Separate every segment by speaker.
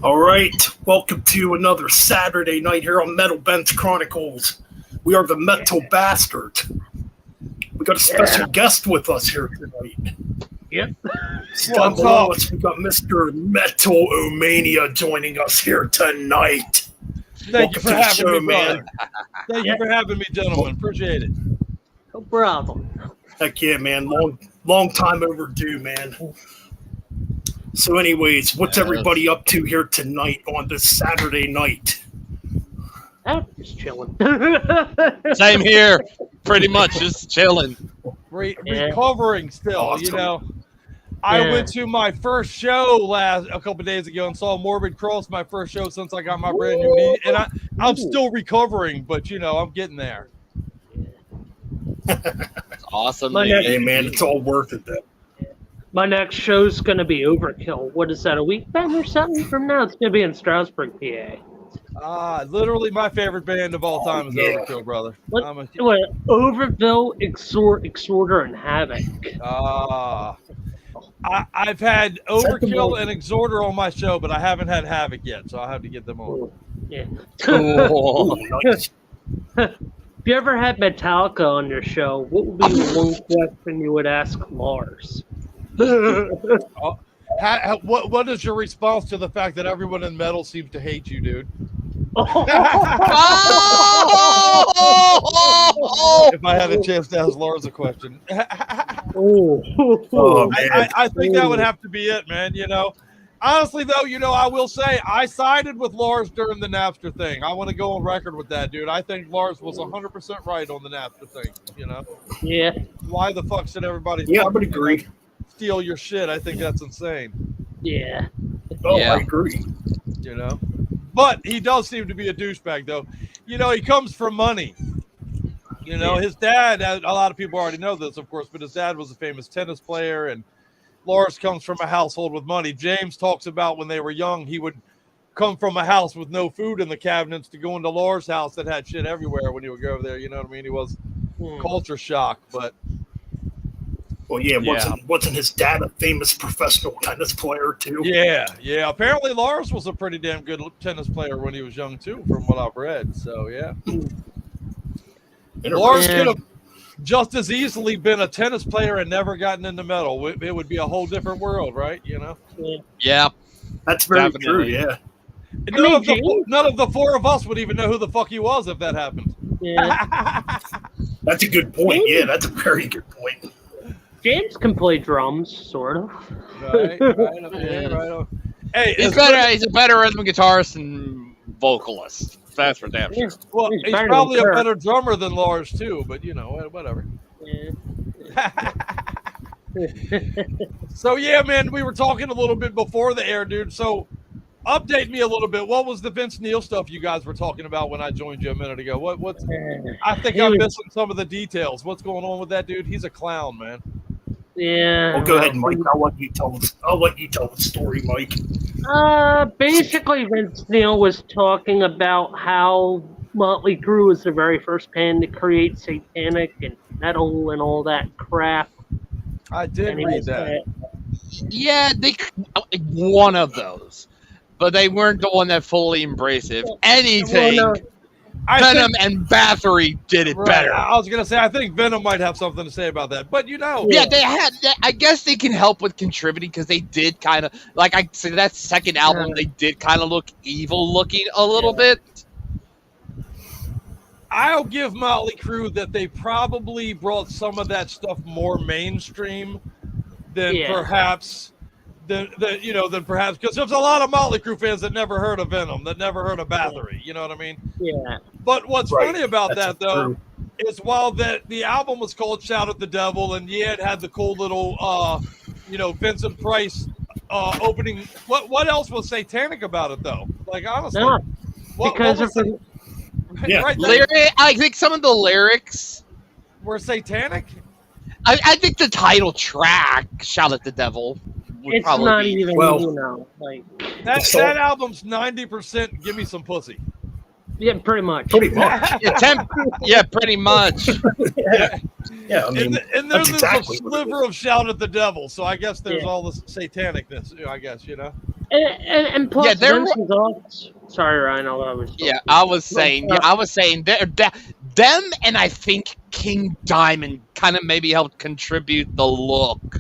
Speaker 1: All right, welcome to another Saturday night here on Metal Bench Chronicles. We are the Metal Bastards. We got a special guest with us here tonight.
Speaker 2: Yep.
Speaker 1: Down below us, we got Mr. Metal-O-Mania joining us here tonight.
Speaker 3: Thank you for having me, man. Thank you for having me, gentlemen. Appreciate it.
Speaker 2: No problem.
Speaker 1: Heck yeah, man. Long time overdue, man. So anyways, what's everybody up to here tonight on this Saturday night?
Speaker 2: I'm just chilling.
Speaker 4: Same here. Pretty much just chilling.
Speaker 3: Recovering still,
Speaker 1: Awesome.
Speaker 3: you know. I went to my first show a couple days ago and saw Morbid Cross, my first show since I got my brand new knee. And I'm still recovering, but, you know, I'm getting there.
Speaker 4: It's awesome.
Speaker 1: Hey, man, it's all worth it, though.
Speaker 2: My next show's going to be Overkill. What is that, a week back or something from now? It's going to be in Strasbourg, PA.
Speaker 3: Literally my favorite band of all time is Overkill, brother.
Speaker 2: What? Overkill, Exhorter, and Havoc.
Speaker 3: I've had Overkill and Exhorter on my show, but I haven't had Havoc yet, so I'll have to get them on.
Speaker 2: Yeah.
Speaker 4: Cool.
Speaker 1: Nice.
Speaker 2: If you ever had Metallica on your show, what would be the one question you would ask Lars?
Speaker 3: What is your response to the fact that everyone in metal seems to hate you, dude? If I had a chance to ask Lars a question. I think that would have to be it, man. You know, honestly, though, you know, I will say I sided with Lars during the Napster thing. I want to go on record with that, dude. I think Lars was 100% right on the Napster thing, you know?
Speaker 2: Yeah.
Speaker 3: Why the fuck should everybody
Speaker 1: I would agree.
Speaker 3: Steal your shit? I think that's insane.
Speaker 2: Yeah.
Speaker 1: Oh,
Speaker 4: Yeah.
Speaker 1: I agree.
Speaker 3: You know? But he does seem to be a douchebag, though. You know, he comes from money. You know, his dad, a lot of people already know this, of course, but his dad was a famous tennis player, and Lars comes from a household with money. James talks about when they were young, he would come from a house with no food in the cabinets to go into Lars' house that had shit everywhere when he would go over there. You know what I mean? He was culture shock, but...
Speaker 1: Well, wasn't his dad a famous professional tennis player, too?
Speaker 3: Yeah. Apparently, Lars was a pretty damn good tennis player when he was young, too, from what I've read. So, yeah. Lars could have just as easily been a tennis player and never gotten into metal. It would be a whole different world, right? You know?
Speaker 4: Yeah.
Speaker 1: That's very true, yeah.
Speaker 3: None of the four of us would even know who the fuck he was if that happened.
Speaker 2: Yeah.
Speaker 1: That's a good point. Yeah, that's a very good point.
Speaker 2: James can play drums, sort of.
Speaker 3: Right on. Hey,
Speaker 4: He's a better rhythm guitarist and vocalist. That's for damn sure.
Speaker 3: Well, he's probably a better drummer than Lars, too, but, you know, whatever. So, yeah, man, we were talking a little bit before the air, dude. So, update me a little bit. What was the Vince Neil stuff you guys were talking about when I joined you a minute ago? I think I'm missing some of the details. What's going on with that dude? He's a clown, man.
Speaker 2: Yeah.
Speaker 1: Well, go ahead, Mike. I'll let you tell the story, Mike.
Speaker 2: Basically, Vince Neil was talking about how Motley Crue was the very first band to create satanic and metal and all that crap.
Speaker 3: I did read that.
Speaker 4: Yeah, one of those, but they weren't the one that fully embraced it. If anything, Venom and Bathory did it better.
Speaker 3: I was gonna say I think Venom might have something to say about that, but you know,
Speaker 4: yeah, they had. I guess they can help with contributing because they did kind of like I said that second album. They did kind of look evil looking a little bit.
Speaker 3: I'll give Motley Crue that they probably brought some of that stuff more mainstream than perhaps. Than perhaps because there's a lot of Motley Crue fans that never heard of Venom, that never heard of Bathory. You know what I mean?
Speaker 2: Yeah.
Speaker 3: But what's funny about that though is while the album was called "Shout at the Devil" and it had the cool little Vincent Price opening. What else was satanic about it though? Like honestly,
Speaker 4: I think some of the lyrics
Speaker 3: were satanic.
Speaker 4: I think the title track "Shout at the Devil."
Speaker 2: It's not even, like
Speaker 3: that album's 90% give me some pussy.
Speaker 2: Yeah, pretty much.
Speaker 1: Pretty much.
Speaker 4: Pretty much.
Speaker 1: Yeah, I mean,
Speaker 3: and there's a sliver of Shout at the Devil, so I guess there's all this satanicness, I guess, you know?
Speaker 2: And plus,
Speaker 4: Yeah, there
Speaker 2: Vince was also... Sorry, Ryan. I was...
Speaker 4: Yeah, I was saying them, and I think King Diamond kind of maybe helped contribute the look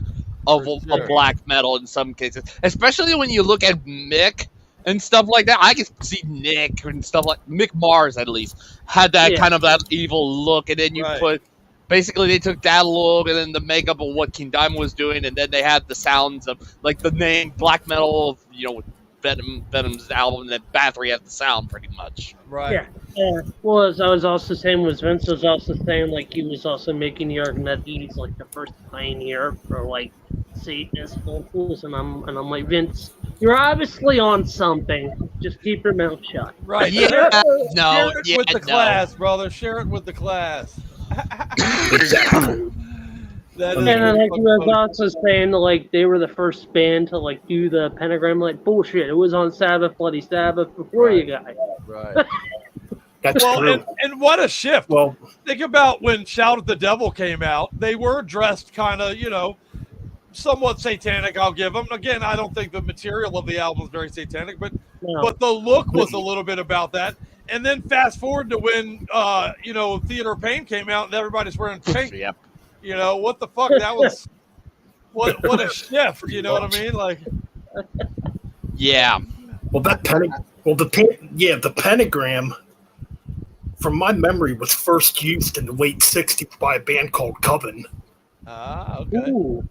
Speaker 4: of black metal in some cases, especially when you look at Mick and stuff like that. I can see Nick and stuff like Mick Mars at least had that kind of that evil look, and then you put basically they took that look and then the makeup of what King Diamond was doing, and then they had the sounds of like the name black metal, with Venom's album, that Bathory had the sound pretty much.
Speaker 2: Right. Yeah. Well, as I was also saying, Vince was also saying like he was also making the argument that he's like the first pioneer for like Satanist vocals, and I'm like, Vince, you're obviously on something. Just keep your mouth shut.
Speaker 3: Right.
Speaker 4: Yeah.
Speaker 3: Share it with the class, brother. Share it with the class.
Speaker 2: And then like he was also saying like they were the first band to like do the pentagram, like bullshit. It was on Sabbath, Bloody Sabbath before you guys.
Speaker 3: Right.
Speaker 1: That's true.
Speaker 3: And what a shift.
Speaker 1: Well,
Speaker 3: think about when Shout at the Devil came out. They were dressed kind of, somewhat satanic, I'll give them. Again, I don't think the material of the album is very satanic, but the look was a little bit about that. And then fast forward to when, Theater of Pain came out and everybody's wearing pink.
Speaker 4: Yep.
Speaker 3: What the fuck? That was what a shift. You know what I mean? Like,
Speaker 4: yeah.
Speaker 1: Well, the pentagram, from my memory, was first used in the late '60s by a band called Coven.
Speaker 3: Ah, okay.
Speaker 2: Ooh.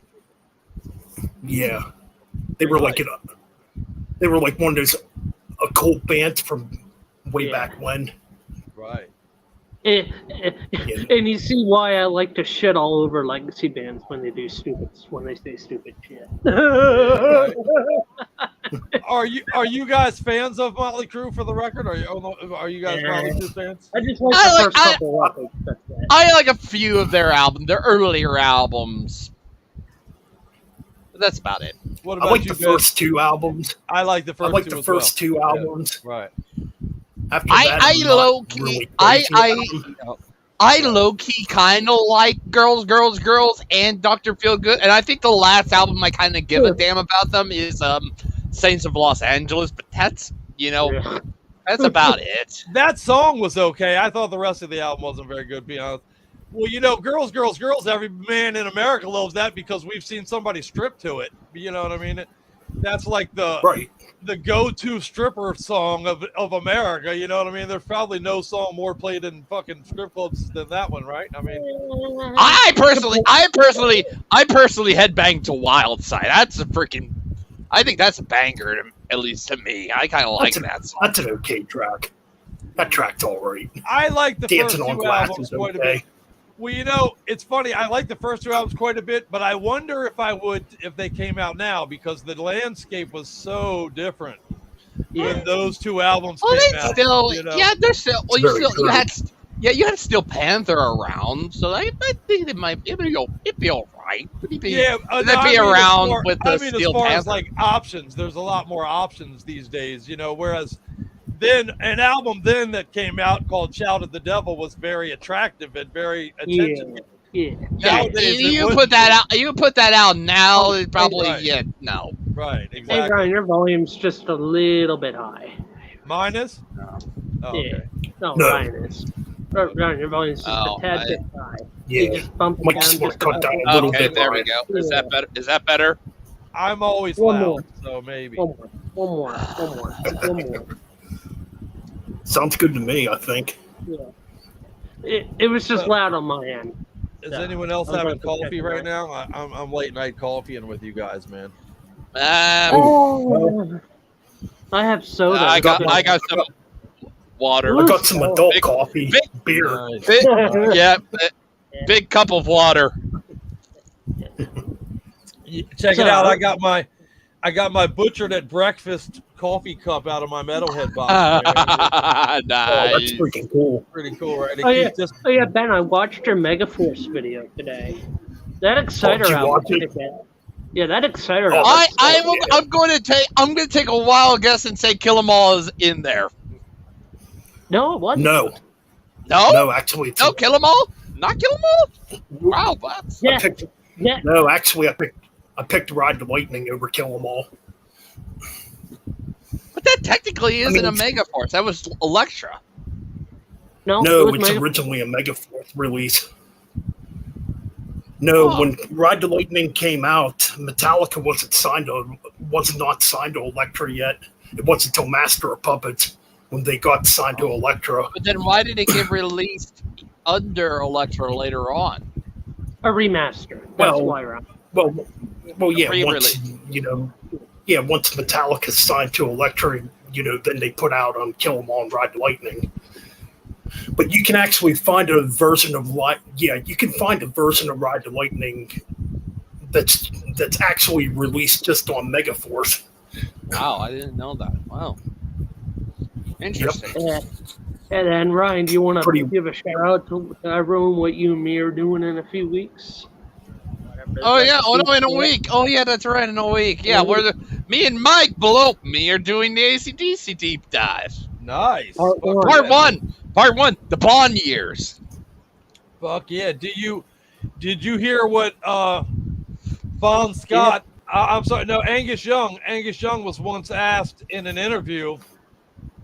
Speaker 1: Yeah, they were like one of those occult bands from way back when.
Speaker 3: Right.
Speaker 2: And you see why I like to shit all over legacy bands when they say stupid shit.
Speaker 3: Are you guys fans of Motley Crue, for the record? Are you guys Motley Crue fans?
Speaker 2: I just like the first couple records.
Speaker 4: I like a few of their earlier albums. But that's about it.
Speaker 3: What about
Speaker 1: I like the first two albums.
Speaker 3: I like the first
Speaker 1: two albums.
Speaker 3: Yeah, right.
Speaker 1: After that,
Speaker 4: I low key kind of like Girls, and Dr. Feelgood, and I think the last album I kind of give a damn about them is Saints of Los Angeles, but that's that's about it.
Speaker 3: That song was okay. I thought the rest of the album wasn't very good, to be honest. Well, Girls, every man in America loves that because we've seen somebody strip to it. You know what I mean? That's like the go-to stripper song of America. You know what I mean? There's probably no song more played in fucking strip clubs than that one, right? I mean,
Speaker 4: I personally headbang to Wild Side. I think that's a banger, at least to me. I kind of like that song.
Speaker 1: That's an okay track. That track's all right.
Speaker 3: I like the
Speaker 1: Dancing
Speaker 3: first
Speaker 1: on
Speaker 3: two
Speaker 1: Glass
Speaker 3: albums
Speaker 1: is
Speaker 3: quite a
Speaker 1: okay.
Speaker 3: bit. Well, it's funny. I like the first two albums quite a bit, but I wonder if they came out now, because the landscape was so different when those two albums came out.
Speaker 4: They're still. Well, you had Steel Panther around, so I think it'd be all right. It'd be around with the Steel Panther.
Speaker 3: As like options, there's a lot more options these days, whereas then an album that came out called Shout at the Devil was very attractive and very attention.
Speaker 2: Yeah.
Speaker 3: Nowadays,
Speaker 4: you put that out now, it probably no.
Speaker 3: Right, exactly.
Speaker 2: Hey Brian, your volume's just a little bit high.
Speaker 3: Mine is? No. Oh,
Speaker 2: Yeah.
Speaker 3: okay.
Speaker 2: No, Ryan is. Ryan, your volume's just a tad bit high.
Speaker 1: Yeah.
Speaker 2: You just bump it
Speaker 1: Might
Speaker 2: down
Speaker 1: just want
Speaker 2: just
Speaker 1: to cut
Speaker 2: a
Speaker 1: down
Speaker 2: bit.
Speaker 1: a little
Speaker 4: Okay,
Speaker 1: bit.
Speaker 4: there we go. Is that better? Is that better?
Speaker 3: I'm always
Speaker 2: One
Speaker 3: loud,
Speaker 2: more.
Speaker 3: so maybe.
Speaker 2: One more.
Speaker 1: Sounds good to me, I think.
Speaker 2: Yeah. It was just loud on my end.
Speaker 3: Is anyone else having coffee right now? I'm late night coffeeing with you guys, man.
Speaker 2: I have soda.
Speaker 4: I got some water.
Speaker 1: I got some adult coffee, beer.
Speaker 4: Big cup of water.
Speaker 3: Check it out. I got my butchered at breakfast coffee cup out of my metalhead box.
Speaker 4: Nice.
Speaker 1: Oh, that's freaking cool.
Speaker 3: Pretty cool, right?
Speaker 2: Oh yeah, Ben, I watched your Megaforce video today. That Exciter album. Yeah, that Exciter album.
Speaker 4: I'm going to take a wild guess and say Kill 'Em All is in there.
Speaker 2: No, it wasn't.
Speaker 1: No, actually,
Speaker 4: no, Kill 'Em All, not Kill 'Em All. Wow, that's
Speaker 1: No, actually, I picked Ride the Lightning over Kill 'Em All.
Speaker 4: But that technically isn't
Speaker 1: mean,
Speaker 4: a Megaforce. That was Electra.
Speaker 2: No,
Speaker 1: No,
Speaker 2: it was
Speaker 1: it's originally a Megaforce release. No, when Ride the Lightning came out, Metallica was not signed to Elektra yet. It wasn't until Master of Puppets when they got signed to Elektra.
Speaker 4: But then why did it get released under Electra later on?
Speaker 2: a remaster. That's why, Ron.
Speaker 1: Well, yeah.
Speaker 4: Re-release.
Speaker 1: Once Metallica signed to Elektra, then they put out Kill 'Em All and Ride the Lightning. But you can actually find a version of Ride the Lightning that's actually released just on Megaforce.
Speaker 4: Wow, I didn't know that. Wow. Interesting.
Speaker 2: And then, Ryan, do you want to give a shout out to everyone what you and me are doing in a few weeks?
Speaker 4: Oh yeah, in a week. Oh yeah, that's right, in a week. Yeah, me and Mike below me are doing the AC/DC deep dive.
Speaker 3: Nice.
Speaker 2: Part
Speaker 4: one, the Bond years.
Speaker 3: Fuck yeah. Did you hear what Bon Scott I'm sorry, no, Angus Young was once asked in an interview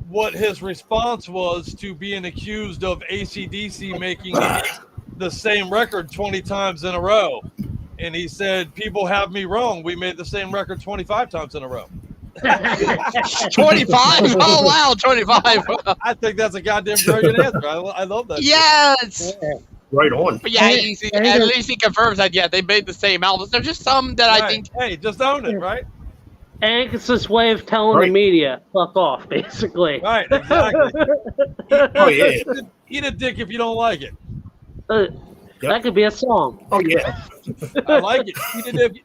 Speaker 3: what his response was to being accused of AC/DC making the same record 20 times in a row. And he said, people have me wrong. We made the same record 25 times in a row.
Speaker 4: 25? Oh, wow, 25.
Speaker 3: I think that's a goddamn brilliant answer. I love that.
Speaker 4: Yes.
Speaker 1: Right on.
Speaker 4: But yeah, at least he confirms that, they made the same albums. There's just some that I think...
Speaker 3: Hey, just own it, right?
Speaker 2: Angus's way of telling the media, fuck off, basically.
Speaker 3: Right, exactly. Eat a dick if you don't like it.
Speaker 2: That could be a song.
Speaker 1: Oh, yeah.
Speaker 3: I like it.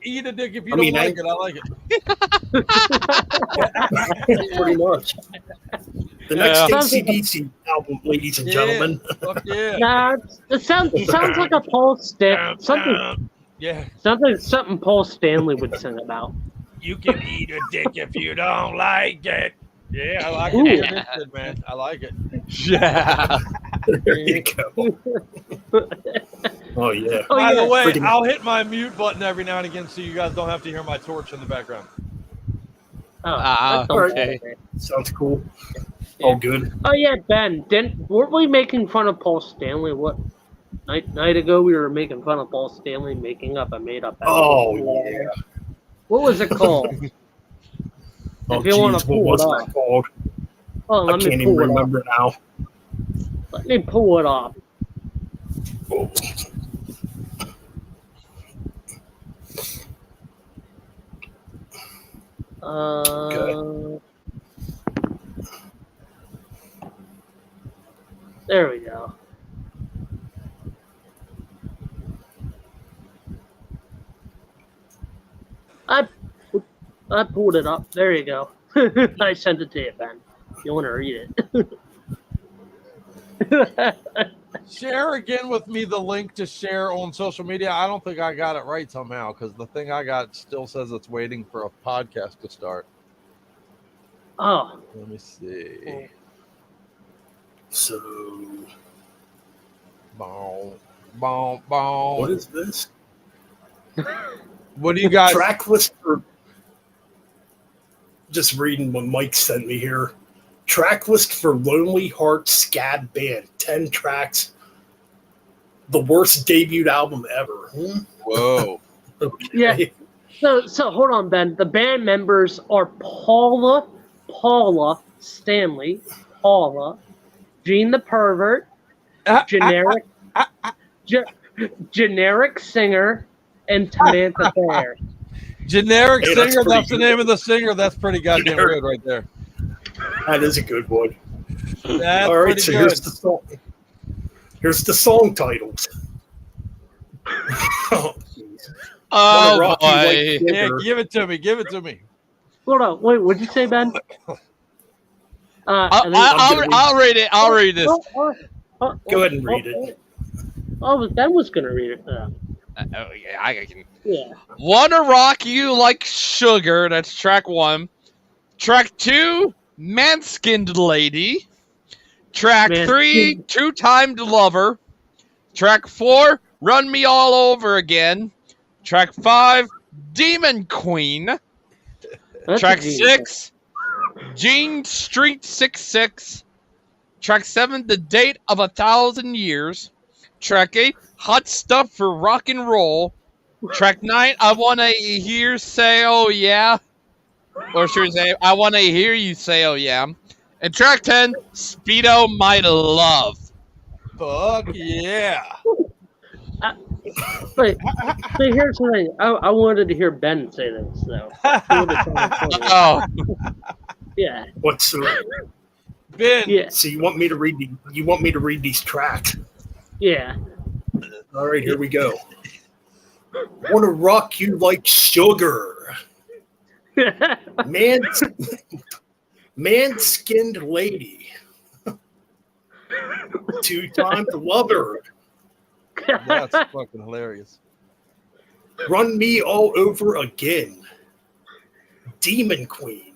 Speaker 3: Eat a dick if you don't like it. I like it.
Speaker 1: Pretty much. The next AC/DC album, ladies and gentlemen.
Speaker 3: Fuck yeah.
Speaker 2: Nah, it sounds like a Paul something Paul Stanley would sing about.
Speaker 3: You can eat a dick if you don't like it. Yeah, I like it, man. I like it.
Speaker 4: Yeah.
Speaker 1: There you go. Oh, yeah.
Speaker 3: By the way, I'll hit my mute button every now and again so you guys don't have to hear my torch in the background.
Speaker 4: Okay.
Speaker 1: Sounds cool. All good.
Speaker 2: Oh, yeah, Ben. Weren't we making fun of Paul Stanley? What? Night ago, we were making fun of Paul Stanley making up a made-up album.
Speaker 1: Oh, yeah.
Speaker 2: What was it called?
Speaker 1: What was that called?
Speaker 2: Oh,
Speaker 1: I can't even remember now.
Speaker 2: Let me pull it up.
Speaker 1: Oh.
Speaker 2: There we go. I pulled it up. There you go. I sent it to you, Ben. You want to read it?
Speaker 3: Share again with me the link to share on social media. I don't think I got it right somehow because the thing I got still says it's waiting for a podcast to start.
Speaker 2: Oh.
Speaker 3: Let me see.
Speaker 1: So.
Speaker 3: Boom, boom, boom.
Speaker 1: What is this?
Speaker 3: What do you guys?
Speaker 1: Track list for. Just reading what Mike sent me here. Track list for Lonely Heart Scad Band. 10 tracks. The worst debut album ever.
Speaker 3: Whoa.
Speaker 1: Okay.
Speaker 2: Yeah. So hold on, Ben. The band members are Paula Stanley, Gene the Pervert, generic singer, and Samantha Fair.
Speaker 3: Generic singer, that's the name of the singer. That's pretty goddamn good right there.
Speaker 1: That is a good one.
Speaker 3: That's
Speaker 1: all right, so
Speaker 3: good.
Speaker 1: here's the song. Here's the song titles.
Speaker 4: Oh, boy.
Speaker 3: Yeah, give it to me.
Speaker 2: Hold on. Wait, what'd you say, Ben?
Speaker 4: I'll read it. I'll read this.
Speaker 1: Go ahead and read it.
Speaker 2: Oh, Ben was going to read it.
Speaker 4: Yeah, I can.
Speaker 2: Yeah.
Speaker 4: Wanna Rock You Like Sugar. That's track 1. Track 2, Man-Skinned Lady. Track 3, Two-Timed Lover. Track 4, Run Me All Over Again. Track 5, Demon Queen. Track 6, Gene Street 66. Track 7, The Date of 1,000 Years. Track 8, Hot Stuff for Rock and Roll. Track 9, I Wanna Hear Say Oh Yeah. Or should we say, I Wanna Hear You Say Oh Yeah. And track 10, Speedo My Love.
Speaker 3: Fuck yeah.
Speaker 2: Wait, so here's the thing. I wanted to hear Ben say this, though.
Speaker 4: Oh.
Speaker 2: Yeah.
Speaker 1: What's the?
Speaker 3: Ben.
Speaker 2: Yeah.
Speaker 1: So you want me to read these tracks?
Speaker 2: Yeah.
Speaker 1: All right, here we go. Wanna rock you like sugar, man-skinned lady, 2-time lover,
Speaker 3: That's fucking hilarious.
Speaker 1: run me all over again, demon queen.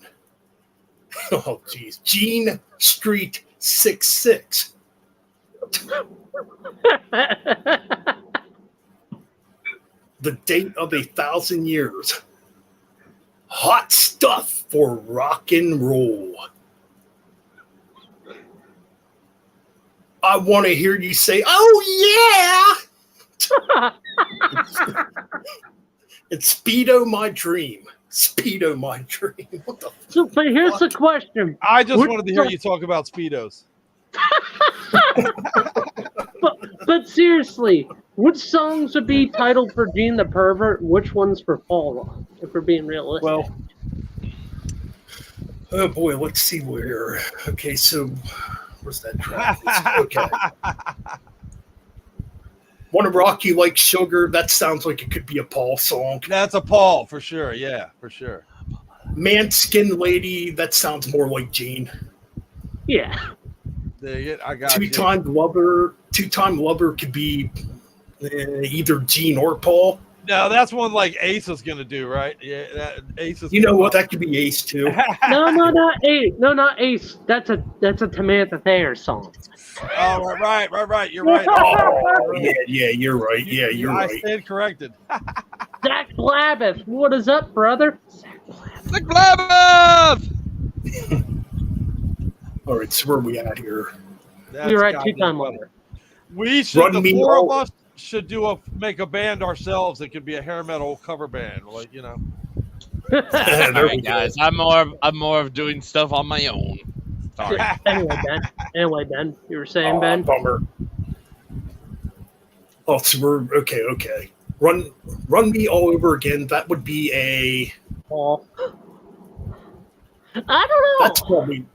Speaker 1: Oh jeez, Gene Street 66. The Date of 1,000 Years. Hot Stuff for Rock and Roll. I Want to Hear You Say, oh yeah! It's Speedo My Dream. Speedo My Dream. What the
Speaker 2: So, but here's the question.
Speaker 3: I just
Speaker 2: What
Speaker 3: wanted to hear
Speaker 2: the-
Speaker 3: you talk about Speedos.
Speaker 2: But seriously, which songs would be titled for Gene the Pervert? Which ones for Paula? If we're being realistic.
Speaker 1: Well, oh boy, let's see where. Okay, so where's that track? Okay. Want to Rock You Like Sugar? That sounds like it could be a Paul song.
Speaker 3: That's a Paul for sure. Yeah, for sure.
Speaker 1: Man-Skinned Lady, that sounds more like Gene.
Speaker 2: yeah.
Speaker 3: There you go. I got you.
Speaker 1: Two-time lover could be either Gene or Paul.
Speaker 3: No, that's one like Ace is gonna do, right? Yeah, Ace is.
Speaker 1: You know what? That could be Ace too.
Speaker 2: No, not Ace. No, not Ace. That's a Samantha Thayer song.
Speaker 3: Oh, right. You're right.
Speaker 1: Oh, yeah, you're right. Yeah, you're
Speaker 3: I
Speaker 1: right.
Speaker 3: stand corrected.
Speaker 2: Zach Blabbeth. What is up, brother?
Speaker 4: The Glamour!
Speaker 1: All right, so where are we at here?
Speaker 3: That's
Speaker 2: You're right,
Speaker 3: goddamn
Speaker 2: 2-time
Speaker 3: funny.
Speaker 2: lover.
Speaker 3: We should.
Speaker 1: Run
Speaker 3: The
Speaker 1: me
Speaker 3: four of
Speaker 1: all-
Speaker 3: us should make a band ourselves. It could be a hair metal cover band, like you know.
Speaker 1: There
Speaker 4: All
Speaker 1: we
Speaker 4: right,
Speaker 1: go.
Speaker 4: guys. I'm more of doing stuff on my own. Sorry.
Speaker 2: Anyway, Ben. You were saying, Ben?
Speaker 1: Bummer. Oh, so we're okay. Run me all over again. That would be a.
Speaker 2: Paul. I don't know.
Speaker 1: That's probably.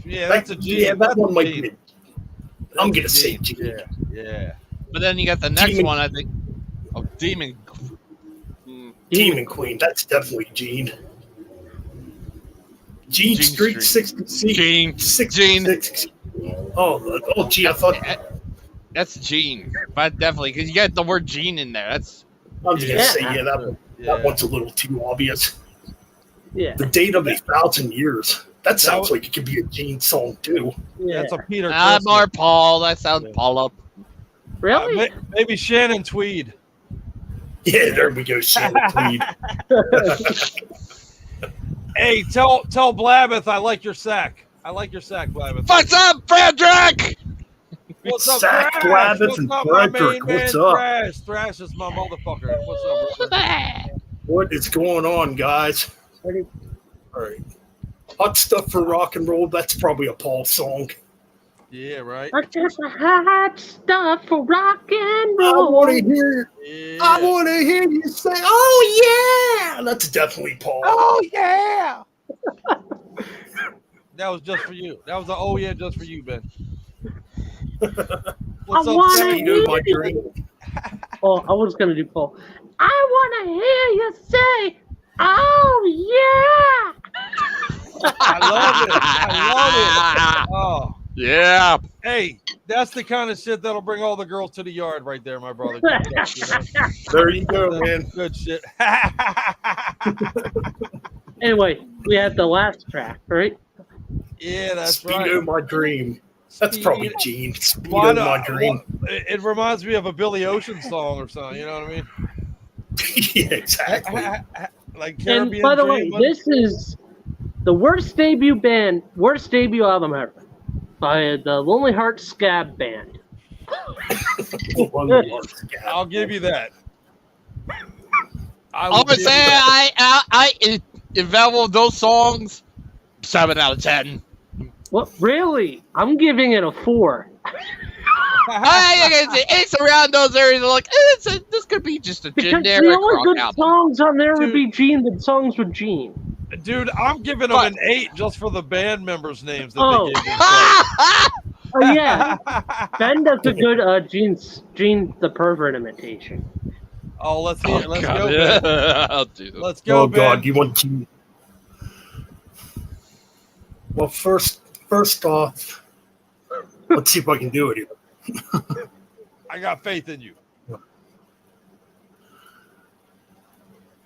Speaker 3: Yeah, that's a G.
Speaker 1: Yeah, that
Speaker 3: That's
Speaker 1: one
Speaker 3: a
Speaker 1: might
Speaker 3: G.
Speaker 1: be. I'm gonna
Speaker 3: That's a
Speaker 1: say
Speaker 3: G.
Speaker 1: Gene.
Speaker 3: Yeah.
Speaker 4: But then you got the next
Speaker 1: Demon-
Speaker 4: one, I think. Oh, Demon.
Speaker 1: Demon Queen. That's definitely Gene. Gene Street
Speaker 4: Street.
Speaker 1: 66.
Speaker 4: Gene.
Speaker 1: 66. Oh, gee, I thought.
Speaker 4: That's Gene. But definitely, because you got the word Gene in there. That's.
Speaker 1: I was gonna
Speaker 2: Yeah.
Speaker 1: say, that one's a little too obvious.
Speaker 2: Yeah.
Speaker 1: The Date of 1,000 Years. That sounds like it could be a Gene song too.
Speaker 2: Yeah.
Speaker 3: That's a Peter.
Speaker 4: Ah,
Speaker 3: Christmas.
Speaker 4: more Paul. That sounds Paul up.
Speaker 2: Really?
Speaker 3: Maybe Shannon Tweed.
Speaker 1: Yeah, there we go. Shannon Tweed.
Speaker 3: Hey, tell Blabbeth I like your sack. I like your sack, Blabbeth.
Speaker 4: What's up, Frederick?
Speaker 3: What's up,
Speaker 1: Sack,
Speaker 3: Thrash?
Speaker 1: Blabbeth,
Speaker 3: What's
Speaker 1: and
Speaker 3: up, my
Speaker 1: Frederick?
Speaker 3: main
Speaker 1: What's
Speaker 3: man,
Speaker 1: up?
Speaker 3: Thrash? Thrash is my motherfucker. What's up, brother?
Speaker 1: What is going on, guys? All right. Hot Stuff for Rock and Roll. That's probably a Paul song.
Speaker 3: Yeah, right.
Speaker 2: That's just hot stuff for rock and
Speaker 1: I
Speaker 2: roll.
Speaker 1: want to hear.
Speaker 3: Yeah.
Speaker 1: I want to hear you say, "Oh yeah!" That's definitely Paul.
Speaker 3: Oh yeah. That was just for you. That was oh yeah, just for you, Ben. What's
Speaker 2: I
Speaker 3: up,
Speaker 2: wanna
Speaker 3: Sam?
Speaker 1: You know my dream.
Speaker 2: Oh, I was gonna do Paul. I want to hear you say, "Oh yeah."
Speaker 3: I love it. Oh,
Speaker 4: Yeah.
Speaker 3: hey, that's the kind of shit that'll bring all the girls to the yard, right there, my brother. Keep it up, you know?
Speaker 1: There you go, man.
Speaker 3: Good shit.
Speaker 2: Anyway, we have the last track, right?
Speaker 3: Yeah, that's
Speaker 1: Speedo,
Speaker 3: right.
Speaker 1: my dream. That's probably
Speaker 3: Speed-
Speaker 1: Gene.
Speaker 3: Why
Speaker 1: Speedo, my
Speaker 3: not?
Speaker 1: dream.
Speaker 3: It reminds me of a Billy Ocean song or something. You know what I mean?
Speaker 1: Yeah, exactly.
Speaker 3: Like
Speaker 2: And
Speaker 3: Caribbean
Speaker 2: by the way,
Speaker 3: Dream, but-
Speaker 2: the worst debut album ever by the Lonely Heart Scab Band.
Speaker 3: I'll give you that.
Speaker 4: I would say I evaluate those songs 7 out of 10.
Speaker 2: What, really? I'm giving it a 4.
Speaker 4: It's around those areas. Like this could be just a
Speaker 2: because
Speaker 4: generic
Speaker 2: the only
Speaker 4: rock
Speaker 2: good
Speaker 4: album.
Speaker 2: songs on there would be Gene. The songs with Gene.
Speaker 3: Dude, I'm giving them an 8 just for the band members' names that they gave themselves.
Speaker 2: Oh yeah, Ben does a good Gene the Pervert imitation.
Speaker 3: Oh, let's hear it. Let's go,
Speaker 4: yeah.
Speaker 3: Ben.
Speaker 4: I'll do that.
Speaker 3: Let's go, Ben.
Speaker 1: God, you want to? Well, first off, let's see if I can do it here.
Speaker 3: I got faith in you.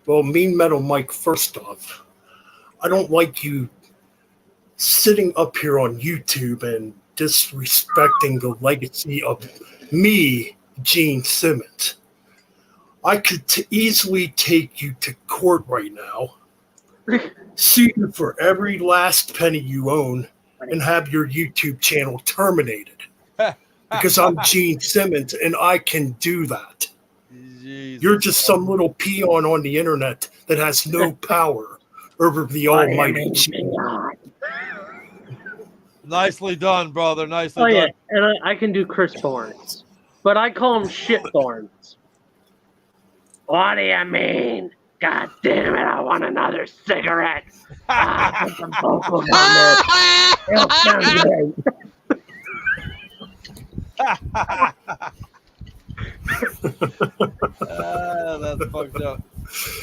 Speaker 1: Well, Mean Metal Mike, first off, I don't like you sitting up here on YouTube and disrespecting the legacy of me, Gene Simmons. I could easily take you to court right now, sue you for every last penny you own, and have your YouTube channel terminated. Because I'm Gene Simmons and I can do that.
Speaker 3: Jesus.
Speaker 1: You're just some little peon on the internet that has no power over the almighty.
Speaker 3: Nicely done, brother. Nicely done.
Speaker 2: Yeah, and I can do Chris Barnes, but I call him Shit Barnes. What do you mean? God damn it! I want another cigarette. Put some vocals on there. It'll sound great.
Speaker 3: That's fucked up.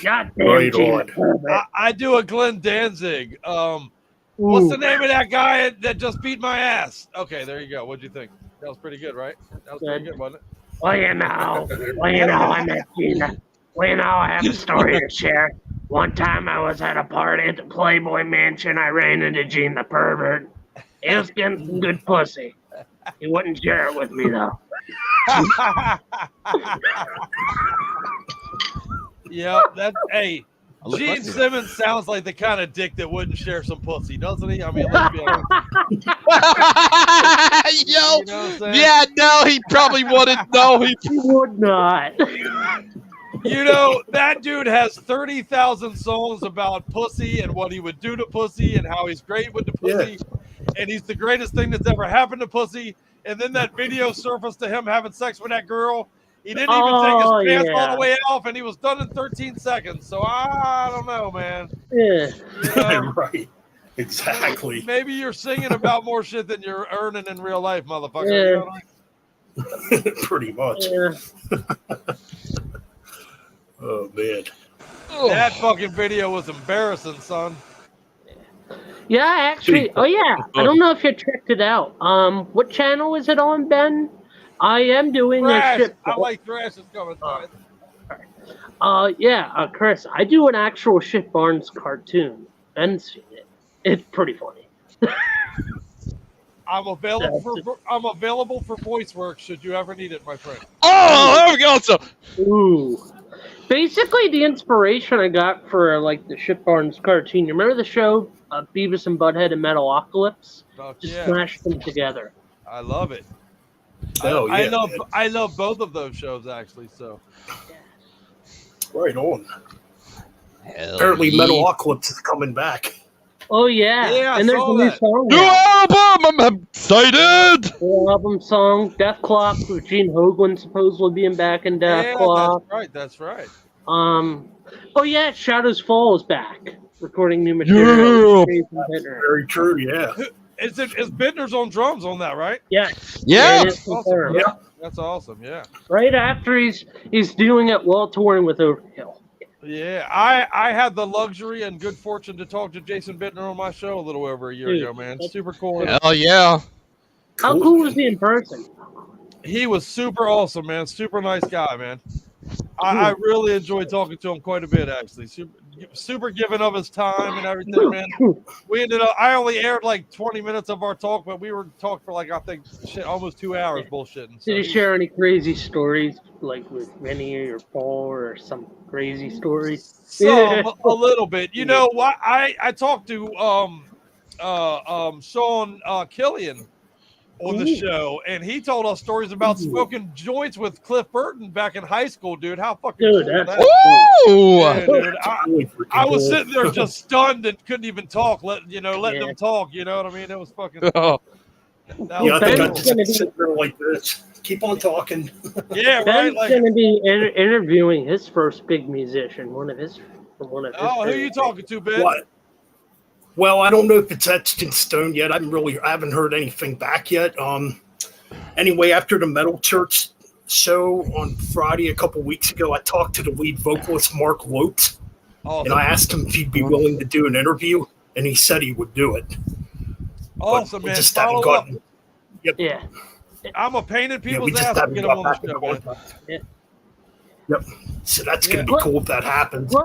Speaker 2: God damn
Speaker 1: Right
Speaker 2: Gene.
Speaker 1: on.
Speaker 3: I do a Glenn Danzig. What's the name of that guy that just beat my ass? Okay, there you go. What'd you think? That was pretty good, right? That was pretty good, wasn't it?
Speaker 2: Well, you know, I met Gina. Well, you know, I have a story to share. One time I was at a party at the Playboy Mansion. I ran into Gene the Pervert. He was getting some good pussy. He wouldn't share it with me, though.
Speaker 3: Yeah, hey, Gene Simmons sounds like the kind of dick that wouldn't share some pussy, doesn't he? I mean, let's be honest.
Speaker 4: Yo,
Speaker 3: You know what I'm saying?
Speaker 4: yeah, no, he probably wouldn't. No, he
Speaker 2: would not.
Speaker 3: You know, that dude has 30,000 songs about pussy and what he would do to pussy and how he's great with the pussy. Yeah. And he's the greatest thing that's ever happened to pussy. And then that video surfaced to him having sex with that girl. He didn't even take his pants all the way off, and he was done in 13 seconds. So I don't know, man.
Speaker 2: Yeah.
Speaker 3: You know,
Speaker 1: right. Exactly.
Speaker 3: Maybe you're singing about more shit than you're earning in real life, motherfucker.
Speaker 2: Yeah.
Speaker 3: You know what I mean?
Speaker 1: Pretty much.
Speaker 2: Yeah.
Speaker 1: Oh, man.
Speaker 3: That fucking video was embarrassing, son.
Speaker 2: Yeah, actually. Oh, yeah. I don't know if you checked it out. What channel is it on, Ben? I am doing
Speaker 3: Thrash.
Speaker 2: a shit.
Speaker 3: I like Thrash is coming.
Speaker 2: Yeah, Chris, I do an actual Shit Barnes cartoon. Ben's seen it. It's pretty funny.
Speaker 3: I'm available for voice work should you ever need it, my friend.
Speaker 4: Oh, there we go. So,
Speaker 2: ooh. Basically, the inspiration I got for like the Shit Barnes cartoon. You remember the show Beavis and Butthead and Metal-O-Mania? Just smashed them together.
Speaker 3: I love it.
Speaker 1: Oh,
Speaker 3: I love both of those shows actually. So
Speaker 1: right on. Apparently, Metal-O-Mania is coming back.
Speaker 2: Oh yeah, and there's a new song.
Speaker 4: New album! I'm excited.
Speaker 2: New album song, Death Clock, with Gene Hoglan supposedly being back in Death Clock.
Speaker 3: That's right.
Speaker 2: Oh yeah, Shadows Fall is back, recording new material.
Speaker 4: Yeah.
Speaker 1: Very true. Yeah.
Speaker 3: Is Bittner's on drums on that, right?
Speaker 2: Yeah.
Speaker 4: Yeah.
Speaker 3: Awesome. Yeah. That's awesome. Yeah.
Speaker 2: Right after he's doing it while touring with Overkill.
Speaker 3: Yeah, I had the luxury and good fortune to talk to Jason Bittner on my show a little over a year ago, man. Super cool.
Speaker 4: Hell yeah.
Speaker 2: How cool was he in person?
Speaker 3: He was super awesome, man. Super nice guy, man. I really enjoyed talking to him quite a bit, actually. super giving of his time and everything, man. We ended up. I only aired like 20 minutes of our talk, but we were talking for like I think almost 2 hours bullshitting. So
Speaker 2: Did you share any crazy stories, like with Vinny or Paul, or some crazy stories?
Speaker 3: a little bit. You know what? I talked to Sean Killian on the show, and he told us stories about smoking joints with Cliff Burton back in high school, dude. How fucking cool was that? Yeah, dude. I was sitting there just stunned and couldn't even talk. Letting them talk. You know what I mean? It was fucking.
Speaker 1: I think I just sit there like this. Keep on talking.
Speaker 2: Yeah, right. Ben's going to be interviewing his first big musician, one of his.
Speaker 3: Who are you talking to, Ben?
Speaker 1: What? Well, I don't know if it's etched in stone yet. I haven't heard anything back yet. Anyway, after the Metal Church show on Friday a couple weeks ago, I talked to the lead vocalist, Mark Lopes, and I asked him if he'd be willing to do an interview, and he said he would do it.
Speaker 3: Awesome, man.
Speaker 1: Just haven't gotten.
Speaker 2: Yep. Yeah.
Speaker 3: I'm a pain in people's ass to get him on the show, man.
Speaker 2: Yeah.
Speaker 1: Yep. So that's going to be cool if that happens.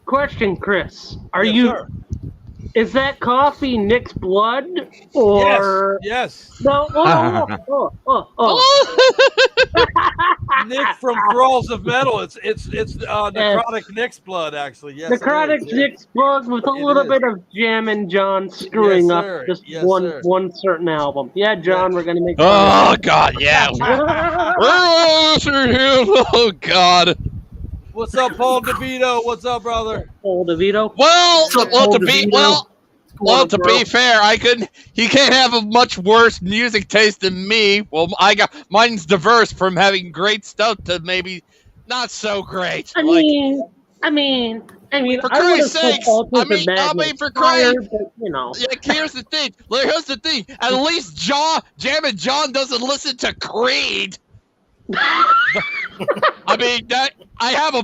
Speaker 2: Question, Chris. Are you... Sir. Is that coffee Nick's blood or
Speaker 3: yes?
Speaker 2: No.
Speaker 3: Nick from Thralls of Metal. It's necrotic Nick's blood, actually. Yes,
Speaker 2: necrotic Nick's blood with a little bit of Jam and John screwing up just one certain album. Yeah, John, we're gonna make.
Speaker 4: Oh God, yeah. Oh God.
Speaker 3: What's up, Paul DeVito? What's up, brother?
Speaker 2: Paul DeVito.
Speaker 4: Well, to be fair, he can't have a much worse music taste than me. Well, mine's diverse from having great stuff to maybe not so great.
Speaker 2: I mean,
Speaker 4: for Christ's sakes, for Christ, here's the thing. At least Jam and John doesn't listen to Creed. I mean that I have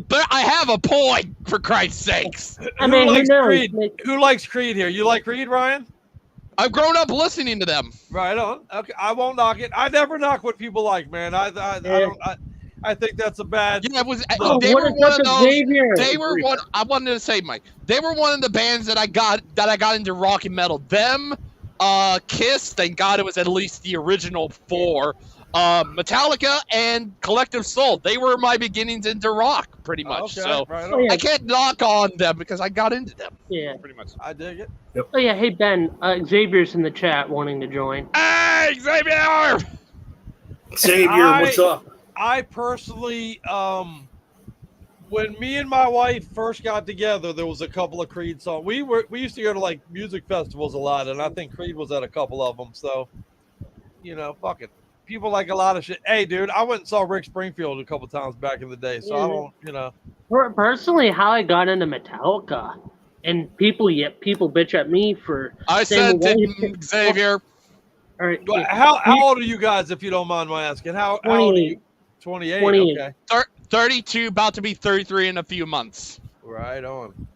Speaker 4: a point, for Christ's sakes.
Speaker 3: Who likes Creed here? You like Creed, Ryan?
Speaker 4: I've grown up listening to them.
Speaker 3: Right on. Okay, I won't knock it. I never knock what people like, man. I think that's a bad.
Speaker 4: Yeah, they were one of those. They were one. I wanted to say, Mike. They were one of the bands that I got into rock and metal. Them, Kiss. Thank God it was at least the original four. Metallica and Collective Soul. They were my beginnings into rock, pretty much. So I can't knock on them because I got into them.
Speaker 2: Yeah,
Speaker 4: pretty much.
Speaker 3: I dig it.
Speaker 1: Yep.
Speaker 2: Oh yeah, hey Ben, Xavier's in the chat wanting to join.
Speaker 4: Hey, Xavier!
Speaker 1: What's up?
Speaker 3: I personally, when me and my wife first got together, there was a couple of Creed songs. We used to go to like music festivals a lot, and I think Creed was at a couple of them. So, fuck it. People like a lot of shit. Hey, dude, I went and saw Rick Springfield a couple times back in the day, so I don't,
Speaker 2: Personally, how I got into Metallica, and people bitch at me for.
Speaker 4: I said to Xavier.
Speaker 2: All right.
Speaker 3: How old are you guys, if you don't mind my asking? How old are you? 28.
Speaker 2: 28.
Speaker 3: Okay.
Speaker 4: 32, about to be 33 in a few months.
Speaker 3: Right on.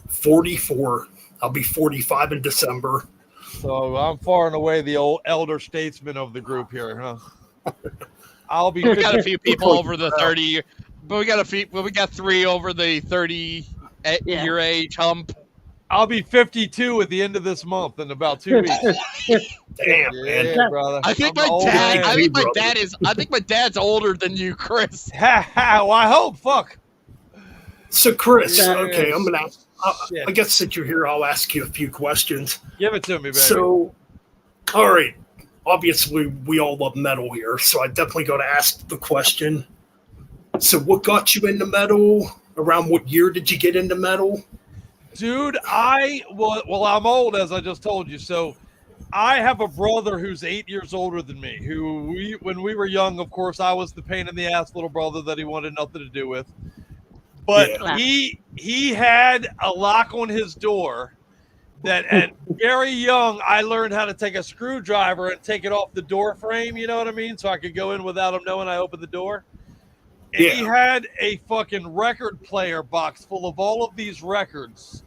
Speaker 1: 44. I'll be 45 in December.
Speaker 3: So I'm far and away the old elder statesman of the group here, huh? I'll be.
Speaker 4: We got a few people over the 30, but we got three over the 30 year age hump.
Speaker 3: I'll be 52 at the end of this month in about 2 weeks.
Speaker 1: Damn, man,
Speaker 3: brother.
Speaker 4: I think my dad's older than you, Chris.
Speaker 3: Well, I hope. Fuck.
Speaker 1: So, Chris, okay, I'm gonna. I guess since you're here, I'll ask you a few questions.
Speaker 3: Give it to me, baby.
Speaker 1: So, all right. Obviously, we all love metal here, so I definitely got to ask the question. So, what got you into metal? Around what year did you get into metal?
Speaker 3: Dude, I'm old, as I just told you. So, I have a brother who's 8 years older than me. When we were young, of course, I was the pain in the ass little brother that he wanted nothing to do with. But he had a lock on his door that at very young, I learned how to take a screwdriver and take it off the door frame, you know what I mean? So I could go in without him knowing I opened the door. And he had a fucking record player box full of all of these records.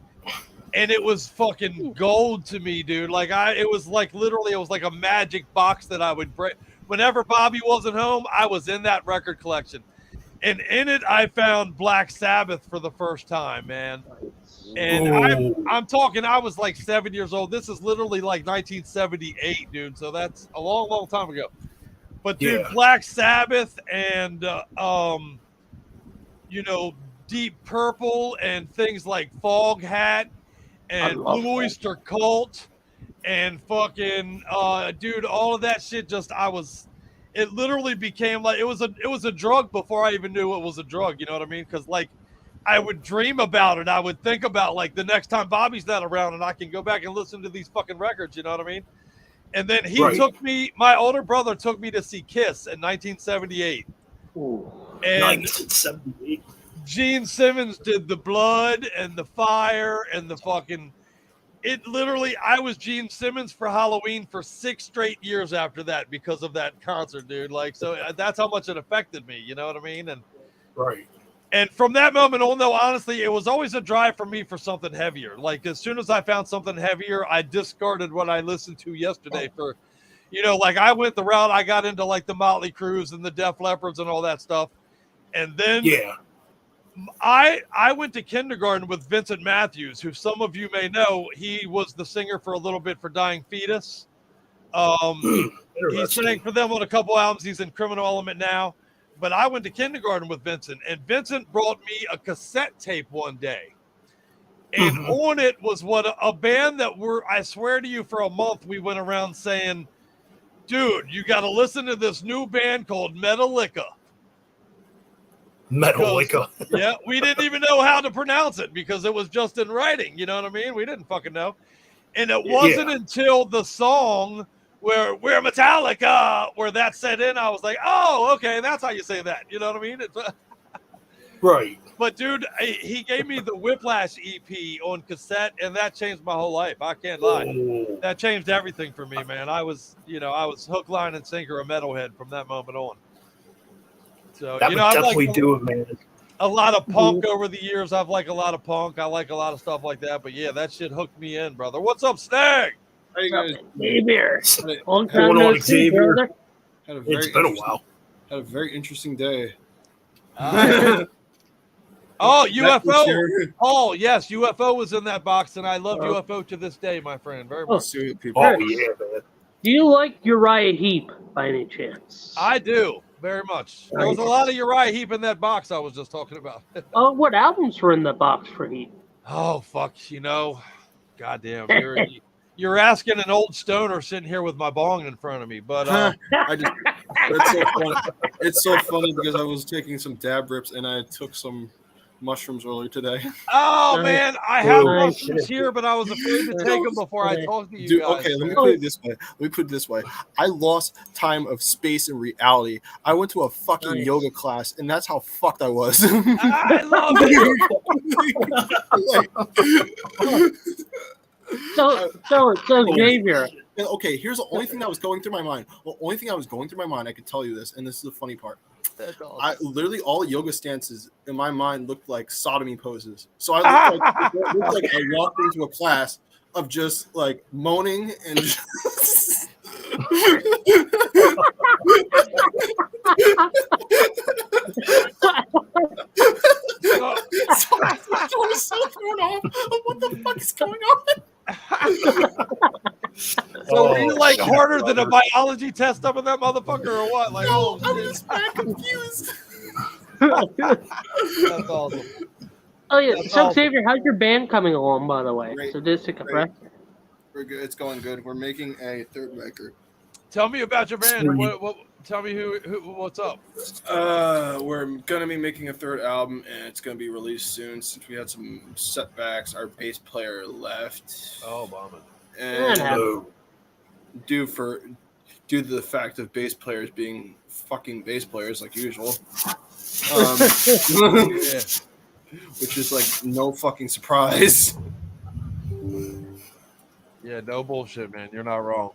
Speaker 3: And it was fucking gold to me, dude. It was like a magic box that I would break. Whenever Bobby wasn't home, I was in that record collection. And in it, I found Black Sabbath for the first time, man. And I'm talking, I was like 7 years old. This is literally like 1978, dude. So that's a long, long time ago. But dude, Black Sabbath and Deep Purple and things like Foghat and Blue Oyster Cult and fucking dude, all of that shit. It literally became like it was a drug before I even knew it was a drug. You know what I mean? Because like I would dream about it. I would think about like the next time Bobby's not around and I can go back and listen to these fucking records. You know what I mean? And then my older brother took me to see Kiss in 1978.
Speaker 1: Ooh,
Speaker 3: and
Speaker 1: 1978.
Speaker 3: Gene Simmons did the Blood and the Fire and the fucking. It literally, I was Gene Simmons for Halloween for 6 straight years after that because of that concert, dude. Like, so that's how much it affected me. You know what I mean? And from that moment on, though, honestly, it was always a drive for me for something heavier. Like, as soon as I found something heavier, I discarded what I listened to yesterday for, like I went the route, I got into like the Motley Crues and the Def Leppards and all that stuff. And then I went to kindergarten with Vincent Matthews, who some of you may know. He was the singer for a little bit for Dying Fetus. He sang for them on a couple albums. He's in Criminal Element now. But I went to kindergarten with Vincent, and Vincent brought me a cassette tape one day. And on it was a band that I swear to you, for a month, we went around saying, dude, you got to listen to this new band called Metal-O-Mania.
Speaker 1: Metal-O-Mania.
Speaker 3: Yeah, we didn't even know how to pronounce it because it was just in writing. You know what I mean? We didn't fucking know. And it wasn't until the song where we're Metallica, where that set in, I was like, oh, okay, that's how you say that. You know what I mean?
Speaker 1: Right.
Speaker 3: But dude, he gave me the Whiplash EP on cassette, and that changed my whole life. I can't lie. That changed everything for me, man. I was hook, line, and sinker a metalhead from that moment on. So
Speaker 1: that would definitely do it, man.
Speaker 3: A lot of punk over the years. I've liked a lot of punk. I like a lot of stuff like that. But yeah, that shit hooked me in, brother. What's up, Snag?
Speaker 5: How you guys?
Speaker 2: Xavier.
Speaker 1: Long time no see, brother.
Speaker 5: It's
Speaker 1: been a while.
Speaker 5: Had a very interesting day.
Speaker 3: Oh, UFO. Oh, yes, UFO was in that box, and I love UFO to this day, my friend. Very much.
Speaker 1: Oh, yeah, man.
Speaker 2: Do you like Uriah Heep by any chance?
Speaker 3: I do, very much. There was a lot of Uriah Heep in that box I was just talking about.
Speaker 2: What albums were in the box for Heep?
Speaker 3: Oh, fuck, goddamn. You're asking an old stoner sitting here with my bong in front of me, but
Speaker 5: it's so funny because I was taking some dab rips and I took some mushrooms earlier today.
Speaker 3: Oh man, I have mushrooms here, but I was afraid to take them before I talked to you guys.
Speaker 5: Okay, let me put it this way. I lost time of space and reality. I went to a fucking yoga class, and that's how fucked I was.
Speaker 3: I love it.
Speaker 2: So Xavier.
Speaker 5: Okay, here's the only thing that was going through my mind. The only thing I was going through my mind, I could tell you this, and this is the funny part. I literally all yoga stances in my mind looked like sodomy poses. So I looked like I walked into a class of just like moaning and just I was so thrown off of what the fuck is going on.
Speaker 3: So were you like harder than a biology test up in that motherfucker or what? Like,
Speaker 5: no, I was mad confused.
Speaker 3: That's awesome.
Speaker 2: Oh yeah.
Speaker 3: That's
Speaker 2: so
Speaker 3: awesome.
Speaker 2: Xavier, how's your band coming along, by the way?
Speaker 5: Great.
Speaker 2: Sadistic Oppressor.
Speaker 5: We're good. It's going good. We're making a third record.
Speaker 3: Tell me about your band. Tell me what's up.
Speaker 5: We're gonna be making a third album, and it's gonna be released soon. Since we had some setbacks, our bass player left.
Speaker 3: Oh, bombing.
Speaker 5: And due to the fact of bass players being fucking bass players like usual, which is like no fucking surprise.
Speaker 3: Yeah, no bullshit, man. You're not wrong.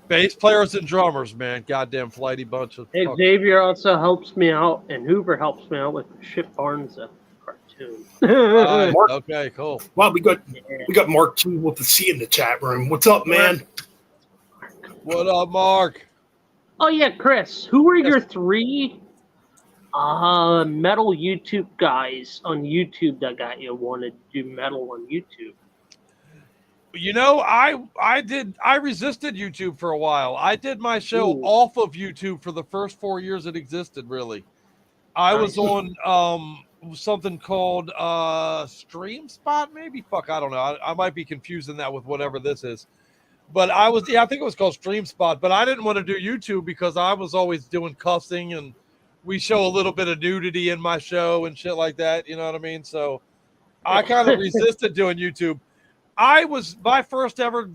Speaker 3: Bass players and drummers, man. Goddamn flighty bunch of.
Speaker 2: Hey, Xavier also helps me out, and Hoover helps me out with Ship Barnes cartoon.
Speaker 3: Okay, cool.
Speaker 1: Well, we got Mark T with the C in the chat room. What's up, man?
Speaker 3: What up, Mark?
Speaker 2: Oh yeah, Chris. Who were your 3 Metal YouTube guys on YouTube that got you wanted to do metal on YouTube.
Speaker 3: You know, I resisted YouTube for a while. I did my show off of YouTube for the first 4 years it existed, really. I was on something called Stream Spot, maybe. Fuck, I don't know. I might be confusing that with whatever this is. But I think it was called Stream Spot. But I didn't want to do YouTube because I was always doing cussing, and we show a little bit of nudity in my show and shit like that. You know what I mean? So I kind of resisted doing YouTube. My first ever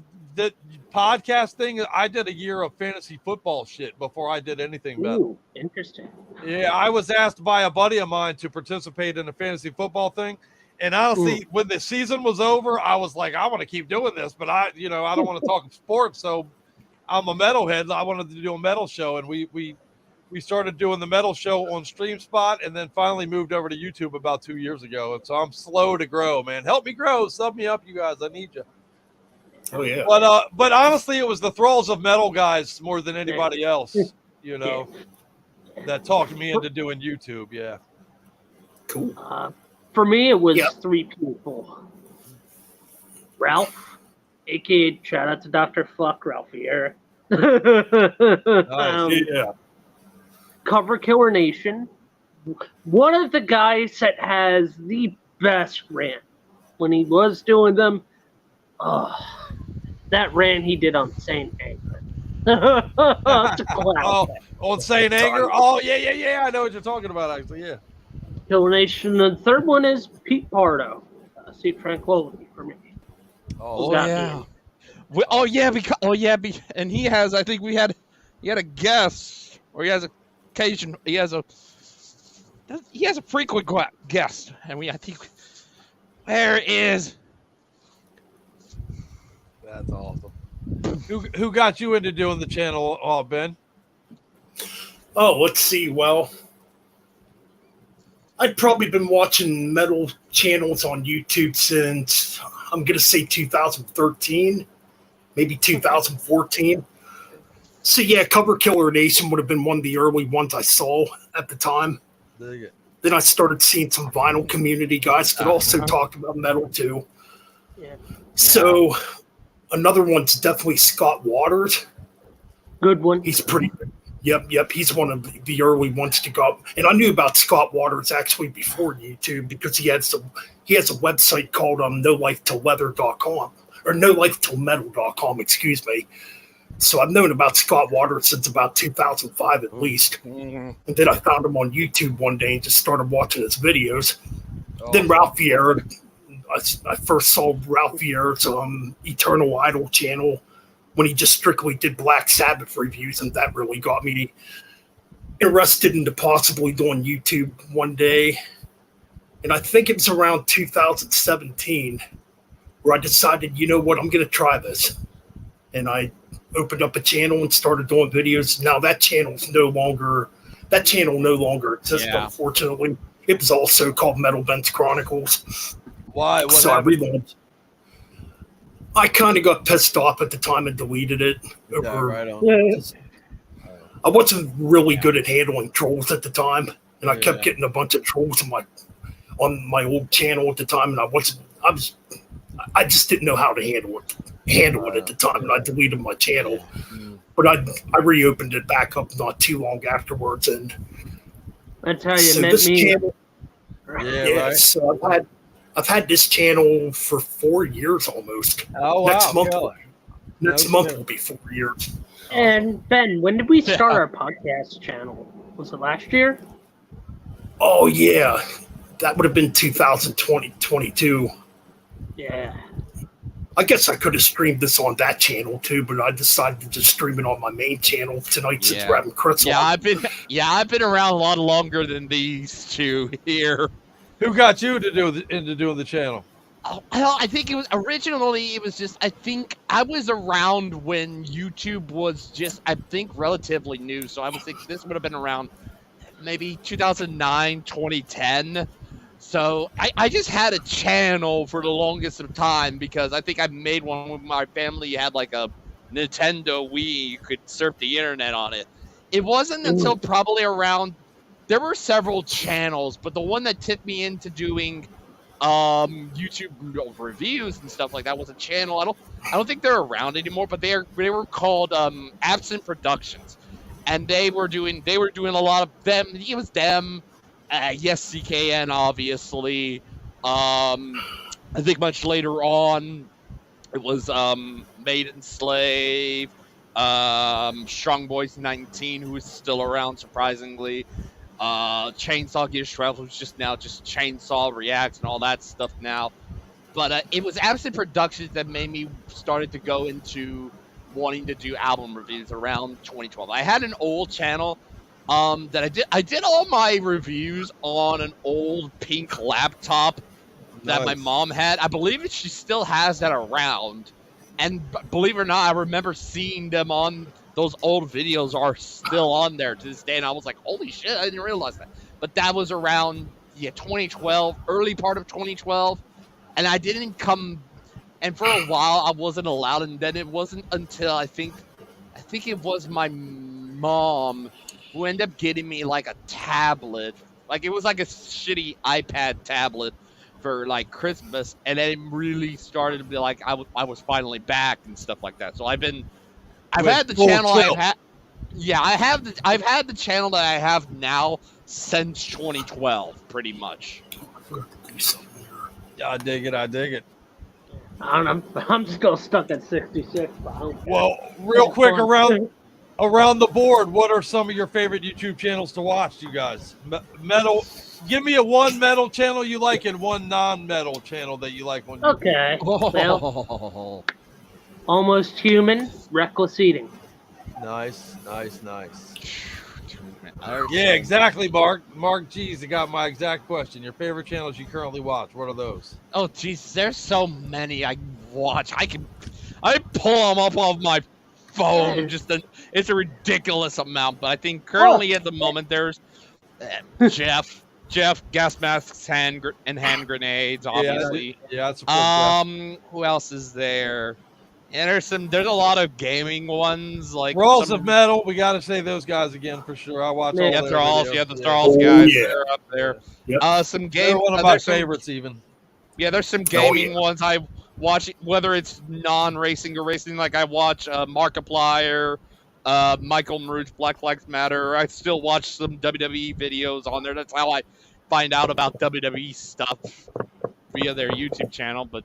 Speaker 3: podcast thing. I did a year of fantasy football shit before I did anything better.
Speaker 2: Ooh, interesting.
Speaker 3: Yeah, I was asked by a buddy of mine to participate in a fantasy football thing. And honestly, when the season was over, I was like, I want to keep doing this, but I don't want to talk sports. So I'm a metalhead. I wanted to do a metal show, and we started doing the metal show on Stream Spot, and then finally moved over to YouTube about 2 years ago. And so I'm slow to grow, man. Help me grow. Sub me up, you guys. I need you.
Speaker 1: Oh yeah.
Speaker 3: But honestly, it was the thralls of metal guys more than anybody else, that talked me into doing YouTube. Yeah.
Speaker 1: Cool.
Speaker 2: For me, it was 3 people. Ralph, aka shout out to Dr. Fuck, Ralph here.
Speaker 3: Nice.
Speaker 1: Yeah.
Speaker 2: Cover Killer Nation. One of the guys that has the best rant when he was doing them. That rant he did on Saint Anger.
Speaker 3: On Saint Anger? Oh, yeah. I know what you're talking about, actually, yeah.
Speaker 2: Killer Nation. The third one is Pete Pardo. Seek Tranquility for me.
Speaker 4: Oh, yeah. And he has, I think he had a guest, or he has a frequent guest, and I think where is
Speaker 3: that's awesome. Who got you into doing the channel, Ben?
Speaker 1: Oh, let's see. Well, I'd probably been watching metal channels on YouTube since I'm gonna say 2013, maybe 2014. So yeah, Cover Killer Nation would have been one of the early ones I saw at the time.
Speaker 3: Dig it.
Speaker 1: Then I started seeing some vinyl community guys that also talked about metal too.
Speaker 2: Yeah.
Speaker 1: So another one's definitely Scott Waters.
Speaker 2: Good one.
Speaker 1: He's pretty good. Yep. He's one of the early ones to go. And I knew about Scott Waters actually before YouTube because he has a website called NoLifeTillLeather.com or NoLifeTillMetal.com, excuse me. So I've known about Scott Waters since about 2005 at least. Mm-hmm. And then I found him on YouTube one day and just started watching his videos. Oh. Then Ralph Vieira, I first saw Ralph Vieira's Eternal Idol channel when he just strictly did Black Sabbath reviews, and that really got me interested into possibly doing YouTube one day. And I think it was around 2017 where I decided, you know what, I'm going to try this. And I opened up a channel and started doing videos. Now that channel no longer exists, unfortunately. It was also called Metal Ben's Chronicles.
Speaker 3: Why? What
Speaker 1: so
Speaker 3: happened?
Speaker 1: I kind of got pissed off at the time and deleted it.
Speaker 3: Right on.
Speaker 1: I wasn't really good at handling trolls at the time, and I kept getting a bunch of trolls on my old channel at the time, and I just didn't know how to handle it at the time, and I deleted my channel. But I reopened it back up not too long afterwards, and
Speaker 2: that's how you met me.
Speaker 1: Channel,
Speaker 3: right.
Speaker 1: So I've had this channel for 4 years almost.
Speaker 3: Oh wow!
Speaker 1: Next month will be 4 years.
Speaker 2: And Ben, when did we start our podcast channel? Was it last year?
Speaker 1: Oh yeah, that would have been 2022.
Speaker 2: Yeah.
Speaker 1: I guess I could have streamed this on that channel too, but I decided to just stream it on my main channel tonight since we're having Chris on.
Speaker 4: I've been around a lot longer than these two here.
Speaker 3: Who got you to into doing the channel?
Speaker 4: I think it was originally. I think I was around when YouTube was just, I think, relatively new. So I would think this would have been around maybe 2009, 2010. So I just had a channel for the longest of time because I think I made one with my family. You had like a Nintendo Wii. You could surf the internet on it. It wasn't until probably around there were several channels, but the one that tipped me into doing YouTube reviews and stuff like that was a channel. I don't think they're around anymore, but they were called Absent Productions, and they were doing a lot of them. It was them, yes, CKN obviously. I think much later on, it was Maiden Slave, Strong Boys 19, who is still around surprisingly. Chainsaw Gear Shroud, who's just Chainsaw Reacts and all that stuff now. But it was Absent Productions that made me started to go into wanting to do album reviews around 2012. I had an old channel that I did all my reviews on an old pink laptop that my mom had. I believe she still has that around. And believe it or not, I remember seeing them on those old videos are still on there to this day. And I was like, holy shit, I didn't realize that. But that was around 2012, early part of 2012. And I didn't come, and for a while I wasn't allowed. And then it wasn't until I think it was my mom who ended up getting me like a tablet. Like it was like a shitty iPad tablet for like Christmas. And then it really started to be like, I was finally back and stuff like that. So I've had the channel I've had the channel that I have now since 2012, pretty much.
Speaker 3: Yeah, I dig it.
Speaker 2: I'm still stuck at 66.
Speaker 3: Well, real quick around the board, what are some of your favorite YouTube channels to watch, you guys? Metal. Give me one metal channel you like and one non-metal channel that you like on YouTube.
Speaker 2: Okay. Well, Almost Human, Reckless Eating.
Speaker 3: Nice. Yeah, exactly, Mark. Mark, geez, I got my exact question. Your favorite channels you currently watch, what are those?
Speaker 4: Oh, geez, there's so many I watch. I pull them up off my phone. It's a ridiculous amount. But I think currently at the moment there's Jeff, gas masks, hand grenades, obviously.
Speaker 3: Yeah, that's a
Speaker 4: who else is there? And there's a lot of gaming ones like
Speaker 3: Rolls of Metal. We got to say those guys again for sure. I watch all
Speaker 4: the
Speaker 3: videos.
Speaker 4: Thralls guys. They're up there.
Speaker 1: Yep.
Speaker 4: Some game.
Speaker 3: They're one of my favorites even.
Speaker 4: Yeah, there's some gaming ones I watch, whether it's non-racing or racing. Like I watch Markiplier, Michael Maruch, Black Lives Matter. I still watch some WWE videos on there. That's how I find out about WWE stuff via their YouTube channel. But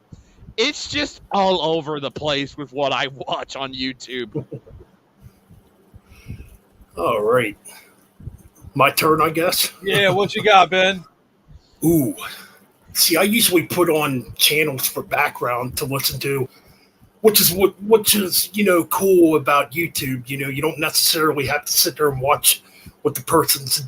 Speaker 4: it's just all over the place with what I watch on YouTube.
Speaker 1: All right. My turn, I guess.
Speaker 3: Yeah, what you got, Ben?
Speaker 1: Ooh. See, I usually put on channels for background to listen to, which is cool about YouTube. You don't necessarily have to sit there and watch what the person's,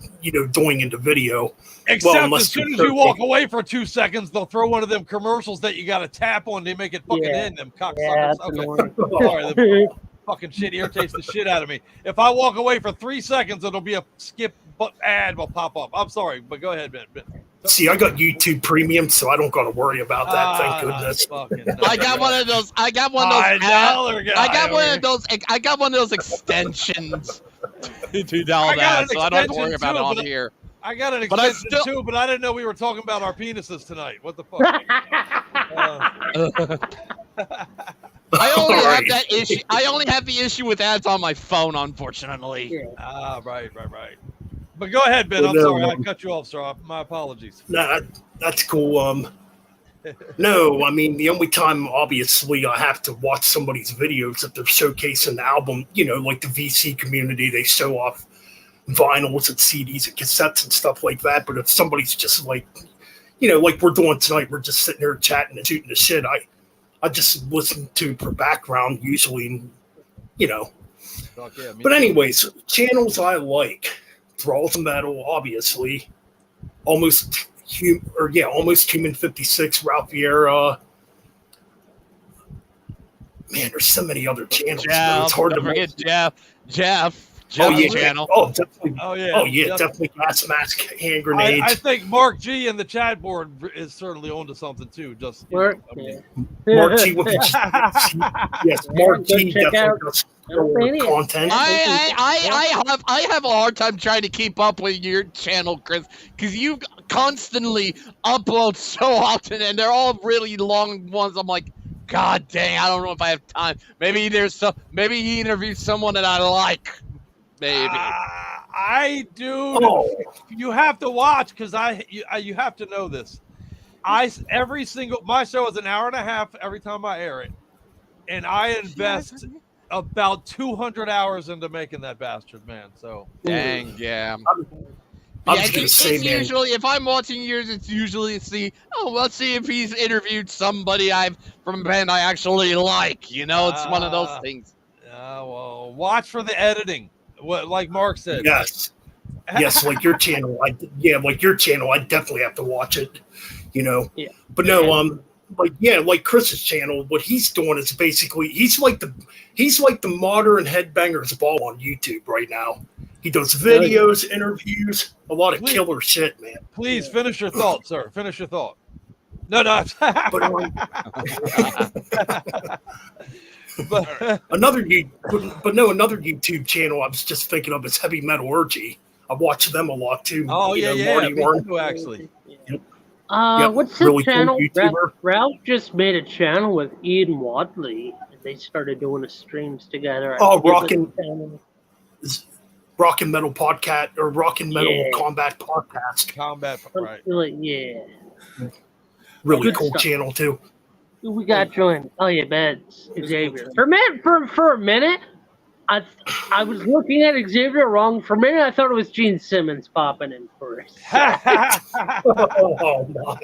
Speaker 1: doing in the video.
Speaker 3: Except as soon as you walk away for 2 seconds, they'll throw one of them commercials that you got to tap on to make it fucking end. Them cocksuckers. Okay. Sorry, fucking shit irritates the shit out of me. If I walk away for 3 seconds, it'll be a skip ad will pop up. I'm sorry, but go ahead, Ben.
Speaker 1: See, I got YouTube Premium, so I don't got to worry about that. Thank goodness.
Speaker 4: I got one of those. I got one of those extensions to do all that, so I don't have to worry about it on here.
Speaker 3: I got an extension too, but I didn't know we were talking about our penises tonight. What the fuck?
Speaker 4: I only have that issue. I only have the issue with ads on my phone, unfortunately.
Speaker 3: Right. But go ahead, Ben. I'm sorry I cut you off, sir. My apologies.
Speaker 1: Nah, that's cool. No, I mean, the only time, obviously, I have to watch somebody's videos if they're showcasing the album, like the VC community, they show off vinyls and CDs and cassettes and stuff like that. But if somebody's just like, like we're doing tonight, we're just sitting here chatting and shooting the shit, I just listen to per background usually, But anyways, channels I like, Thralls of Metal, obviously, Almost Human 56, Ralph Vieira. Man, there's so many other channels.
Speaker 4: Jeff,
Speaker 1: it's hard to
Speaker 4: forget Jeff. Jeff's channel.
Speaker 1: Oh, definitely.
Speaker 3: Oh yeah.
Speaker 1: Oh yeah, definitely gas mask, hand grenades.
Speaker 3: I think Mark G in the chat board is certainly onto something too. Just
Speaker 2: Mark,
Speaker 1: Mark G with yes, Mark G
Speaker 2: check out
Speaker 1: definitely content.
Speaker 4: I have a hard time trying to keep up with your channel, Chris, because you constantly upload so often, and they're all really long ones. I'm like, God dang, I don't know if I have time. Maybe he interviewed someone that I like. Maybe.
Speaker 3: I do.
Speaker 1: Oh.
Speaker 3: You have to watch because you have to know this. My show is an hour and a half every time I air it, and I invest about 200 hours into making that bastard, man. So
Speaker 4: dang, yeah.
Speaker 1: It's
Speaker 4: usually, if I'm watching yours, it's usually let's see if he's interviewed somebody from a band I actually like. You know, it's one of those things.
Speaker 3: Well, watch for the editing. What, like Mark said.
Speaker 1: Yes, like your channel. Like your channel. I definitely have to watch it. You know.
Speaker 2: Yeah.
Speaker 1: But no, like Chris's channel. What he's doing is basically he's like the modern headbangers ball on YouTube right now. He does videos, interviews, a lot of killer shit, man.
Speaker 3: Please finish your thought, sir. Finish your thought. No.
Speaker 1: Another YouTube channel I was just thinking of is Heavy Metal-Orgy. I watch them a lot too.
Speaker 3: Oh
Speaker 1: Marty Warren.
Speaker 3: Actually.
Speaker 1: Yep.
Speaker 2: What's the
Speaker 1: really
Speaker 2: channel?
Speaker 1: Cool
Speaker 2: Ralph just made a channel with Ian Wadley. They started doing the streams together.
Speaker 1: Oh, Rockin' Metal Podcast or Rockin' Metal Combat Podcast.
Speaker 3: Right.
Speaker 2: Yeah.
Speaker 1: Really
Speaker 2: Good
Speaker 1: cool
Speaker 2: stuff.
Speaker 1: channel too.
Speaker 2: We got joined. Oh yeah, that's Xavier. For a minute, I was looking at Xavier wrong. For a minute, I thought it was Gene Simmons popping in first.
Speaker 1: Oh my.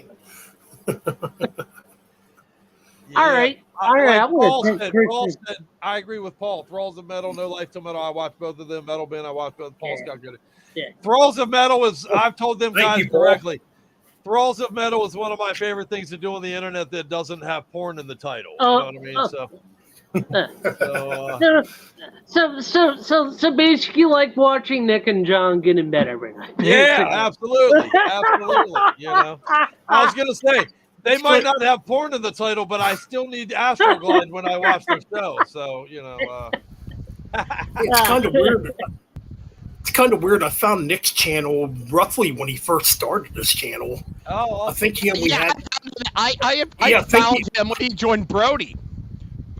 Speaker 2: All right.
Speaker 3: Like Paul said, I agree with Paul. Thralls of Metal, No Life to Metal. I watched both of them. Metal Bin, I watched both. Paul's got good.
Speaker 2: Yeah.
Speaker 3: Thralls of Metal is. I've told them guys
Speaker 1: you,
Speaker 3: directly. Thralls of Metal is one of my favorite things to do on the internet that doesn't have porn in the title. You know what I mean?
Speaker 2: So basically, like watching Nick and John get in bed every night.
Speaker 3: Yeah, absolutely. You know, I was gonna say they might not have porn in the title, but I still need Astroglide when I watch their show. So you know,
Speaker 1: it's kind of weird. It's kind of weird. I found Nick's channel roughly when he first started this channel.
Speaker 3: Oh,
Speaker 1: I think
Speaker 4: I found him when he joined Brody,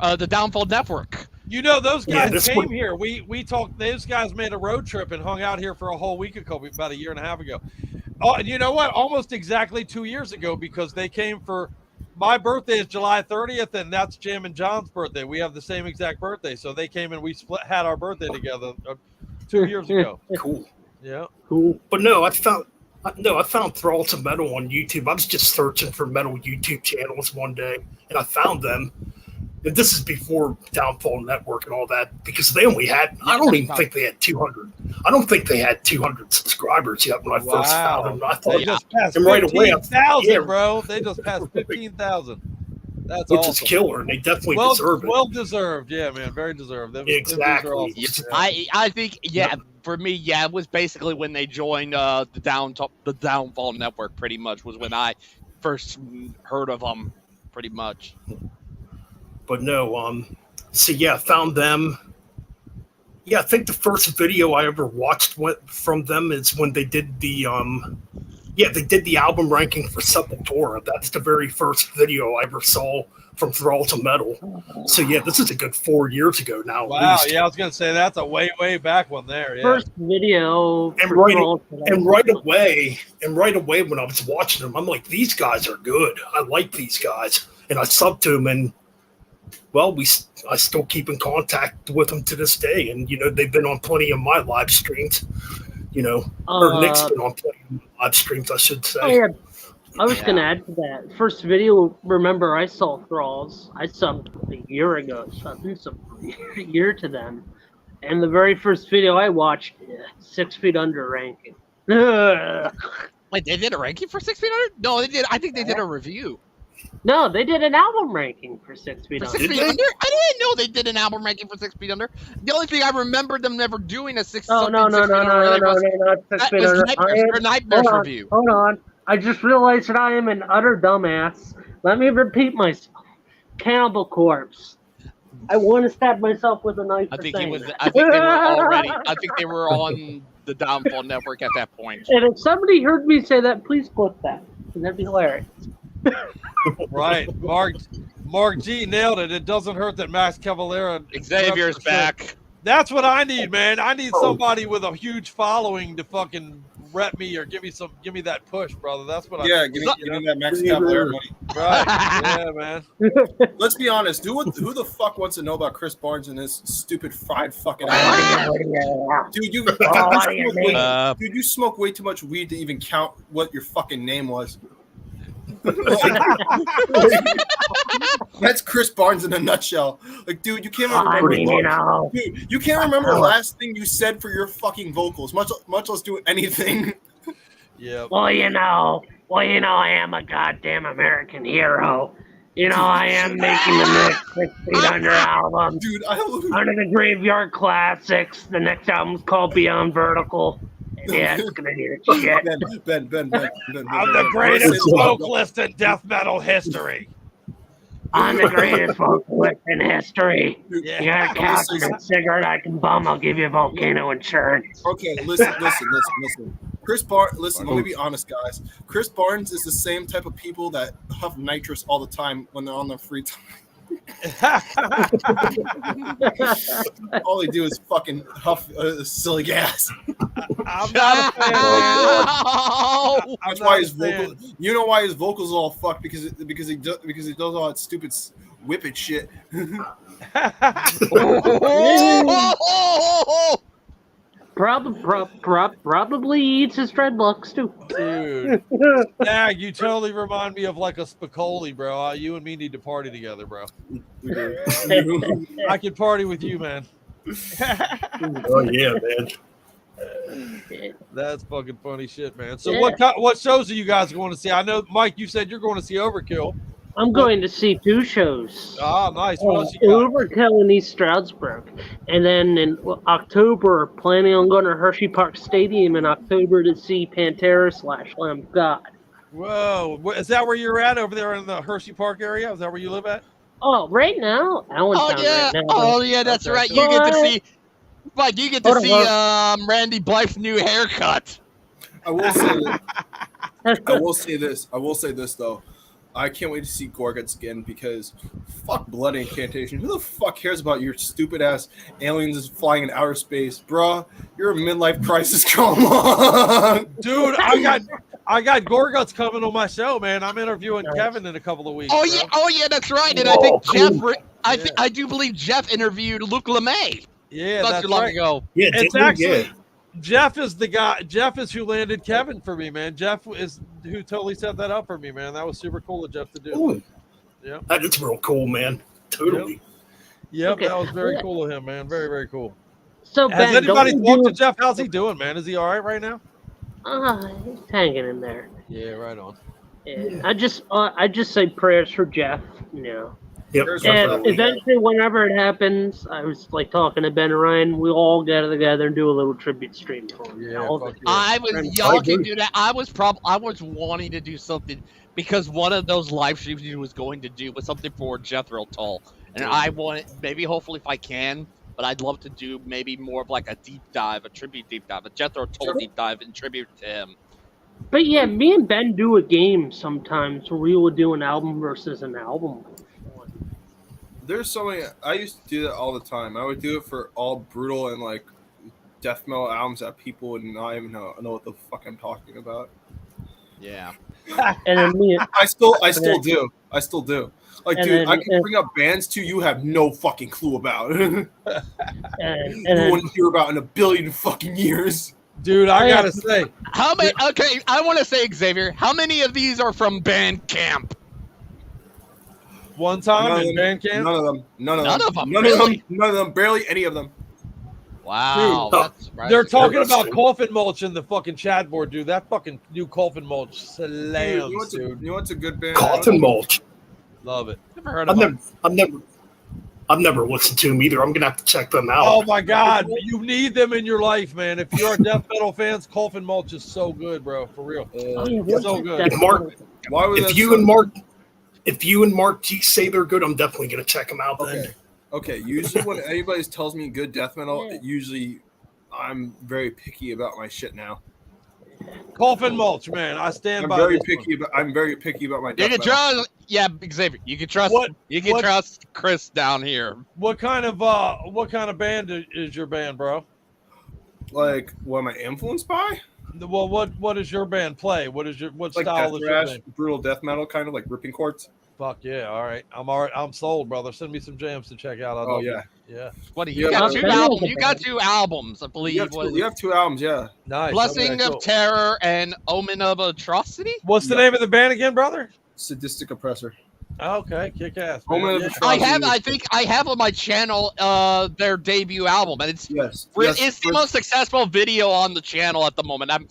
Speaker 4: the Downfall Network.
Speaker 3: You know, those guys came here. We talked. Those guys made a road trip and hung out here for a whole week ago, about a year and a half ago. Oh, and you know what? Almost exactly 2 years ago, because they came for my birthday is July 30th, and that's Jam and John's birthday. We have the same exact birthday, so they came and we had our birthday together 2 years ago.
Speaker 1: Cool.
Speaker 3: Yeah.
Speaker 2: Cool.
Speaker 1: But I found Thralls of Metal on YouTube. I was just searching for metal YouTube channels one day, and I found them. And this is before Downfall Network and all that, because they only had, I don't even think they had 200. I don't think they had 200 subscribers yet when I first found them. I thought,
Speaker 3: they just passed
Speaker 1: right away,
Speaker 3: 15,000, bro. They just passed 15,000. That's
Speaker 1: which
Speaker 3: awesome.
Speaker 1: is killer, and they definitely deserve it.
Speaker 3: Well deserved, yeah, man, very deserved.
Speaker 1: Exactly.
Speaker 3: Awesome.
Speaker 4: Yeah, I think, for me, it was basically when they joined the Downfall Network. Pretty much was when I first heard of them. Pretty much.
Speaker 1: But I found them. Yeah, I think the first video I ever watched from them is when they did the album ranking for Sepultura. That's the very first video I ever saw from Thralls of Metal. So yeah, this is a good 4 years ago now.
Speaker 3: Wow, yeah, I was gonna say that's a way back one there. Yeah.
Speaker 2: First video,
Speaker 1: and right away when I was watching them, I'm like, these guys are good. I like these guys, and I subbed to them, and well, I still keep in contact with them to this day, and they've been on plenty of my live streams. Or Nick's been on plenty of my live streams, I should say.
Speaker 2: Oh, yeah. I was going to add to that. First video, remember, I saw Thralls. I subbed a year ago, so I've been subbed a year to them. And the very first video I watched, 6 Feet Under ranking.
Speaker 4: Wait, they did a ranking for 6 Feet Under? No, they did. I think they did a review.
Speaker 2: No, they did an album ranking for 6 Feet
Speaker 4: For
Speaker 2: Under.
Speaker 4: 6 Feet Under? I didn't know they did an album ranking for 6 Feet Under. The only thing I remember them never doing a 6
Speaker 2: Oh, no,
Speaker 4: 6 Feet Under
Speaker 2: not 6
Speaker 4: that
Speaker 2: Feet
Speaker 4: was
Speaker 2: Under.
Speaker 4: Nightmares review.
Speaker 2: Hold on. I just realized that I am an utter dumbass. Let me repeat myself. Cannibal Corpse. I want to stab myself with a knife.
Speaker 4: I
Speaker 2: for
Speaker 4: think
Speaker 2: saying
Speaker 4: was.
Speaker 2: that.
Speaker 4: I think they were already. I think they were on the Downfall Network at that point.
Speaker 2: And if somebody heard me say that, please clip that. That'd be hilarious.
Speaker 3: Right, Mark G nailed it. It doesn't hurt that Max Cavalera.
Speaker 4: Xavier's back.
Speaker 3: That's what I need, man. I need somebody with a huge following to fucking rep me or give me that push, brother. That's what I need.
Speaker 5: Give me that Max Cavalera money.
Speaker 3: Right. Yeah, man.
Speaker 5: Let's be honest. Who the fuck wants to know about Chris Barnes and his stupid fried fucking ass? Dude, you smoke way too much weed to even count what your fucking name was. That's Chris Barnes in a nutshell. Like, dude, you can't remember. Dude, you can't remember the last thing you said for your fucking vocals, much less do anything.
Speaker 3: Yeah.
Speaker 2: Well, you know, I am a goddamn American hero. You know, I am making the next 6 Feet Under album.
Speaker 5: Dude,
Speaker 2: Under the Graveyard Classics. The next album's called Beyond Vertical. Yeah, it's gonna need a shit.
Speaker 5: Ben.
Speaker 3: I'm the greatest vocalist in death metal history.
Speaker 2: I'm the greatest vocalist in history.
Speaker 3: Yeah.
Speaker 2: You got a couch and a cigarette I can bum, I'll give you volcano insurance.
Speaker 5: Okay, listen. Chris Barnes, listen, let me be honest, guys. Chris Barnes is the same type of people that huff nitrous all the time when they're on their free time. All they do is fucking huff silly gas.
Speaker 3: I'm not a fan.
Speaker 5: That's why his vocals. You know why his vocals are all fucked because he does all that stupid whippet shit.
Speaker 2: Probably eats his dreadlocks too.
Speaker 3: Dude, Dag, you totally remind me of like a Spicoli, bro. You and me need to party together, bro. I can party with you, man.
Speaker 1: Oh yeah, man.
Speaker 3: That's fucking funny shit, man. So what shows are you guys going to see? I know, Mike, you said you're going to see Overkill.
Speaker 2: I'm going to see 2 shows.
Speaker 3: Ah, nice. What else you got?
Speaker 2: Overkill in East Stroudsburg. And then in October, planning on going to Hershey Park Stadium in October to see Pantera / Lamb of God.
Speaker 3: Whoa. Is that where you're at over there in the Hershey Park area? Is that where you live at?
Speaker 2: Oh, right now? Allentown right now.
Speaker 4: Oh, yeah, that's
Speaker 3: Okay.
Speaker 4: right. You get to see... Mike, you get to see Randy Blythe's new haircut.
Speaker 5: I will say this though. I can't wait to see Gorgut again because fuck Blood Incantation. Who the fuck cares about your stupid ass aliens flying in outer space, bruh? You're a midlife crisis. Come on,
Speaker 3: dude. I got Gorguts coming on my show, man. I'm interviewing Kevin in a couple of weeks.
Speaker 4: Oh yeah, that's right. And I think Jeff. I do believe Jeff interviewed Luke LeMay.
Speaker 3: Yeah,
Speaker 4: not too long ago.
Speaker 1: Yeah,
Speaker 3: it's actually Jeff is the guy. Jeff is who landed Kevin for me, man. Jeff is who totally set that up for me, man. That was super cool of Jeff to do.
Speaker 1: Ooh.
Speaker 3: Yeah,
Speaker 1: that is real cool, man. Totally.
Speaker 3: Yep, okay. That was very cool of him, man. Very, very cool.
Speaker 2: So
Speaker 3: has anybody talked to Jeff? How's he doing, man? Is he all right now?
Speaker 2: He's hanging in there.
Speaker 3: Yeah, right on.
Speaker 2: Yeah. I just say prayers for Jeff, you know.
Speaker 1: Yep.
Speaker 2: And eventually, whenever it happens, I was like talking to Ben and Ryan. We'll all get together and do a little tribute stream for him.
Speaker 3: Yeah,
Speaker 4: y'all can do that. I was wanting to do something because one of those live streams you was going to do was something for Jethro Tull, and I wanted maybe hopefully if I can, but I'd love to do maybe more of like a deep dive, a tribute deep dive, a Jethro Tull deep dive in tribute to him.
Speaker 2: But yeah, me and Ben do a game sometimes where we will do an album versus an album.
Speaker 5: There's so many. I used to do that all the time. I would do it for all brutal and like death metal albums that people would not even know what the fuck I'm talking about.
Speaker 4: Yeah.
Speaker 2: And then
Speaker 5: I still do. Like, dude, I can bring up bands too you have no fucking clue about. You wouldn't hear about in a billion fucking years.
Speaker 3: Dude, I gotta say.
Speaker 4: How many? Okay, I want to say, Xavier, how many of these are from Bandcamp?
Speaker 3: One time in Bandcamp?
Speaker 5: None of them. None of them. Barely any of them.
Speaker 4: Wow.
Speaker 3: Dude,
Speaker 4: that's right.
Speaker 3: They're talking about coffin mulch in the fucking chat board, dude. That fucking new coffin mulch slams, dude.
Speaker 5: You know what's a good band?
Speaker 1: Coffin mulch.
Speaker 3: Love it.
Speaker 4: Never heard of them.
Speaker 1: I've never listened to them either. I'm gonna have to check them out.
Speaker 3: Oh my God, you need them in your life, man. If you're a death metal fans, Coffin Mulch is so good, bro. For real,
Speaker 2: what's
Speaker 3: so
Speaker 2: that?
Speaker 3: good.
Speaker 5: Why would
Speaker 1: If you and Mark G say they're good, I'm definitely gonna check them out. Then.
Speaker 5: Okay. Usually when anybody tells me good death metal, usually I'm very picky about my shit now.
Speaker 3: Coffin Mulch, man. I stand
Speaker 5: I'm
Speaker 3: by.
Speaker 5: very picky about my
Speaker 4: You
Speaker 5: death
Speaker 4: can
Speaker 5: metal.
Speaker 4: trust, yeah, Xavier. You can trust. You can trust Chris down here.
Speaker 3: What kind of band is your band, bro?
Speaker 5: Like, what am I influenced by?
Speaker 3: Well, what does your band play? What
Speaker 5: Like
Speaker 3: style is
Speaker 5: death
Speaker 3: your
Speaker 5: thrash,
Speaker 3: band?
Speaker 5: brutal death metal, kind of like ripping chords.
Speaker 3: Fuck yeah! All right, I'm sold, brother. Send me some jams to check out.
Speaker 5: Oh yeah.
Speaker 4: What do you
Speaker 5: Yeah,
Speaker 4: got?
Speaker 5: but-
Speaker 4: Two albums. You got 2 albums, I believe.
Speaker 5: You have 2 albums, yeah.
Speaker 3: Nice.
Speaker 4: Blessing
Speaker 3: Okay,
Speaker 4: of
Speaker 3: cool.
Speaker 4: Terror and Omen of Atrocity.
Speaker 3: What's the name of the band again, brother?
Speaker 5: Sadistic Oppressor.
Speaker 3: Okay, kick ass.
Speaker 5: Omen of
Speaker 3: Yeah.
Speaker 5: Atrocity.
Speaker 4: I think I have on my channel their debut album, and it's
Speaker 5: Yes.
Speaker 4: it's the most successful video on the channel at the moment. I'm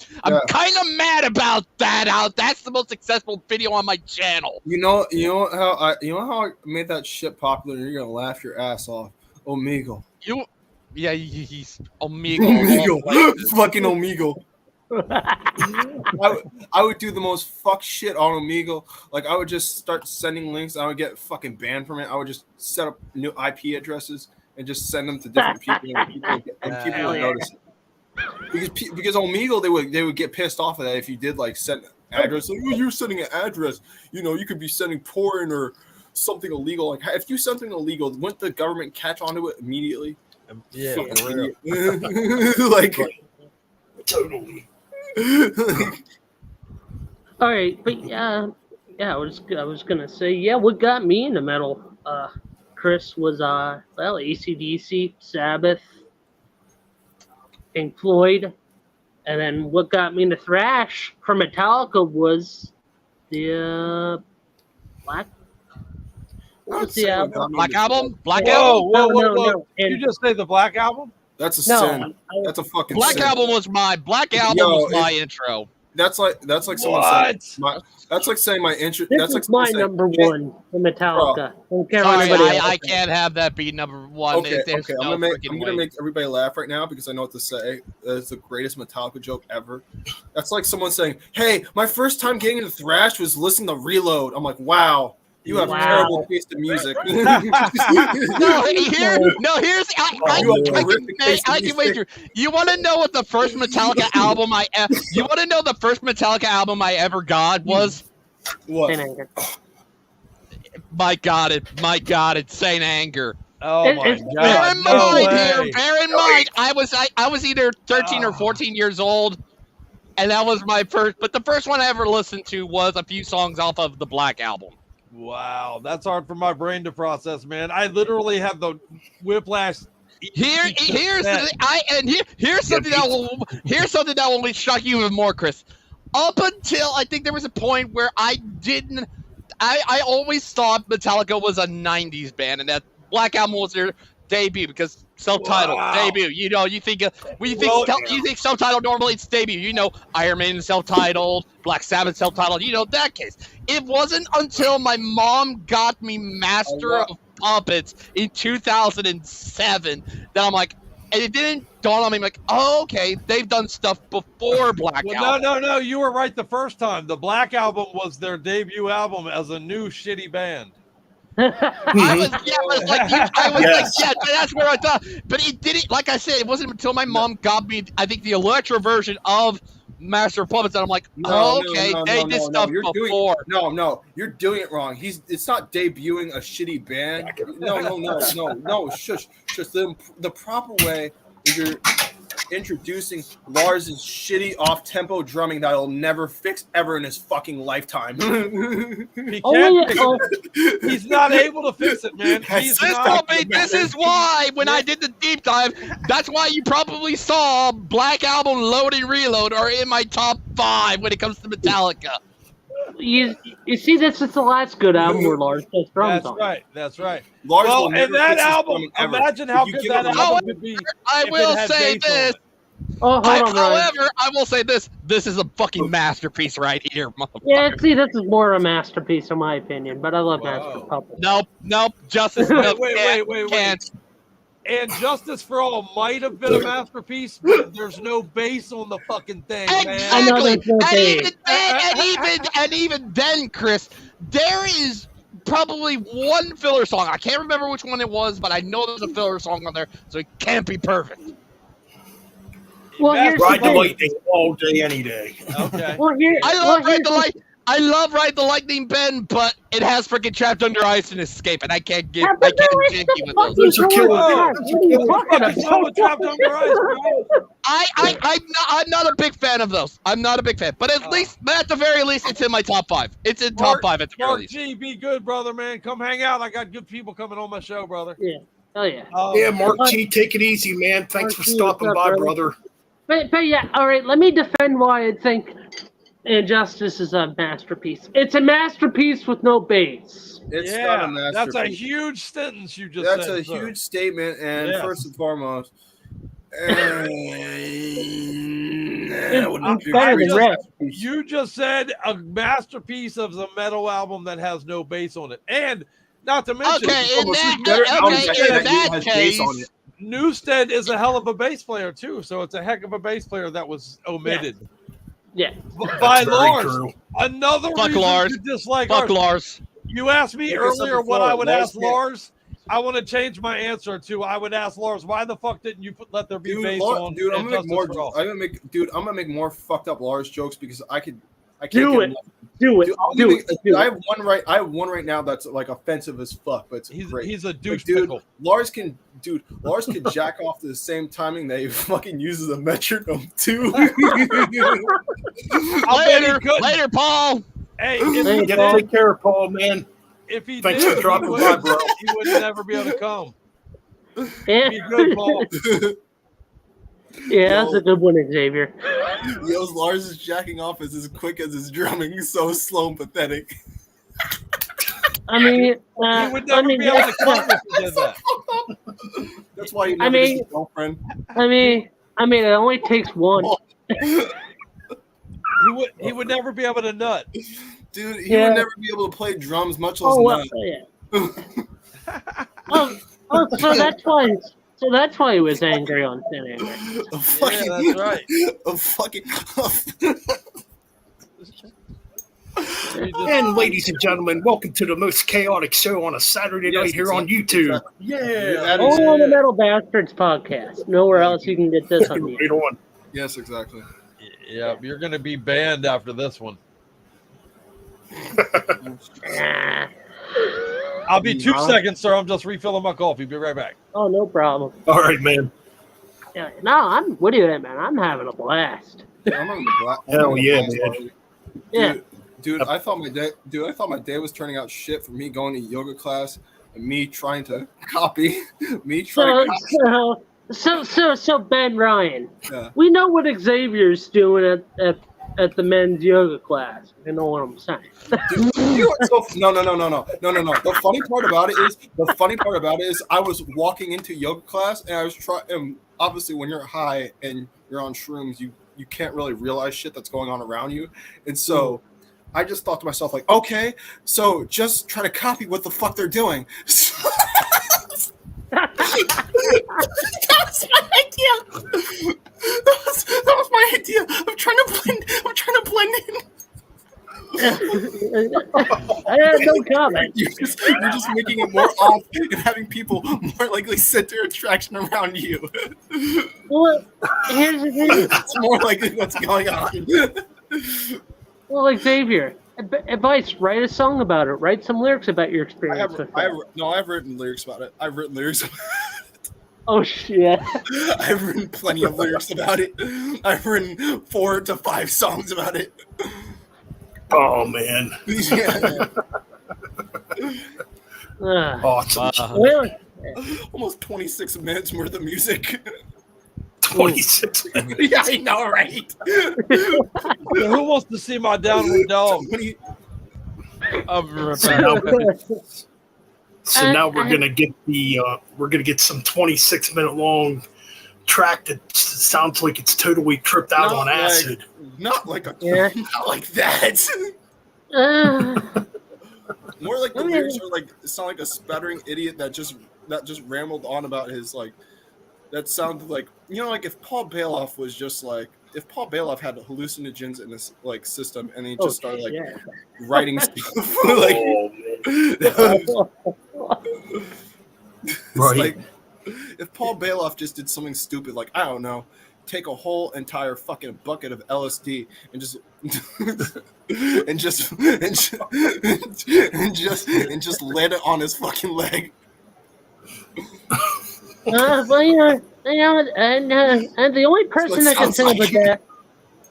Speaker 4: kind of mad about that. That's the most successful video on my channel.
Speaker 5: You know how I made that shit popular, and you're gonna laugh your ass off. Omegle.
Speaker 4: He's Omegle.
Speaker 5: Omegle. Fucking Omegle. I would do the most fuck shit on Omegle. Like, I would just start sending links. I would get fucking banned from it. I would just set up new IP addresses and just send them to different people, and people would notice it. Because Omegle, they would get pissed off of that if you did like send address. Like, oh, you're sending an address. You could be sending porn or something illegal. Like, if you send something illegal, wouldn't the government catch onto it immediately?
Speaker 3: Yeah,
Speaker 5: Fucking
Speaker 3: for real.
Speaker 5: idiot. Like,
Speaker 1: Totally.
Speaker 2: All right, but I was gonna say, what got me into metal, Chris, was AC/DC, Sabbath, Pink Floyd, and then what got me into thrash for Metallica was the Black. What was the album?
Speaker 4: Black Album? Black
Speaker 3: Whoa,
Speaker 4: Album?
Speaker 3: whoa.
Speaker 2: No.
Speaker 3: Did you just say the Black Album?
Speaker 5: that's a sin. That's a fucking
Speaker 4: Black
Speaker 5: sin.
Speaker 4: Album was my intro.
Speaker 5: That's like someone saying that's like saying my intro.
Speaker 2: This
Speaker 5: That's
Speaker 2: is
Speaker 5: like someone
Speaker 2: my
Speaker 5: saying,
Speaker 2: number one for Metallica. Don't care what
Speaker 4: Sorry,
Speaker 2: anybody else
Speaker 4: I
Speaker 2: says.
Speaker 4: can't have that be number one.
Speaker 5: Okay,
Speaker 4: There's
Speaker 5: I'm
Speaker 4: no
Speaker 5: gonna
Speaker 4: freaking way.
Speaker 5: make everybody laugh right now because I know what to say. It's the greatest Metallica joke ever. That's like someone saying, "Hey, my first time getting into thrash was listening to Reload." I'm like, "Wow, you have terrible taste in music."
Speaker 4: Here's I can wager. You want to know what the first Metallica album I ever got was?
Speaker 5: What?
Speaker 2: Saint Anger.
Speaker 4: My God, it's Saint Anger.
Speaker 3: Oh my
Speaker 2: It's-
Speaker 3: God!
Speaker 4: Bear in mind, I was either 13 or 14 years old, and that was my first. But the first one I ever listened to was a few songs off of the Black Album.
Speaker 3: Wow, that's hard for my brain to process, man. I literally have the whiplash.
Speaker 4: Here's something that will shock you even more, Chris. Up until I think there was a point where I always thought Metallica was a '90s band, and that Black Album was their debut because self-titled debut. You think self-titled normally it's debut. Iron Maiden self-titled, Black Sabbath self-titled. That case. It wasn't until my mom got me Master of Puppets in 2007 that I'm like, and it didn't dawn on me. I'm like, oh, okay, they've done stuff before Black Album.
Speaker 3: No, you were right the first time. The Black Album was their debut album as a new shitty band.
Speaker 4: I was that's where I thought. But it didn't, like I said, it wasn't until my mom got me, I think, the electro version of Master of Puppets, and I'm like, they did stuff before.
Speaker 5: You're doing it wrong. It's not debuting a shitty band. No, shush. The proper way is you're introducing Lars's shitty off-tempo drumming that'll never fix ever in his fucking lifetime.
Speaker 3: He can't fix it. He's not able to fix it, man.
Speaker 4: This is why when I did the deep dive, that's why you probably saw Black Album, Load and Reload are in my top 5 when it comes to Metallica.
Speaker 2: You see, this is the last good album where Lars does drums on.
Speaker 3: That's right.
Speaker 5: Lars
Speaker 3: well,
Speaker 5: will never
Speaker 3: and that
Speaker 5: fix his
Speaker 3: album,
Speaker 5: drumming ever.
Speaker 3: imagine how good that album could be.
Speaker 4: I will say this.
Speaker 2: Oh, hold on, Ryan.
Speaker 4: However, I will say this: this is a fucking masterpiece right here, motherfucker.
Speaker 2: Yeah, see, this is more a masterpiece in my opinion, but I love Master Puppet.
Speaker 4: Nope. Justice.
Speaker 3: Wait. And Justice for All might have been a masterpiece, but there's no bass on the fucking thing, man.
Speaker 4: Exactly. And even then, Chris, there is probably one filler song. I can't remember which one it was, but I know there's a filler song on there, so it can't be perfect.
Speaker 2: Well, here's
Speaker 1: Ride the
Speaker 2: thing.
Speaker 1: Lightning all day, any day.
Speaker 3: Okay.
Speaker 2: Well,
Speaker 4: I love Ride the Lightning, Ben, but it has freaking Trapped Under Ice and Escape, and I can't
Speaker 2: Yeah,
Speaker 4: janky
Speaker 2: but no, it's
Speaker 4: with
Speaker 2: the
Speaker 4: those.
Speaker 2: fucking
Speaker 1: Those are killer.
Speaker 2: God, what are you talking
Speaker 3: Trapped
Speaker 2: about?
Speaker 3: Under Ice, bro.
Speaker 4: I'm not a big fan of those. I'm not a big fan, but at the very least, it's in my top 5. It's in top 5 at the very
Speaker 3: Mark
Speaker 4: least.
Speaker 3: G, be good, brother, man. Come hang out. I got good people coming on my show, brother.
Speaker 2: Yeah. Oh yeah.
Speaker 1: Yeah, Mark G, take it easy, man. Thanks for stopping by, brother.
Speaker 2: But yeah, all right. Let me defend why I think Injustice is a masterpiece. It's a masterpiece with no bass.
Speaker 5: It's not a masterpiece.
Speaker 3: That's a huge sentence you just
Speaker 5: That's
Speaker 3: said.
Speaker 5: a huge statement, and first and foremost,
Speaker 3: you just said a masterpiece of the metal album that has no bass on it, and not to mention,
Speaker 4: in that case,
Speaker 3: Newstead is a hell of a bass player too. So it's a heck of a bass player that was omitted.
Speaker 2: Yeah.
Speaker 3: By Lars. Another
Speaker 4: Fuck
Speaker 3: reason
Speaker 4: Lars.
Speaker 3: to dislike
Speaker 4: Fuck Lars.
Speaker 3: You asked me earlier what I would ask Lars. I want to change my answer to I would ask Lars, why the fuck didn't you let there be bass on?
Speaker 5: Dude, I'm gonna make more fucked up Lars jokes because I can't
Speaker 2: do it.
Speaker 5: I have one right now that's like offensive as fuck, but it's great.
Speaker 3: He's a douche
Speaker 5: dude.
Speaker 3: pickle.
Speaker 5: Lars can jack off to the same timing that he fucking uses a metronome too.
Speaker 4: Later, Paul.
Speaker 3: Hey,
Speaker 1: take care of Paul, man.
Speaker 3: If he
Speaker 1: Thanks
Speaker 3: did,
Speaker 1: for dropping by, bro.
Speaker 3: He would never be able to come.
Speaker 2: Yeah.
Speaker 3: Be good, Paul.
Speaker 2: Yeah, that's a good one, Xavier.
Speaker 5: Lars is jacking off as quick as his drumming, so slow and pathetic.
Speaker 2: I mean,
Speaker 3: he would never be able to come if he did that.
Speaker 5: That's why he never gets his girlfriend.
Speaker 2: I mean, it only takes one.
Speaker 3: He would never be able to nut.
Speaker 5: Dude, he would never be able to play drums, much less nut.
Speaker 2: So that's why. So that's why he was angry on Thin Air.
Speaker 3: That's right.
Speaker 1: And ladies and gentlemen, welcome to the most chaotic show on a Saturday night here on YouTube.
Speaker 2: Only on the Metal Bastards podcast. Nowhere else you can get this on YouTube.
Speaker 5: Yes, exactly.
Speaker 3: Yeah, you're going to be banned after this one. I'll be 2 seconds, sir. I'm just refilling my coffee. Be right back.
Speaker 2: Oh, no problem.
Speaker 1: All right, man.
Speaker 2: Yeah, no, I'm with you, man. I'm having a blast.
Speaker 1: Hell yeah, man.
Speaker 2: Yeah.
Speaker 5: Dude, I thought my day was turning out shit for me going to yoga class and me trying to copy.
Speaker 2: So Ben Ryan, we know what Xavier's doing at the men's yoga class. You know what I'm saying?
Speaker 5: Dude, no. The funny part about it is I was walking into yoga class and I was trying. And obviously, when you're high and you're on shrooms, you can't really realize shit that's going on around you, and so. I just thought to myself, like, okay, so just try to copy what the fuck they're doing. That was my idea. That was my idea. I'm trying to blend in.
Speaker 2: I had no comment.
Speaker 5: You're just making it more off and having people more likely set their attraction around you.
Speaker 2: Well, here's the thing.
Speaker 5: That's more likely what's going on.
Speaker 2: Well, Xavier, advice: write a song about it. Write some lyrics about your experience with it.
Speaker 5: I've written lyrics about it.
Speaker 2: Oh shit!
Speaker 5: I've written plenty of lyrics about it. I've written 4 to 5 songs about it.
Speaker 1: Oh man! Awesome.
Speaker 2: Really?
Speaker 5: Almost 26 minutes worth of music.
Speaker 1: 26.
Speaker 5: Yeah, I know, right?
Speaker 3: Who wants to see my downward dog?
Speaker 1: So now we're gonna get some 26-minute long track that sounds like it's totally tripped out on acid.
Speaker 5: Not like
Speaker 2: Yeah.
Speaker 5: not like that. More like the lyrics are like sound like a spattering idiot that just rambled on about his like. That sounded like, you know, like if Paul Bailoff was just like, if Paul Bailoff had hallucinogens in his like system and he just started like writing stuff like,
Speaker 1: right.
Speaker 5: like if Paul Bailoff just did something stupid like, I don't know, take a whole entire fucking bucket of LSD and just and just land it on his fucking leg.
Speaker 2: Well, and the only person that could sing about that,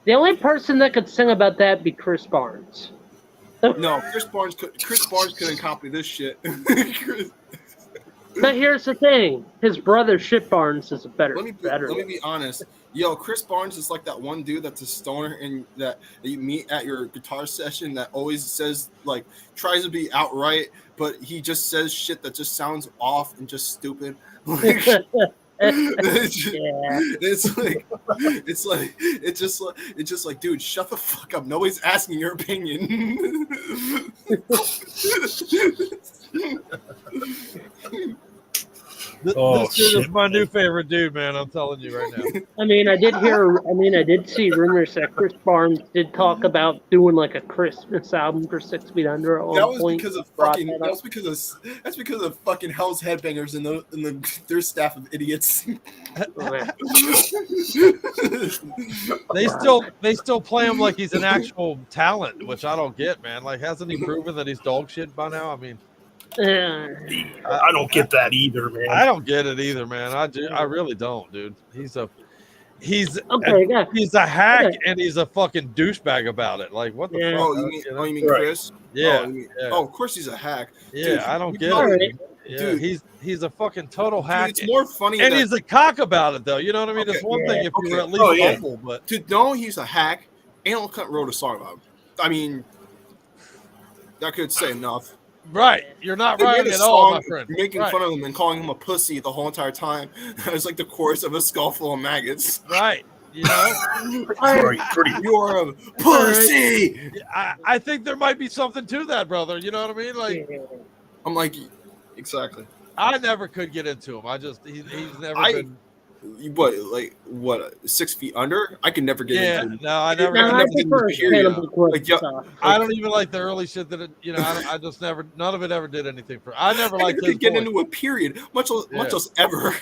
Speaker 2: the only person that could sing about that, be Chris Barnes.
Speaker 5: No, Chris Barnes couldn't copy this shit.
Speaker 2: But here's the thing: his brother Shit Barnes is a better.
Speaker 5: Let me be honest. Yo, Chris Barnes is like that one dude that's a stoner and that you meet at your guitar session that always says like tries to be outright, but he just says shit that just sounds off and just stupid. Like, it's just like, dude, shut the fuck up. Nobody's asking your opinion.
Speaker 3: This dude is my new favorite dude, man. I'm telling you right now.
Speaker 2: I did see rumors that Chris Barnes did talk about doing like a Christmas album for 6 Feet Under.
Speaker 5: That was because of fucking Hell's Headbangers and their staff of idiots.
Speaker 3: They still play him like he's an actual talent, which I don't get, man. Like, hasn't he proven that he's dog shit by now? I mean,
Speaker 1: I don't get that either, man.
Speaker 3: I don't get it either, man. I really don't, dude. He's a hack and he's a fucking douchebag about it. Like, what the fuck?
Speaker 5: Oh, you mean Chris?
Speaker 3: Yeah.
Speaker 5: Oh, of course he's a hack.
Speaker 3: Yeah,
Speaker 5: dude,
Speaker 3: I don't get it. Yeah, dude, he's a fucking total hack.
Speaker 5: Dude, it's more funny,
Speaker 3: and he's a cock about it, though. You know what I mean? It's one thing if you were at least humble, but
Speaker 5: to know he's a hack, Anal Cunt wrote a song about him. I mean, that could say enough.
Speaker 3: Right, you're not right at all, my friend.
Speaker 5: Making fun of him and calling him a pussy the whole entire time. It was like the chorus of a skull full of maggots.
Speaker 3: Right, you know.
Speaker 5: You're a pussy.
Speaker 3: I think there might be something to that, brother. You know what I mean? Like,
Speaker 5: I'm like, exactly.
Speaker 3: I never could get into him. He's never been.
Speaker 5: What 6 feet under? I could never get into him.
Speaker 3: No, I never.
Speaker 2: I
Speaker 3: don't even like the early shit that I just never. None of it ever did anything for. I never liked
Speaker 5: to get into a period, much less ever.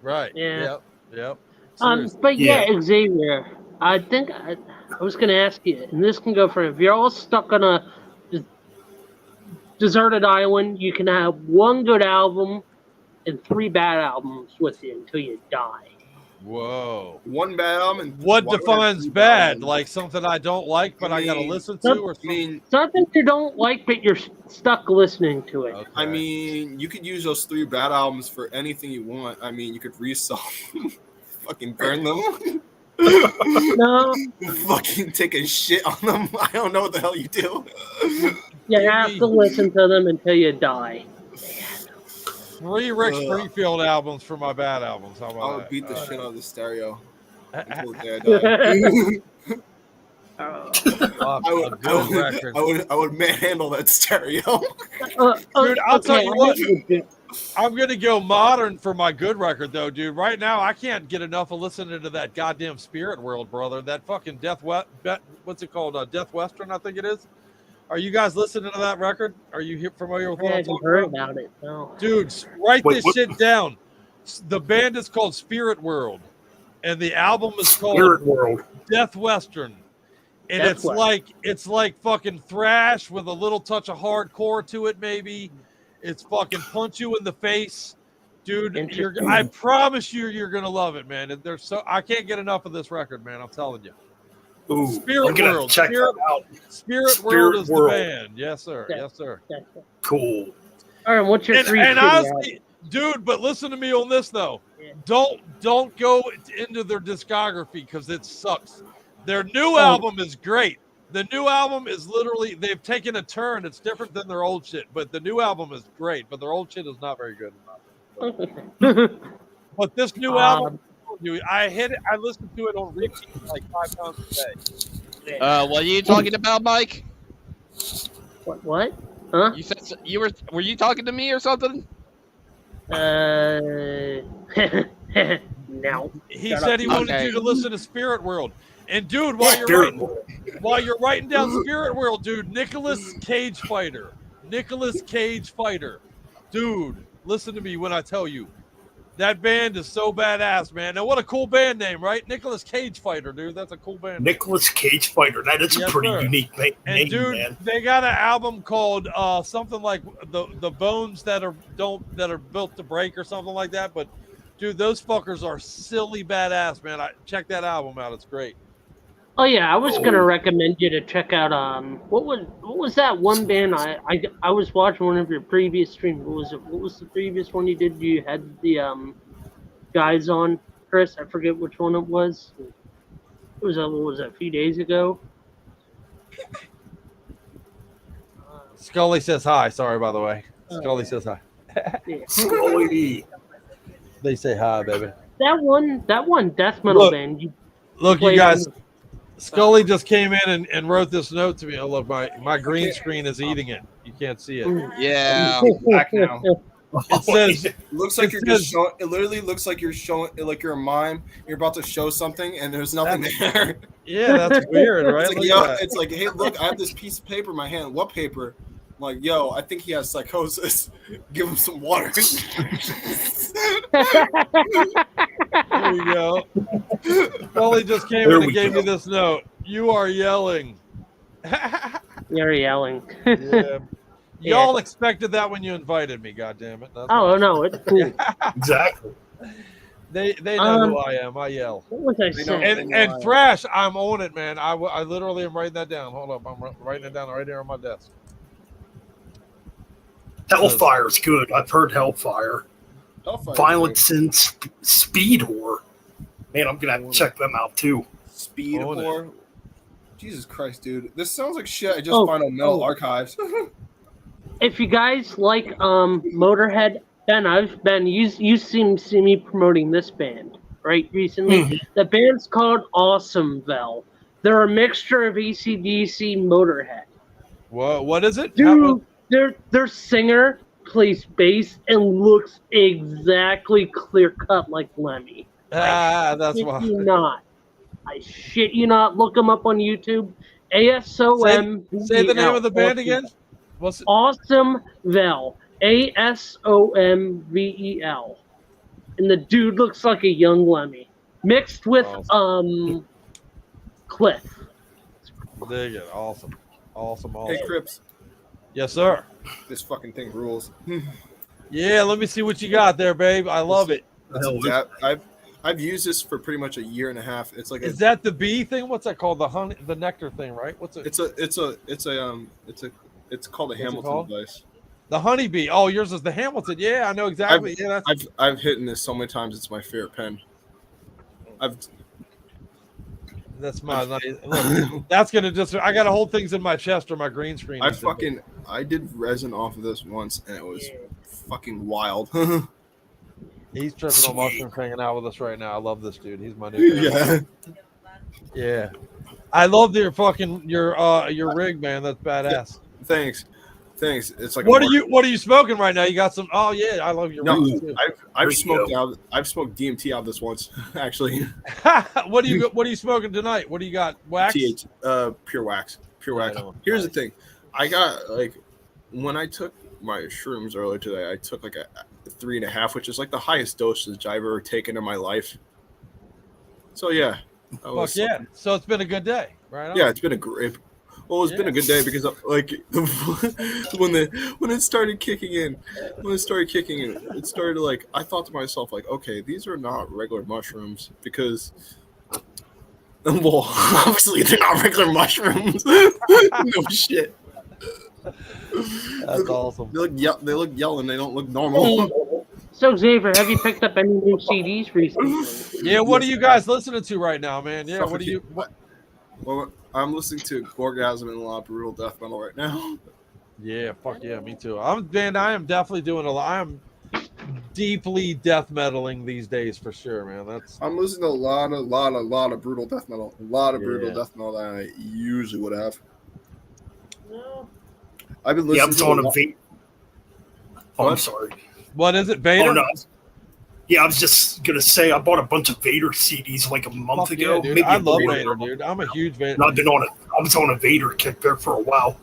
Speaker 3: Right.
Speaker 2: Yeah.
Speaker 3: Yep.
Speaker 2: But Xavier, I think I was going to ask you, and this can go for if you're all stuck on a deserted island, you can have one good album and 3 bad albums with you until you die.
Speaker 3: Whoa.
Speaker 5: One bad album.
Speaker 3: What defines bad? Like something I don't like, but I gotta listen to, or
Speaker 2: something you don't like, but you're stuck listening to it.
Speaker 3: Okay.
Speaker 5: I mean, you could use those 3 bad albums for anything you want. I mean, you could resell, fucking burn them.
Speaker 2: No.
Speaker 5: Fucking take a shit on them. I don't know what the hell you do.
Speaker 2: You have to listen to them until you die.
Speaker 3: 3 Rick Springfield albums for my bad albums. How about
Speaker 5: I would
Speaker 3: that?
Speaker 5: beat the shit out of the stereo. Until the day I die. I would manhandle that stereo.
Speaker 3: Dude, I'll tell you what. I'm gonna go modern for my good record though, dude. Right now, I can't get enough of listening to that goddamn Spirit World, brother. That fucking what's it called? Death Western, I think it is. Are you guys listening to that record? Are you familiar with what I'm talking
Speaker 2: heard about it? No.
Speaker 3: Dude, write this shit down. The band is called Spirit World, and the album is called
Speaker 1: Spirit World.
Speaker 3: Death Western. And it's like fucking thrash with a little touch of hardcore to it, maybe. It's fucking punch you in the face, dude. I promise you're gonna love it, man. And I can't get enough of this record, man. I'm telling you.
Speaker 1: Ooh,
Speaker 3: Spirit World.
Speaker 1: Check that out.
Speaker 3: Spirit World is the band. Yes, sir. Yes, sir.
Speaker 1: Cool.
Speaker 2: All right, what's your 3?
Speaker 3: And honestly, dude, but listen to me on this though. Yeah. Don't go into their discography because it sucks. Their new album is great. The new album is literally, they've taken a turn. It's different than their old shit, but the new album is great. But their old shit is not very good. But this new album, you. I hit it. I listened to it on repeat like 5 times a day.
Speaker 4: What are you talking about, Mike?
Speaker 2: What? Huh?
Speaker 4: You said were you talking to me or something?
Speaker 2: No.
Speaker 3: He
Speaker 2: Shut
Speaker 3: said
Speaker 2: up.
Speaker 3: he wanted
Speaker 4: Okay.
Speaker 3: you to listen to Spirit World. And dude, while you're writing down Spirit World, dude, Nicolas Cage Fighter. Dude, listen to me when I tell you. That band is so badass, man. Now, what a cool band name, right? Nicolas Cage Fighter, dude. That's a cool band name.
Speaker 1: Nicolas Cage Fighter. That is a pretty unique name,
Speaker 3: And dude,
Speaker 1: man.
Speaker 3: they got an album called something like the bones that are built to break or something like that. But dude, those fuckers are silly badass, man. Check that album out. It's great.
Speaker 2: Oh yeah, I was gonna recommend you to check out what was that one band I was watching one of your previous streams. What was the previous one you did? You had the guys on, Chris. I forget which one it was. It was what was it, a few days ago?
Speaker 3: Scully says hi. Sorry, by the way. Scully says hi.
Speaker 2: Yeah.
Speaker 1: Scully.
Speaker 3: They say hi, baby.
Speaker 2: That one death metal band. You
Speaker 3: guys. Scully just came in and wrote this note to me. Oh, look, my green screen is eating it. You can't see it.
Speaker 4: Yeah.
Speaker 5: Back now.
Speaker 3: It says
Speaker 5: It looks like just showing. It literally looks like you're showing, like you're a mime. You're about to show something, and there's nothing there.
Speaker 3: Yeah, that's weird, right?
Speaker 5: It's like, it's like, hey, look, I have this piece of paper in my hand. What paper? I'm like, yo, I think he has psychosis. Give him some water.
Speaker 3: There you go. Scully just came in and gave me this note. You are yelling.
Speaker 2: You're yelling.
Speaker 3: Yeah. Y'all expected that when you invited me, goddammit.
Speaker 2: Oh no, it's cool.
Speaker 1: Exactly.
Speaker 3: They know who I am. I yell.
Speaker 2: What was I saying?
Speaker 3: And Thrash, I'm on it, man. I literally am writing that down. Hold up, I'm writing it down right here on my desk.
Speaker 1: Hellfire's good. I've heard Hellfire. Violence and Speed Whore. Man, I'm gonna have to check them out too.
Speaker 5: Speed Whore. Jesus Christ, dude! This sounds like shit I just find on Metal Archives.
Speaker 2: If you guys like Motorhead, Ben, you see me promoting this band right recently. Mm-hmm. The band's called Awesomeville. They're a mixture of AC/DC, Motorhead.
Speaker 3: What is it?
Speaker 2: Dude, their singer plays bass and looks exactly clear cut like Lemmy.
Speaker 3: That's why.
Speaker 2: I shit you not. Look them up on YouTube. ASOM.
Speaker 3: Say the name of the band again. What's it?
Speaker 2: Awesomeville. ASOMVEL. And the dude looks like a young Lemmy. Mixed with Cliff.
Speaker 3: There you go. Awesome.
Speaker 5: Hey, Crips.
Speaker 3: Yes, sir.
Speaker 5: This fucking thing rules.
Speaker 3: Yeah, let me see what you got there, babe. I love it.
Speaker 5: I've used this for pretty much a year and a half. It's like
Speaker 3: is that the bee thing? What's that called? The nectar thing, right? What's it?
Speaker 5: It's called a Hamilton device.
Speaker 3: The honeybee. Oh, yours is the Hamilton. Yeah, I know exactly.
Speaker 5: I've hidden this so many times. It's my favorite pen.
Speaker 3: That's my look, that's gonna just. I gotta hold things in my chest or my green screen.
Speaker 5: I did resin off of this once, and it was fucking wild.
Speaker 3: He's tripping on mushrooms, hanging out with us right now. I love this dude. He's my new guy. Yeah. I love your rig, man. That's badass.
Speaker 5: Thanks. It's like
Speaker 3: what are you smoking right now? You got some? Oh yeah, I love your rig too.
Speaker 5: I've smoked DMT out of this once, actually.
Speaker 3: What are you smoking tonight? What do you got? Wax?
Speaker 5: Pure wax. Here's the thing. I got when I took my shrooms earlier today, I took like a 3.5, which is like the highest dosage I've ever taken in my life. So yeah.
Speaker 3: Fuck yeah. So it's been a good day, right?
Speaker 5: Yeah, it's been a great. Well, it's been a good day because when it started kicking in, it started like I thought to myself like, okay, these are not regular mushrooms because, well, obviously they're not regular mushrooms. No shit.
Speaker 3: That's awesome.
Speaker 5: They look yellow and they don't look normal.
Speaker 2: So Xavier, have you picked up any new CDs recently?
Speaker 3: Yeah, what are you guys listening to right now, man? Yeah, what are you?
Speaker 5: Well, I'm listening to Orgasm and a lot of brutal death metal right now.
Speaker 3: Yeah, fuck yeah, me too. I am definitely doing a lot. I'm deeply death metaling these days for sure, man.
Speaker 5: I'm listening to a lot of brutal death metal. A lot of brutal death metal that I usually would have.
Speaker 2: No.
Speaker 5: I've been listening to
Speaker 1: on
Speaker 5: a
Speaker 1: a
Speaker 5: lot.
Speaker 1: Vader. Oh, I'm sorry.
Speaker 3: What is it, Vader?
Speaker 1: Oh, no. Yeah, I was just gonna say I bought a bunch of Vader CDs like a month ago.
Speaker 3: Yeah, dude.
Speaker 1: Maybe
Speaker 3: I
Speaker 1: a
Speaker 3: love
Speaker 1: year
Speaker 3: Vader,
Speaker 1: ago.
Speaker 3: dude. I'm a huge Vader.
Speaker 1: And I was on a Vader kick there for a while.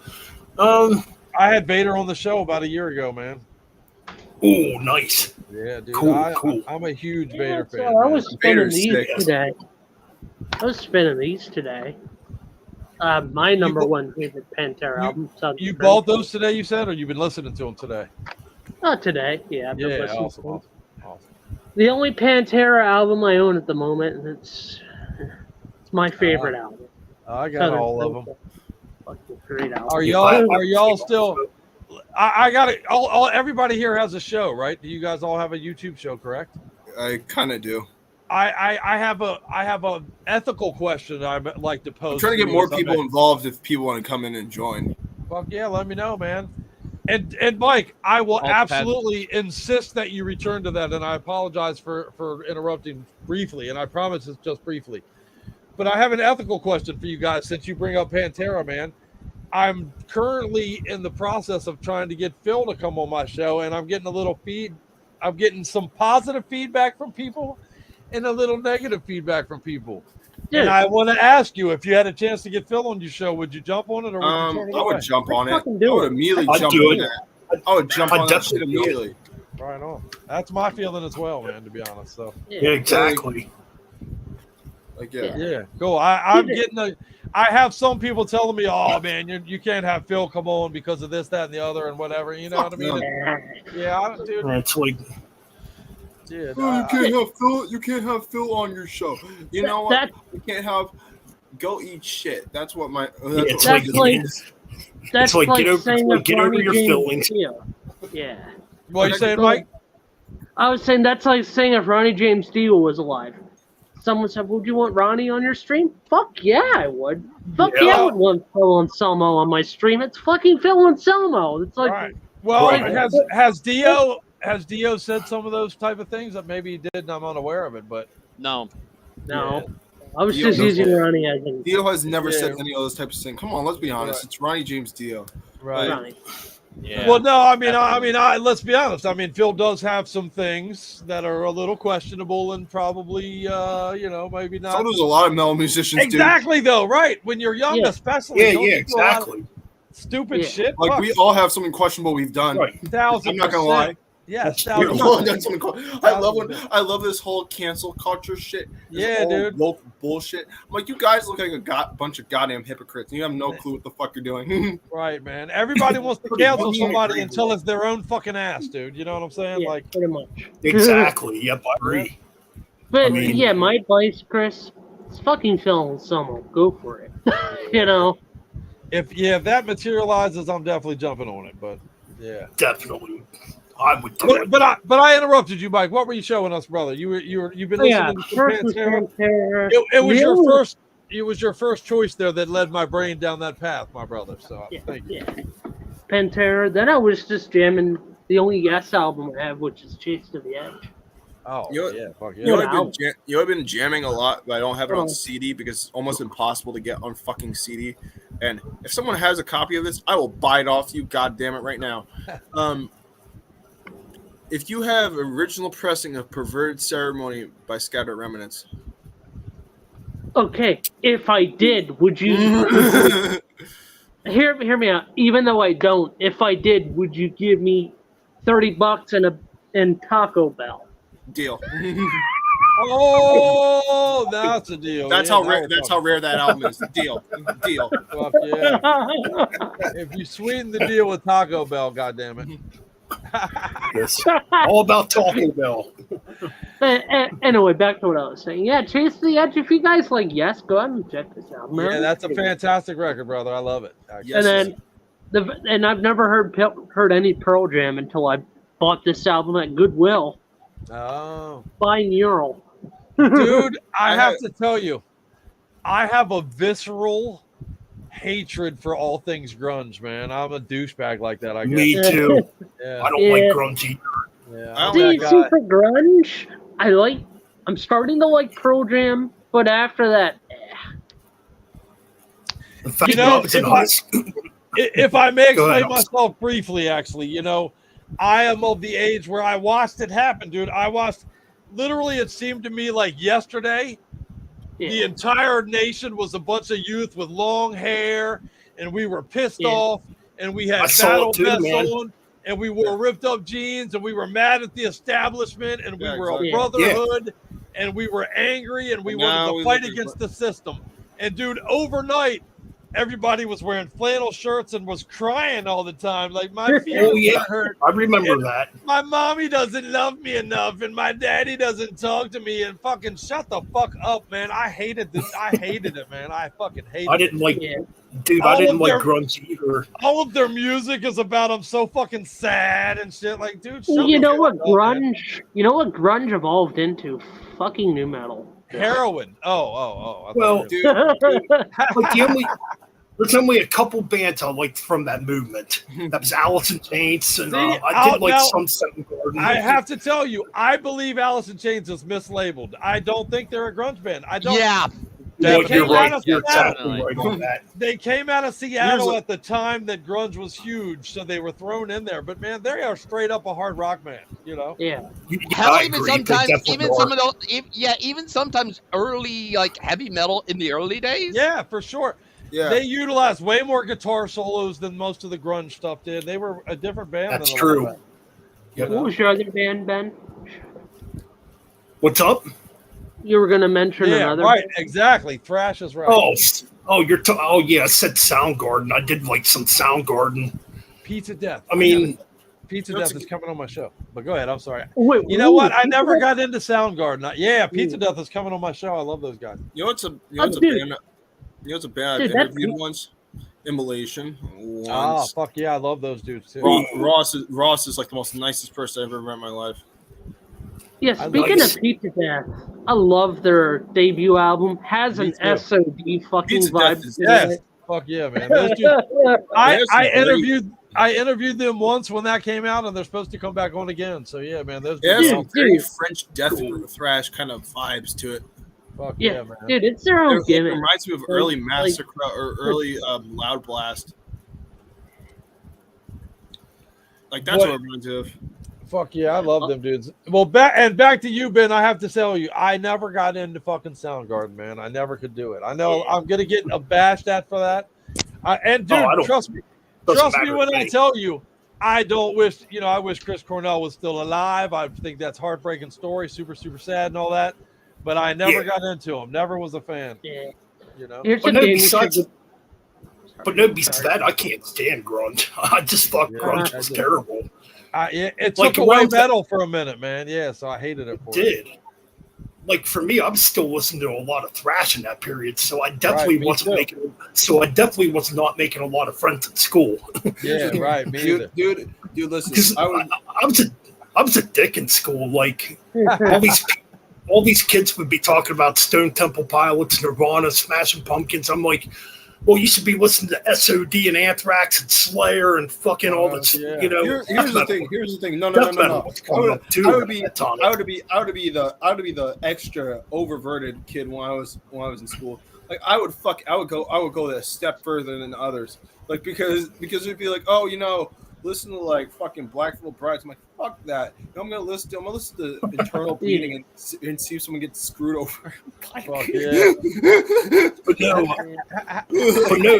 Speaker 3: I had Vader on the show about a year ago, man.
Speaker 1: Oh, nice.
Speaker 3: Yeah, dude.
Speaker 1: Cool.
Speaker 3: I'm a huge Vader
Speaker 2: So
Speaker 3: fan.
Speaker 2: I
Speaker 3: man.
Speaker 2: was spinning
Speaker 5: Vader's
Speaker 2: these
Speaker 5: sick.
Speaker 2: today. My number one favorite Pantera album.
Speaker 3: You bought those today, you said, or you've been listening to them today?
Speaker 2: Not today. Yeah, I've been
Speaker 3: Yeah,
Speaker 2: listening
Speaker 3: awesome,
Speaker 2: to them.
Speaker 3: awesome.
Speaker 2: The only Pantera album I own at the moment, and it's my favorite album.
Speaker 3: I got all of them.
Speaker 2: Fucking great album.
Speaker 3: Are y'all still? I got it. All everybody here has a show, right? Do you guys all have a YouTube show, correct?
Speaker 5: I kind of do.
Speaker 3: I have a ethical question I'd like to pose.
Speaker 5: I'm trying to get more people involved if people want to come in and join.
Speaker 3: Fuck yeah, let me know, man. And Mike, I will
Speaker 4: All
Speaker 3: absolutely insist that you return to that. And I apologize for interrupting briefly, and I promise it's just briefly. But I have an ethical question for you guys since you bring up Pantera, man. I'm currently in the process of trying to get Phil to come on my show, and I'm getting I'm getting some positive feedback from people and a little negative feedback from people.
Speaker 2: Dude.
Speaker 3: And I want to ask you, if you had a chance to get Phil on your show, would you jump on it, or would you turn it
Speaker 5: I
Speaker 3: away?
Speaker 5: would jump on it.
Speaker 2: Fucking do
Speaker 5: I would
Speaker 2: it.
Speaker 5: immediately
Speaker 1: I'd
Speaker 5: jump
Speaker 1: do
Speaker 5: on
Speaker 1: it.
Speaker 5: that. I would jump
Speaker 1: I'd
Speaker 5: on that shit
Speaker 1: definitely do it.
Speaker 5: immediately.
Speaker 3: Right on. That's my feeling as well, man, to be honest. So
Speaker 1: Yeah, exactly.
Speaker 5: Like,
Speaker 3: yeah, cool. I'm getting I have some people telling me, "Oh man, you can't have Phil come on because of this, that, and the other, and whatever." You know what I mean? Yeah, dude.
Speaker 1: It's like
Speaker 3: Dude,
Speaker 5: Oh, you can't have Phil. You can't have Phil on your show. You know what? You can't have. Go eat shit. That's what my.
Speaker 1: it's
Speaker 2: That's like
Speaker 1: It's like, get over-
Speaker 2: saying
Speaker 1: like,
Speaker 2: if
Speaker 1: get over
Speaker 2: Ronnie
Speaker 1: your
Speaker 2: James
Speaker 1: feelings.
Speaker 2: Dio. Yeah.
Speaker 3: what are you saying, Mike?
Speaker 2: I was saying that's like saying if Ronnie James Dio was alive. Someone said, "Would you want Ronnie on your stream?" Fuck yeah, I would. Fuck yeah, I would want Phil Anselmo on my stream. It's fucking Phil Anselmo. It's like,
Speaker 3: Right. Well,
Speaker 1: Right.
Speaker 3: has Dio said some of those type of things that maybe he did, and I'm unaware of it, but
Speaker 4: No.
Speaker 2: no. I was
Speaker 5: Dio
Speaker 2: just
Speaker 5: knows
Speaker 2: using
Speaker 5: it.
Speaker 2: Ronnie as an
Speaker 5: Dio has never
Speaker 3: Yeah.
Speaker 5: said any of those types of things. Come on, let's be honest.
Speaker 3: Right.
Speaker 5: It's Ronnie James Dio.
Speaker 3: right.
Speaker 2: Ronnie.
Speaker 4: Yeah.
Speaker 3: Well, no, I mean, let's be honest. I mean, Phil does have some things that are a little questionable and probably, maybe not.
Speaker 5: So does a lot of metal musicians.
Speaker 3: Exactly, though, right? When you're young,
Speaker 2: Yeah.
Speaker 3: especially.
Speaker 1: yeah,
Speaker 3: don't
Speaker 1: yeah,
Speaker 3: you do a lot of
Speaker 1: exactly.
Speaker 3: Stupid
Speaker 2: Yeah.
Speaker 3: shit.
Speaker 5: Like
Speaker 3: Fuck,
Speaker 5: we all have something questionable we've done.
Speaker 1: Right.
Speaker 3: 1000%.
Speaker 5: I'm not gonna lie.
Speaker 3: Yes,
Speaker 5: We've
Speaker 3: 1000%.
Speaker 5: all done something. I love this whole cancel culture shit. This
Speaker 3: Yeah,
Speaker 5: whole
Speaker 3: dude.
Speaker 5: woke bullshit. I'm like, you guys look like a bunch of goddamn hypocrites. And you have no clue what the fuck you're doing.
Speaker 3: Right, man. Everybody wants to cancel somebody until it's their own fucking ass, dude. You know what I'm saying?
Speaker 2: Yeah,
Speaker 3: Like,
Speaker 2: pretty much.
Speaker 1: Exactly. Yep, I agree.
Speaker 2: But
Speaker 1: I mean-
Speaker 2: yeah, my advice, Chris, it's fucking Phil Anselmo. Go for it. You know.
Speaker 3: if that materializes, I'm definitely jumping on it. But yeah.
Speaker 1: Definitely. I would do it.
Speaker 3: But I interrupted you, Mike. What were you showing us, brother? You've been
Speaker 2: Oh, yeah,
Speaker 3: listening to
Speaker 2: first was
Speaker 3: Pantera.
Speaker 2: Pantera.
Speaker 3: It was your
Speaker 2: Really?
Speaker 3: first. It was your first choice there that led my brain down that path, my brother. So thank you.
Speaker 2: Yeah. Pantera. Then I was just jamming the only Yes album I have, which is Chase to the Edge.
Speaker 3: Oh
Speaker 5: You-
Speaker 3: yeah, fuck yeah.
Speaker 5: You know,
Speaker 2: Yeah.
Speaker 5: I've been jamming a lot, but I don't have it on
Speaker 2: Oh.
Speaker 5: CD because it's almost impossible to get on fucking CD. And if someone has a copy of this, I will buy it off you. God damn it, right now. If you have original pressing of "Perverted Ceremony" by Scattered Remnants,
Speaker 2: Okay, if I did, would you hear me out? Even though I don't, if I did, would you give me $30 and Taco Bell?
Speaker 5: deal.
Speaker 3: Oh, that's a deal.
Speaker 5: That's
Speaker 3: Yeah,
Speaker 5: how
Speaker 3: now
Speaker 5: rare.
Speaker 3: we're
Speaker 5: That's how
Speaker 3: talking.
Speaker 5: rare that album is. Deal.
Speaker 3: Fuck yeah. If you sweeten the deal with Taco Bell, goddammit.
Speaker 1: Yes. All about Taco Bell.
Speaker 2: Anyway, back to what I was saying. Yeah, Chase to the Edge. If you guys like Yes, go ahead and check this out.
Speaker 3: Yeah, that's a fantastic record, brother. I love it. Actually.
Speaker 5: Yes.
Speaker 2: And then and I've never heard any Pearl Jam until I bought this album at Goodwill
Speaker 3: Oh,
Speaker 2: by Neural.
Speaker 3: dude, I have to tell you, I have a visceral hatred for all things grunge, man. I'm a douchebag like that, I guess.
Speaker 1: Me too.
Speaker 3: Yeah.
Speaker 1: I don't
Speaker 2: Yeah.
Speaker 1: like grunge either.
Speaker 3: Yeah,
Speaker 2: See, for grunge, I'm starting to like Pearl Jam, but after that,
Speaker 1: In fact,
Speaker 3: You know,
Speaker 1: I was in high school.
Speaker 3: if I may
Speaker 1: Go ahead.
Speaker 3: explain myself briefly, actually, I am of the age where I watched it happen, dude. I watched, literally, it seemed to me like yesterday, the entire nation was a bunch of youth with long hair, and we were pissed off, and we had battle vests on, and we wore ripped up jeans, and we were mad at the establishment, and we were a brotherhood, and we were angry, and we wanted to fight against the system. And dude, overnight, everybody was wearing flannel shirts and was crying all the time. Like, my feelings hurt.
Speaker 1: I remember that.
Speaker 3: My mommy doesn't love me enough, and my daddy doesn't talk to me. And fucking shut the fuck up, man. I hated this. I hated it, man. I fucking hated it.
Speaker 1: I didn't like grunge either.
Speaker 3: All of their music is about I'm so fucking sad and shit. Like, dude,
Speaker 2: you know what grunge evolved into? Fucking new metal.
Speaker 3: Heroin. Oh.
Speaker 1: Well, dude, there's only a couple bands I liked from that movement. That was Alice in Chains, and I did like some Soundgarden.
Speaker 3: I have to tell you, I believe Alice in Chains is mislabeled. I don't think they're a grunge band. I don't.
Speaker 4: Yeah.
Speaker 1: You're right. You're exactly right on that.
Speaker 3: They came out of Seattle at the time that grunge was huge, so they were thrown in there. But man, they are straight up a hard rock band,
Speaker 2: Yeah.
Speaker 4: Hell, even sometimes early like heavy metal in the early days.
Speaker 3: Yeah, for sure. Yeah. They utilized way more guitar solos than most of the grunge stuff did. They were a different band.
Speaker 1: That's true.
Speaker 2: What was your other band, Ben?
Speaker 1: What's up?
Speaker 2: You were going to mention another.
Speaker 3: Right, exactly. Thrash is right.
Speaker 1: I said Soundgarden. I did like some Soundgarden.
Speaker 3: Pizza Death.
Speaker 1: I mean,
Speaker 3: Pizza Death is coming on my show. But go ahead. I'm sorry.
Speaker 2: Wait,
Speaker 3: you know what? I never got into Soundgarden. Pizza Death is coming on my show. I love those guys.
Speaker 5: You know what's a band I've interviewed once? Immolation.
Speaker 3: Oh, fuck yeah. I love those dudes too.
Speaker 5: Ross is like the most nicest person I've ever met in my life.
Speaker 2: Yeah, speaking of Pizza Death, I love their debut album. Has an SOD fucking vibe.
Speaker 3: Yes. Fuck yeah, man. Those dudes, I interviewed them once when that came out, and they're supposed to come back on again. So yeah, man. Those
Speaker 5: some very French death and thrash kind of vibes to it.
Speaker 3: Fuck yeah, man.
Speaker 2: Dude, it's their own gimmick.
Speaker 5: It reminds me of early Massacre or early Loud Blast. Like that's what it reminds me of.
Speaker 3: Fuck yeah, I love them dudes. Well, back to you, Ben. I have to tell you, I never got into fucking Soundgarden, man. I never could do it. I know I'm gonna get bashed at for that. Trust me when I tell you, I don't wish. I wish Chris Cornell was still alive. I think that's a heartbreaking story, super super sad and all that. But I never got into him. Never was a fan. Yeah.
Speaker 1: But no, besides that, I can't stand grunge. I just thought grunge was terrible.
Speaker 3: It took away metal for a minute, man. Yeah, so I hated it.
Speaker 1: Like for me, I was still listening to a lot of thrash in that period, so I definitely wasn't making. So I definitely was not making a lot of friends at school.
Speaker 3: Yeah, right. Me either.
Speaker 5: Dude, listen.
Speaker 1: I was a dick in school. Like all these kids would be talking about Stone Temple Pilots, Nirvana, Smashing Pumpkins. I'm like, well, you should be listening to SOD and Anthrax and Slayer and fucking all that.
Speaker 5: Yeah. Here's the thing. No. I would be the extra oververted kid when I was in school. Like I would go a step further than others. Like because it'd be like, listen to like fucking Black Veil Brides. I'm like, fuck that. I'm gonna listen to Internal Bleeding and see if someone gets screwed over.
Speaker 3: Fuck yeah.
Speaker 1: but no.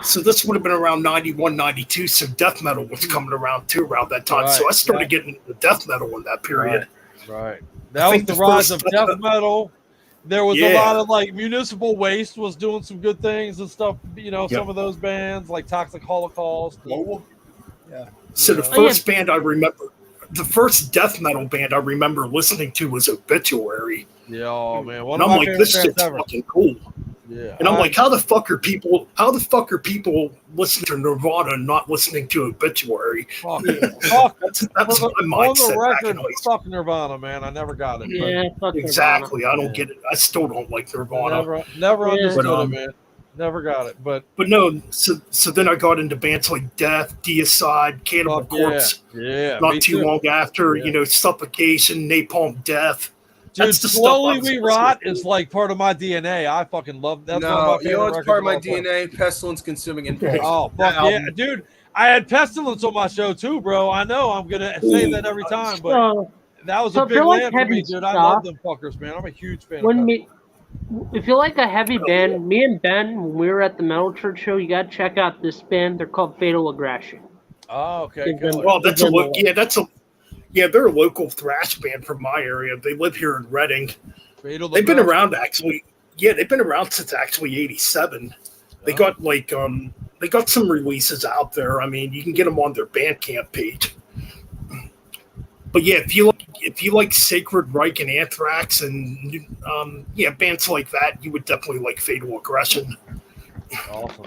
Speaker 1: So this would have been around 91, 92. So death metal was coming around too around that time. So I started getting into death metal in that period.
Speaker 3: Right. That was the rise of death metal. There was a lot of like Municipal Waste was doing some good things and stuff. Some of those bands like Toxic Holocaust.
Speaker 1: Yeah. So the first band I remember, the first death metal band I remember listening to was Obituary.
Speaker 3: Yeah, man.
Speaker 1: And I'm like, this shit's fucking cool.
Speaker 3: Yeah.
Speaker 1: And I'm like, how the fuck are people listening to Nirvana and not listening to Obituary?
Speaker 3: Fuck yeah.
Speaker 1: That's my mindset.
Speaker 3: On the record, fuck Nirvana, man. I never got it.
Speaker 2: Yeah, fuck
Speaker 1: exactly. Nirvana. I don't get it. I still don't like Nirvana.
Speaker 3: Never understood it, man. Never got it, but
Speaker 1: no. So then I got into bands like Death, Deicide, Cannibal Corpse.
Speaker 3: Yeah,
Speaker 1: not too long after,
Speaker 3: Yeah.
Speaker 1: Suffocation, Napalm Death.
Speaker 3: Dude,
Speaker 1: That's the
Speaker 3: Slowly
Speaker 1: stuff
Speaker 3: We Rot is like part of my DNA. I fucking love that.
Speaker 5: No, you know what's part of my DNA? Pestilence, Consuming Impulse.
Speaker 3: Oh, fuck yeah. Dude, I had Pestilence on my show too, bro. I know I'm going to say that every time, but that was a big land for me, dude. I love them fuckers, man. I'm a huge fan of Pestilence.
Speaker 2: If you like a heavy band, me and Ben, when we were at the Metal Church show, you got to check out this band. They're called Fatal Aggression.
Speaker 3: Oh, okay.
Speaker 1: Well, they're a local thrash band from my area. They live here in Reading. They've been around actually. Yeah, they've been around since actually '87. They got they got some releases out there. I mean, you can get them on their Bandcamp page. But yeah, if you like Sacred Reich and Anthrax and bands like that, you would definitely like Fatal Aggression.
Speaker 3: Awesome.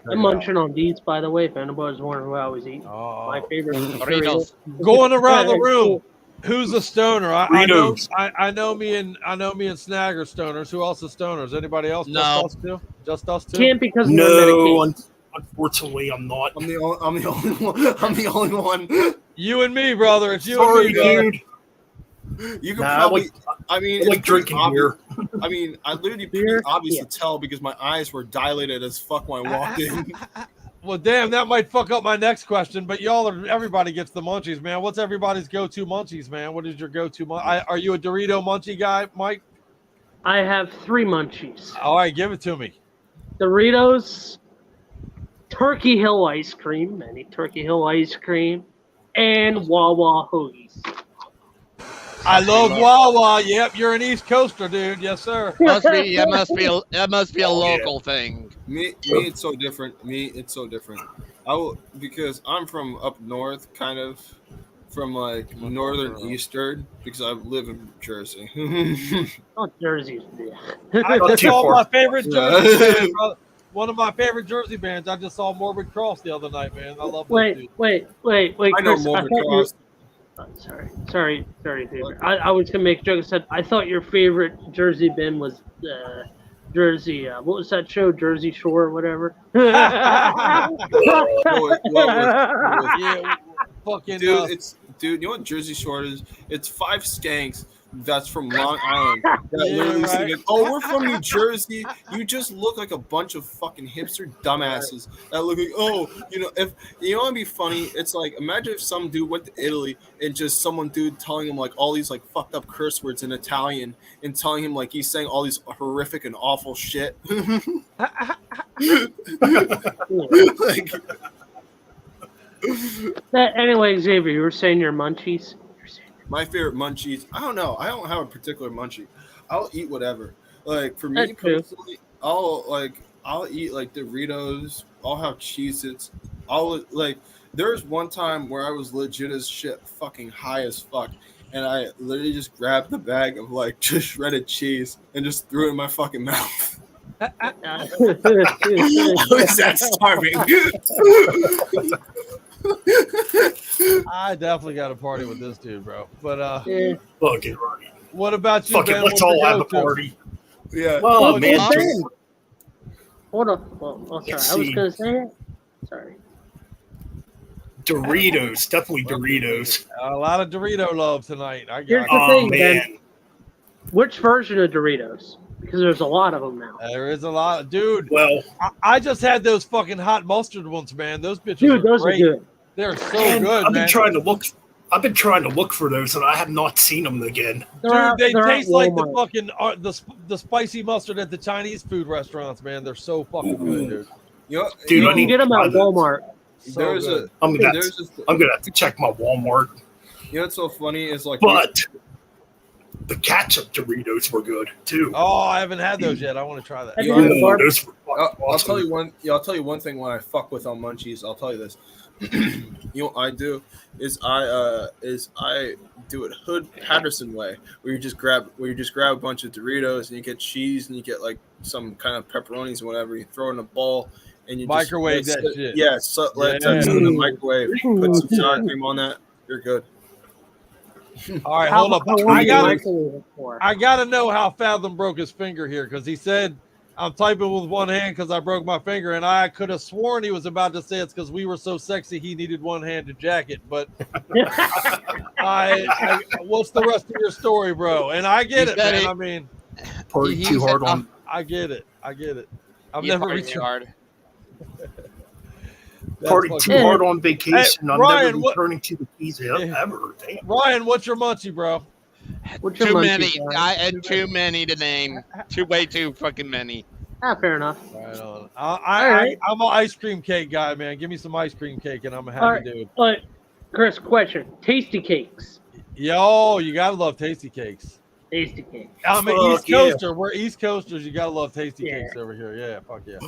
Speaker 2: I'm munching on these, by the way. If anybody's wondering what I was eating, my favorite
Speaker 4: Doritos.
Speaker 3: Going around the room, who's a stoner? I know me and Snag are stoners. Who else is stoners? Anybody else?
Speaker 4: No.
Speaker 3: Just us two.
Speaker 2: Can't because
Speaker 1: no. Unfortunately, I'm not.
Speaker 5: I'm the only one. I'm the only one.
Speaker 3: You and me, brother. It's you
Speaker 1: Sorry,
Speaker 3: and me, brother.
Speaker 1: dude.
Speaker 5: You can probably. I
Speaker 1: like drinking beer.
Speaker 5: I mean, I literally pretty obvious to tell because my eyes were dilated as fuck when I walked in.
Speaker 3: Well, damn, that might fuck up my next question, but everybody gets the munchies, man. What's everybody's go-to munchies, man? What is your go-to Are you a Dorito munchie guy, Mike?
Speaker 2: I have 3 munchies.
Speaker 3: All right, give it to me.
Speaker 2: Doritos, Turkey Hill ice cream, Turkey Hill ice cream, and Wawa hoagies.
Speaker 3: I love Wawa. Yep, you're an East Coaster, dude. Yes, sir.
Speaker 4: That must be a local thing.
Speaker 5: Me, it's so different. Because I'm from up north, kind of from like northern eastern, because I live in Jersey.
Speaker 2: Jersey.
Speaker 3: That's all my favorite Jersey bands, brother. One of my favorite Jersey bands. I just saw Morbid Cross the other night, man. I love that.
Speaker 2: Wait,
Speaker 5: I know
Speaker 2: Chris,
Speaker 5: Morbid Cross.
Speaker 2: Sorry, David. I was gonna make a joke. I said I thought your favorite Jersey band was Jersey. What was that show? Jersey Shore or whatever.
Speaker 3: Fucking
Speaker 5: dude, you know what Jersey Shore is? It's 5 skanks that's from Long Island that literally sing, "Oh, we're from New Jersey. You just look like a bunch of fucking hipster dumbasses that look like, if you know what'd be funny? It's like, imagine if some dude went to Italy and just dude telling him like all these like fucked up curse words in Italian and telling him like he's saying all these horrific and awful shit."
Speaker 2: Anyway, Xavier, you were saying your munchies.
Speaker 5: My favorite munchies. I don't know. I don't have a particular munchie. I'll eat whatever. Like for me personally, I'll eat like Doritos. I'll have Cheez-Its. There's one time where I was legit as shit, fucking high as fuck, and I literally just grabbed the bag of like just shredded cheese and just threw it in my fucking mouth. I was that starving.
Speaker 3: I definitely got a party with this dude, bro. But
Speaker 1: fucking
Speaker 3: what about you?
Speaker 1: Fucking let's all have a party.
Speaker 5: Yeah.
Speaker 1: Oh man.
Speaker 2: Hold on. Sorry. I was gonna say it. Sorry.
Speaker 1: Doritos, definitely Doritos.
Speaker 3: A lot of Dorito love tonight.
Speaker 2: Here's the thing, man. Which version of Doritos? Because there's a lot of them now.
Speaker 3: There is a lot, dude.
Speaker 1: Well,
Speaker 3: I just had those fucking hot mustard ones, man. Those bitches
Speaker 2: those
Speaker 3: great.
Speaker 2: are good.
Speaker 3: They're so good, man.
Speaker 1: I've been trying to look for those, and I have not seen them again.
Speaker 3: Dude, they taste like the fucking the spicy mustard at the Chinese food restaurants, man. They're so fucking good, dude.
Speaker 2: Dude, I need to get them at Walmart.
Speaker 1: I'm gonna have to check my Walmart.
Speaker 5: You know what's so funny is like,
Speaker 1: but the ketchup Doritos were good too.
Speaker 3: Oh, I haven't had those yet. I want to try that.
Speaker 1: Those were awesome.
Speaker 5: I'll tell you one. I'll tell you one thing when I fuck with on munchies. I'll tell you this. You know what I do is I do it Hood Patterson way, where you just grab a bunch of Doritos and you get cheese and you get like some kind of pepperonis and whatever. You throw it in a bowl and you
Speaker 3: microwave
Speaker 5: just,
Speaker 3: that shit.
Speaker 5: Yeah, so let it in the microwave. Put some sour cream on that. You're good.
Speaker 3: All right, hold up. I gotta know how Fathom broke his finger here, because he said I'm typing with one hand because I broke my finger, and I could have sworn he was about to say it's because we were so sexy he needed one-handed jacket. But what's the rest of your story, bro? And I get it, man. I mean,
Speaker 1: party too hard on.
Speaker 3: I get it. I've
Speaker 4: You
Speaker 3: never
Speaker 4: party
Speaker 3: reached
Speaker 4: too hard.
Speaker 1: Party too hard on vacation.
Speaker 3: Hey,
Speaker 1: I'm
Speaker 3: Ryan,
Speaker 1: never returning to the Keys ever. Damn.
Speaker 3: Ryan, what's your munchie, bro?
Speaker 4: Too many. I had too many to name. Way too fucking many.
Speaker 2: Ah, fair enough.
Speaker 3: Right on. I'm an ice cream cake guy, man. Give me some ice cream cake, and I'm a happy dude.
Speaker 2: But Chris, question: tasty cakes.
Speaker 3: Yo, you gotta love tasty cakes.
Speaker 2: Tasty cakes.
Speaker 3: I'm an East Coaster. We're East Coasters. You gotta love tasty cakes over here. Yeah, fuck yeah.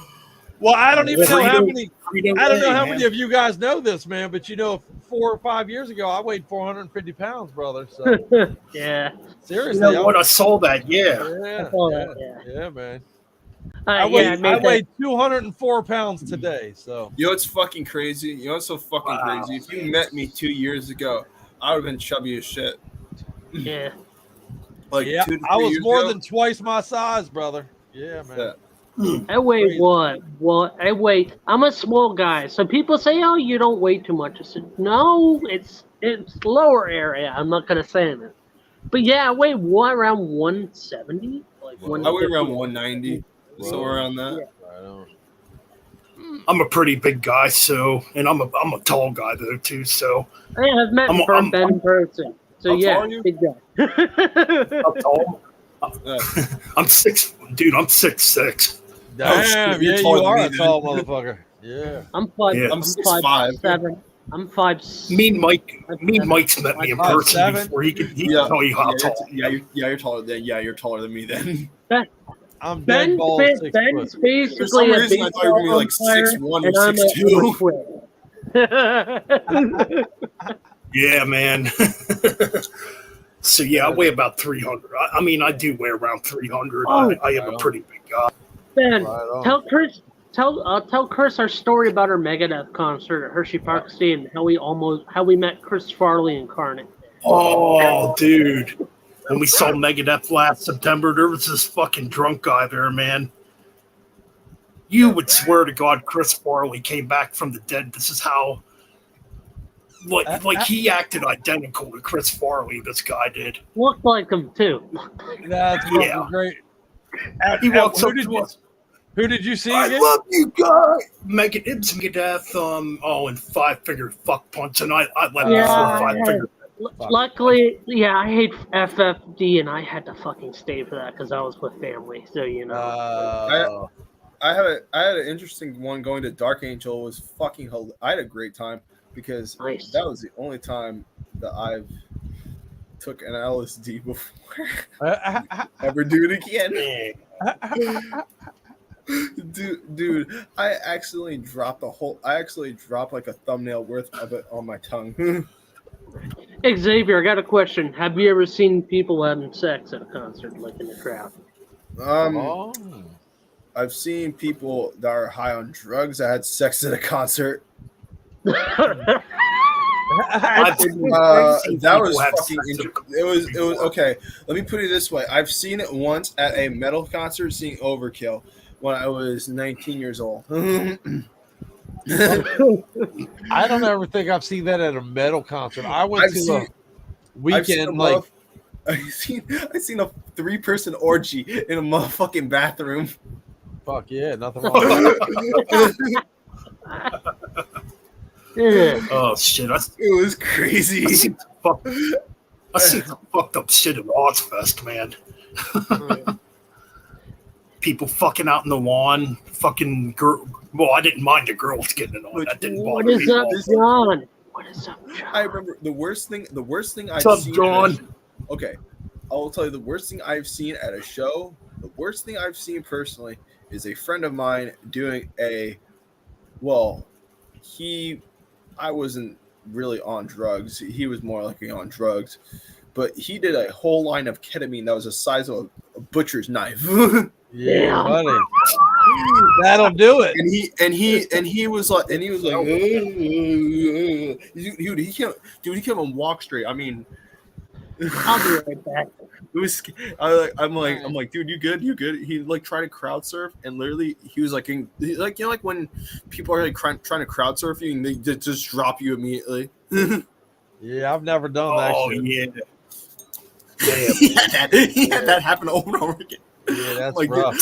Speaker 3: Well, I don't even know how many. I don't know how many of you guys know this, man. But 4 or 5 years ago, I weighed 450 pounds, brother. So
Speaker 2: yeah,
Speaker 3: seriously.
Speaker 1: You know what? I saw that. Yeah,
Speaker 3: man.
Speaker 2: I
Speaker 3: weighed 204 pounds today. So
Speaker 5: you know what's fucking crazy? You know what's so fucking crazy? If you met me 2 years ago, I would have been chubby as shit.
Speaker 2: Yeah.
Speaker 5: Like
Speaker 3: yeah,
Speaker 5: 2 to 3
Speaker 3: I was
Speaker 5: years
Speaker 3: more
Speaker 5: ago.
Speaker 3: than twice my size, brother. Yeah, man.
Speaker 5: Yeah.
Speaker 2: I weigh what? Well, I'm a small guy, so people say, "Oh, you don't weigh too much." I said, "No, it's lower area. I'm not gonna say it." But yeah, I weigh around 170. Like
Speaker 5: I weigh around 190, so around that.
Speaker 2: Yeah.
Speaker 1: I'm a pretty big guy, and I'm a tall guy though too. So
Speaker 2: yeah, I've met Ben in person. So yeah, big guy.
Speaker 1: I'm tall. I'm 6, dude. I'm 6'6".
Speaker 3: Damn, yeah, you are a tall motherfucker. Yeah.
Speaker 2: I'm 5.
Speaker 1: Yeah.
Speaker 2: I'm 5'7". I'm 5.
Speaker 1: Me and Mike's met me in person before. He can tell you how tall.
Speaker 5: You're taller than you're taller than me then.
Speaker 3: I'm dead balls 6 foot.
Speaker 2: Ben's basically
Speaker 5: For some reason, I thought you were gonna be like 6'1" or 6'2".
Speaker 1: Yeah, man. So yeah, I weigh about 300. I mean, I do weigh around 300. I am a pretty big guy.
Speaker 2: Ben, tell Chris our story about our Megadeth concert at Hershey Park State and how we met Chris Farley incarnate.
Speaker 1: Oh, dude. When we saw Megadeth last September, there was this fucking drunk guy there, man. You would swear to God Chris Farley came back from the dead. This is how like he acted identical to Chris Farley, this guy did.
Speaker 2: Looked like him too.
Speaker 3: That's great.
Speaker 1: He walks up to us.
Speaker 3: Who did you see
Speaker 1: I
Speaker 3: again?
Speaker 1: love you guys. Megadeth, and 5 Finger Fuck Punch, and I let him 5 Finger.
Speaker 2: Luckily, I hate FFD, and I had to fucking stay for that because I was with family. So
Speaker 5: I had an interesting one going to Dark Angel. It was fucking hilarious. I had a great time because that was the only time that I've took an LSD before. Ever do it again? Dude, I accidentally dropped like a thumbnail worth of it on my tongue.
Speaker 2: Xavier, I got a question. Have you ever seen people having sex at a concert, like in the crowd?
Speaker 5: I've seen people that are high on drugs that had sex at a concert. That was fucking interesting. It was okay. Let me put it this way. I've seen it once at a metal concert, seeing Overkill when I was 19 years old.
Speaker 3: I don't ever think I've seen that at a metal concert. I went to a weekend
Speaker 5: I seen a 3-person orgy in a motherfucking bathroom.
Speaker 3: Fuck yeah, nothing wrong with that.
Speaker 1: Oh shit!
Speaker 5: It was crazy.
Speaker 1: I seen some fucked up shit at Ozfest, man. People fucking out in the lawn, fucking girl. Well, I didn't mind the girls getting it on. That didn't bother me.
Speaker 2: What is up, John? What is up, John?
Speaker 5: I remember the worst thing I've seen.
Speaker 1: John?
Speaker 5: Okay, I will tell you the worst thing I've seen at a show. The worst thing I've seen personally is a friend of mine doing I wasn't really on drugs. He was more likely on drugs, but he did a whole line of ketamine that was the size of a butcher's knife.
Speaker 3: Yeah, buddy. That'll do it.
Speaker 5: And he was like, dude, he can't even walk straight. I mean,
Speaker 2: I'll be right back.
Speaker 5: It was. I'm like, dude, you good? You good? He like tried to crowd surf, and literally he was like, like when people are like trying to crowd surf you, and they just drop you immediately.
Speaker 3: Yeah, I've never done that shit.
Speaker 1: Yeah.
Speaker 5: He had that happen over and over again.
Speaker 3: Yeah, that's
Speaker 5: like,
Speaker 3: rough.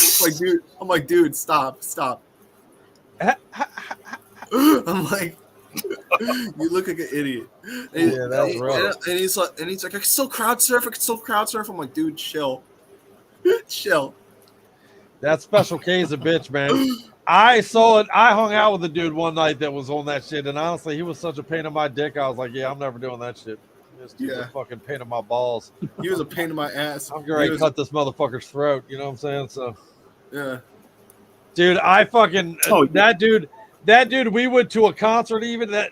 Speaker 5: I'm like, dude, stop. I'm like, you look like an idiot. And
Speaker 3: Yeah, that's rough.
Speaker 5: And he's like, I can still crowd surf. I'm like, dude, chill.
Speaker 3: That Special K is a bitch, man. I saw it. I hung out with a dude one night that was on that shit, and honestly, he was such a pain in my dick. I was like, yeah, I'm never doing that shit. This dude's a fucking pain in my balls.
Speaker 5: He was a pain in my ass.
Speaker 3: I'm going to cut this motherfucker's throat. You know what I'm saying? So,
Speaker 5: yeah,
Speaker 3: dude, I fucking that dude. We went to a concert. Even that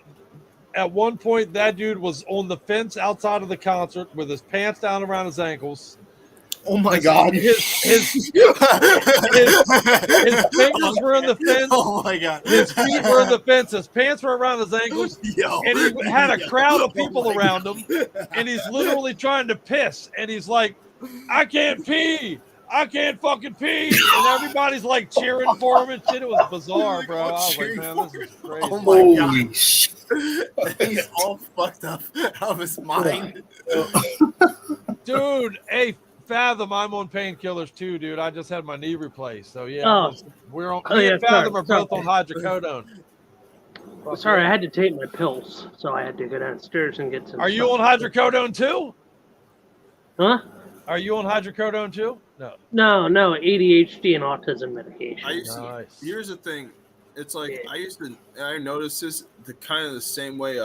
Speaker 3: at one point, that dude was on the fence outside of the concert with his pants down around his ankles.
Speaker 5: Oh my god!
Speaker 3: His fingers were in the fence.
Speaker 5: Oh my god!
Speaker 3: His feet were in the fence. His pants were around his ankles.
Speaker 5: Yo.
Speaker 3: And he had a crowd of people around him. And he's literally trying to piss. And he's like, I can't pee. I can't fucking pee. And everybody's like cheering for him and shit. It was bizarre, bro. I was like, man, this is crazy.
Speaker 5: Oh my god! He's all fucked up out of his mind.
Speaker 3: Dude, hey, Fathom, I'm on painkillers too, dude. I just had my knee replaced. So yeah, we're on. Me and Fathom are both on hydrocodone.
Speaker 2: Sorry, I had to take my pills, so I had to go downstairs and get some.
Speaker 3: Are you on hydrocodone too?
Speaker 2: Huh?
Speaker 3: Are you on hydrocodone too?
Speaker 2: No, ADHD and autism medication.
Speaker 5: Here's the thing. It's like I noticed this the same way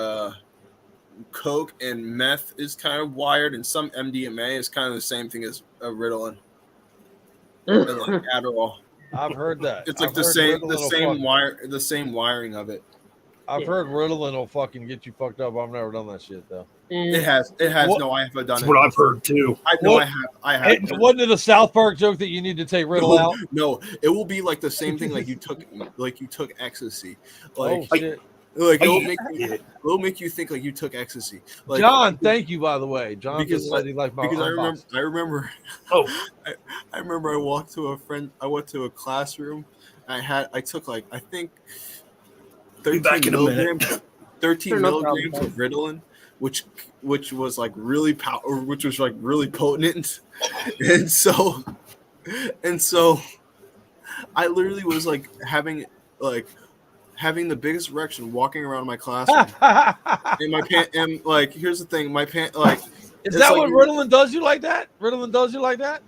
Speaker 5: Coke and meth is kind of wired, and some MDMA is kind of the same thing as Ritalin and like Adderall.
Speaker 3: I've heard that.
Speaker 5: It's like the same wiring of it.
Speaker 3: I've heard Ritalin will fucking get you fucked up. I've never done that shit though.
Speaker 5: It has.
Speaker 3: What?
Speaker 5: No, I haven't done it.
Speaker 1: That's what I've heard too.
Speaker 5: I have.
Speaker 3: Wasn't it a South Park joke that you need to take Ritalin out?
Speaker 5: No, it will be like the same thing. Like you took ecstasy. Like,
Speaker 3: oh shit.
Speaker 5: Like it'll make you think like you took ecstasy. Like,
Speaker 3: John, thank you by the way. John,
Speaker 5: because I remember.
Speaker 1: Oh,
Speaker 5: I remember I went to a classroom. I took like I think 13 milligrams of Ritalin, which was like really really potent, and so I literally was like having the biggest erection walking around my classroom. And my pant, and like, here's the thing, my pant, like,
Speaker 3: is that what Ritalin does you like that? Ritalin does you like that?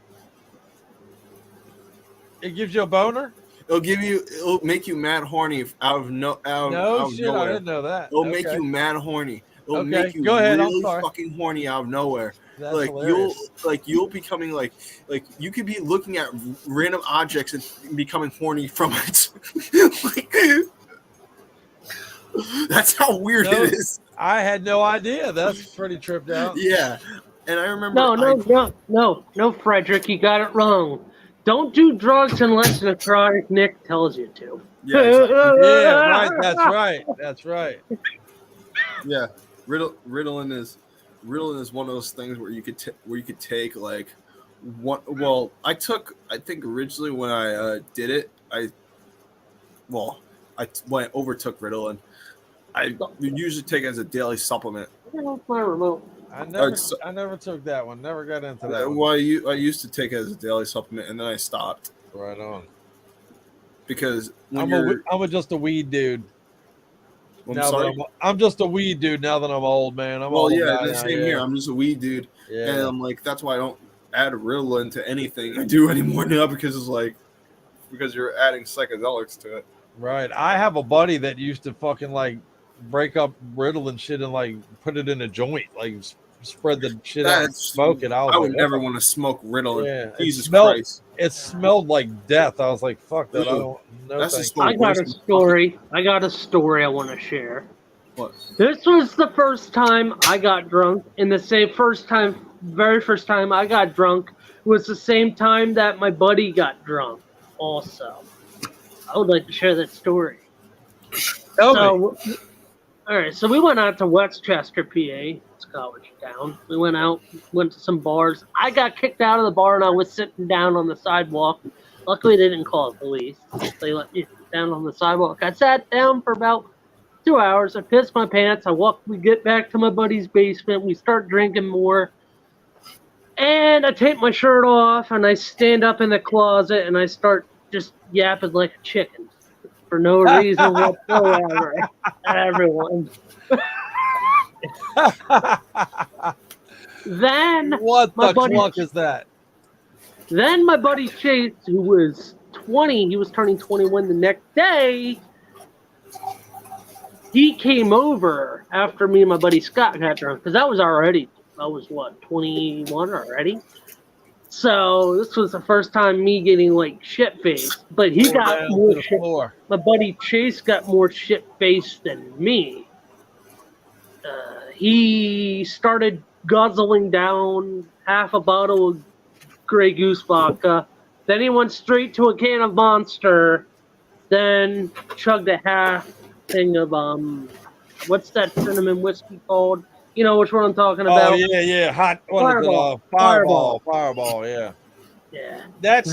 Speaker 3: It gives you a boner?
Speaker 5: It'll make you mad horny out of nowhere.
Speaker 3: I didn't know that.
Speaker 5: It'll make you mad horny. It'll make you
Speaker 3: Go ahead.
Speaker 5: really fucking horny out of nowhere.
Speaker 3: That's
Speaker 5: like
Speaker 3: hilarious.
Speaker 5: you'll becoming like you could be looking at random objects and becoming horny from it. Like, that's how weird it is.
Speaker 3: I had no idea. That's pretty tripped out.
Speaker 5: Yeah. And I remember
Speaker 2: No, Frederick, you got it wrong. Don't do drugs unless an necrotic Nick tells you to.
Speaker 5: Yeah, exactly.
Speaker 3: Yeah, right. That's right.
Speaker 5: Yeah. Ritalin is one of those things where you could take like one. Well, I think originally when I did it, when I overtook Ritalin, I usually take it as a daily supplement.
Speaker 2: My remote.
Speaker 3: I never took that one. Never got into that one.
Speaker 5: Well, I used to take it as a daily supplement, and then I stopped.
Speaker 3: Right on.
Speaker 5: Because
Speaker 3: I'm just a weed dude. I'm just a weed dude now that I'm old, man.
Speaker 5: Same here. I'm just a weed dude, and I'm like, that's why I don't add Ritalin to anything I do anymore now, because you're adding psychedelics to it.
Speaker 3: Right. I have a buddy that used to fucking like break up Ritalin shit and like put it in a joint, like spread the shit out and smoke it.
Speaker 5: I would never want to smoke Ritalin.
Speaker 3: Yeah.
Speaker 5: Jesus Christ.
Speaker 3: It smelled like death. I was like, fuck that.
Speaker 2: I got a story. I I want to share.
Speaker 5: What?
Speaker 2: This was the first time I got drunk, and the very first time I got drunk was the same time that my buddy got drunk also. I would like to share that story.
Speaker 3: Tell me.
Speaker 2: All right, so we went out to Westchester, PA. It's college town. We went out, went to some bars. I got kicked out of the bar, and I was sitting down on the sidewalk. Luckily, they didn't call the police. They let me sit down on the sidewalk. I sat down for about 2 hours. I pissed my pants. We get back to my buddy's basement. We start drinking more. And I take my shirt off, and I stand up in the closet, and I start just yapping like a chicken for no reason whatsoever at everyone. Then
Speaker 3: What the cluck is that?
Speaker 2: Then my buddy Chase, who was 20, he was turning 21 the next day. He came over after me and my buddy Scott got drunk, because I was what, 21 already? So this was the first time me getting like shit faced. But he got more shit. My buddy Chase got more shit faced than me. He started guzzling down half a bottle of Grey Goose vodka. Then he went straight to a can of Monster. Then chugged a half thing of what's that cinnamon whiskey called? You know which one I'm talking about?
Speaker 3: Oh yeah, hot. Fireball. Fireball. Yeah.
Speaker 2: Yeah.
Speaker 3: That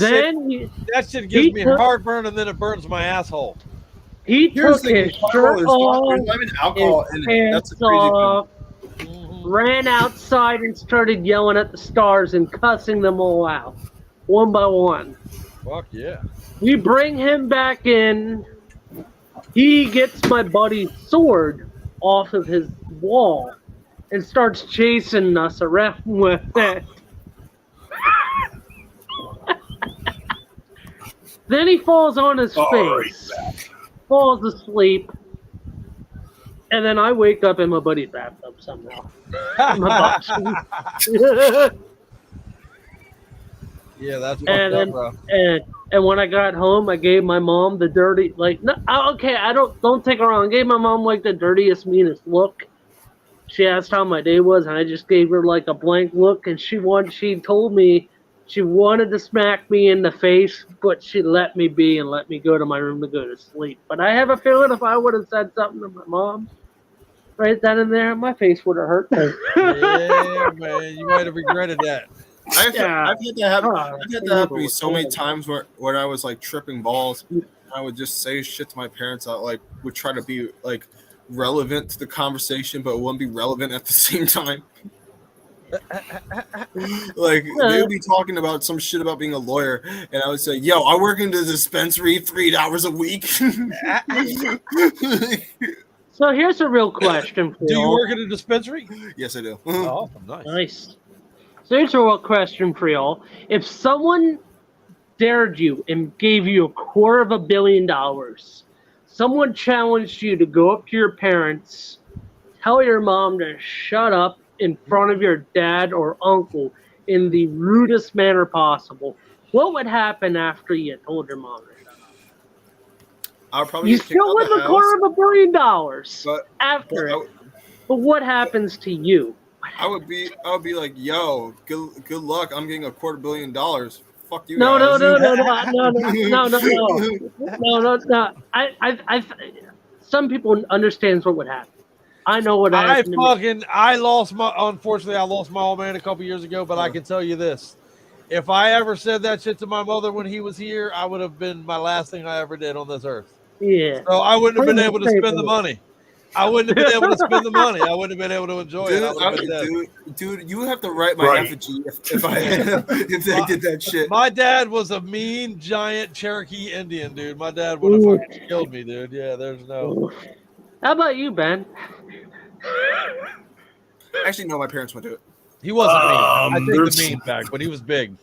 Speaker 3: shit gives me heartburn, and then it burns my asshole.
Speaker 2: He took his shirt off,
Speaker 5: alcohol
Speaker 2: his
Speaker 5: in it. That's a crazy
Speaker 2: off, ran outside and started yelling at the stars and cussing them all out, one by one.
Speaker 3: Fuck yeah.
Speaker 2: We bring him back in. He gets my buddy's sword off of his wall and starts chasing us around with it. Then he falls on his face, falls asleep, and then I wake up in my buddy's bathtub somehow.
Speaker 3: Yeah, that's fucked
Speaker 2: and
Speaker 3: up, bro.
Speaker 2: And when I got home, I gave my mom the dirty, don't take it wrong. I gave my mom like the dirtiest, meanest look. She asked how my day was, and I just gave her like a blank look, and she told me she wanted to smack me in the face, but she let me be and let me go to my room to go to sleep. But I have a feeling if I would have said something to my mom right then and there, my face would have hurt.
Speaker 3: Yeah, man, you might have regretted that.
Speaker 5: I've had that happen to me so many times where I was like tripping balls. I would just say shit to my parents that like would try to be like relevant to the conversation, but it wouldn't be relevant at the same time. Like they would be talking about some shit about being a lawyer, and I would say, "Yo, I work in the dispensary 3 hours a week."
Speaker 2: So here's a real question for you.
Speaker 3: Do you work in a dispensary?
Speaker 5: Yes, I do.
Speaker 3: Oh, nice.
Speaker 2: Nice. So here's a real question for y'all. If someone dared you and gave you $250 million, someone challenged you to go up to your parents, tell your mom to shut up in front of your dad or uncle in the rudest manner possible, what would happen after you told your mom to shut up?
Speaker 5: I'll probably
Speaker 2: you still win the $250 million after it. But what happens to you?
Speaker 5: I would be like, yo, good luck. I'm getting $250 million. Fuck you.
Speaker 2: No.
Speaker 5: guys.
Speaker 2: No. Some people understands what would happen. I know what happened.
Speaker 3: Unfortunately, I lost my old man a couple years ago, but I can tell you this. If I ever said that shit to my mother when he was here, I would have been my last thing I ever did on this earth.
Speaker 2: Yeah.
Speaker 3: So I wouldn't have been able to spend the money. I wouldn't have been able to spend the money. I wouldn't have been able to enjoy it.
Speaker 5: Dude, you have to write my effigy if they did that shit.
Speaker 3: My dad was a mean, giant Cherokee Indian, dude. My dad would have fucking killed me, dude. Yeah, there's no.
Speaker 2: How about you, Ben?
Speaker 5: Actually, no, my parents would do it.
Speaker 3: He wasn't mean. I take the mean back, but he was big.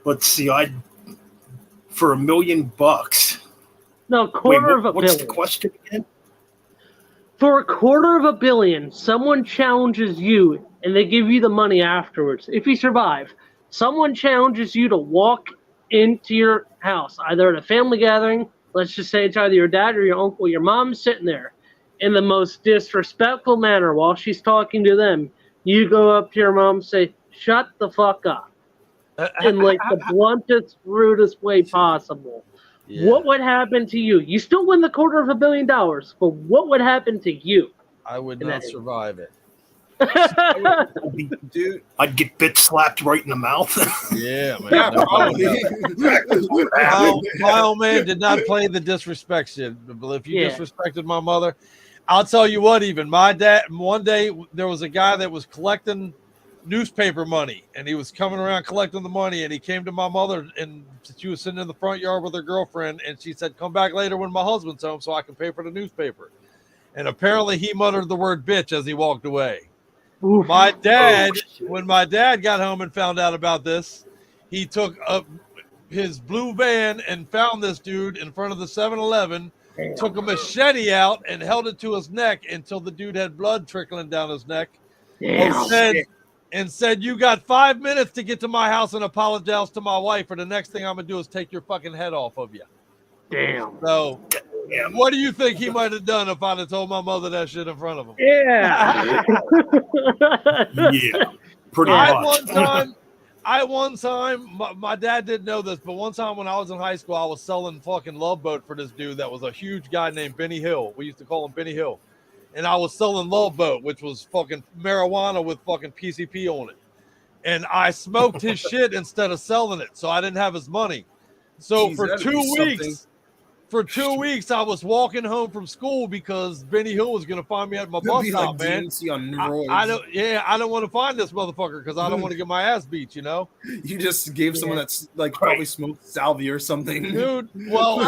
Speaker 1: Let's see, for $1 million.
Speaker 2: No, $250 million.
Speaker 1: What's the question again?
Speaker 2: For $250 million, someone challenges you, and they give you the money afterwards. If you survive, someone challenges you to walk into your house, either at a family gathering. Let's just say it's either your dad or your uncle. Your mom's sitting there in the most disrespectful manner while she's talking to them. You go up to your mom and say, "Shut the fuck up," in like the bluntest, rudest way possible.
Speaker 3: Yeah.
Speaker 2: What would happen to you? You still win the $250 million, but what would happen to you?
Speaker 3: I would not survive it.
Speaker 5: Dude,
Speaker 1: I'd get bitch slapped right in the mouth.
Speaker 3: Yeah, man.
Speaker 5: yeah,
Speaker 3: No,
Speaker 5: probably.
Speaker 3: my old man did not play the disrespect shit. But if you
Speaker 2: Yeah.
Speaker 3: disrespected my mother, I'll tell you what, even my dad, one day there was a guy that was collecting newspaper money, and he was coming around collecting the money, and he came to my mother, and she was sitting in the front yard with her girlfriend, and she said, come back later when my husband's home so I can pay for the newspaper. And apparently he muttered the word bitch as he walked away.
Speaker 2: Oof.
Speaker 3: My dad, when my dad got home and found out about this, he took up his blue van and found this dude in front of the 7-Eleven, took a machete out and held it to his neck until the dude had blood trickling down his neck, and said, you got 5 minutes to get to my house and apologize to my wife, or the next thing I'm going to do is take your fucking head off of you.
Speaker 2: Damn.
Speaker 3: So, what do you think he might have done if I'd have told my mother that shit in front of him?
Speaker 2: Yeah.
Speaker 1: Yeah, pretty much.
Speaker 3: One time, my dad didn't know this, but one time when I was in high school, I was selling fucking Love Boat for this dude that was a huge guy named Benny Hill. We used to call him Benny Hill. And I was selling Love Boat, which was fucking marijuana with fucking PCP on it. And I smoked his shit instead of selling it, so I didn't have his money. So for 2 weeks, I was walking home from school because Benny Hill was going to find me at my bus stop, man. I don't want to find this motherfucker because I don't want to get my ass beat, you know?
Speaker 5: You just gave someone that's like probably smoked salvia or something.
Speaker 3: Dude, well,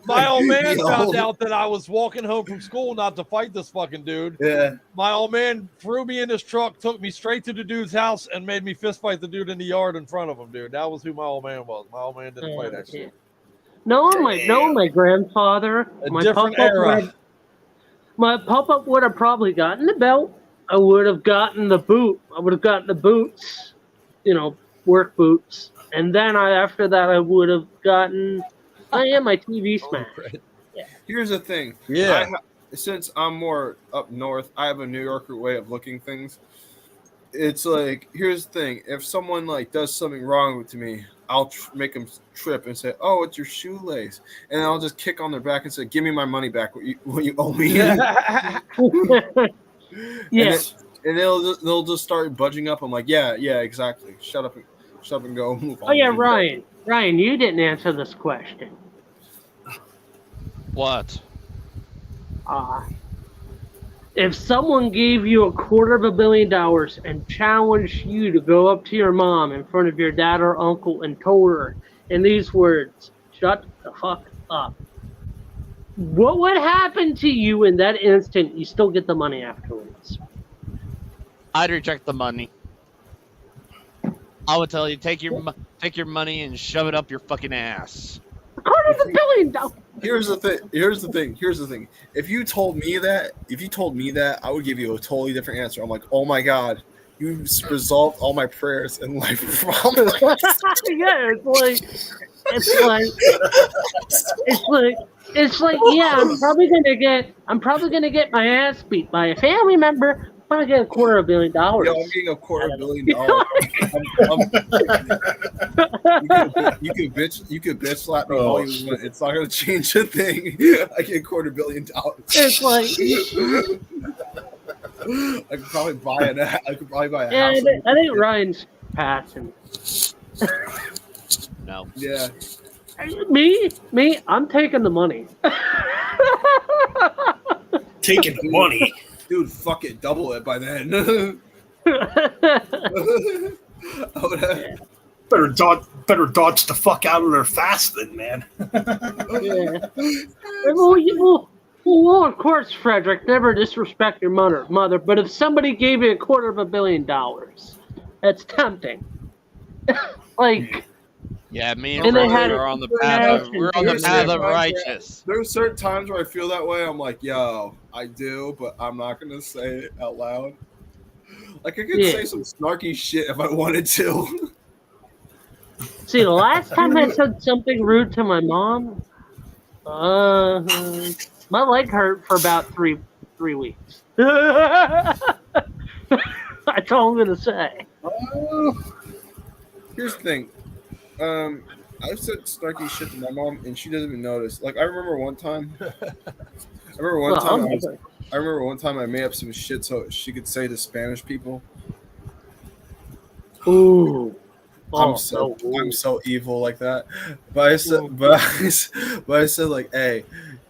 Speaker 3: my old man found out that I was walking home from school not to fight this fucking dude.
Speaker 5: Yeah.
Speaker 3: My old man threw me in his truck, took me straight to the dude's house, and made me fist fight the dude in the yard in front of him, dude. That was who my old man was. My old man didn't play that shit.
Speaker 2: No, my grandfather.
Speaker 3: A different era.
Speaker 2: My pop-up would have probably gotten the belt. I would have gotten the boot. I would have gotten the boots, work boots. And then after that, I would have gotten, my TV smash.
Speaker 5: Yeah. Here's the thing.
Speaker 3: Yeah.
Speaker 5: Since I'm more up north, I have a New Yorker way of looking things. It's like, here's the thing. If someone does something wrong to me, I'll make them trip and say, "Oh, it's your shoelace," and I'll just kick on their back and say, "Give me my money back. What you owe me."
Speaker 2: Yes.
Speaker 5: And they'll just start budging up. I'm like, yeah, exactly. Shut up and go. Move on.
Speaker 2: Oh yeah, Ryan, you didn't answer this question.
Speaker 4: What?
Speaker 2: If someone gave you $250 million and challenged you to go up to your mom in front of your dad or uncle and told her in these words, "Shut the fuck up," what would happen to you in that instant? You still get the money afterwards.
Speaker 4: I'd reject the money. I would tell you, take your money and shove it up your fucking ass.
Speaker 2: $250 million.
Speaker 5: Here's the thing. If you told me that, I would give you a totally different answer. I'm like, oh my god, you resolved all my prayers and life problems.
Speaker 2: Yeah, it's like, yeah, I'm probably gonna get my ass beat by a family member. I'm gonna get $250 million.
Speaker 5: Yo, I'm getting $250 million. You could bitch slap me all you want. It's not gonna change a thing. I get $250 million.
Speaker 2: It's like
Speaker 5: I could probably buy a house.
Speaker 2: I think Ryan's passing.
Speaker 4: No.
Speaker 5: Yeah.
Speaker 2: Me, I'm taking the money.
Speaker 1: Taking the money.
Speaker 5: Dude, fuck it, double it by then.
Speaker 1: Better dodge the fuck out of there fast then, man.
Speaker 2: Yeah. Well, of course, Frederick, never disrespect your mother, but if somebody gave you $250 million, that's tempting.
Speaker 4: Yeah, me and Frederick are on the path. We're on the path of righteous.
Speaker 5: There's certain times where I feel that way. I'm like, yo, I do, but I'm not gonna say it out loud. I could say some snarky shit if I wanted to.
Speaker 2: See, the last time I said something rude to my mom, my leg hurt for about three weeks. That's all I'm gonna say.
Speaker 5: Here's the thing. I've said snarky shit to my mom, and she doesn't even notice. Like I remember one time. I remember one time I made up some shit so she could say to Spanish people.
Speaker 2: Ooh.
Speaker 5: I'm so evil like that. But I said like, hey,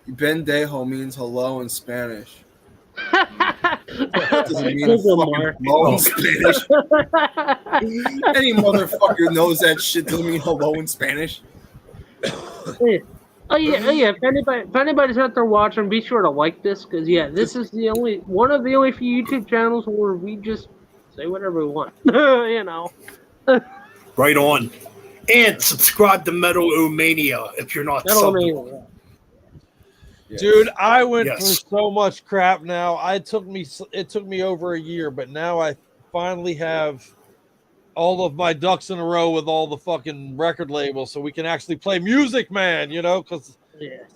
Speaker 5: bendejo means hello in Spanish. That doesn't mean fucking hello in Spanish. Any motherfucker knows that shit doesn't mean hello in Spanish.
Speaker 2: Oh yeah. If anybody's out there watching, be sure to like this because this is one of the only few YouTube channels where we just say whatever we want. You know.
Speaker 1: Right on. And subscribe to Metal-O-Mania if you're not subbed.
Speaker 3: Dude, I went through so much crap now. It took me over a year, but now I finally have all of my ducks in a row with all the fucking record labels so we can actually play music, man, you know, because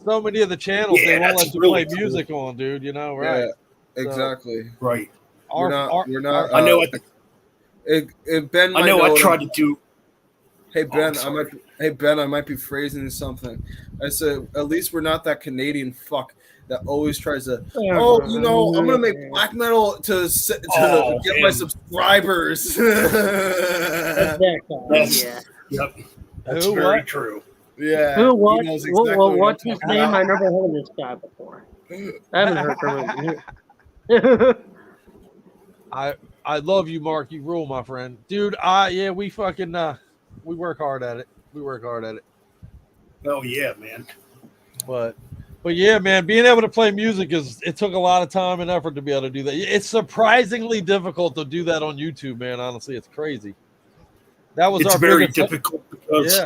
Speaker 3: so many of the channels they won't let you play music on, dude, you know, right?
Speaker 5: Yeah, exactly.
Speaker 1: So, right.
Speaker 5: We're not
Speaker 1: I know
Speaker 5: Ben,
Speaker 1: I know I tried to do.
Speaker 5: Hey Ben, I might be phrasing something. I said, at least we're not that Canadian fuck that always tries to. Oh, you know, I'm gonna make black metal to get my subscribers.
Speaker 1: That's very true.
Speaker 5: Yeah.
Speaker 2: Who? What? What's his name? I never heard of this guy before. I haven't heard from him.
Speaker 3: I love you, Mark. You rule, my friend. Dude, we fucking we work hard at it.
Speaker 1: Oh yeah, man.
Speaker 3: But yeah, man, being able to play music it took a lot of time and effort to be able to do that. It's surprisingly difficult to do that on YouTube, man. Honestly, it's crazy. That was our
Speaker 1: very
Speaker 3: biggest,
Speaker 1: difficult because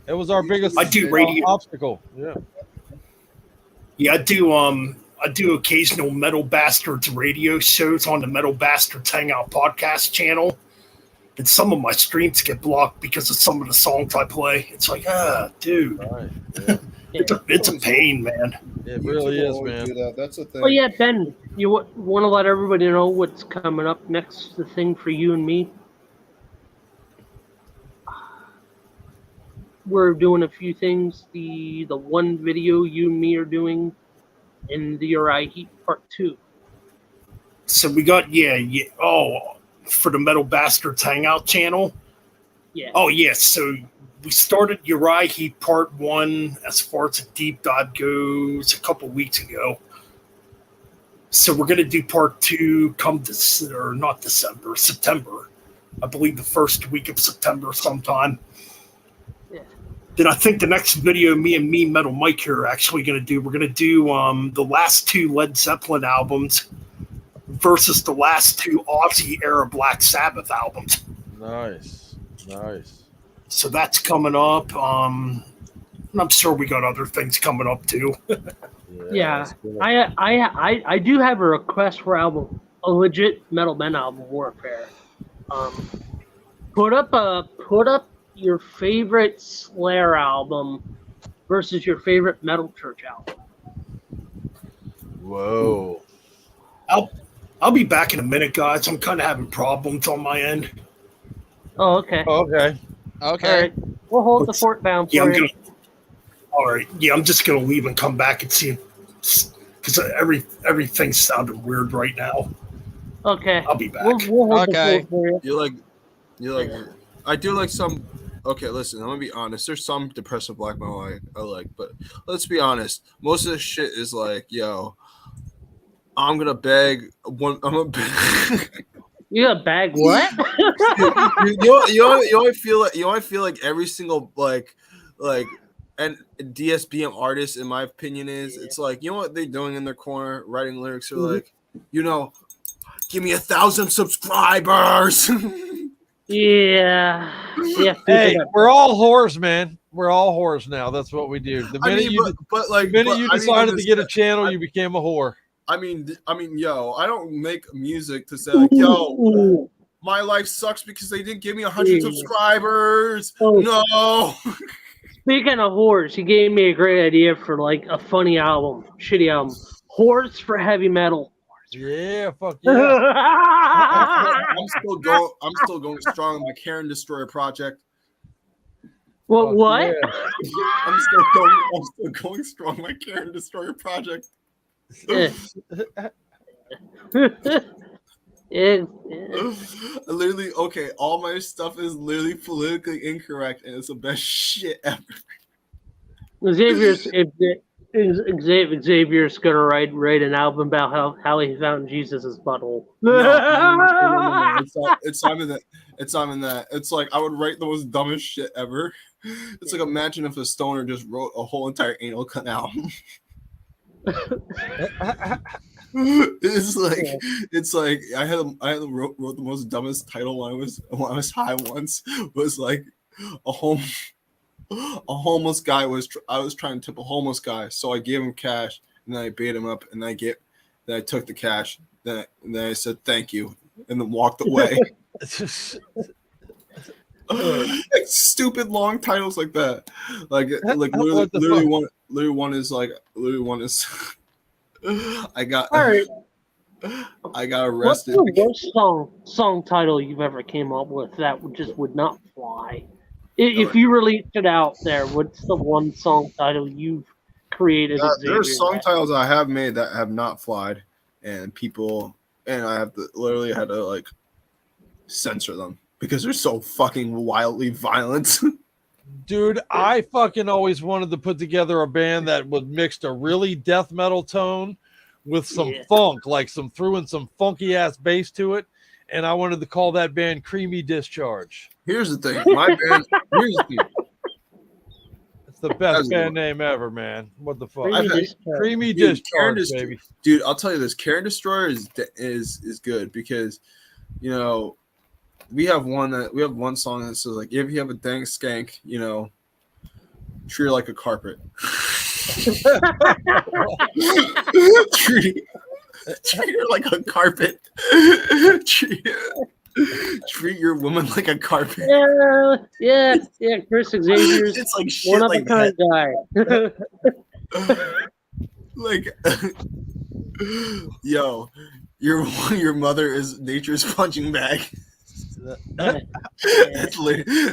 Speaker 3: it was our biggest
Speaker 1: I do radio
Speaker 3: obstacle. Yeah.
Speaker 1: Yeah, I do occasional Metal Bastards radio shows on the Metal Bastards Hangout podcast channel. And some of my streams get blocked because of some of the songs I play. It's like, dude.
Speaker 3: Right.
Speaker 1: Yeah. It's a pain, man.
Speaker 3: It really is, man.
Speaker 5: That. That's the thing.
Speaker 2: Oh yeah, Ben, you want to let everybody know what's coming up next, the thing for you and me? We're doing a few things. The one video you and me are doing in the Uri Heat Part 2.
Speaker 1: So we got for the Metal Bastards Hangout channel.
Speaker 2: Yeah.
Speaker 1: Oh yeah. So we started Uri Heat Part 1 as far as a deep dive goes a couple weeks ago. So we're gonna do Part 2 September. I believe the first week of September sometime.
Speaker 2: Yeah.
Speaker 1: Then I think the next video me and Metal Mike here are actually going to do, we're going to do the last 2 Led Zeppelin albums versus the last 2 Aussie era Black Sabbath albums.
Speaker 3: Nice.
Speaker 1: So that's coming up. And I'm sure we got other things coming up too.
Speaker 2: Yeah. I do have a request for album, a legit Metal Men album, Warfare. Put up your favorite Slayer album versus your favorite Metal Church album.
Speaker 3: Whoa.
Speaker 1: I'll be back in a minute, guys. I'm kind of having problems on my end.
Speaker 2: Oh, okay.
Speaker 4: Okay.
Speaker 2: All right. We'll hold the fort down for you.
Speaker 1: All right. Yeah, I'm just going to leave and come back and see, because everything sounded weird right now.
Speaker 2: Okay.
Speaker 1: I'll be back.
Speaker 2: We'll hold the fort for you.
Speaker 5: You like. I do like some. Okay, listen. I'm gonna be honest. There's some depressive black metal I like, but let's be honest. Most of the shit is like, yo, I'm gonna beg. I'm gonna beg.
Speaker 2: You gonna bag what?
Speaker 5: you only feel like every single like and DSBM artist, in my opinion, it's like, you know what they're doing in their corner, writing lyrics are like, you know, give me 1,000 subscribers.
Speaker 2: Yeah.
Speaker 3: Hey, we're all whores, man. We're all whores now. That's what we do. The minute you decided to get a channel, you became a whore.
Speaker 5: I mean, yo, I don't make music to say like, yo, my life sucks because they didn't give me 100 subscribers. No.
Speaker 2: Speaking of whores, he gave me a great idea for like a funny album, shitty album. Whores for heavy metal.
Speaker 3: Yeah, fuck yeah.
Speaker 5: I'm still going strong on my Karen Destroyer project.
Speaker 2: What? What?
Speaker 3: Yeah.
Speaker 5: I'm still going strong. My Karen Destroyer project. Literally, okay. All my stuff is literally politically incorrect, and it's the best shit ever.
Speaker 2: Xavier's gonna write an album about how he found Jesus' butthole.
Speaker 5: No. It's not even that. It's not even that. It's like I would write the most dumbest shit ever. It's like imagine if a stoner just wrote a whole entire anal canal. It's like I wrote the most dumbest title when I was high once. Was like a homeless guy I was trying to tip a homeless guy, so I gave him cash and then I bait him up and then I took the cash. Then I said thank you and then walked away. Like stupid long titles like that. Like literally one is I got arrested.
Speaker 2: What's the worst song title you've ever came up with that would not fly? If you released it out there, what's the one song title you've created?
Speaker 5: There are song titles I have made that have not flied, and I have to literally had to like censor them because they're so fucking wildly violent.
Speaker 3: Dude, I fucking always wanted to put together a band that would mix a really death metal tone with some funk, like threw in some funky ass bass to it, and I wanted to call that band Creamy Discharge.
Speaker 5: Here's the thing, my band. Here's the thing.
Speaker 3: It's the best band name ever, man. What the fuck? Creamy
Speaker 5: Dude,
Speaker 3: Discharge, baby.
Speaker 5: Dude, I'll tell you this: Karen Destroyer is good because, you know, we have one song that says like, if you have a dang skank, you know, treat her like a carpet. treat her like a carpet. Treat your woman like a carpet.
Speaker 2: Yeah. Chris Xavier's
Speaker 5: it's like shit
Speaker 2: one of
Speaker 5: like
Speaker 2: a kind guy.
Speaker 5: Like, yo, your mother is nature's punching bag. That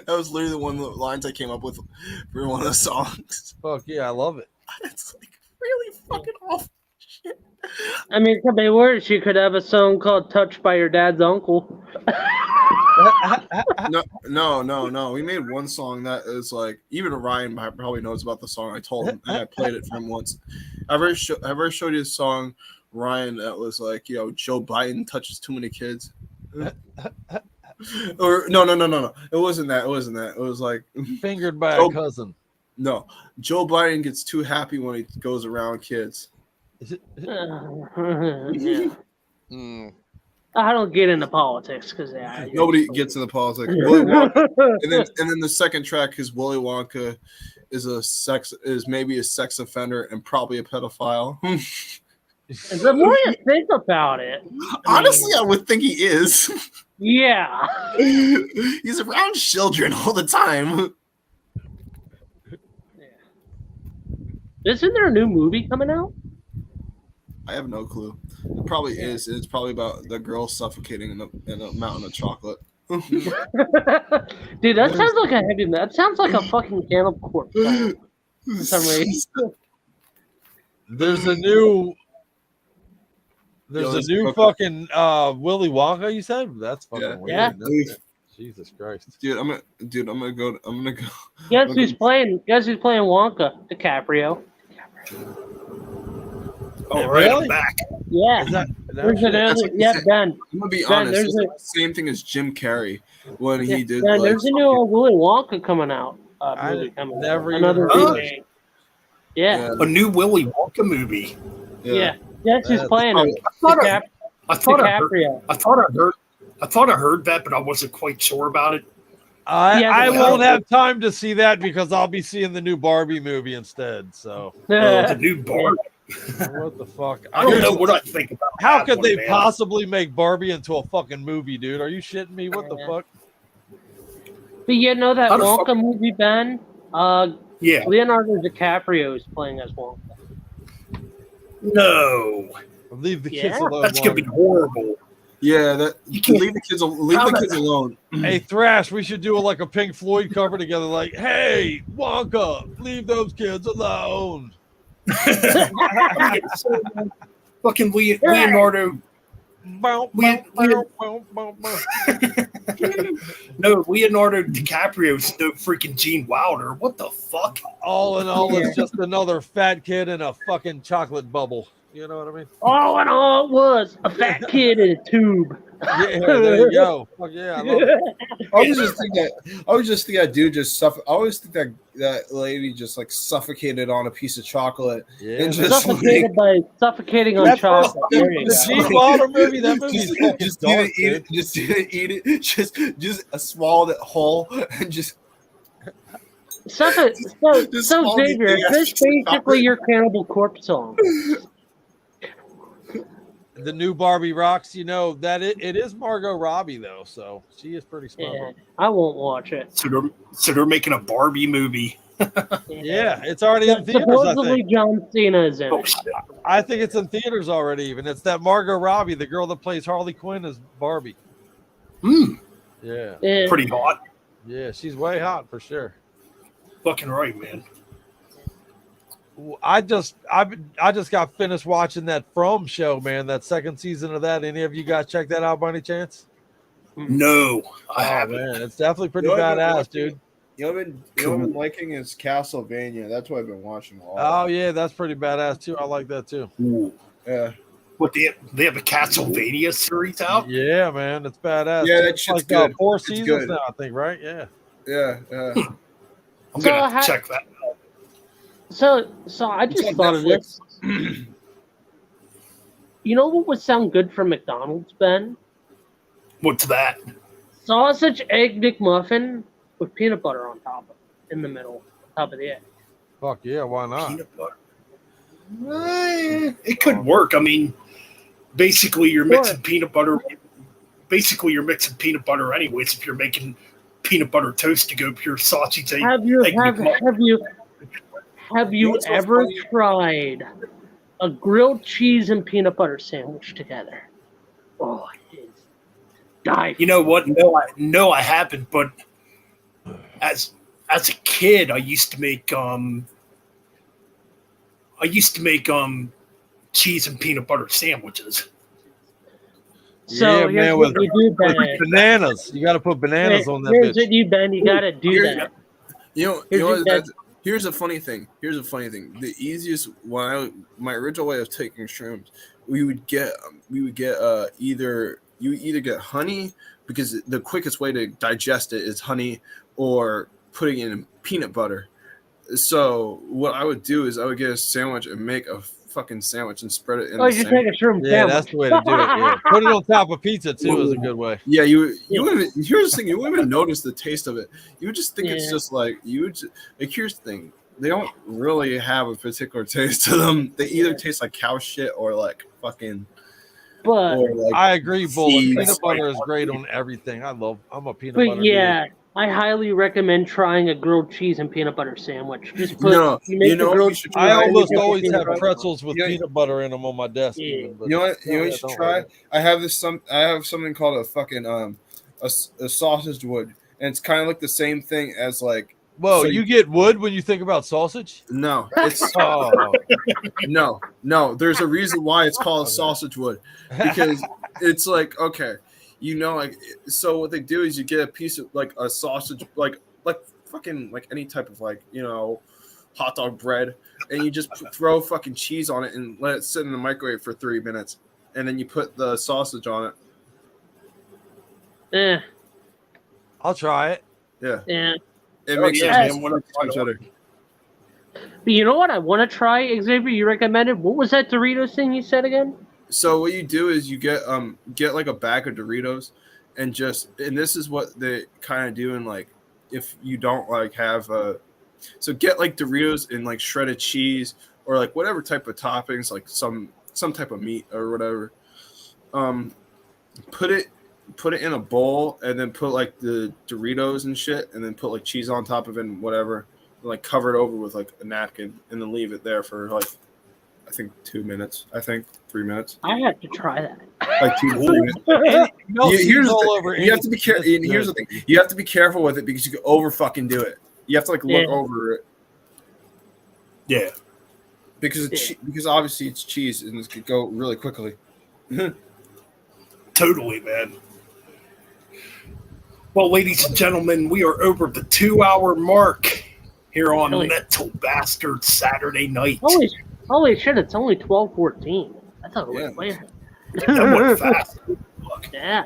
Speaker 5: was literally the one of the lines I came up with for one of the songs.
Speaker 3: Fuck yeah, I love it.
Speaker 5: It's like really fucking awful shit.
Speaker 2: I mean, it could be worse. You could have a song called "Touched by Your Dad's Uncle."
Speaker 5: No. We made one song that is like, even Ryan probably knows about the song. I told him and I played it for him once. I've ever showed you a song, Ryan, that was like, Joe Biden touches too many kids. Or no. It wasn't that. It was like
Speaker 3: fingered by a cousin.
Speaker 5: No, Joe Biden gets too happy when he goes around kids.
Speaker 2: Yeah. I don't get into politics because
Speaker 5: nobody gets into politics. Willy Wonka, and then the second track is Willy Wonka is maybe a sex offender and probably a pedophile.
Speaker 2: The more you think about it,
Speaker 5: honestly, I would think he is.
Speaker 2: Yeah,
Speaker 5: he's around children all the time.
Speaker 2: Isn't there a new movie coming out?
Speaker 5: I have no clue. It probably is. It's probably about the girl suffocating in a mountain of chocolate.
Speaker 2: Dude, that sounds like a heavy. That sounds like a fucking Cannibal Corpse song. For some reason.
Speaker 3: There's a new fucking Willy Wonka. You said that's fucking weird.
Speaker 2: Yeah.
Speaker 3: Jesus Christ,
Speaker 5: dude. I'm gonna go.
Speaker 2: Guess who's playing Wonka? DiCaprio.
Speaker 1: Oh, right, I'm back.
Speaker 2: Yeah. Ben.
Speaker 5: I'm gonna be honest. It's the same thing as Jim Carrey when he did.
Speaker 2: Ben, there's a new Willy Wonka coming out. Another movie. Yeah.
Speaker 1: A new Willy Wonka movie.
Speaker 2: Yeah. Guess who's playing him?
Speaker 1: I thought I heard that, but I wasn't quite sure about it.
Speaker 3: I won't have time to see that because I'll be seeing the new Barbie movie instead. So
Speaker 1: the new Barbie.
Speaker 3: What the fuck?
Speaker 1: I don't know what I think about.
Speaker 3: How could they possibly make Barbie into a fucking movie, dude? Are you shitting me? What the fuck?
Speaker 2: But you know that Wonka movie, Ben?
Speaker 1: Yeah.
Speaker 2: Leonardo DiCaprio is playing as Wonka.
Speaker 1: No.
Speaker 3: Leave the kids alone.
Speaker 1: That's gonna be horrible.
Speaker 5: Yeah, that
Speaker 1: You can't-
Speaker 5: leave the kids alone.
Speaker 3: Hey, Thrash, we should do like a Pink Floyd cover together. Like, hey, Wonka, leave those kids alone.
Speaker 1: Fucking Leonardo.
Speaker 3: Bow,
Speaker 1: We-
Speaker 3: bow, bow, bow, bow.
Speaker 1: No, Leonardo DiCaprio's no freaking Gene Wilder. What the fuck?
Speaker 3: All in all, it's just another fat kid in a fucking chocolate bubble. You know what I mean?
Speaker 2: All in all, it was a fat kid in a tube.
Speaker 3: Yeah, there you go. Fuck yeah, I love it.
Speaker 5: I always just think that dude just suffer. I always think that lady just like suffocated on a piece of chocolate
Speaker 3: Yeah,
Speaker 5: and just
Speaker 2: Suffocated by suffocating on
Speaker 3: That's
Speaker 2: chocolate. There you
Speaker 3: the
Speaker 2: go.
Speaker 3: Gene Wilder movie. That movie's
Speaker 5: just,
Speaker 3: fucking
Speaker 5: just
Speaker 3: dark,
Speaker 5: didn't eat
Speaker 3: dude.
Speaker 5: it. Just didn't eat it. Just swallowed it whole and just.
Speaker 2: So
Speaker 5: small
Speaker 2: Xavier,
Speaker 5: big ass
Speaker 2: this
Speaker 5: chocolate.
Speaker 2: basically your Cannibal Corpse song.
Speaker 3: The new Barbie rocks. You know that it is Margot Robbie though, so she is pretty smart.
Speaker 2: Yeah, I won't watch it.
Speaker 1: So they're making a Barbie movie.
Speaker 3: Yeah, it's already in theaters. I
Speaker 2: Supposedly
Speaker 3: think.
Speaker 2: John Cena is in
Speaker 1: Oh,
Speaker 2: it.
Speaker 1: shit.
Speaker 3: I think it's in theaters already. Even it's that Margot Robbie, the girl that plays Harley Quinn, as Barbie. Yeah,
Speaker 2: Yeah.
Speaker 1: Pretty hot.
Speaker 3: yeah, she's way hot for sure.
Speaker 1: Fucking right, man.
Speaker 3: I just got finished watching that From show, man. That second season of that. Any of you guys check that out by any chance?
Speaker 1: No, I
Speaker 3: Oh
Speaker 1: haven't.
Speaker 3: man, it's definitely pretty
Speaker 5: You know what I've been
Speaker 3: badass,
Speaker 5: watching?
Speaker 3: dude.
Speaker 5: You know what I've been liking is Castlevania. That's what I've been watching a
Speaker 3: Oh
Speaker 5: lot.
Speaker 3: yeah, that's pretty badass too. I like that too.
Speaker 1: Ooh.
Speaker 5: Yeah.
Speaker 1: What they have a Castlevania series out?
Speaker 3: Yeah, man, it's badass.
Speaker 5: Yeah, that
Speaker 3: It's
Speaker 5: shit's
Speaker 3: like
Speaker 5: good.
Speaker 3: 4
Speaker 5: It's
Speaker 3: seasons
Speaker 5: good.
Speaker 3: now, I think, right? Yeah.
Speaker 5: Yeah.
Speaker 1: I'm
Speaker 2: So
Speaker 1: gonna have to check that out.
Speaker 2: So I
Speaker 5: It's
Speaker 2: just
Speaker 5: on
Speaker 2: thought of
Speaker 5: Netflix.
Speaker 2: this. You know what would sound good for McDonald's, Ben?
Speaker 1: What's that?
Speaker 2: Sausage egg McMuffin with peanut butter on top of it, in the middle, top of the egg.
Speaker 3: Fuck yeah, why not?
Speaker 1: Peanut butter. It could work. I mean, basically you're mixing peanut butter. Basically, you're mixing peanut butter anyways. If you're making peanut butter toast to go pure sausage egg.
Speaker 2: Have you
Speaker 1: egg McMuffin.
Speaker 2: have you
Speaker 5: what's so
Speaker 2: ever
Speaker 5: funny?
Speaker 2: tried a grilled cheese and peanut butter sandwich together? Oh, it is die.
Speaker 1: You know what? No, I haven't. But as a kid, I used to make cheese and peanut butter sandwiches.
Speaker 2: So
Speaker 3: Yeah,
Speaker 2: here's
Speaker 3: man,
Speaker 2: what
Speaker 3: with
Speaker 2: you do, Ben.
Speaker 3: bananas. You got to put bananas on that
Speaker 2: Here's
Speaker 3: bitch.
Speaker 2: what you, Ben. You gotta do
Speaker 5: Here-
Speaker 2: that.
Speaker 5: You know
Speaker 2: Here's
Speaker 5: what?
Speaker 2: your dad-
Speaker 5: Here's a funny thing. The easiest my original way of taking shrooms, we would get either get honey, because the quickest way to digest it is honey, or putting it in peanut butter. So what I would do is I would get a sandwich and make a fucking sandwich and spread it in
Speaker 2: Oh,
Speaker 5: the
Speaker 2: you just
Speaker 5: sandwich.
Speaker 2: make a shroom
Speaker 3: Yeah,
Speaker 2: sandwich.
Speaker 3: that's the way to do it. Yeah. Put it on top of pizza too is a good way.
Speaker 5: Yeah, you wouldn't even, here's the thing, you wouldn't even notice the taste of it. You would just think it's
Speaker 2: Yeah.
Speaker 5: just like here's the thing. They don't really have a particular taste to them. They either taste like cow shit or like fucking
Speaker 2: But
Speaker 5: or like
Speaker 3: I agree, Bullet.
Speaker 5: seeds.
Speaker 3: Peanut butter is great on everything. I'm a peanut
Speaker 2: but
Speaker 3: butter.
Speaker 2: yeah, I highly recommend trying a grilled cheese and peanut butter sandwich. Just put
Speaker 5: No,
Speaker 2: you make
Speaker 5: you know
Speaker 2: the
Speaker 5: what
Speaker 2: grilled
Speaker 5: you should
Speaker 2: cheese.
Speaker 3: I
Speaker 5: try?
Speaker 2: and
Speaker 3: almost
Speaker 2: you put
Speaker 3: always
Speaker 2: peanut
Speaker 3: have
Speaker 2: butter.
Speaker 3: pretzels with
Speaker 5: Yeah.
Speaker 3: peanut butter in them on my desk.
Speaker 2: Yeah.
Speaker 3: Even, but
Speaker 5: You know what? You know what
Speaker 3: yeah,
Speaker 5: you should
Speaker 3: don't
Speaker 5: try?
Speaker 3: worry.
Speaker 5: I have something called a fucking a sausage wood, and it's kind of like the same thing as like
Speaker 3: Whoa,
Speaker 5: So
Speaker 3: you get wood when you think about sausage?
Speaker 5: no, it's
Speaker 3: Oh,
Speaker 5: no. There's a reason why it's called sausage wood, because it's like okay, like so what they do is you get a piece of like a sausage like fucking like any type of like hot dog bread, and you just throw fucking cheese on it and let it sit in the microwave for 3 minutes, and then you put the sausage on it.
Speaker 2: Eh,
Speaker 3: I'll try it.
Speaker 5: Yeah,
Speaker 2: yeah.
Speaker 5: it
Speaker 1: Oh,
Speaker 5: makes
Speaker 1: yeah,
Speaker 5: it
Speaker 1: man, what
Speaker 5: much better.
Speaker 2: But you know what I want to try, Xavier? You recommended. What was that Doritos thing you said again?
Speaker 5: So what you do is you get like a bag of Doritos, and this is what they kind of do, and like if you don't like have so get like Doritos and like shredded cheese or like whatever type of toppings, like some type of meat or whatever. Put it in a bowl, and then put like the Doritos and shit, and then put like cheese on top of it and whatever, and, like cover it over with like a napkin, and then leave it there for like I think 2 minutes. I think 3 minutes.
Speaker 2: I have to try that.
Speaker 5: Like 2 to 3 minutes. Here's the thing. You have to be careful. Here's the thing. You have to be careful with it because you can over fucking do it. You have to like look over it.
Speaker 1: Yeah.
Speaker 5: Because because obviously it's cheese and it could go really quickly.
Speaker 1: Totally, man. Well, ladies and gentlemen, we are over the 2-hour mark here on Metal Bastard Saturday night.
Speaker 2: Holy shit! It's only 12:14. I thought it was later.
Speaker 1: That went fast. Look.
Speaker 2: Yeah.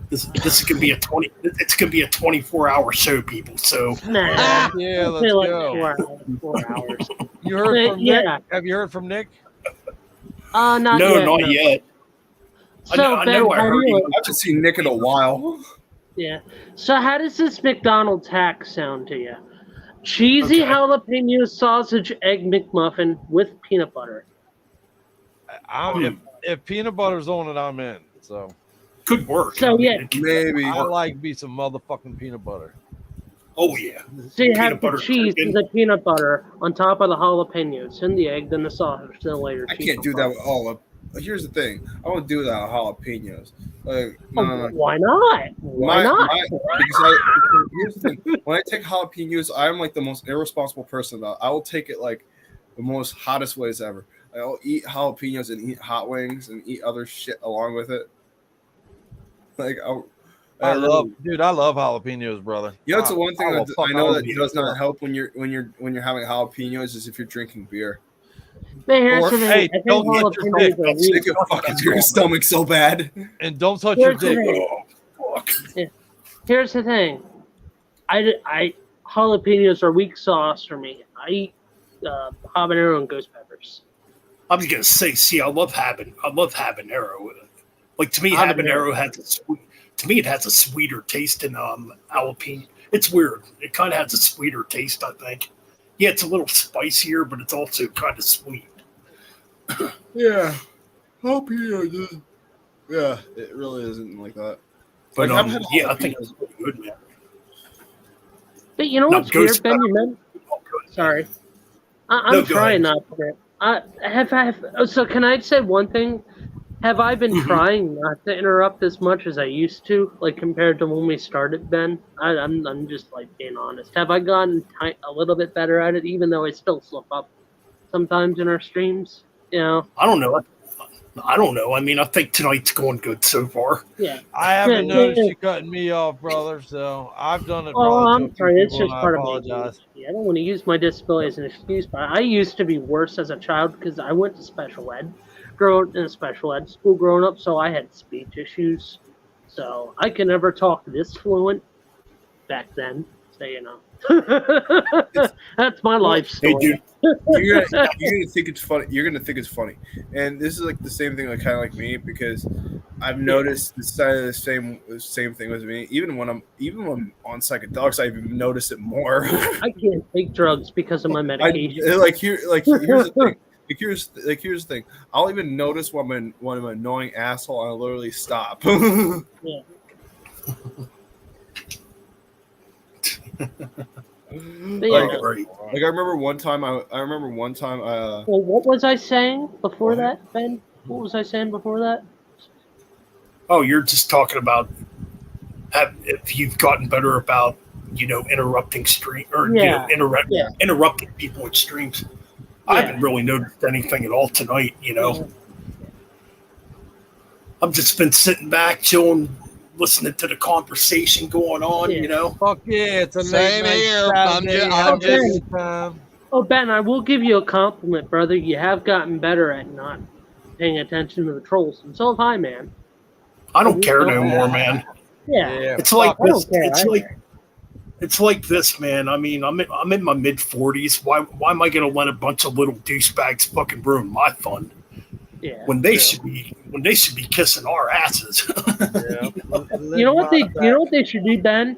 Speaker 1: This is gonna be a 20. It's gonna be a 24-hour show, people. So
Speaker 2: Nah.
Speaker 3: Yeah, let's go.
Speaker 2: 4 hours.
Speaker 3: You heard from Nick? Have you heard from Nick?
Speaker 2: Not yet. So,
Speaker 1: I know. I heard
Speaker 5: I haven't seen Nick in a while.
Speaker 2: Yeah. So how does this McDonald's hack sound to you? Cheesy jalapeno sausage egg McMuffin with peanut butter.
Speaker 3: If peanut butter's on it, I'm in. So
Speaker 1: could work.
Speaker 2: So
Speaker 5: maybe
Speaker 3: I like me some motherfucking peanut butter.
Speaker 1: Oh yeah.
Speaker 2: So you have the cheese and the peanut butter on top of the jalapenos, and the egg, then the sausage, then later.
Speaker 5: I can't do that with all of. Here's the thing. I won't do that with jalapenos. Like,
Speaker 2: why not? Why not?
Speaker 5: Because here's the thing. When I take jalapenos, I'm like the most irresponsible person about it. I will take it like the most hottest ways ever. I'll eat jalapenos and eat hot wings and eat other shit along with it. Like
Speaker 3: I love jalapenos, brother.
Speaker 5: You know, it's the one thing that I know that does not help when you're having jalapenos is if you're drinking beer.
Speaker 2: Man, here's the thing.
Speaker 3: Hey, don't touch your dick.
Speaker 5: Stick it fucking to your stomach so bad.
Speaker 3: And don't touch your dick.
Speaker 2: Here's the thing. I jalapenos are weak sauce for me. I eat habanero and ghost peppers.
Speaker 1: I was gonna say, see, I love habanero. Like to me, habanero has a sweet. To me, it has a sweeter taste than jalapeno. It's weird. It kind of has a sweeter taste, I think. Yeah, it's a little spicier, but it's also kind of sweet.
Speaker 5: Yeah, jalapeno. Yeah, it really isn't like that.
Speaker 1: But I think it's pretty good, man.
Speaker 2: But you know what's weird, Ben? Sorry, I'm trying not to. So can I say one thing? Have I been trying not to interrupt as much as I used to, like compared to when we started, Ben? I'm just like being honest. Have I gotten a little bit better at it, even though I still slip up sometimes in our streams? You know?
Speaker 1: I don't know. I mean, I think tonight's going good so far.
Speaker 2: Yeah.
Speaker 3: I haven't noticed you cutting me off, brother. So I've done it.
Speaker 2: Oh, I'm sorry. It's just part
Speaker 3: of
Speaker 2: me. I don't want to use my disability as an excuse, but I used to be worse as a child because I went to special ed. In a special ed school growing up, so I had speech issues. So I could never talk this fluent back then. So you know, that's my life story.
Speaker 5: Hey, dude, you're gonna think it's funny. You're gonna think it's funny, and this is like the same thing, like kind of like me, because I've noticed the same thing with me. Even when I'm on psychedelics, I've even noticed it more.
Speaker 2: I can't take drugs because of my medication.
Speaker 5: Here's the thing. Here's the thing. I'll even notice when I'm an annoying asshole, and I'll literally stop.
Speaker 2: Yeah.
Speaker 5: Like I remember one time. Well,
Speaker 2: what was I saying before that, Ben? What was I saying before that?
Speaker 1: Oh, you're just talking about if you've gotten better about interrupting stream or interrupting people in streams. I haven't really noticed anything at all tonight, I've just been sitting back, chilling, listening to the conversation going on,
Speaker 3: Fuck yeah, it's a
Speaker 4: same here. I'm just
Speaker 2: Oh, Ben, I will give you a compliment, brother. You have gotten better at not paying attention to the trolls. And so have I, man.
Speaker 1: I don't care no more, man.
Speaker 2: Yeah.
Speaker 1: It's like this. It's like this, man. I mean, I'm in my mid-40s. Why am I going to let a bunch of little douchebags fucking ruin my fun?
Speaker 2: Yeah.
Speaker 1: When they should be kissing our asses.
Speaker 2: You know what they should do, Ben?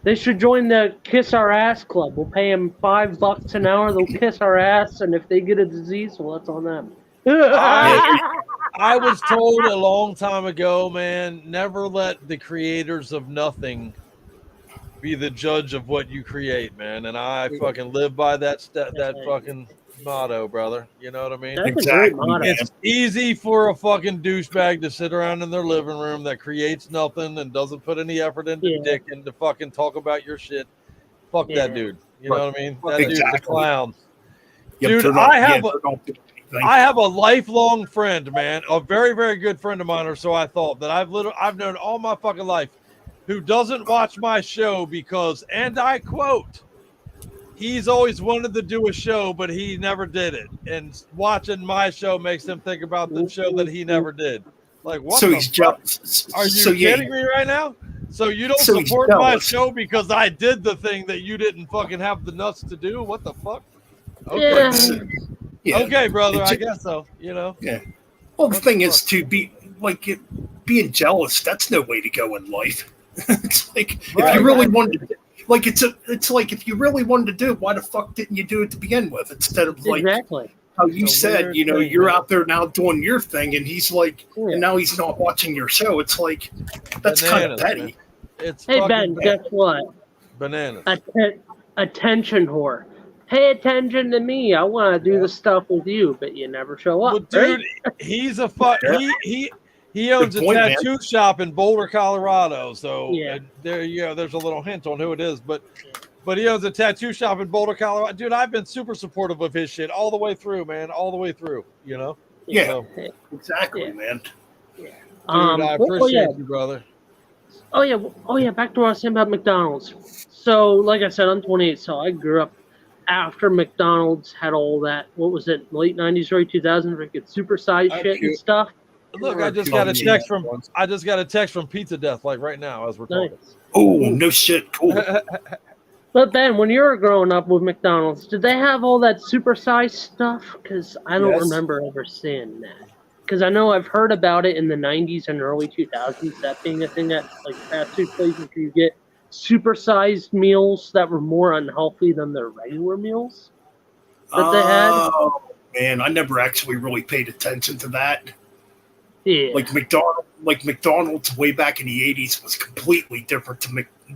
Speaker 2: They should join the Kiss Our Ass Club. We'll pay them $5 an hour. They'll kiss our ass, and if they get a disease, well, that's on them.
Speaker 3: I was told a long time ago, man, never let the creators of nothing be the judge of what you create, man. And I fucking live by that fucking motto, brother. You know what I mean?
Speaker 2: That's
Speaker 1: Exactly,
Speaker 2: a great motto.
Speaker 1: man.
Speaker 3: It's easy for a fucking douchebag to sit around in their living room that creates nothing and doesn't put any effort into
Speaker 2: Yeah.
Speaker 3: dick and to fucking talk about your shit. Fuck
Speaker 2: Yeah.
Speaker 3: that dude. You know what I mean? That dude's a
Speaker 1: Exactly.
Speaker 3: clown.
Speaker 1: Yep,
Speaker 3: Dude,
Speaker 1: they're not-
Speaker 3: I have
Speaker 1: yeah,
Speaker 3: a-
Speaker 1: they're not doing anything.
Speaker 3: I have a lifelong friend, man, a very, very good friend of mine, or so I thought, that I've known all my fucking life, who doesn't watch my show because, and I quote, he's always wanted to do a show, but he never did it. And watching my show makes him think about the show that he never did. Like, what
Speaker 1: So
Speaker 3: the
Speaker 1: he's
Speaker 3: fuck?
Speaker 1: jealous.
Speaker 3: Are you
Speaker 1: So, yeah,
Speaker 3: kidding me right now? So you don't
Speaker 1: So he's
Speaker 3: support my
Speaker 1: jealous.
Speaker 3: show because I did the thing that you didn't fucking have the nuts to do? What the fuck?
Speaker 2: Yeah.
Speaker 1: Yeah.
Speaker 3: Okay, brother,
Speaker 1: It's
Speaker 3: I
Speaker 1: ju-
Speaker 3: guess so. You know?
Speaker 1: Yeah. Well, the
Speaker 3: What
Speaker 1: thing
Speaker 3: the
Speaker 1: is, to be like being jealous. That's no way to go in life. It's like if
Speaker 3: Right.
Speaker 1: you really wanted to, like it's like if you really wanted to do it, why the fuck didn't you do it to begin with? Instead of like
Speaker 2: Exactly.
Speaker 1: how you
Speaker 3: It's a
Speaker 1: said,
Speaker 3: weird
Speaker 1: you know,
Speaker 3: thing,
Speaker 1: you're
Speaker 3: man.
Speaker 1: out there now doing your thing, and he's like,
Speaker 2: Yeah.
Speaker 1: and now he's not watching your show. It's like that's kind of
Speaker 3: Bananas,
Speaker 1: petty.
Speaker 3: man. It's
Speaker 2: Hey
Speaker 3: fucking
Speaker 2: Ben, guess what?
Speaker 3: bananas.
Speaker 2: Attention whore. Pay attention to me. I want to do the stuff with you, but you never show up.
Speaker 3: Well, dude,
Speaker 2: right?
Speaker 3: he's a fuck. He owns
Speaker 1: Good
Speaker 3: a
Speaker 1: point, man.
Speaker 3: tattoo shop in Boulder, Colorado. So
Speaker 2: Yeah.
Speaker 3: there you go. There's a little hint on who it is, but he owns a tattoo shop in Boulder, Colorado. Dude, I've been super supportive of his shit all the way through, man. All the way through. You know.
Speaker 1: Yeah,
Speaker 3: So,
Speaker 1: exactly,
Speaker 2: Yeah.
Speaker 1: man.
Speaker 3: dude, I appreciate you, brother.
Speaker 2: Oh yeah. Back to what I was saying about McDonald's. So, like I said, I'm 28, so I grew up after McDonald's had all that. What was it? Late 90s, early 2000s, where it could supersize
Speaker 5: I
Speaker 2: shit and
Speaker 5: puke.
Speaker 2: stuff.
Speaker 3: Look, I just got a text from Pizza Death, like right now as we're talking.
Speaker 2: Nice.
Speaker 1: Oh, no shit, cool.
Speaker 2: But Ben, when you were growing up with McDonald's, did they have all that supersized stuff? Because I don't
Speaker 5: Yes.
Speaker 2: remember ever seeing that. Because I know I've heard about it in the 90s and early 2000s, that being a thing at like fast food places where you get supersized meals that were more unhealthy than their regular meals that they had.
Speaker 1: Oh man, I never actually really paid attention to that.
Speaker 2: Yeah.
Speaker 1: Like McDonald's way back in the 80s was completely different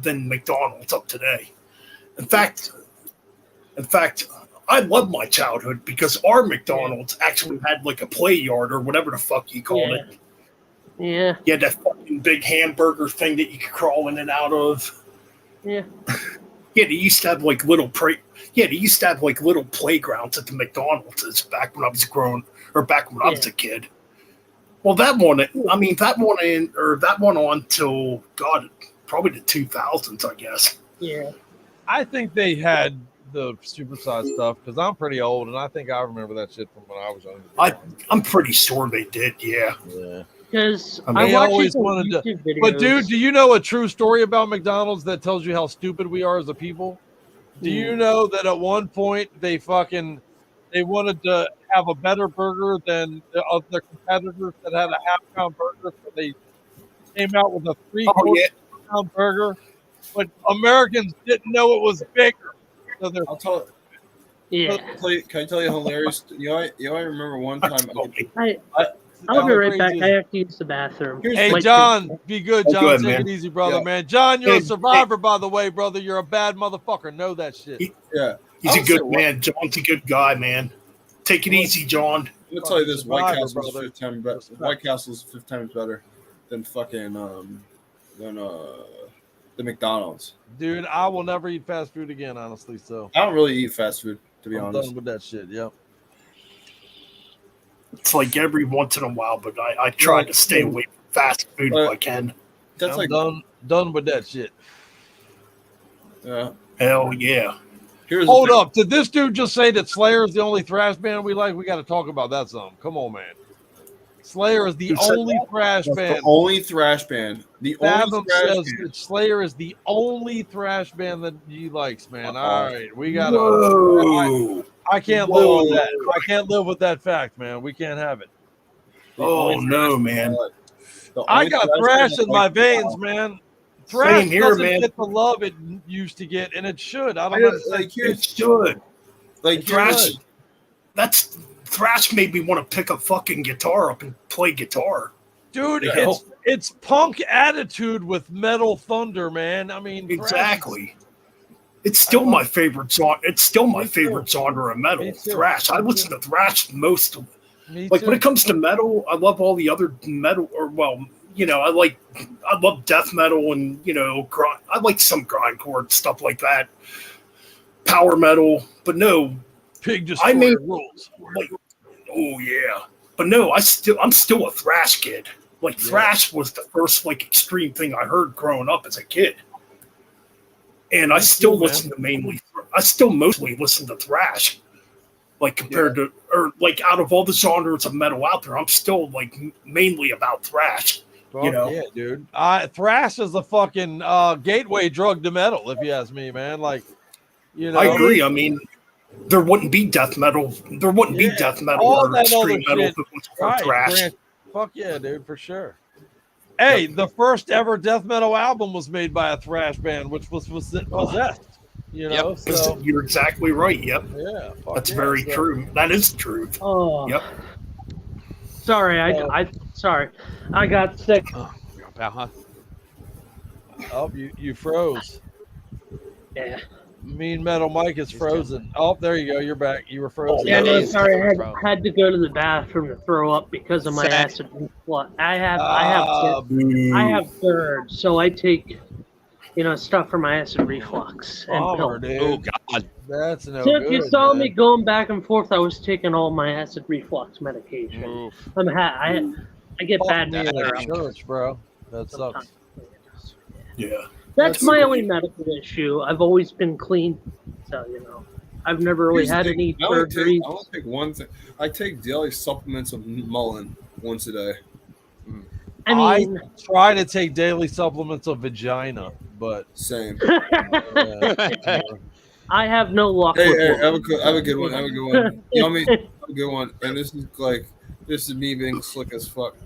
Speaker 1: than McDonald's up today. In fact, I love my childhood because our McDonald's actually had like a play yard or whatever the fuck you called it.
Speaker 2: Yeah.
Speaker 1: You had that fucking big hamburger thing that you could crawl in and out of.
Speaker 2: Yeah.
Speaker 1: Yeah, they used to have like little little playgrounds at the McDonald's back when I was I was a kid. Well, that one on till probably the 2000s, I guess.
Speaker 2: Yeah.
Speaker 3: I think they had the supersized stuff because I'm pretty old and I think I remember that shit from when I was young.
Speaker 1: I'm pretty sure they did. Yeah.
Speaker 3: Yeah.
Speaker 2: Because
Speaker 1: I
Speaker 2: I
Speaker 1: mean,
Speaker 2: watched
Speaker 3: always
Speaker 2: these
Speaker 3: wanted to-
Speaker 2: YouTube videos.
Speaker 3: But dude, do you know a true story about McDonald's that tells you how stupid we are as a people? Do you know that at one point they wanted to have a better burger than the other competitors that had a half-pound burger, so they came out with a three-quarter-pound burger, but Americans didn't know it was bigger. So they're
Speaker 5: I'll tell.
Speaker 2: Yeah.
Speaker 5: Can I tell you a hilarious? I remember one time.
Speaker 2: I'll be right back.
Speaker 3: crazy.
Speaker 2: I have to use the bathroom.
Speaker 3: Hey,
Speaker 2: Like-
Speaker 3: John, be good,
Speaker 1: Oh,
Speaker 3: John.
Speaker 1: go ahead,
Speaker 3: Take
Speaker 1: man.
Speaker 3: it easy, brother,
Speaker 5: Yeah.
Speaker 3: man. John, you're a
Speaker 1: Hey,
Speaker 3: survivor, by the way, brother. You're a bad motherfucker. Know that shit.
Speaker 5: Yeah,
Speaker 1: He's
Speaker 5: I
Speaker 1: a
Speaker 5: would say
Speaker 1: good man. John's a good guy, man. Take it easy, John.
Speaker 5: I'm gonna tell you this: White
Speaker 3: Survivor,
Speaker 5: Castle's
Speaker 3: brother.
Speaker 5: 5 times better. White Castle's 5 times better than fucking the McDonald's.
Speaker 3: Dude, I will never eat fast food again, honestly. So
Speaker 5: I don't really eat fast food, to be
Speaker 3: I'm
Speaker 5: honest.
Speaker 3: done with that shit. Yep.
Speaker 1: It's like every once in a while, but I try to stay away from fast food if I can.
Speaker 5: That's
Speaker 3: I'm
Speaker 5: like
Speaker 3: done with that shit.
Speaker 1: Hell yeah.
Speaker 5: here's
Speaker 3: Hold
Speaker 5: the thing.
Speaker 3: up. Did this dude just say that Slayer is the only thrash band we like? We got to talk about that some. Come on, man. Slayer is the
Speaker 1: Who said
Speaker 3: only thrash
Speaker 5: That's
Speaker 3: band.
Speaker 5: the only thrash band. The only
Speaker 3: Fathom
Speaker 5: thrash
Speaker 3: says
Speaker 5: band.
Speaker 3: that Slayer is the only thrash band that he likes, man. All right. We got to.
Speaker 1: Whoa.
Speaker 3: I can't live with that. I can't live with that fact, man. We can't have it.
Speaker 5: The
Speaker 1: Oh
Speaker 5: only
Speaker 1: no,
Speaker 5: thrash
Speaker 1: man.
Speaker 5: band. The
Speaker 3: I
Speaker 5: only
Speaker 3: got
Speaker 5: thrash
Speaker 3: thrash
Speaker 5: band
Speaker 3: in
Speaker 5: I
Speaker 3: my
Speaker 5: like-
Speaker 3: veins, man. Thrash
Speaker 1: here,
Speaker 3: doesn't
Speaker 1: man.
Speaker 3: get the love it used to get, and it should. I
Speaker 5: I
Speaker 3: don't know.
Speaker 5: don't- like
Speaker 1: It
Speaker 5: here's
Speaker 1: should.
Speaker 5: like
Speaker 1: Thrash.
Speaker 5: here's-
Speaker 1: Thrash made me want to pick a fucking guitar up and play guitar.
Speaker 3: Dude,
Speaker 1: Yeah.
Speaker 3: it's punk attitude with metal thunder, man. I mean, thrash is-
Speaker 1: Exactly. It's still my favorite genre. It's still my favorite genre of metal,
Speaker 3: Me too.
Speaker 1: thrash. I listen to thrash most.
Speaker 3: Me
Speaker 1: Like
Speaker 3: too.
Speaker 1: when it comes to metal, I love all the other metal. Or well, I love death metal and I like some grindcore stuff like that. Power metal, but no,
Speaker 3: Pig
Speaker 1: I
Speaker 3: Destroyer
Speaker 1: made
Speaker 3: rules.
Speaker 1: like, oh yeah, but no, I'm still a thrash kid. Like thrash was the first like extreme thing I heard growing up as a kid. And I still mostly listen to thrash. Like compared to, or like out of all the genres of metal out there, I'm still like mainly about thrash.
Speaker 3: Fuck yeah, dude. Thrash is the fucking gateway drug to metal, if you ask me, man. Like,
Speaker 1: I agree. I mean, there wouldn't be death metal. There wouldn't be death metal or extreme metal if it was for thrash.
Speaker 3: Fuck yeah, dude, for sure. Hey, the first ever death metal album was made by a thrash band, which was Possessed. So
Speaker 1: You're exactly right. Yep.
Speaker 3: Yeah,
Speaker 1: that's very true. That is true.
Speaker 2: Oh.
Speaker 1: Yep.
Speaker 2: Sorry, I got sick.
Speaker 3: Oh, you froze.
Speaker 2: Yeah.
Speaker 3: Mean Metal Mike is frozen. Oh, there you go. You're back. You were frozen.
Speaker 2: Yeah, no, sorry. I had to go to the bathroom to throw up because of my acid reflux. I have GERD, so I take stuff for my acid reflux and pills.
Speaker 4: Oh God,
Speaker 3: that's no
Speaker 2: So
Speaker 3: good.
Speaker 2: if you saw me going back and forth, I was taking all my acid reflux medication.
Speaker 4: Oof.
Speaker 2: I get bad news.
Speaker 3: Church, bro. That sucks.
Speaker 1: Yeah.
Speaker 2: That's my only medical issue. I've always been clean, so I've never really had any surgeries.
Speaker 5: I only take one thing. I take daily supplements of mullein once a day.
Speaker 2: I mean,
Speaker 3: I try to take daily supplements of vagina, but
Speaker 5: same.
Speaker 2: I have no luck.
Speaker 5: Hey,
Speaker 2: with
Speaker 5: have a good one. Have a good one. You know what I mean? Have a good one. And this is me being slick as fuck.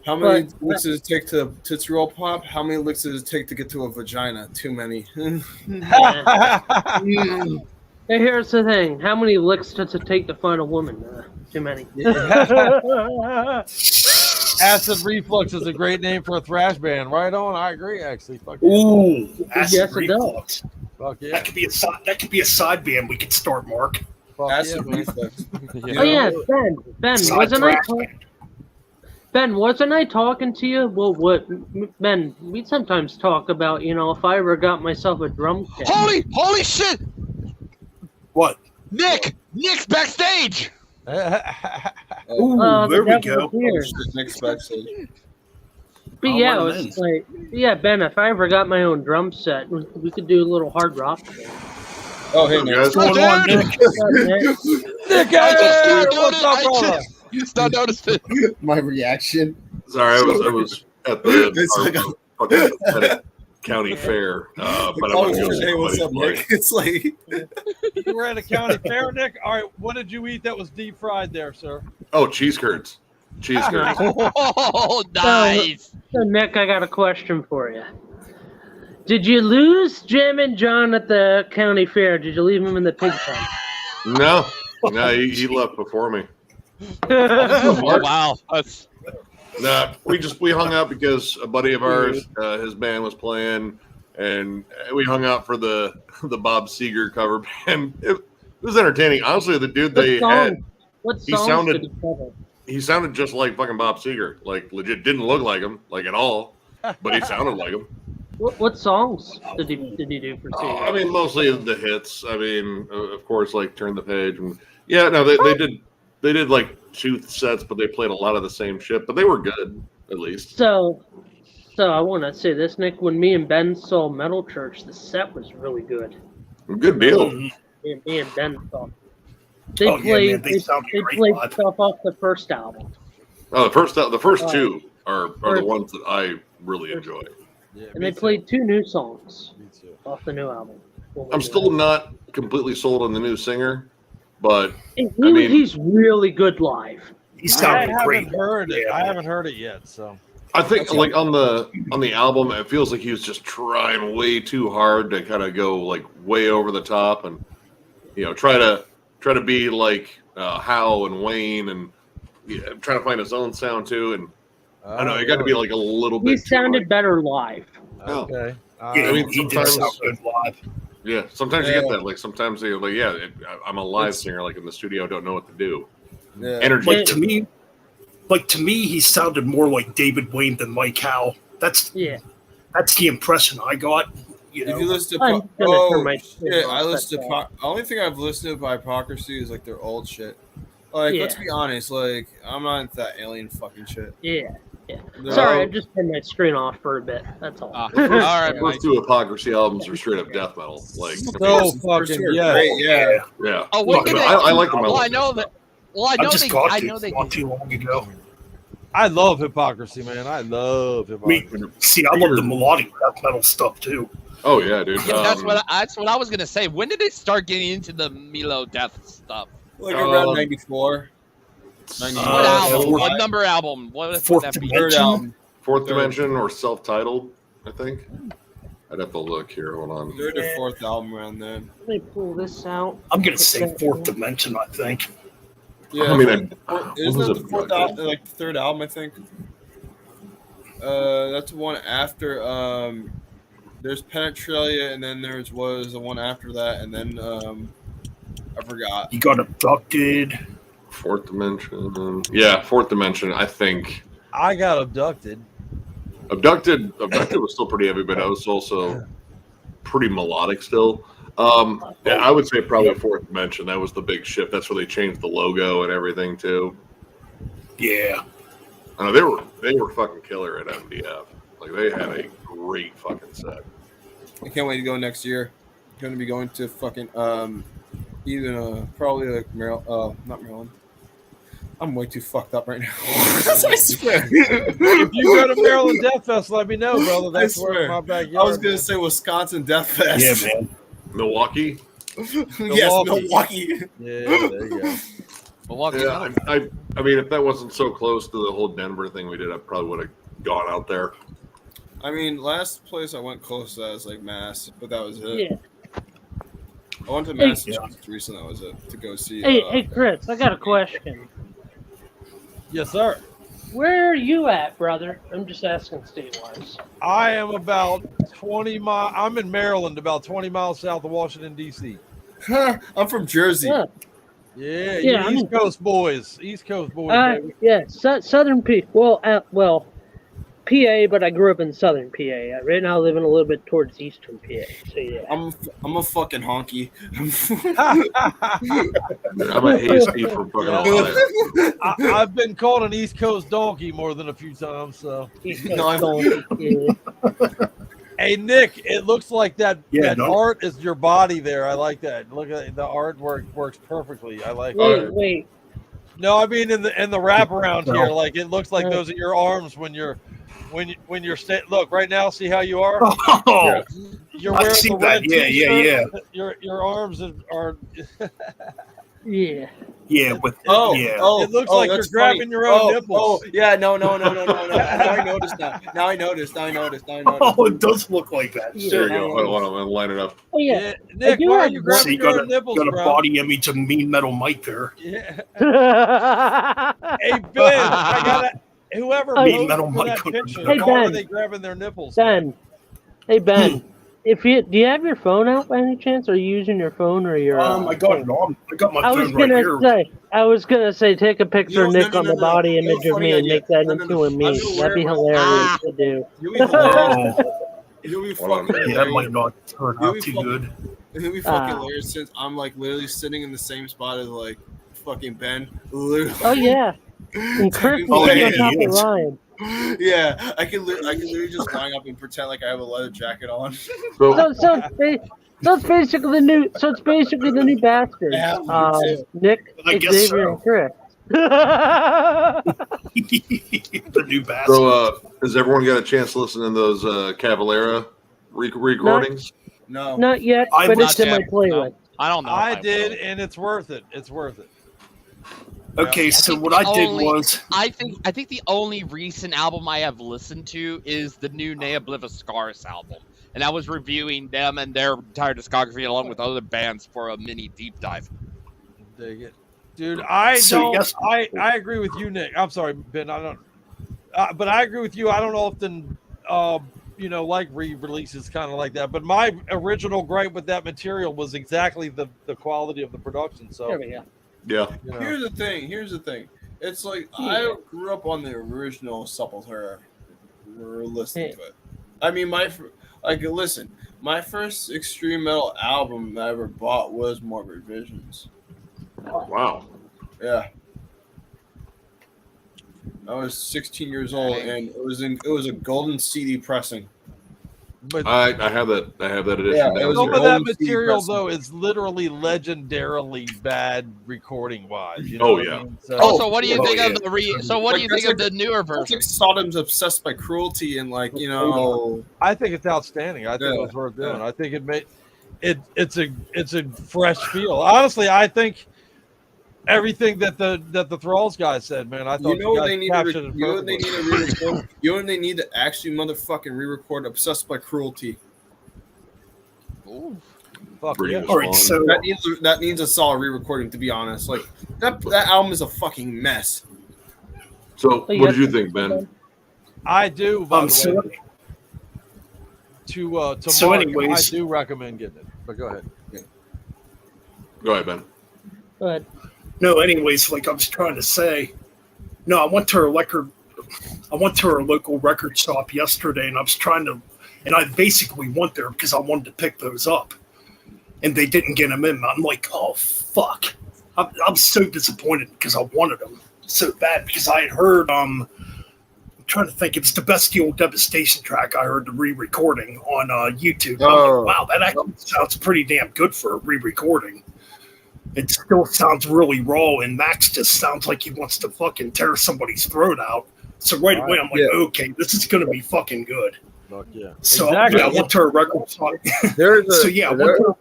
Speaker 5: How many licks does it take to Tootsie Roll Pop? How many licks does it take to get to a vagina? Too many.
Speaker 2: Hey, here's the thing. How many licks does it take to find a woman? Too many.
Speaker 3: Acid Reflux is a great name for a thrash band. Right on. I agree, actually. Fuck
Speaker 1: Ooh, Acid
Speaker 2: yes,
Speaker 1: Reflux.
Speaker 3: Fuck yeah.
Speaker 1: That could be a side band we could start, Mark.
Speaker 3: Fuck
Speaker 5: Acid
Speaker 3: yeah,
Speaker 5: Reflux.
Speaker 2: Oh yeah, Ben, wasn't I talking to you? Well, Ben, we sometimes talk about, if I ever got myself a drum kit.
Speaker 4: Holy shit!
Speaker 1: What?
Speaker 4: Nick's backstage.
Speaker 1: Ooh, there we go.
Speaker 5: Next backstage.
Speaker 2: But yeah, it's like, Ben, if I ever got my own drum set, we could do a little hard rock.
Speaker 5: Oh, hey, Nick.
Speaker 1: What's going on, Nick?
Speaker 3: Nick, what's up, brother?
Speaker 4: You just not noticed it.
Speaker 5: My reaction.
Speaker 6: Sorry, I was at the fucking county fair, but I want to go see
Speaker 5: hey, what's up,
Speaker 6: somebody
Speaker 5: Nick? It's like
Speaker 3: You were at a county fair, Nick? All right, what did you eat that was deep fried there, sir?
Speaker 6: Oh, cheese curds. Cheese curds.
Speaker 4: Oh, nice.
Speaker 2: So, Nick, I got a question for you. Did you lose Jim and John at the county fair? Did you leave him in the pig pen?
Speaker 6: No, he left before me.
Speaker 4: Oh, wow.
Speaker 6: Nah, we hung out because a buddy of ours, his band was playing, and we hung out for the Bob Seger cover band. It was entertaining. Honestly, the dude
Speaker 2: What songs did he cover?
Speaker 6: he sounded just like fucking Bob Seger. Like legit, didn't look like him, like at all, but he sounded like him.
Speaker 2: What songs did he do for Seger?
Speaker 6: I mean, mostly the hits. I mean, of course, like Turn the Page, and they did like 2 sets, but they played a lot of the same shit. But they were good, at least.
Speaker 2: So I want to say this, Nick. When me and Ben saw Metal Church, the set was really good.
Speaker 6: Good deal.
Speaker 2: Me and Ben saw. They played stuff off the first album.
Speaker 6: Oh, the first 2 are the ones that I really enjoy.
Speaker 3: Yeah,
Speaker 2: And they played 2 new songs off the new album.
Speaker 6: I'm still not completely sold on the new singer, but
Speaker 2: he's really good live.
Speaker 1: He sounded great.
Speaker 3: I haven't heard it yet, so
Speaker 6: I think like on the album, it feels like he was just trying way too hard to kind of go like way over the top and try to be like Howe and Wayne and trying to find his own sound too. And I don't know, it got to be like a little bit.
Speaker 2: He sounded better live.
Speaker 6: Oh.
Speaker 3: okay.
Speaker 1: Yeah, he did sound good live.
Speaker 6: Yeah, sometimes you get that. Like sometimes they're like, yeah, I'm a live singer. Like in the studio, I don't know what to do.
Speaker 5: Yeah.
Speaker 6: Energy.
Speaker 1: Like to me, he sounded more like David Wayne than Mike Howe. That's the impression I got. You know?
Speaker 5: If you listen
Speaker 2: I'm
Speaker 5: to
Speaker 2: gonna turn my
Speaker 5: shit, I
Speaker 2: off,
Speaker 5: listen to
Speaker 2: that's
Speaker 5: the only thing I've listened to by Hypocrisy is like their old shit. Like, let's be honest, like I'm not into that alien fucking shit.
Speaker 2: Yeah.
Speaker 5: They're-
Speaker 2: Sorry, I just turned my screen off for a bit. That's all.
Speaker 4: all right,
Speaker 6: The first two Hypocrisy albums are straight up death metal. Like
Speaker 3: So fucking
Speaker 5: great, yeah.
Speaker 6: yeah.
Speaker 4: Oh, when did they?
Speaker 6: I like the metal.
Speaker 4: Well, I know that. Well, I
Speaker 1: I
Speaker 4: know
Speaker 1: just
Speaker 4: they.
Speaker 1: got
Speaker 4: I
Speaker 1: to
Speaker 4: know they.
Speaker 1: not too long ago.
Speaker 3: I love Hypocrisy, man. I love Hypocrisy.
Speaker 1: See, I love the melodic death metal stuff too.
Speaker 6: Oh yeah, dude.
Speaker 4: Yeah, that's what I was gonna say. When did they start getting into the Milo death stuff?
Speaker 5: Like around 94.
Speaker 4: What album? What number album? What would
Speaker 1: Fourth
Speaker 4: that be?
Speaker 5: Third album.
Speaker 6: Fourth Dimension or self-titled, I think. I'd have to look here. Hold on.
Speaker 5: Third or fourth album around then.
Speaker 2: Let me pull this out.
Speaker 1: I'm gonna say Fourth Dimension. I think.
Speaker 5: Yeah,
Speaker 6: I mean,
Speaker 5: isn't that the fourth album, like the third album? I think. That's the one after. There's Penetralia, and then was the one after that, and then I forgot.
Speaker 1: You got Abducted.
Speaker 6: Fourth Dimension. Yeah, Fourth Dimension. I think.
Speaker 3: I got abducted.
Speaker 6: Abducted was still pretty heavy, but it was also pretty melodic still. Yeah, I would say probably Fourth Dimension. That was the big shift. That's where they changed the logo and everything too.
Speaker 1: Yeah.
Speaker 6: I know they were fucking killer at MDF. Like they had a great fucking set.
Speaker 5: I can't wait to go next year. I'm gonna be going to fucking even probably like Maryland. Not Maryland. I'm way too fucked up right now. I swear.
Speaker 3: If you go to Maryland Death Fest, let me know, brother. That's where my backyard.
Speaker 5: I was gonna say Wisconsin Death Fest.
Speaker 1: Yeah, man.
Speaker 6: Milwaukee.
Speaker 5: Yes, Milwaukee.
Speaker 3: Yeah, there you go.
Speaker 4: Milwaukee.
Speaker 6: Yeah, I mean, if that wasn't so close to the whole Denver thing we did, I probably would have gone out there.
Speaker 5: I mean, last place I went close to that was like Mass, but that was it.
Speaker 2: Yeah.
Speaker 5: I went to Massachusetts recently. That was it to go see.
Speaker 2: Hey, Chris, I got a question.
Speaker 3: Yes, sir.
Speaker 2: Where are you at, brother? I'm just asking state-wise.
Speaker 3: I am about 20 miles. I'm in Maryland, about 20 miles south of Washington, D.C.
Speaker 5: I'm from Jersey.
Speaker 2: Yeah.
Speaker 3: Yeah,
Speaker 2: Yeah, I'm
Speaker 3: East Coast boys. East Coast boys, baby.
Speaker 2: Yeah, Southern P. Well, PA, but I grew up in Southern PA. Right now, I live in a little bit towards Eastern PA. So yeah.
Speaker 5: I'm a fucking honky.
Speaker 6: I'm a hasty for fucking Ohio.
Speaker 3: I've been called an East Coast donkey more than a few times. So, hey Nick, it looks like that art is your body there. I like that. Look at the artwork works perfectly. I like it.
Speaker 2: Wait.
Speaker 3: No, I mean in the wraparound here, like it looks like those are your arms when you're look right now. See how you are?
Speaker 1: Oh,
Speaker 3: you're wearing the red
Speaker 1: t-shirt.
Speaker 3: Yeah. Your arms are.
Speaker 2: Yeah.
Speaker 1: Yeah, with
Speaker 3: it looks like you're grabbing your own nipples.
Speaker 5: Oh, yeah, no. Now I noticed that. Now I noticed.
Speaker 1: Oh, it does look like that.
Speaker 2: Yeah.
Speaker 6: There you go. Hold on, I'll line it up.
Speaker 2: Oh yeah.
Speaker 3: Nick, why are you
Speaker 1: So
Speaker 3: grabbing
Speaker 1: you
Speaker 3: your own nipples,
Speaker 1: got a
Speaker 3: bro?
Speaker 1: body image of Mean Metal Mike there.
Speaker 3: Yeah. Hey Ben, I gotta. Whoever
Speaker 1: Mean
Speaker 3: posted
Speaker 1: Metal
Speaker 3: for that
Speaker 1: Mike.
Speaker 3: picture,
Speaker 2: Hey,
Speaker 3: why are
Speaker 2: Ben.
Speaker 3: they grabbing their nipples?
Speaker 2: Ben. Hey Ben. Do you have your phone out by any chance? Or are you using your phone or your?
Speaker 1: I got it on. I got my
Speaker 2: I was
Speaker 1: phone right
Speaker 2: gonna
Speaker 1: here.
Speaker 2: say. I was gonna say, take a picture of
Speaker 5: No,
Speaker 2: Nick
Speaker 5: no,
Speaker 2: on
Speaker 5: no,
Speaker 2: the
Speaker 5: no.
Speaker 2: body
Speaker 5: You know,
Speaker 2: image of
Speaker 5: funny
Speaker 2: me and
Speaker 5: idea.
Speaker 2: make that
Speaker 5: No,
Speaker 2: into
Speaker 5: no.
Speaker 2: a
Speaker 5: I'm
Speaker 2: meme.
Speaker 5: gonna
Speaker 2: That'd be
Speaker 5: wear my-
Speaker 2: hilarious to do.
Speaker 5: You'll be hilarious.
Speaker 1: Oh,
Speaker 5: You'll be
Speaker 6: Hold on.
Speaker 5: fucking
Speaker 1: yeah, that
Speaker 5: hilarious.
Speaker 1: might not turn
Speaker 5: You'll
Speaker 1: out
Speaker 5: be
Speaker 1: too
Speaker 5: fucking-
Speaker 1: good.
Speaker 5: It'll be fucking hilarious since I'm like literally sitting in the same spot as like fucking Ben. Literally.
Speaker 2: Oh yeah. And Chris
Speaker 1: Oh,
Speaker 2: is
Speaker 1: yeah,
Speaker 2: on top
Speaker 1: he
Speaker 2: of
Speaker 1: is.
Speaker 2: Ryan.
Speaker 5: Yeah, I can literally just line up and pretend like I have a leather jacket on.
Speaker 6: So,
Speaker 2: So it's basically the new. So it's basically the new bastards.
Speaker 5: Yeah, me too.
Speaker 2: Nick,
Speaker 1: I guess
Speaker 2: Xavier,
Speaker 1: so.
Speaker 2: and Chris.
Speaker 1: The new bastard.
Speaker 6: so has everyone got a chance to listen to those Cavalera recordings?
Speaker 5: No.
Speaker 2: Not yet,
Speaker 1: I
Speaker 2: but
Speaker 1: was
Speaker 2: it's in my
Speaker 4: yet,
Speaker 2: playlist.
Speaker 4: I don't know.
Speaker 3: I
Speaker 4: if I
Speaker 3: did,
Speaker 4: will.
Speaker 3: and it's worth it. It's worth it.
Speaker 1: Okay, so
Speaker 4: think
Speaker 1: what
Speaker 4: the
Speaker 1: I did
Speaker 4: only-
Speaker 1: was
Speaker 4: I think the only recent album I have listened to is the new Ne Oblivious Scars album, and I was reviewing them and their entire discography along with other bands for a mini deep dive.
Speaker 3: Dig it, dude. I agree with you, Nick. I'm sorry, Ben. I don't. But I agree with you. I don't often, like re-releases kind of like that. But my original gripe with that material was exactly the quality of the production. So
Speaker 2: There we go.
Speaker 6: Yeah.
Speaker 5: Here's the thing. It's like I grew up on the original Sepultura. We're listening to it. I mean, my first extreme metal album I ever bought was Morbid Visions.
Speaker 6: Wow.
Speaker 5: Yeah. I was 16 years old, and it was a golden CD pressing.
Speaker 3: But
Speaker 6: I have that edition.
Speaker 5: Yeah,
Speaker 6: down
Speaker 3: some
Speaker 6: here.
Speaker 3: of that
Speaker 5: Golden CD
Speaker 3: material
Speaker 5: pressing.
Speaker 3: though is literally legendarily bad recording wise.
Speaker 6: Oh,
Speaker 3: what I
Speaker 6: yeah.
Speaker 3: mean? So,
Speaker 4: Also, what do you
Speaker 1: Oh,
Speaker 4: think
Speaker 1: yeah.
Speaker 4: of the So, what do you think of the newer
Speaker 5: It's
Speaker 4: version?
Speaker 5: like Sodom's Obsessed by Cruelty, and
Speaker 3: I think it's outstanding. I think it was worth doing. I think it made it's a fresh feel. Honestly, I think everything that the Thralls guy said, man, I thought
Speaker 5: they need
Speaker 3: captured it
Speaker 5: to
Speaker 3: perfectly.
Speaker 5: re-record. You know when they need to actually motherfucking re-record Obsessed by Cruelty.
Speaker 4: Ooh.
Speaker 3: Fuck
Speaker 6: Bring
Speaker 3: yeah.
Speaker 6: it
Speaker 1: All right,
Speaker 6: on.
Speaker 1: so
Speaker 5: That needs a solid re-recording, to be honest. Like that album is a fucking mess.
Speaker 6: So,
Speaker 2: So you
Speaker 6: what
Speaker 2: got
Speaker 6: did you
Speaker 2: something
Speaker 6: think, Ben?
Speaker 2: done?
Speaker 3: I do, by the
Speaker 1: so
Speaker 3: way, to
Speaker 1: so
Speaker 3: Mark,
Speaker 1: anyways-
Speaker 3: I do recommend getting it. But go ahead.
Speaker 6: Go ahead, Ben.
Speaker 2: Go ahead.
Speaker 1: no, anyways, like I was trying to say, no, I went to our local record shop yesterday, and I basically went there because I wanted to pick those up, and they didn't get them in. I'm like, oh fuck, I'm so disappointed because I wanted them so bad because I had heard I'm trying to think, it's the Bestial Devastation track. I heard the re-recording on YouTube. I'm like, wow, that actually sounds pretty damn good for a re-recording. It still sounds really raw, and Max just sounds like he wants to fucking tear somebody's throat out. So right away, I'm like, okay, this is going to be fucking good.
Speaker 3: Fuck yeah.
Speaker 1: So
Speaker 3: Exactly.
Speaker 1: yeah, I went to a record shop.
Speaker 5: There's a
Speaker 1: I went to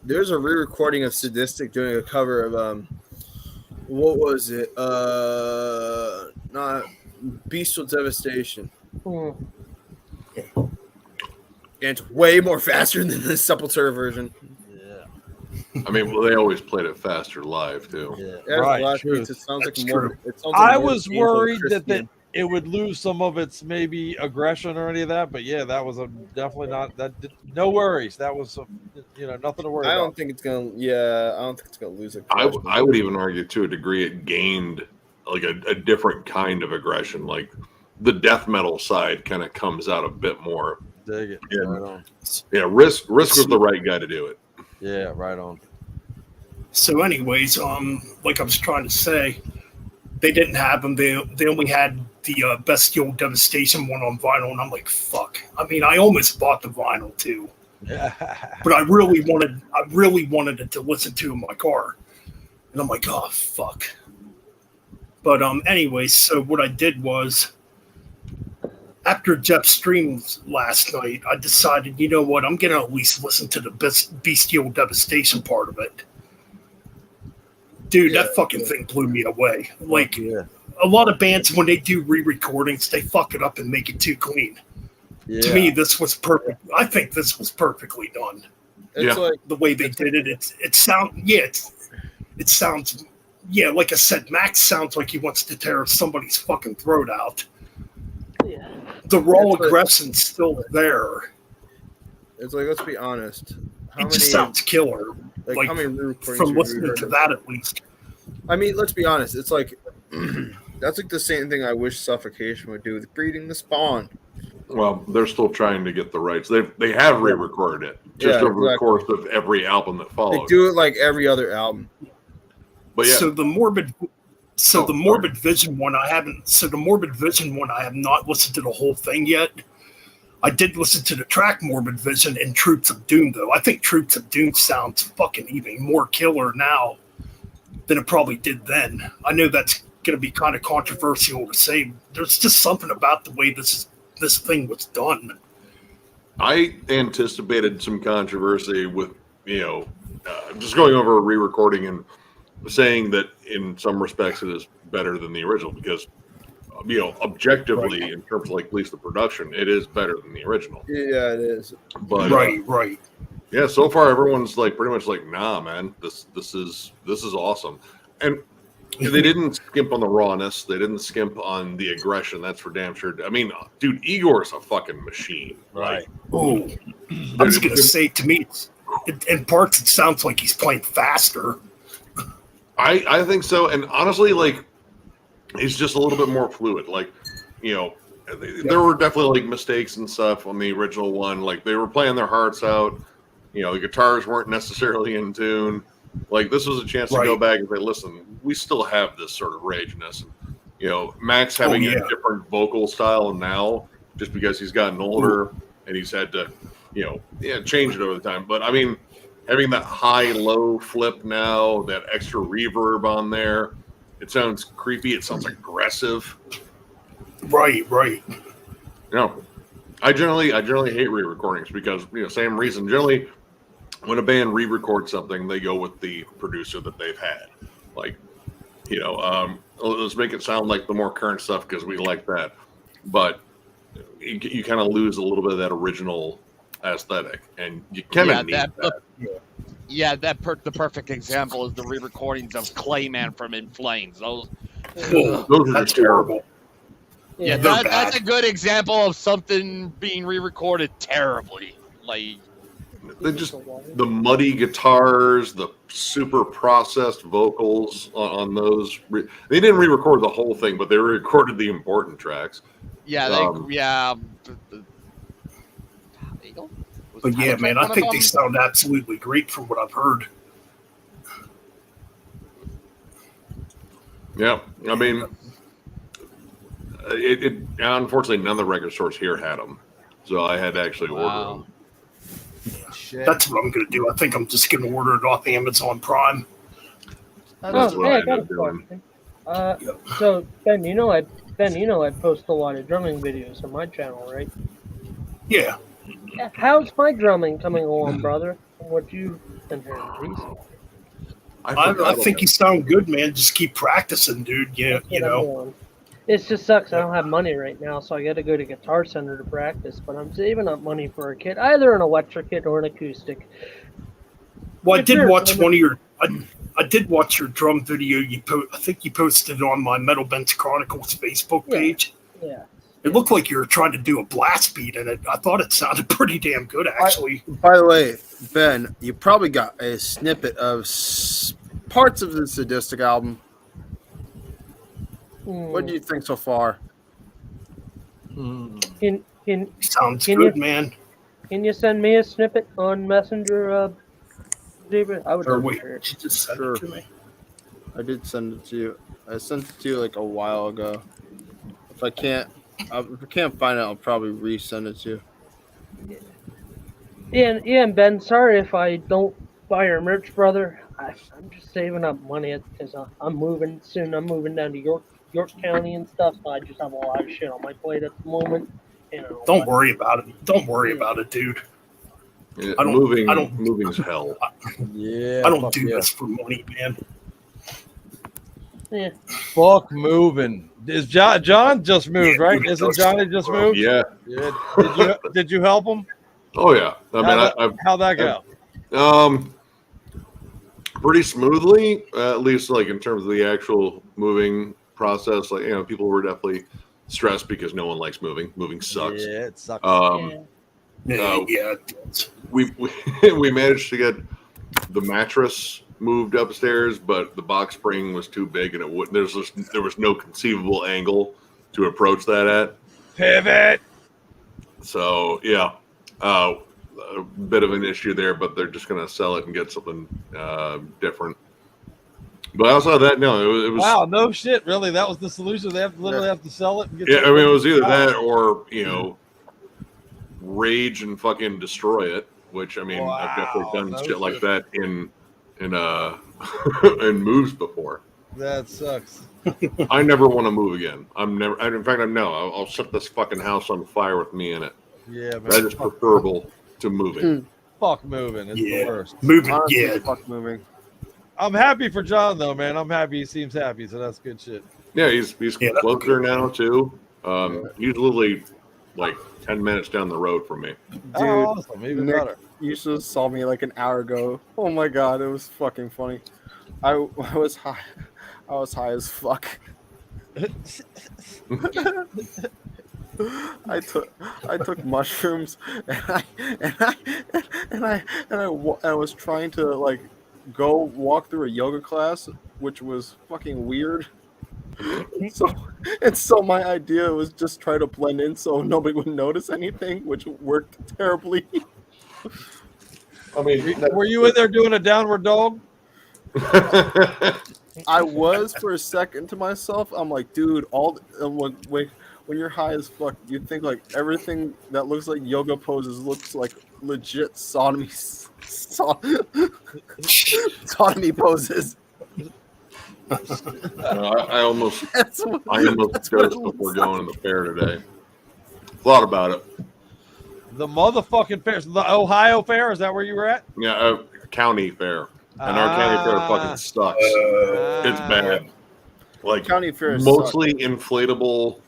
Speaker 5: there's a re-recording of Sadistic doing a cover of what was it? Not Bestial Devastation.
Speaker 2: Hmm.
Speaker 5: And it's way more faster than the Sepultura version.
Speaker 3: Yeah.
Speaker 6: I mean, well, they always played it faster live too.
Speaker 3: Yeah.
Speaker 5: Yeah,
Speaker 3: Right.
Speaker 5: last
Speaker 3: True.
Speaker 5: piece, it sounds
Speaker 1: That's
Speaker 5: like more.
Speaker 1: true.
Speaker 5: It sounds like
Speaker 3: I
Speaker 5: more
Speaker 3: was
Speaker 5: painful
Speaker 3: worried that
Speaker 5: Christian.
Speaker 3: it would lose some of its maybe aggression or any of that, but yeah, that was definitely not that. No worries. That was nothing to worry
Speaker 5: I
Speaker 3: about.
Speaker 5: don't think it's gonna. Yeah, I don't think it's gonna lose it.
Speaker 6: I would even argue to a degree it gained like a different kind of aggression. Like the death metal side kind of comes out a bit more.
Speaker 3: Dig it.
Speaker 6: Yeah.
Speaker 3: Right on.
Speaker 6: Yeah, Risk was the right guy to do it.
Speaker 3: Yeah, right on.
Speaker 1: So, anyways, like I was trying to say, they didn't have them. They only had the Bestial Devastation one on vinyl, and I'm like, fuck. I mean, I almost bought the vinyl too,
Speaker 3: Yeah.
Speaker 1: but I really wanted it to listen to in my car, and I'm like, oh fuck. But anyways, so what I did was, after Jeff's stream last night, I decided, you know what, I'm gonna at least listen to the Bestial Devastation part of it. Dude, that fucking thing blew me away. Like,
Speaker 3: Yeah.
Speaker 1: a lot of bands, when they do re-recordings, they fuck it up and make it too clean.
Speaker 3: Yeah.
Speaker 1: To me, this was perfect. I think this was perfectly done.
Speaker 5: It's
Speaker 6: Yeah.
Speaker 5: like
Speaker 1: The way they did it, it sounds, yeah, like I said, Max sounds like he wants to tear somebody's fucking throat out.
Speaker 2: Yeah.
Speaker 1: The raw
Speaker 5: It's like-
Speaker 1: aggression's still there.
Speaker 5: it's like let's be honest.
Speaker 1: It just sounds killer.
Speaker 5: like how many re-recordings
Speaker 1: From
Speaker 5: have
Speaker 1: listening
Speaker 5: you heard
Speaker 1: to
Speaker 5: of?
Speaker 1: that, at least.
Speaker 5: I mean, let's be honest. It's like that's like the same thing I wish Suffocation would do with Breeding the Spawn.
Speaker 6: Well, they're still trying to get the rights. They have re-recorded it just
Speaker 5: Yeah,
Speaker 6: over the
Speaker 5: exactly.
Speaker 6: course of every album that
Speaker 5: They
Speaker 6: followed.
Speaker 5: do it like every other album.
Speaker 6: But yeah,
Speaker 1: So the morbid
Speaker 6: sorry.
Speaker 1: Vision one I haven't. So the Morbid Vision one I have not listened to the whole thing yet. I did listen to the track Morbid Vision and Troops of Doom though. I think Troops of Doom sounds fucking even more killer now than it probably did then. I know that's going to be kind of controversial to say. There's just something about the way this thing was done.
Speaker 6: I anticipated some controversy with just going over a re-recording and saying that in some respects it is better than the original because objectively in terms of like at least the production, it is better than the original.
Speaker 5: Yeah, it is.
Speaker 6: But
Speaker 1: Right.
Speaker 6: yeah, so far everyone's like pretty much like, nah, man, this is awesome. And They didn't skimp on the rawness. They didn't skimp on the aggression. That's for damn sure. I mean, dude, Igor's a fucking machine.
Speaker 3: Right.
Speaker 1: Oh, I was going to say, to me, in parts, it sounds like he's playing faster.
Speaker 6: I think so. And honestly, like, he's just a little bit more fluid. Like, you know, there were definitely like mistakes and stuff on the original one. Like, they were playing their hearts out. You know, the guitars weren't necessarily in tune. Like, this was a chance to go back and say, listen, we still have this sort of rageness. You know, Max having a different vocal style now, just because he's gotten older and he's had to, you know, change it over the time. But I mean, having that high-low flip now, that extra reverb on there, it sounds creepy. It sounds aggressive.
Speaker 1: Right.
Speaker 6: You know, I generally hate re-recordings because, you know, same reason. Generally, when a band re-records something, they go with the producer that they've had. Like, you know, let's make it sound like the more current stuff because we like that. But you kind of lose a little bit of that original aesthetic, and you kind of need that.
Speaker 4: The perfect example is the re-recordings of Clayman from In Flames. Those
Speaker 6: are just terrible.
Speaker 4: Yeah, that's a good example of something being re-recorded terribly. Like,
Speaker 6: they just the muddy guitars, the super processed vocals on those. They didn't re-record the whole thing, but they recorded the important tracks.
Speaker 4: Yeah,
Speaker 1: But yeah, man, I think they sound absolutely great from what I've heard.
Speaker 6: Yeah, I mean, it unfortunately none of the record stores here had them, so I had to actually order them.
Speaker 1: Shit. That's what I'm going to do. I think I'm just going to order it off Amazon Prime.
Speaker 6: That's what I
Speaker 2: got a question. So Ben, you know I post a lot of drumming videos on my channel, right?
Speaker 1: Yeah.
Speaker 2: How's my drumming coming along, brother? From what you've been hearing recently?
Speaker 1: I think you sound good, man. Just keep practicing, dude. Yeah, you know.
Speaker 2: It just sucks. I don't have money right now, so I got to go to Guitar Center to practice. But I'm saving up money for a kit, either an electric kit or an acoustic.
Speaker 1: Well, I did watch one of your. I did watch your drum video. I think you posted it on my Metal Bench Chronicles Facebook page.
Speaker 2: Yeah.
Speaker 1: It looked like you were trying to do a blast beat in it. I thought it sounded pretty damn good, actually.
Speaker 7: By the way, Ben, you probably got a snippet of parts of the Sadistic album. What do you think so far?
Speaker 1: Sounds good, man.
Speaker 2: Can you send me a snippet on Messenger, David? I would
Speaker 1: wait, she just sent it to me.
Speaker 7: I did send it to you. I sent it to you like a while ago. If I can't find it, I'll probably resend it to you.
Speaker 2: Yeah, and Ben, sorry if I don't buy your merch, brother. I'm just saving up money because I'm moving soon. I'm moving down to York County and stuff. So I just have a lot of shit on my plate at the moment. You know,
Speaker 1: don't worry about it. Don't worry about it, dude.
Speaker 6: Yeah, moving's hell.
Speaker 7: Yeah,
Speaker 1: I don't do this for money, man.
Speaker 2: Yeah.
Speaker 3: Fuck moving. Is John just moved, right? Isn't Johnny just moved?
Speaker 6: Yeah.
Speaker 3: Did you help him?
Speaker 6: Oh yeah.
Speaker 3: How'd that go?
Speaker 6: Pretty smoothly, at least like in terms of the actual moving process. Like, you know, people were definitely stressed because no one likes moving. Moving sucks.
Speaker 3: Yeah, it sucks.
Speaker 6: We managed to get the mattress moved upstairs, but the box spring was too big, and it wouldn't. There was no conceivable angle to approach that at.
Speaker 3: Pivot.
Speaker 6: So yeah, a bit of an issue there, but they're just going to sell it and get something different. But outside of that, no, it was.
Speaker 3: Wow, no shit, really. That was the solution. They literally have to sell it and get.
Speaker 6: Yeah, I mean, it was either that or, you know, rage and fucking destroy it. Which, I mean, I've definitely done shit like that in moves before.
Speaker 3: That sucks.
Speaker 6: I never want to move again. I'll set this fucking house on fire with me in it.
Speaker 3: Yeah, man.
Speaker 6: That is preferable to moving.
Speaker 3: Fuck moving. It's the worst.
Speaker 1: Moving,
Speaker 7: fuck moving.
Speaker 3: I'm happy for John though, man. I'm happy he seems happy, so that's good shit.
Speaker 6: Yeah, he's closer now too. He's literally like 10 minutes down the road from me.
Speaker 7: Dude,
Speaker 3: awesome. Even
Speaker 7: Nick,
Speaker 3: better.
Speaker 7: You should have saw me like an hour ago. Oh my god, it was fucking funny. I was high. I was high as fuck. I took mushrooms and I was trying to like go walk through a yoga class, which was fucking weird. So my idea was just try to blend in so nobody would notice anything, which worked terribly.
Speaker 6: I mean,
Speaker 3: Were you in there doing a downward dog?
Speaker 7: I was for a second to myself. I'm like, dude, when you're high as fuck, you think like everything that looks like yoga poses looks like legit sodomy poses.
Speaker 6: I almost
Speaker 7: That's what
Speaker 6: dozed
Speaker 7: it
Speaker 6: before
Speaker 7: looks
Speaker 6: going to the fair today. Thought about it.
Speaker 3: The motherfucking fair, the Ohio fair. Is that where you were at?
Speaker 6: Yeah, county fair, and our county fair fucking sucks. It's bad. Like
Speaker 7: County fair
Speaker 6: mostly inflatable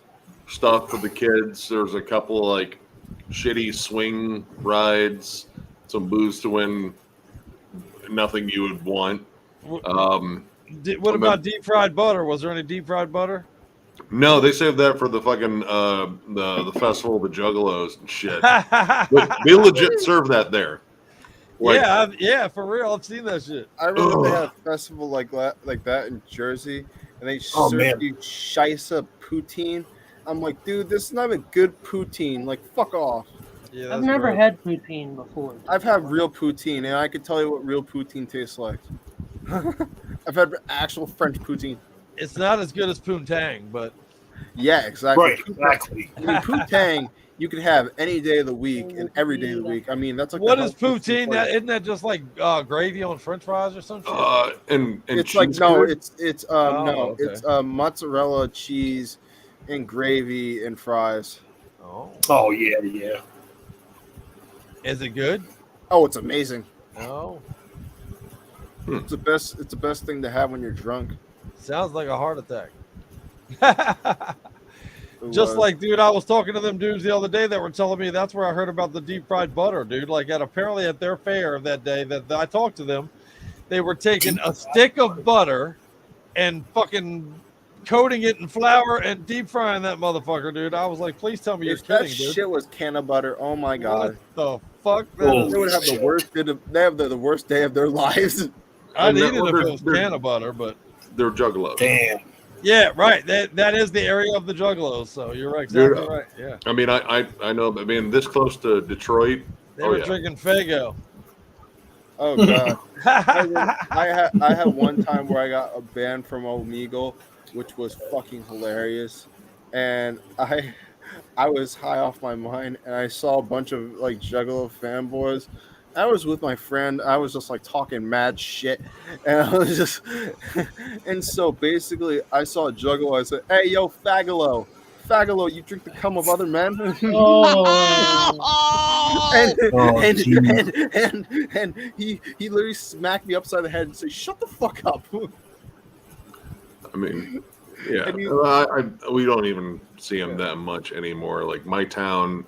Speaker 6: stuff for the kids. There's a couple of, like shitty swing rides, some booze to win. Nothing you would want.
Speaker 3: What about deep fried butter? Was there any deep fried butter?
Speaker 6: No, they saved that for the fucking the festival of the Juggalos and shit. They legit serve that there. Like,
Speaker 3: Yeah, for real. I've seen that shit.
Speaker 7: I remember they had a festival like that in Jersey, and they served you shisa poutine. I'm like, dude, this is not a good poutine. Like, fuck off.
Speaker 3: Yeah,
Speaker 2: I've never had poutine before.
Speaker 7: I've had real poutine, and I can tell you what real poutine tastes like. I've had actual French poutine.
Speaker 3: It's not as good as poontang, but
Speaker 7: yeah, exactly.
Speaker 1: Right, exactly.
Speaker 7: I mean, poutang you can have any day of the week and every day of the week. I mean, that's like
Speaker 3: what is poutine? Isn't that just like gravy on French fries or something?
Speaker 6: And
Speaker 7: it's like it's
Speaker 3: okay.
Speaker 7: mozzarella cheese and gravy and fries.
Speaker 1: Oh yeah.
Speaker 3: Is it good?
Speaker 7: Oh, it's amazing.
Speaker 3: Oh,
Speaker 7: it's the best. It's the best thing to have when you're drunk.
Speaker 3: sounds like a heart attack. Just like, dude, I was talking to them dudes the other day that were telling me that's where I heard about the deep fried butter, dude. Like, apparently at their fair that day that I talked to them, they were taking a stick of butter and fucking coating it in flour and deep frying that motherfucker, dude. I was like, please tell me you're kidding,
Speaker 7: that
Speaker 3: dude.
Speaker 7: shit was can of butter. Oh my god.
Speaker 3: What the fuck?
Speaker 7: They would have the worst. They have the worst day of their lives.
Speaker 3: I'd eat it if it was can of butter, but
Speaker 6: they're Juggalos.
Speaker 1: Damn.
Speaker 3: yeah, right. That is the area of the Juggalos. So you're right, exactly
Speaker 6: Dude,
Speaker 3: right. Yeah,
Speaker 6: I mean, I know. I mean, this close to Detroit.
Speaker 3: they were drinking Faygo.
Speaker 7: Oh god. I had one time where I got a band from Omegle, which was fucking hilarious, and I was high off my mind, and I saw a bunch of like Juggalo fanboys. I was with my friend. I was just like talking mad shit, and I was just, and so basically, I saw a Juggalo. I said, "Hey, yo, Fagalo, you drink the cum of other men?" and he literally smacked me upside the head and said, "Shut the fuck up."
Speaker 6: I mean, yeah,
Speaker 7: I mean,
Speaker 6: we don't even see them that much anymore. Like, my town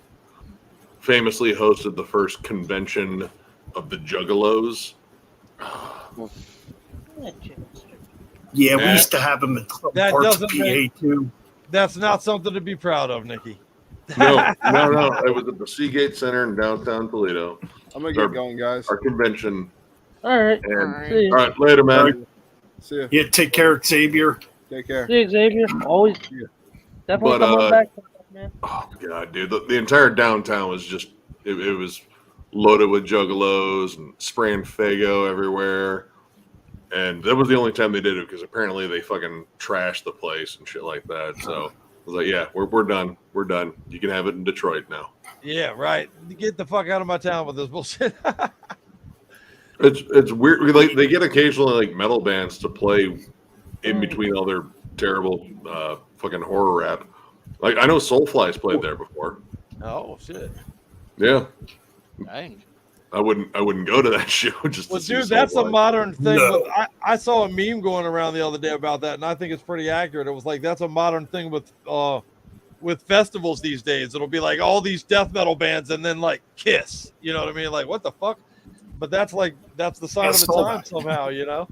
Speaker 6: famously hosted the first convention of the Juggalos.
Speaker 1: Yeah, we used to have them in some
Speaker 3: That
Speaker 1: parts of
Speaker 3: doesn't
Speaker 1: PA
Speaker 3: make-
Speaker 1: too.
Speaker 3: That's not something to be proud of, Nikki.
Speaker 6: No. It was at the Seagate Center in downtown Toledo.
Speaker 7: I'm gonna get going, guys.
Speaker 6: Our convention.
Speaker 2: All right.
Speaker 6: And,
Speaker 2: See you.
Speaker 6: all right, later, man.
Speaker 7: See ya.
Speaker 1: Yeah, take care, Xavier.
Speaker 7: Take care.
Speaker 2: See you, Xavier. Always. Definitely
Speaker 6: But,
Speaker 2: come on back, man.
Speaker 6: Oh god, dude, the entire downtown was just it was loaded with Juggalos and spraying Faygo everywhere. And that was the only time they did it because apparently they fucking trashed the place and shit like that. So I was like, yeah, we're done. We're done. You can have it in Detroit now.
Speaker 3: Yeah, right. Get the fuck out of my town with this bullshit.
Speaker 6: It's weird. Like, they get occasionally like metal bands to play in between all their terrible fucking horror rap. Like, I know Soulfly's played there before.
Speaker 3: Oh shit.
Speaker 6: Yeah.
Speaker 4: Dang.
Speaker 6: I wouldn't go to that show just
Speaker 3: Well,
Speaker 6: to see
Speaker 3: dude, that's a
Speaker 6: Soulfly.
Speaker 3: modern thing.
Speaker 1: No.
Speaker 3: But I saw a meme going around the other day about that, and I think it's pretty accurate. It was like that's a modern thing with festivals these days. It'll be like all these death metal bands, and then like Kiss. You know what I mean? Like, what the fuck? But that's the sign of the time somehow. You know?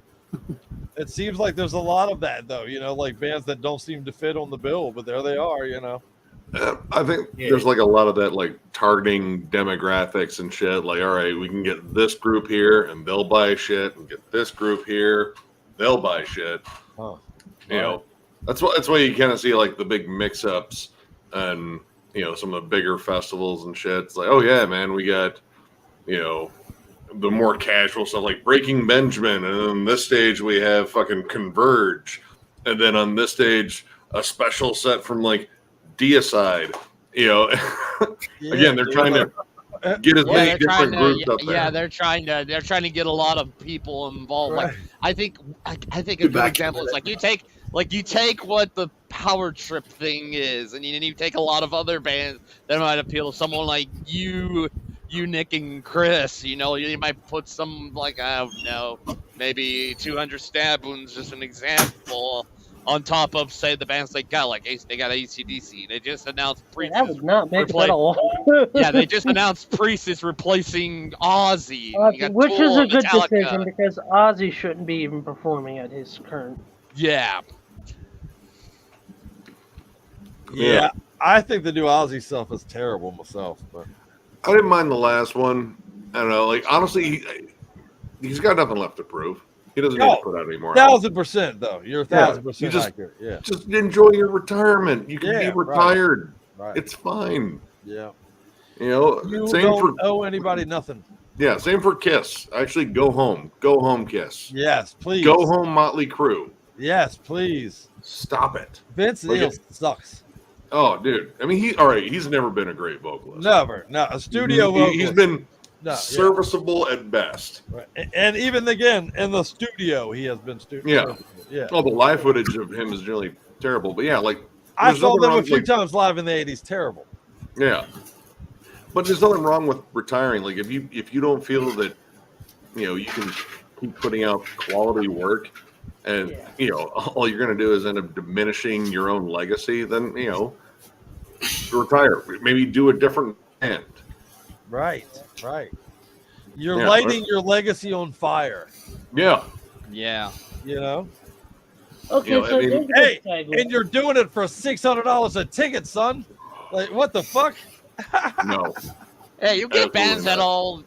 Speaker 3: It seems like there's a lot of that, though. Like bands that don't seem to fit on the bill, but there they are.
Speaker 6: I think there's like a lot of that, like targeting demographics and shit. Like, all right, we can get this group here and they'll buy shit, and get this group here, they'll buy shit.
Speaker 3: Huh.
Speaker 6: That's why you kind of see like the big mix-ups and some of the bigger festivals and shit. It's like, oh yeah, man, we got the more casual stuff like Breaking Benjamin, and then on this stage we have fucking Converge, and then on this stage a special set from like Deicide. Again, they're trying to get as many different groups up there.
Speaker 4: Yeah, they're trying to get a lot of people involved. Right. Like I think a good example is like you take what the Power Trip thing is, and you take a lot of other bands that might appeal to someone like you, Nick, and Chris. You might put some like, I don't know, maybe 200 Stab Wounds, just an example, on top of, say, the bands they got, like they got AC/DC. They just announced Priest.
Speaker 2: That would not make it at all.
Speaker 4: Yeah, they just announced Priest is replacing Ozzy.
Speaker 2: Which is a good decision, because Ozzy shouldn't be even performing at his current.
Speaker 4: Yeah.
Speaker 3: Yeah, I think the new Ozzy stuff is terrible myself, but
Speaker 6: I didn't mind the last one. I don't know. Like, honestly, he's got nothing left to prove. He doesn't need to put out any more.
Speaker 3: 1,000%, though. You're 1,000% accurate. Yeah.
Speaker 6: Just enjoy your retirement. You can be retired.
Speaker 3: Right.
Speaker 6: It's fine.
Speaker 3: Yeah.
Speaker 6: You
Speaker 3: same don't owe anybody nothing.
Speaker 6: Yeah, same for Kiss. Actually, go home. Go home, Kiss.
Speaker 3: Yes, please.
Speaker 6: Go home, Motley Crue.
Speaker 3: Yes, please.
Speaker 6: Stop it.
Speaker 3: Vince Neil sucks.
Speaker 6: Oh, dude. I mean, he's never been a great vocalist.
Speaker 3: Never. No, a studio vocalist.
Speaker 6: He's been serviceable at best.
Speaker 3: Right. And even again, in the studio, he has been
Speaker 6: Yeah. Oh, the live footage of him is really terrible. But yeah, like,
Speaker 3: I saw them a few times live in the 80s. Terrible.
Speaker 6: Yeah. But there's nothing wrong with retiring. Like, if you don't feel that, you can keep putting out quality work, and all you're going to do is end up diminishing your own legacy, then retire. Maybe do a different band.
Speaker 3: Right. You're lighting your legacy on fire.
Speaker 6: Yeah.
Speaker 2: Okay,
Speaker 3: hey, and you're doing it for $600 a ticket, son. Like, what the fuck?
Speaker 6: No.
Speaker 4: Hey, you get bands that all.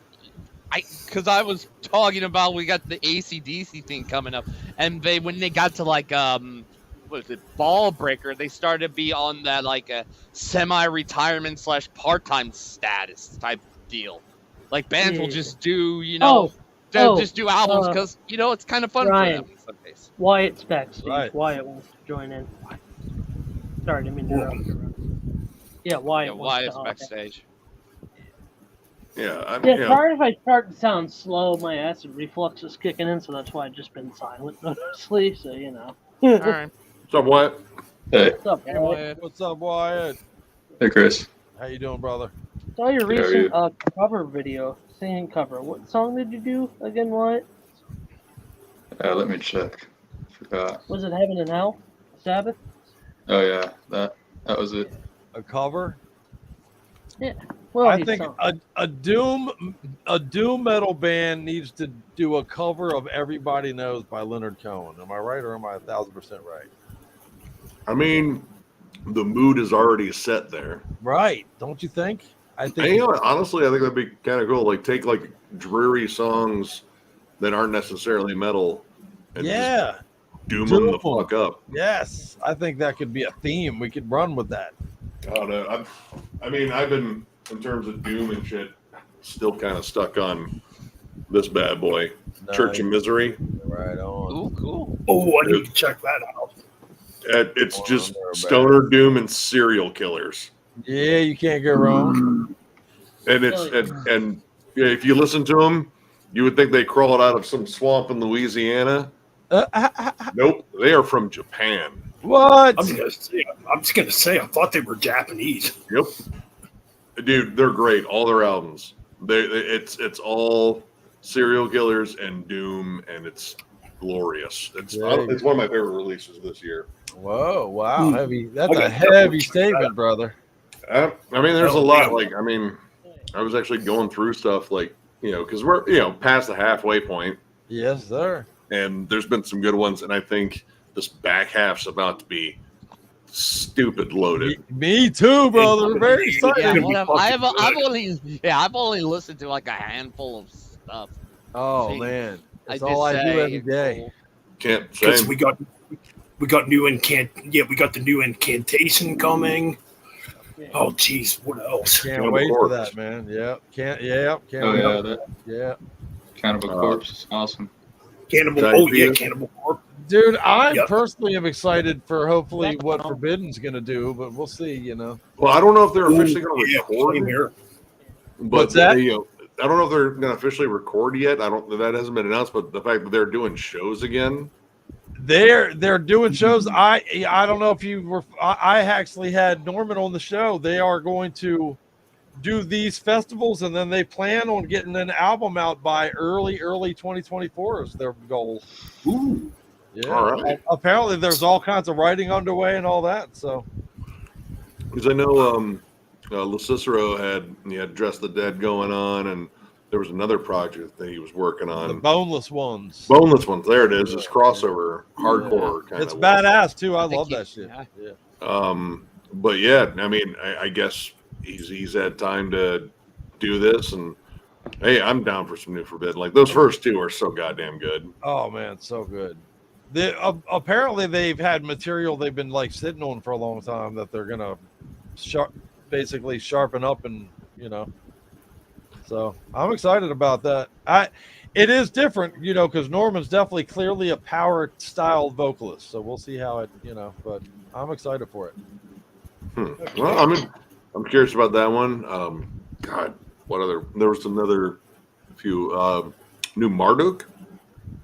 Speaker 4: Because I was talking about, we got the AC/DC thing coming up, and when they got to like what was it, Ball Breaker, they started to be on that like a semi-retirement / part-time status type deal. Like bands will just do just do albums because it's kind of fun for them in some case.
Speaker 2: Wyatt's backstage. Right. Wyatt wants to join in. Sorry, I mean
Speaker 4: Wyatt's backstage.
Speaker 2: Sorry if I start to sound slow. My acid reflux is kicking in, so that's why I've just been silent mostly. So
Speaker 4: All right.
Speaker 6: What's up, Wyatt?
Speaker 8: Hey.
Speaker 2: What's up, Wyatt?
Speaker 3: What's up, Wyatt?
Speaker 8: Hey, Chris.
Speaker 3: How you doing, brother?
Speaker 2: Saw your recent cover video, singing cover. What song did you do again, Wyatt?
Speaker 8: Let me check. Forgot.
Speaker 2: Was it Heaven and Hell? Sabbath?
Speaker 8: Oh yeah, that was it.
Speaker 3: A cover?
Speaker 2: Yeah. Well,
Speaker 3: I think a doom metal band needs to do a cover of "Everybody Knows" by Leonard Cohen. Am I right, or am I 1,000% right?
Speaker 6: I mean, the mood is already set there.
Speaker 3: Right? Don't you think? I think.
Speaker 6: Honestly, I think that'd be kind of cool. Like, take like dreary songs that aren't necessarily metal, and just doom them the fuck up.
Speaker 3: Yes, I think that could be a theme. We could run with that.
Speaker 6: Oh no! I've been, in terms of doom and shit, still kind of stuck on this bad boy, Church of Misery.
Speaker 3: Right on.
Speaker 4: Ooh, cool.
Speaker 1: Oh, I need to check that out.
Speaker 6: It's just stoner doom and serial killers.
Speaker 3: Yeah, you can't go wrong.
Speaker 6: And if you listen to them, you would think they crawled out of some swamp in Louisiana. Nope, they are from Japan.
Speaker 3: What?
Speaker 1: I'm just gonna say, I thought they were Japanese.
Speaker 6: Yep, dude, they're great. All their albums, it's all serial killers and doom, and it's glorious. It's one of my favorite releases this year.
Speaker 3: Whoa, wow, heavy. That's a heavy statement, brother.
Speaker 6: I mean, there's a lot. Like, I mean, I was actually going through stuff like, because we're past the halfway point.
Speaker 3: Yes, sir.
Speaker 6: and there's been some good ones, and I think this back half's about to be stupid loaded.
Speaker 3: Me too, brother. Very excited.
Speaker 4: Yeah, whatever. I've only listened to like a handful of stuff.
Speaker 3: Oh
Speaker 4: Jeez.
Speaker 3: man, that's
Speaker 4: I
Speaker 3: all I
Speaker 4: just
Speaker 3: do
Speaker 4: say,
Speaker 3: every day.
Speaker 6: Can't
Speaker 1: Because
Speaker 6: say.
Speaker 1: we got new we got the new incantation coming. Oh geez, what else?
Speaker 3: Can't
Speaker 6: Cannibal
Speaker 3: wait for
Speaker 6: Corpse.
Speaker 3: that, man. Yeah, can't
Speaker 8: Oh
Speaker 3: wait.
Speaker 8: yeah, that
Speaker 3: Yeah,
Speaker 8: Cannibal Corpse is awesome.
Speaker 1: Cannibal.
Speaker 6: Giant
Speaker 1: Oh yeah,
Speaker 6: Fetus.
Speaker 1: Cannibal Corpse.
Speaker 3: dude, I
Speaker 1: Yep.
Speaker 3: personally am excited for hopefully what Forbidden's gonna do, but we'll see. You know,
Speaker 6: Well, I don't know if they're officially going to
Speaker 1: Yeah,
Speaker 6: record,
Speaker 1: same here.
Speaker 6: but
Speaker 3: What's that?
Speaker 6: I don't know if they're going to officially record yet. That hasn't been announced, but the fact that they're doing shows again.
Speaker 3: they're doing shows. I don't know if you were. I actually had Norman on the show. They are going to do these festivals, and then they plan on getting an album out by early 2024 is their goal.
Speaker 1: Ooh.
Speaker 3: Yeah.
Speaker 6: All right.
Speaker 3: Apparently, there's all kinds of writing underway and all that. So
Speaker 6: Because I know Cicero had Dress the Dead going on, and there was another project that he was working
Speaker 3: the
Speaker 6: on.
Speaker 3: boneless ones.
Speaker 6: Boneless ones. There it is. It's crossover, hardcore kind
Speaker 3: It's
Speaker 6: of.
Speaker 3: badass too. I
Speaker 4: Thank
Speaker 3: love
Speaker 4: you.
Speaker 3: that shit.
Speaker 4: Yeah.
Speaker 3: Yeah.
Speaker 6: But yeah, I mean, I guess he's had time to do this, and hey, I'm down for some new Forbidden. Like those first two are so goddamn good.
Speaker 3: Oh man, so good. Apparently they've had material they've been like sitting on for a long time that they're gonna basically sharpen up, and you know. So I'm excited about that. It is different, you know, because Norman's definitely clearly a power style vocalist. So we'll see how it, you know, but I'm excited for it.
Speaker 6: Well, I'm curious about that one. God, what other? There was another few new Marduk.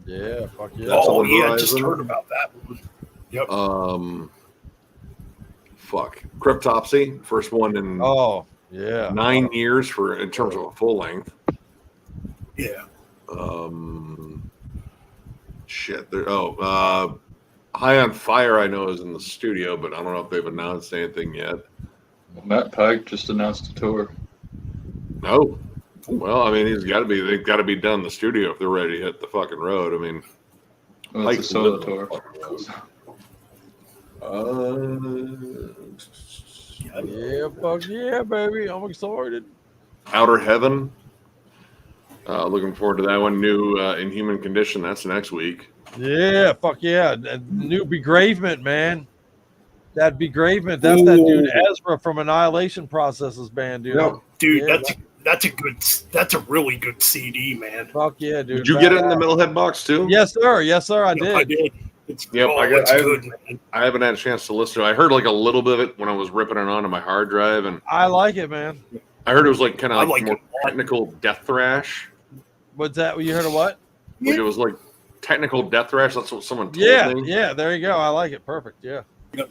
Speaker 3: Yeah, fuck yeah.
Speaker 6: That's
Speaker 1: Oh
Speaker 6: on the
Speaker 1: yeah, I just
Speaker 6: horizon.
Speaker 1: heard about that one. Yep.
Speaker 6: Cryptopsy, first one in
Speaker 3: Oh yeah,
Speaker 6: 9 years in terms of a full length.
Speaker 1: Yeah.
Speaker 6: Shit. High on Fire I know is in the studio, but I don't know if they've announced anything yet.
Speaker 8: Matt Pike just announced a tour.
Speaker 6: No. Well, I mean, they've got to be done in the studio if they're ready to hit the fucking road. I mean,
Speaker 8: Well, it's a
Speaker 6: Pike's
Speaker 8: solo
Speaker 6: living
Speaker 8: tour.
Speaker 3: yeah, fuck yeah, baby. I'm excited.
Speaker 6: Outer Heaven. Looking forward to that one. New Inhuman Condition. That's next week.
Speaker 3: Yeah, fuck yeah. New Begravement, man. That Begravement. That's that dude Ezra from Annihilation Processes band, dude.
Speaker 6: Yep.
Speaker 1: Dude,
Speaker 3: Yeah,
Speaker 1: that's a really good CD, man.
Speaker 3: Fuck yeah, dude.
Speaker 6: Did you get it in the Metalhead box too?
Speaker 3: Yes, sir. Yes, sir. I
Speaker 1: Yep,
Speaker 3: did.
Speaker 1: I did. It's,
Speaker 6: Yep,
Speaker 1: it's good, man.
Speaker 6: I haven't had a chance to listen to it. I heard like a little bit of it when I was ripping it onto my hard drive, and
Speaker 3: I like it, man.
Speaker 6: I heard it was like kind
Speaker 1: I
Speaker 6: of
Speaker 1: like
Speaker 6: more
Speaker 1: it a lot.
Speaker 6: technical death thrash.
Speaker 3: What's that? You heard of what?
Speaker 6: Like it was like technical death thrash. That's what someone told
Speaker 3: Yeah,
Speaker 6: me.
Speaker 3: yeah. There you go. I like it. Perfect. Yeah.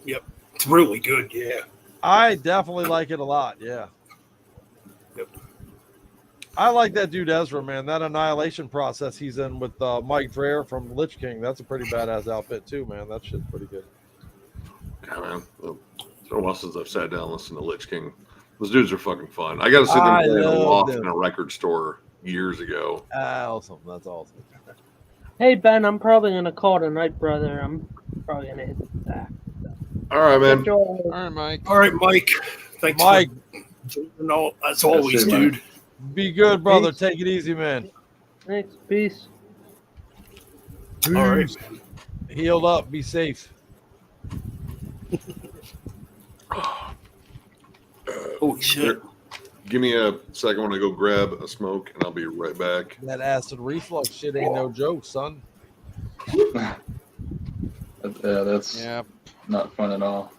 Speaker 1: Yep. It's really good, yeah.
Speaker 3: I definitely like it a lot. Yeah.
Speaker 1: Yep.
Speaker 3: I like that dude Ezra, man. That Annihilation Process he's in with Mike Dreher from Lich King. That's a pretty badass outfit too, man. That shit's pretty good.
Speaker 6: Yeah, man. It's been a while since I've sat down and listened to Lich King. Those dudes are fucking fun. I got to see them
Speaker 3: I
Speaker 6: play in a
Speaker 3: love
Speaker 6: loft
Speaker 3: them.
Speaker 6: in a record store years ago.
Speaker 3: Awesome. That's awesome.
Speaker 2: Hey Ben, I'm probably gonna call tonight, brother. I'm probably gonna hit the back.
Speaker 6: All right, man.
Speaker 2: Enjoy.
Speaker 4: All right, Mike.
Speaker 1: All right, Mike. Thanks
Speaker 3: Mike,
Speaker 1: for joining all, as always,
Speaker 6: it, Mike.
Speaker 1: dude.
Speaker 3: be good, brother. Take it easy, man.
Speaker 2: Thanks. Peace.
Speaker 1: All right.
Speaker 3: Heal up. Be safe.
Speaker 1: Holy shit.
Speaker 6: Give me a second when I go grab a smoke, and I'll be right back.
Speaker 3: That acid reflux shit ain't no joke, son.
Speaker 8: Yeah, that's
Speaker 4: Yeah.
Speaker 8: not fun at all.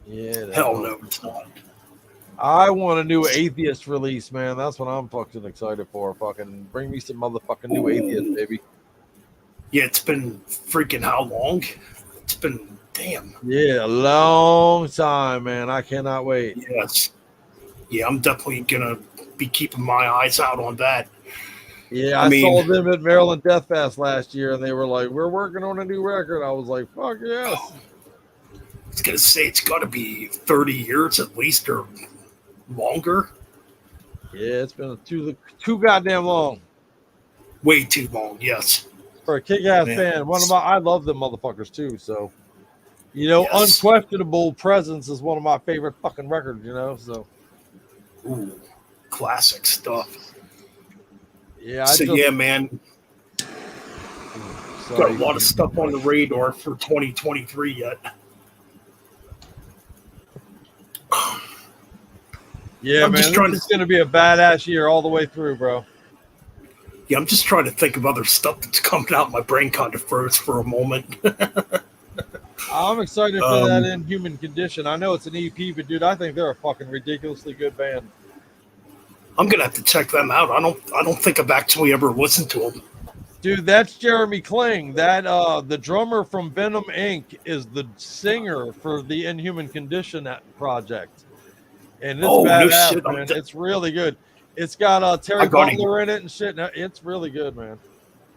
Speaker 3: Yeah.
Speaker 1: Hell no, it's not.
Speaker 3: I want a new Atheist release, man. That's what I'm fucking excited for. Fucking bring me some motherfucking new Atheist, baby.
Speaker 1: Yeah, it's been freaking how long? It's been damn.
Speaker 3: Yeah, a long time, man. I cannot wait.
Speaker 1: Yes. Yeah, I'm definitely gonna be keeping my eyes out on that.
Speaker 3: Yeah,
Speaker 1: I
Speaker 3: I
Speaker 1: mean-
Speaker 3: saw them at Maryland Death Fest last year, and they were like, "We're working on a new record." I was like, "Fuck yes!"
Speaker 1: I was gonna say it's got to be 30 years at least or longer.
Speaker 3: Yeah, it's been too goddamn long.
Speaker 1: Way too long. Yes.
Speaker 3: For a kick-ass
Speaker 1: Man.
Speaker 3: band, I love them motherfuckers too. So, you know,
Speaker 1: Yes.
Speaker 3: Unquestionable Presence is one of my favorite fucking records. You know, so
Speaker 1: Ooh, classic stuff.
Speaker 3: yeah.
Speaker 1: So yeah, man, got
Speaker 3: Sorry.
Speaker 1: a lot of stuff on the radar for 2023 yet.
Speaker 3: Yeah,
Speaker 1: I'm
Speaker 3: man,
Speaker 1: just trying
Speaker 3: this
Speaker 1: to-
Speaker 3: is going to be a badass year all the way through, bro.
Speaker 1: Yeah, I'm just trying to think of other stuff that's coming out. My brain kind of froze for a moment.
Speaker 3: I'm excited for that Inhuman Condition. I know it's an EP, but dude, I think they're a fucking ridiculously good band.
Speaker 1: I'm gonna have to check them out. I don't think I've actually ever listened to them.
Speaker 3: Dude, that's Jeremy Kling. That the drummer from Venom Inc. is the singer for the Inhuman Condition project. And it's badass,
Speaker 1: shit,
Speaker 3: man. It's really good. It's got Terry Butler in it and shit. It's really good, man.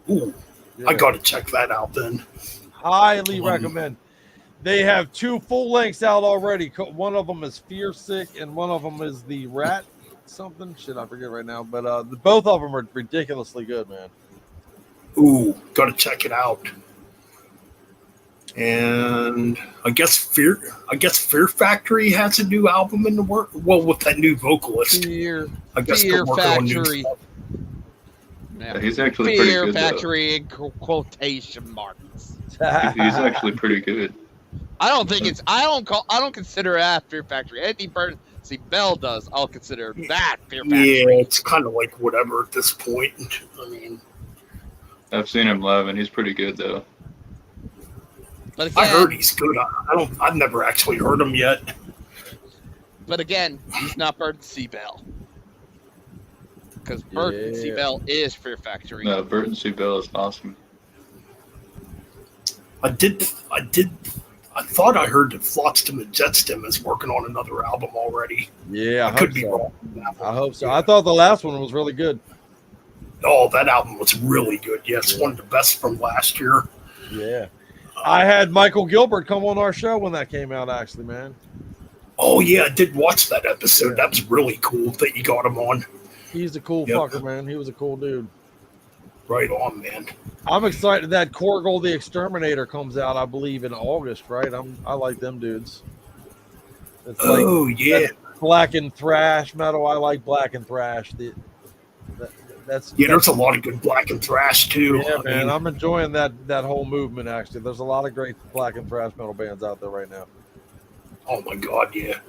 Speaker 1: Ooh,
Speaker 3: Yeah.
Speaker 1: I gotta check that out then.
Speaker 3: Highly recommend. They have 2 full lengths out already. One of them is Fear Sick, and one of them is the Rat something. Shit, I forget right now. But both of them are ridiculously good, man.
Speaker 1: Ooh, gotta check it out. And I guess Fear Factory has a new album in the work. Well, with that new vocalist, I guess
Speaker 4: Fear
Speaker 1: they're working on new
Speaker 4: Factory.
Speaker 1: stuff.
Speaker 8: Yeah, he's actually pretty
Speaker 4: Fear
Speaker 8: good.
Speaker 4: Factory in quotation marks.
Speaker 8: He's actually pretty good.
Speaker 4: I don't think it's. I don't consider that Fear Factory. Anything Burton see Bell does, I'll consider that Fear Factory.
Speaker 1: Yeah, it's kind of like whatever at this point. I mean,
Speaker 8: I've seen him live, and he's pretty good though.
Speaker 4: But again,
Speaker 1: I heard he's good. I've never actually heard him yet.
Speaker 4: But again, he's not Burton C. Bell. Because Burton C. Bell is Fear Factory.
Speaker 8: No, Burton C. Bell is awesome.
Speaker 1: I thought I heard that Flotsam and Jetsam is working on another album already.
Speaker 3: Yeah,
Speaker 1: I could be wrong.
Speaker 3: I hope so. I thought the last one was really good.
Speaker 1: Oh, that album was really good. Yes, one of the best from last year.
Speaker 3: Yeah. I had Michael Gilbert come on our show when that came out, actually, man.
Speaker 1: Oh, yeah, I did watch that episode. Yeah. That was really cool that you got him on.
Speaker 3: He's a cool fucker, man. He was a cool dude.
Speaker 1: Right on, man.
Speaker 3: I'm excited that Korgel the Exterminator comes out, I believe, in August, right? I like them dudes. It's
Speaker 1: yeah.
Speaker 3: Black and thrash metal. I like black and thrash. There's
Speaker 1: a lot of good black and thrash too.
Speaker 3: Yeah, man, I'm enjoying that whole movement. Actually, there's a lot of great black and thrash metal bands out there right now.
Speaker 1: Oh my god, yeah!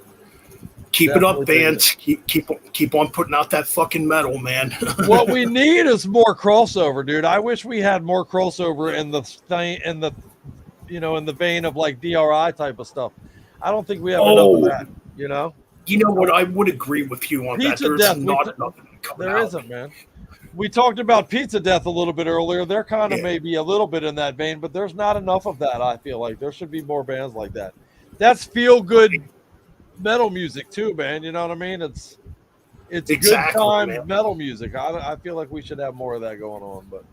Speaker 1: Keep it up, bands. Keep on putting out that fucking metal, man.
Speaker 3: What we need is more crossover, dude. I wish we had more crossover in the vein of like DRI type of stuff. I don't think we have enough of that. You know
Speaker 1: what? I would agree with you on that. There's not enough coming out.
Speaker 3: There isn't, man. We talked about Pizza Death a little bit earlier. They're kind of maybe a little bit in that vein, but there's not enough of that. I feel like there should be more bands like that. That's feel good metal music too, man. You know what I mean? It's exactly, good time metal music. I feel like we should have more of that going on. But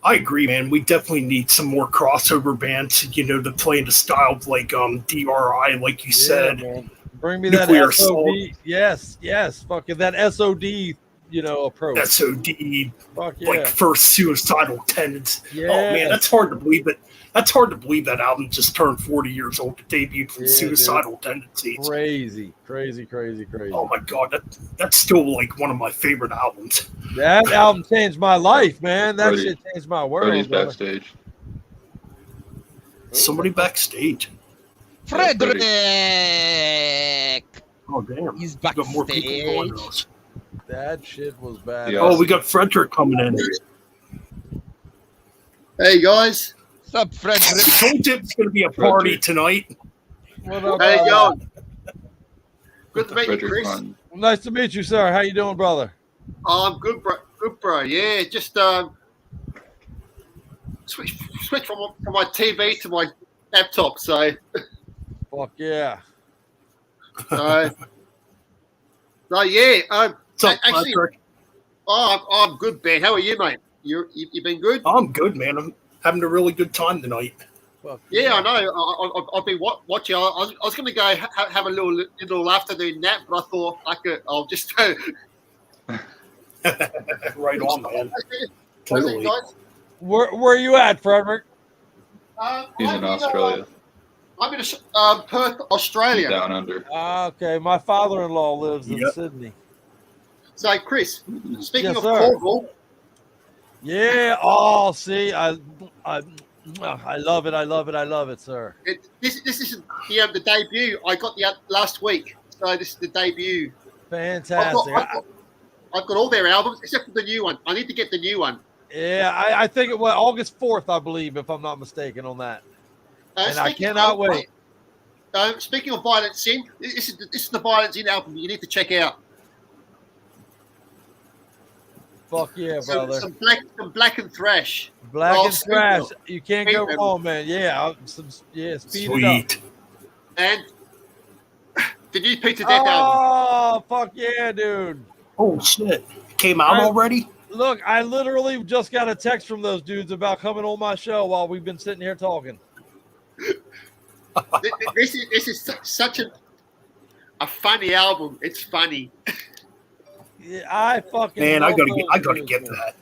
Speaker 1: I agree, man. We definitely need some more crossover bands. To play in the style of like DRI, like you said.
Speaker 3: Man. Bring me that SOD. Yes. Fucking that SOD. Approach.
Speaker 1: SOD,
Speaker 3: Fuck yeah.
Speaker 1: like first Suicidal Tendencies.
Speaker 3: Yeah.
Speaker 1: Oh man, that's hard to believe. That's hard to believe that album just turned 40 years old. It debuted from Suicidal Tendencies.
Speaker 3: Crazy.
Speaker 1: Oh my god, that's still like one of my favorite albums.
Speaker 3: That album changed my life, man. That shit changed my world.
Speaker 8: Freddie's backstage.
Speaker 1: Somebody backstage.
Speaker 4: Frederick.
Speaker 1: Oh damn,
Speaker 4: he's
Speaker 1: backstage. Got more people going to us.
Speaker 3: That shit was bad.
Speaker 1: Oh, we got Frederick coming in.
Speaker 7: Hey guys.
Speaker 4: What's up, Frederick?
Speaker 1: I told you it's going to be a party tonight.
Speaker 3: What up,
Speaker 7: how you going? Good to meet you, Chris.
Speaker 8: Fun.
Speaker 3: Nice to meet you, sir. How you doing, brother?
Speaker 7: I'm good, bro. Good, bro. Yeah, just switch from my TV to my laptop. So.
Speaker 3: Fuck yeah.
Speaker 7: So yeah.
Speaker 1: What's up,
Speaker 7: actually,
Speaker 1: Patrick?
Speaker 7: I'm good, Ben. How are you, mate? You been good?
Speaker 1: I'm good, man. I'm having a really good time tonight.
Speaker 7: Yeah, I know. I've been watching. I was going to go have a little afternoon nap, but I thought I'll just
Speaker 1: right on, man.
Speaker 7: Totally. Guys?
Speaker 3: Where are you at, Frederick?
Speaker 8: He's in Australia,
Speaker 9: I'm in Perth, Australia.
Speaker 8: down under.
Speaker 3: Okay, my father-in-law lives in
Speaker 1: Yep.
Speaker 3: Sydney.
Speaker 9: So, Chris, speaking
Speaker 3: Yes,
Speaker 9: of
Speaker 3: sir.
Speaker 9: Cornwall,
Speaker 3: Yeah. Oh, see, I love it. I love it. I love it, sir.
Speaker 9: this is the debut I got the last week. So this is the debut.
Speaker 3: Fantastic.
Speaker 9: I've got all their albums except for the new one. I need to get the new one.
Speaker 3: Yeah, I think it was August 4th, I believe, if I'm not mistaken on that. And I
Speaker 9: Speaking
Speaker 3: cannot
Speaker 9: of-
Speaker 3: wait.
Speaker 9: Speaking of Violent Sin, this is the Violent Sin album you need to check out.
Speaker 3: Fuck yeah, brother.
Speaker 9: Some black and thrash.
Speaker 3: Black
Speaker 9: Oh,
Speaker 3: and thrash.
Speaker 9: sweet.
Speaker 3: You can't go
Speaker 9: Sweet.
Speaker 3: wrong, man. Yeah, speed it up.
Speaker 1: Sweet.
Speaker 9: And the new Peter Death album.
Speaker 3: Oh, fuck yeah, dude.
Speaker 1: Oh shit! Came out
Speaker 3: Right.
Speaker 1: already?
Speaker 3: Look, I literally just got a text from those dudes about coming on my show while we've been sitting here talking.
Speaker 9: This is such a funny album. It's funny.
Speaker 3: Yeah, I fucking
Speaker 1: Man, I
Speaker 3: love
Speaker 1: gotta
Speaker 3: those
Speaker 1: get
Speaker 3: dudes,
Speaker 1: get
Speaker 3: man.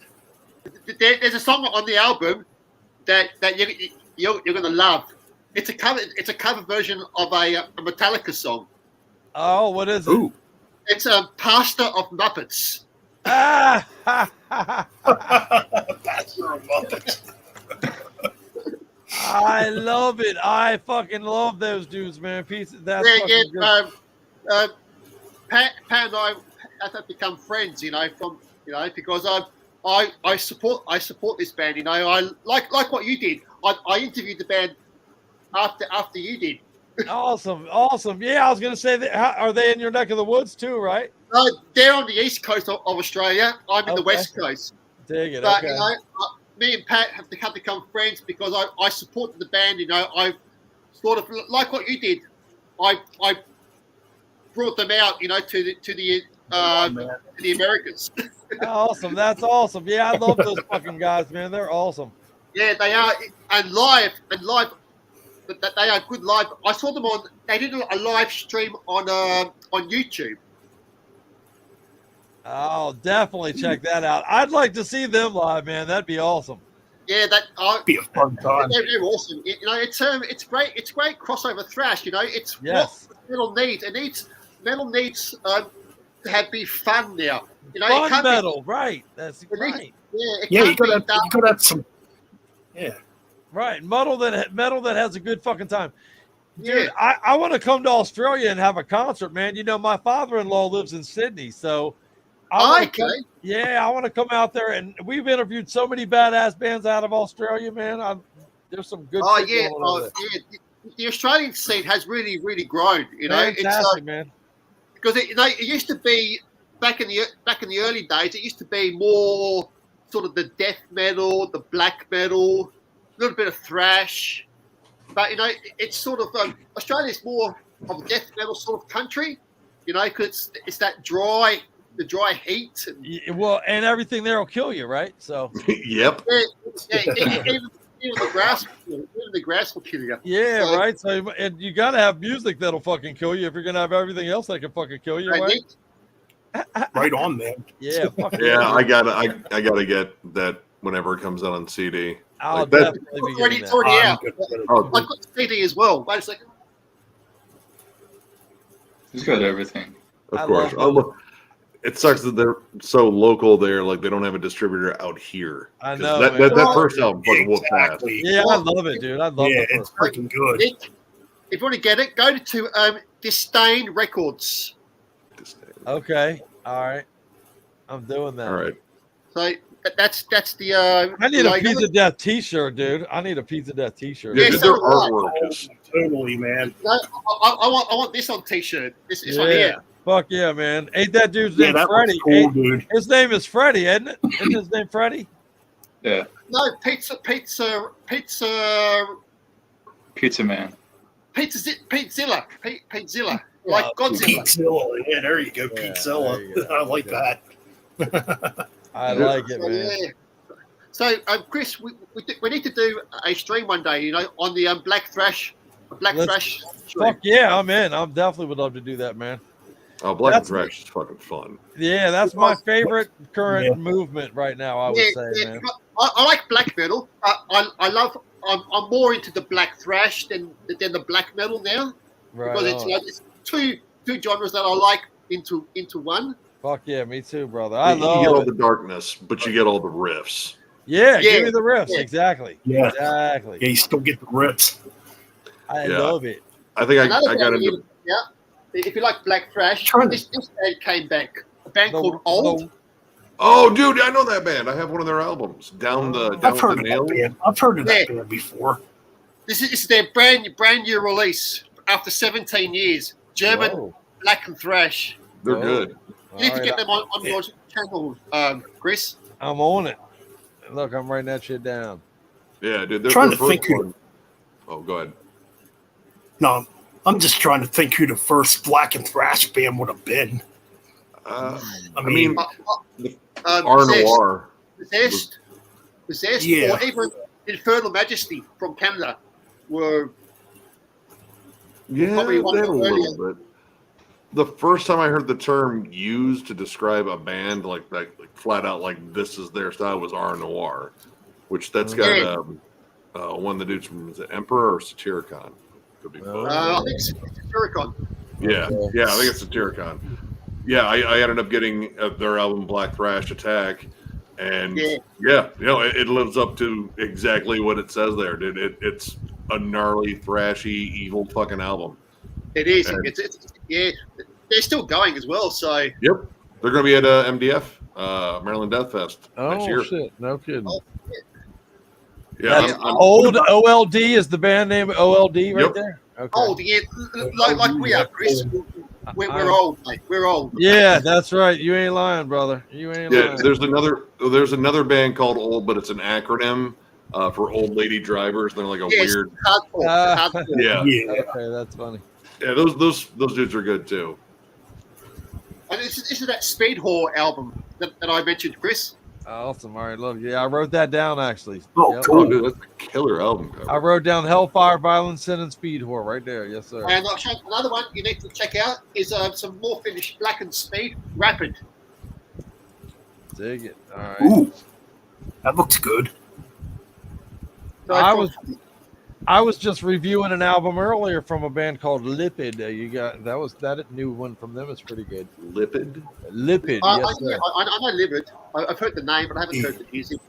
Speaker 1: that.
Speaker 9: There's a song on the album that you're gonna love. It's a cover version of a Metallica song.
Speaker 3: Oh, what is it?
Speaker 1: Ooh.
Speaker 9: It's a Pastor of Muppets.
Speaker 3: Ah!
Speaker 1: Pastor of Muppets.
Speaker 3: I love it. I fucking love those dudes, man. That's
Speaker 9: Yeah,
Speaker 3: fucking good.
Speaker 9: Pat and I have become friends, because I support this band. I like what you did. I interviewed the band after you did.
Speaker 3: Awesome. Yeah, I was gonna say that. Are they in your neck of the woods too? Right?
Speaker 9: They're on the east coast of Australia. I'm in the
Speaker 3: Okay.
Speaker 9: west coast.
Speaker 3: Dig it.
Speaker 9: But
Speaker 3: Okay.
Speaker 9: me and Pat have become friends because I supported the band. I sort of like what you did. I brought them out, to the Americans.
Speaker 3: Awesome. That's awesome. Yeah, I love those fucking guys, man. They're awesome.
Speaker 9: Yeah, they are, and live. That they are good live. I saw them on. They did a live stream on YouTube.
Speaker 3: I'll definitely check that out. I'd like to see them live, man. That'd be awesome.
Speaker 9: Yeah,
Speaker 1: Be a fun time.
Speaker 9: they're awesome. It's great. It's great crossover thrash. It's
Speaker 3: Yes.
Speaker 9: what metal needs. Metal needs to be fun now. It
Speaker 3: Fun
Speaker 9: can't
Speaker 3: metal, right? That's
Speaker 9: It needs-
Speaker 3: right.
Speaker 9: It
Speaker 1: Yeah, you
Speaker 9: can't be
Speaker 1: gotta
Speaker 9: dark.
Speaker 1: have some. Yeah.
Speaker 3: Right. Metal that has a good fucking time. Dude,
Speaker 9: Yeah.
Speaker 3: I want to come to Australia and have a concert, man. My father-in-law lives in Sydney, so I want to come out there, and we've interviewed so many badass bands out of Australia, man. There's some good.
Speaker 9: Oh
Speaker 3: shit
Speaker 9: yeah,
Speaker 3: going on there.
Speaker 9: The Australian scene has really, really grown.
Speaker 3: Fantastic, man.
Speaker 9: Because it used to be back in the early days. It used to be more sort of the death metal, the black metal, a little bit of thrash. But it's sort of Australia's more of a death metal sort of country. Because it's that dry heat.
Speaker 3: And everything there will kill you, right? So.
Speaker 6: Yep.
Speaker 9: Even the grass will kill you.
Speaker 3: Yeah,
Speaker 9: So-
Speaker 3: right. So, and you gotta have music that'll fucking kill you if you're gonna have everything else that can fucking kill you, right?
Speaker 1: Right on, man.
Speaker 3: Yeah. Fuck
Speaker 6: Yeah, I gotta get that whenever it comes out on CD.
Speaker 3: I'll
Speaker 6: Like that-
Speaker 3: definitely be
Speaker 9: Already,
Speaker 3: getting
Speaker 9: it's
Speaker 3: that.
Speaker 9: already
Speaker 1: I'm
Speaker 9: out.
Speaker 1: good with it.
Speaker 6: Oh,
Speaker 9: I've got the CD as well. Wait a second.
Speaker 8: He's got everything.
Speaker 6: of
Speaker 3: I
Speaker 6: course.
Speaker 3: love those.
Speaker 6: It sucks that they're so local there, like they don't have a distributor out here.
Speaker 3: I
Speaker 6: 'Cause
Speaker 3: know,
Speaker 6: that
Speaker 3: man.
Speaker 6: that first album fucking whooped ass.
Speaker 1: Exactly.
Speaker 3: Yeah, I love it, dude. I love
Speaker 1: Yeah,
Speaker 3: the
Speaker 1: it's
Speaker 3: first.
Speaker 1: freaking good.
Speaker 9: If you want to get it, go to Disdain Records.
Speaker 3: Okay. All right. I'm doing that.
Speaker 6: All right.
Speaker 9: So that's the.
Speaker 3: I need a
Speaker 9: like-
Speaker 3: Pizza Death T-shirt, dude. I need a Pizza Death T-shirt.
Speaker 6: Yeah,
Speaker 9: Yeah,
Speaker 6: 'cause
Speaker 9: so
Speaker 6: their
Speaker 9: do I.
Speaker 6: artwork is
Speaker 1: Totally, man.
Speaker 9: No, I want this on T-shirt. This one
Speaker 3: Yeah.
Speaker 9: here.
Speaker 3: Fuck yeah, man. Ain't that dude's
Speaker 1: Yeah,
Speaker 3: name
Speaker 1: that was
Speaker 3: Freddie?
Speaker 1: cool, dude.
Speaker 3: His name is Freddie, isn't it? Isn't his name Freddie?
Speaker 8: Yeah,
Speaker 9: No, pizza man.
Speaker 8: Pizza
Speaker 9: Petzilla,
Speaker 3: Yeah,
Speaker 9: like Godzilla.
Speaker 1: Petzilla. Yeah, there you go,
Speaker 3: Yeah,
Speaker 1: Petzilla.
Speaker 3: there you go.
Speaker 1: I like that.
Speaker 3: I like it,
Speaker 9: So,
Speaker 3: man.
Speaker 9: yeah. So, Chris, we need to do a stream one day. On the Black Thrash stream.
Speaker 3: Fuck yeah, I'm in. I'm definitely would love to do that, man.
Speaker 6: oh, Black
Speaker 3: That's-
Speaker 6: and Thrash is fucking fun.
Speaker 3: Yeah, that's my favorite current
Speaker 1: Yeah.
Speaker 3: movement right now. I would say, man.
Speaker 9: I like black metal. I'm more into the black thrash than the black metal now, because it's two genres that I like into one.
Speaker 3: Fuck yeah, me too, brother.
Speaker 6: You get all the darkness, but you get all the riffs.
Speaker 3: Yeah, give me the riffs. Yeah. Exactly.
Speaker 1: Yeah.
Speaker 3: Exactly.
Speaker 1: Yeah, you still get the riffs.
Speaker 3: I love it.
Speaker 6: I think I got into.
Speaker 9: Yeah. If you like black thrash, this band came back. A band called Old.
Speaker 6: Oh, dude, I know that band. I have one of their albums.
Speaker 1: I've heard of that band. I've heard of that band before.
Speaker 9: This is their brand new release after 17 years. German black and thrash.
Speaker 6: They're good.
Speaker 9: You need to get them on your channel, Chris.
Speaker 3: I'm on it. Look, I'm writing that shit down.
Speaker 6: Yeah, dude. They're
Speaker 1: trying to think
Speaker 6: Oh, go ahead.
Speaker 1: No, I'm just trying to think who the first black and thrash band would have been.
Speaker 6: I mean,
Speaker 9: R
Speaker 6: Noir.
Speaker 9: Possessed,
Speaker 1: yeah.
Speaker 9: or even Infernal Majesty from Canada were probably one of the earlier.
Speaker 6: The first time I heard the term used to describe a band like flat out like this is their style was R Noir, which that's got one of the dudes from is it Emperor or Satyricon? Could be both.
Speaker 9: I think it's Satyricon.
Speaker 6: Yeah, I think it's Satyricon. Yeah, I ended up getting their album Black Thrash Attack, and it lives up to exactly what it says there, dude. It's a gnarly, thrashy, evil fucking album.
Speaker 9: It is. And they're still going as well. So
Speaker 6: yep, they're going to be at MDF, Maryland Death Fest next year.
Speaker 3: Oh shit, no kidding.
Speaker 9: Oh,
Speaker 6: yeah,
Speaker 3: Old OLD is the band name. OLD right there. Okay.
Speaker 9: Old, like we are, Chris. We're old, mate. We're old.
Speaker 3: Yeah, that's right. You ain't lying, brother. You ain't lying.
Speaker 6: There's another band called Old, but it's an acronym for old lady drivers. They're like a weird.
Speaker 9: Hardcore.
Speaker 6: Yeah.
Speaker 3: Okay, that's funny.
Speaker 6: Yeah, those dudes are good too.
Speaker 9: And this is that Speed Whore album that I mentioned, Chris.
Speaker 3: Awesome. All right, love you. Yeah, I wrote that down actually.
Speaker 1: Oh, cool.
Speaker 6: Dude, that's a killer album cover.
Speaker 3: I wrote down Hellfire, Violence, Sin, and Speed Whore right there. Yes, sir.
Speaker 9: And another one you need to check out is some more finished Black and Speed Rapid.
Speaker 3: Dig it. All right.
Speaker 1: Ooh, that looks good.
Speaker 9: So
Speaker 3: I was just reviewing an album earlier from a band called Lipid. That new one from them is pretty good.
Speaker 6: Lipid.
Speaker 3: Yes,
Speaker 9: I know Lipid. I've heard the name, but I haven't heard the music.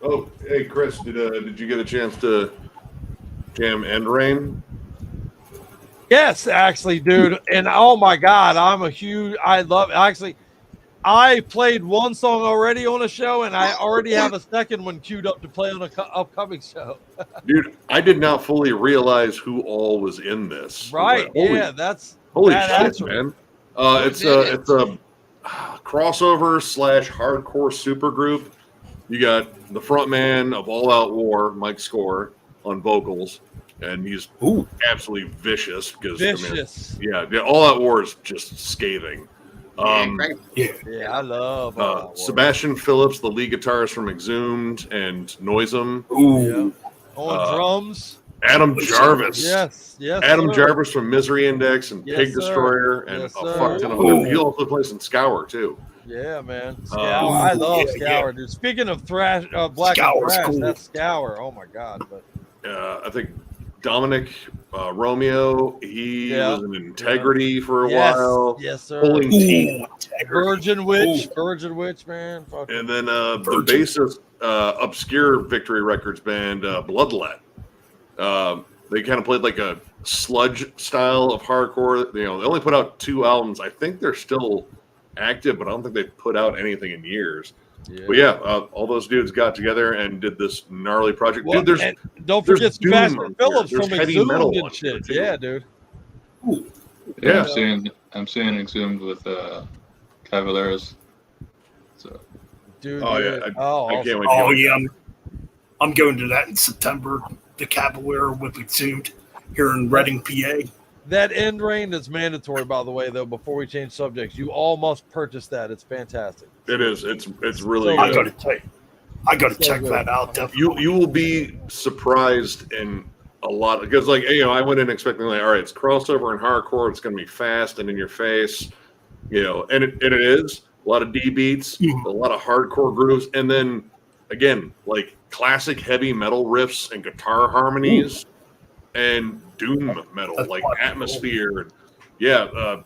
Speaker 6: Oh, hey Chris, did you get a chance to jam End Rain?
Speaker 3: Yes, actually, dude. And oh my God, I played one song already on a show, and I already have a second one queued up to play on an upcoming show.
Speaker 6: Dude, I did not fully realize who all was in this.
Speaker 3: Right?
Speaker 6: Like, holy shit, man! It's a crossover / hardcore supergroup. You got the front man of All Out War, Mike Score, on vocals, and he's absolutely vicious because All Out War is just scathing.
Speaker 3: I love
Speaker 6: Sebastian Phillips, the lead guitarist from Exhumed and Noisem.
Speaker 3: On drums.
Speaker 6: Adam Jarvis.
Speaker 3: Yes.
Speaker 6: Adam Jarvis from Misery Index and Pig Destroyer and a fuck ton of other. He also plays in Scour too.
Speaker 3: Yeah, man. Scour. I love Scour, dude. Speaking of thrash, black
Speaker 1: Scour's
Speaker 3: and thrash,
Speaker 1: cool.
Speaker 3: that's Scour. Oh my God! But
Speaker 6: I think Dominic Romeo, he was in Integrity for a while.
Speaker 3: Yes, sir.
Speaker 6: Pulling Teeth.
Speaker 3: Virgin Witch, man.
Speaker 6: And then the bassist, obscure Victory Records band, Bloodlet. They kind of played like a sludge style of hardcore. They only put out 2 albums. I think they're still active, but I don't think they've put out anything in years. But all those dudes got together and did this gnarly project.
Speaker 3: Well,
Speaker 6: dude,
Speaker 3: don't forget Sebastian Phillips
Speaker 6: from
Speaker 3: Exhumed and shit. Yeah, dude.
Speaker 8: Yeah, I'm seeing Exhumed with Cavaleras. So,
Speaker 3: dude.
Speaker 6: I can't wait.
Speaker 1: Oh yeah, I'm going to that in September. The Cavalier with Exhumed here in Reading, PA.
Speaker 3: That End Rain is mandatory, by the way, though. Before we change subjects, you all must purchase that. It's fantastic.
Speaker 6: It is. It's really
Speaker 1: I
Speaker 6: good.
Speaker 1: I got to check that out. Definitely.
Speaker 6: You will be surprised in a lot because, like, I went in expecting like, all right, it's crossover and hardcore. It's going to be fast and in your face, and it is a lot of D beats, a lot of hardcore grooves, and then again, like classic heavy metal riffs and guitar harmonies, and doom metal, like Atmosphere. And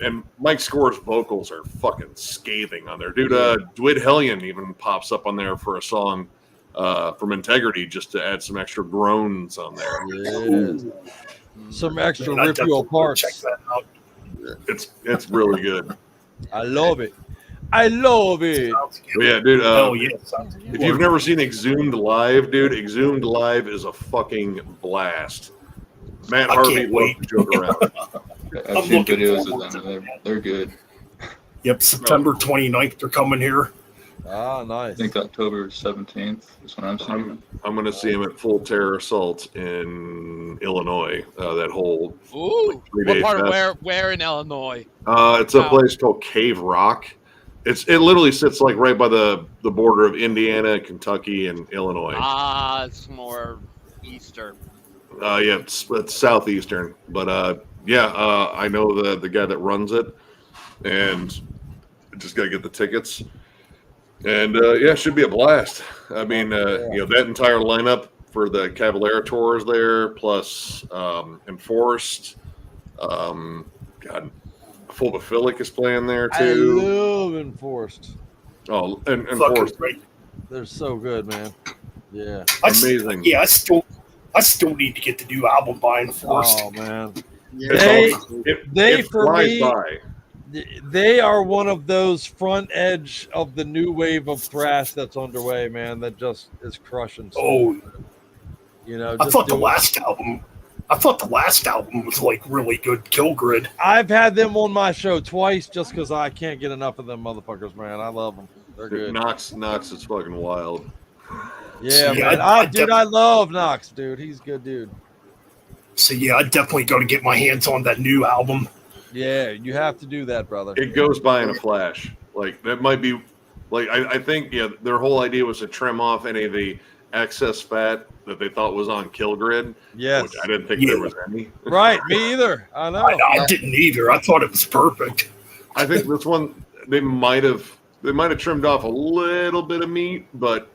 Speaker 6: and Mike Score's vocals are fucking scathing on there, dude. Dwid Hellion even pops up on there for a song from Integrity, just to add some extra groans on there.
Speaker 3: Yes. Some extra rip you apart.
Speaker 1: Check that out.
Speaker 6: It's really good.
Speaker 3: I love it. I love it.
Speaker 6: But yeah, dude.
Speaker 1: Sounds good.
Speaker 6: If you've never seen Exhumed live, dude, Exhumed live is a fucking blast. Matt Harvey loves to joke around.
Speaker 8: I've seen videos of them. They're good.
Speaker 1: Yep, September 29th, they're coming here.
Speaker 3: Ah, nice.
Speaker 8: I think October 17th is when I'm seeing them.
Speaker 6: I'm going to see him at Full Terror Assault in Illinois. That whole
Speaker 4: Ooh, what part of where in Illinois?
Speaker 6: It's a place called Cave Rock. It literally sits like right by the border of Indiana, Kentucky, and Illinois.
Speaker 4: Ah, it's more eastern.
Speaker 6: Yeah, it's southeastern, but I know the guy that runs it, and just got to get the tickets. And it should be a blast. I mean, that entire lineup for the Cavalera tour is there, plus Enforced. God, Fulbaphilic is playing there too.
Speaker 3: I love Enforced.
Speaker 6: Oh, and Enforced,
Speaker 3: they're so good, man. Yeah,
Speaker 6: amazing.
Speaker 1: I still need to get the new album by Enforced.
Speaker 3: Oh man,
Speaker 6: They
Speaker 3: for me.
Speaker 6: By.
Speaker 3: They are one of those front edge of the new wave of thrash that's underway, man. That just is crushing.
Speaker 1: I thought the last album was like really good. Kill Grid.
Speaker 3: I've had them on my show twice just because I can't get enough of them motherfuckers, man. I love them. They're good.
Speaker 6: Knox is fucking wild.
Speaker 3: Yeah, man. I love Knox, dude. He's a good dude.
Speaker 1: So I definitely got to get my hands on that new album.
Speaker 3: Yeah, you have to do that, brother.
Speaker 6: It goes by in a flash. Like that might be, like I think their whole idea was to trim off any of the excess fat that they thought was on Kill Grid.
Speaker 3: Yes,
Speaker 6: which I didn't think there was any.
Speaker 3: Right, me either. I know.
Speaker 1: I didn't either. I thought it was perfect.
Speaker 6: I think this one they might have trimmed off a little bit of meat, but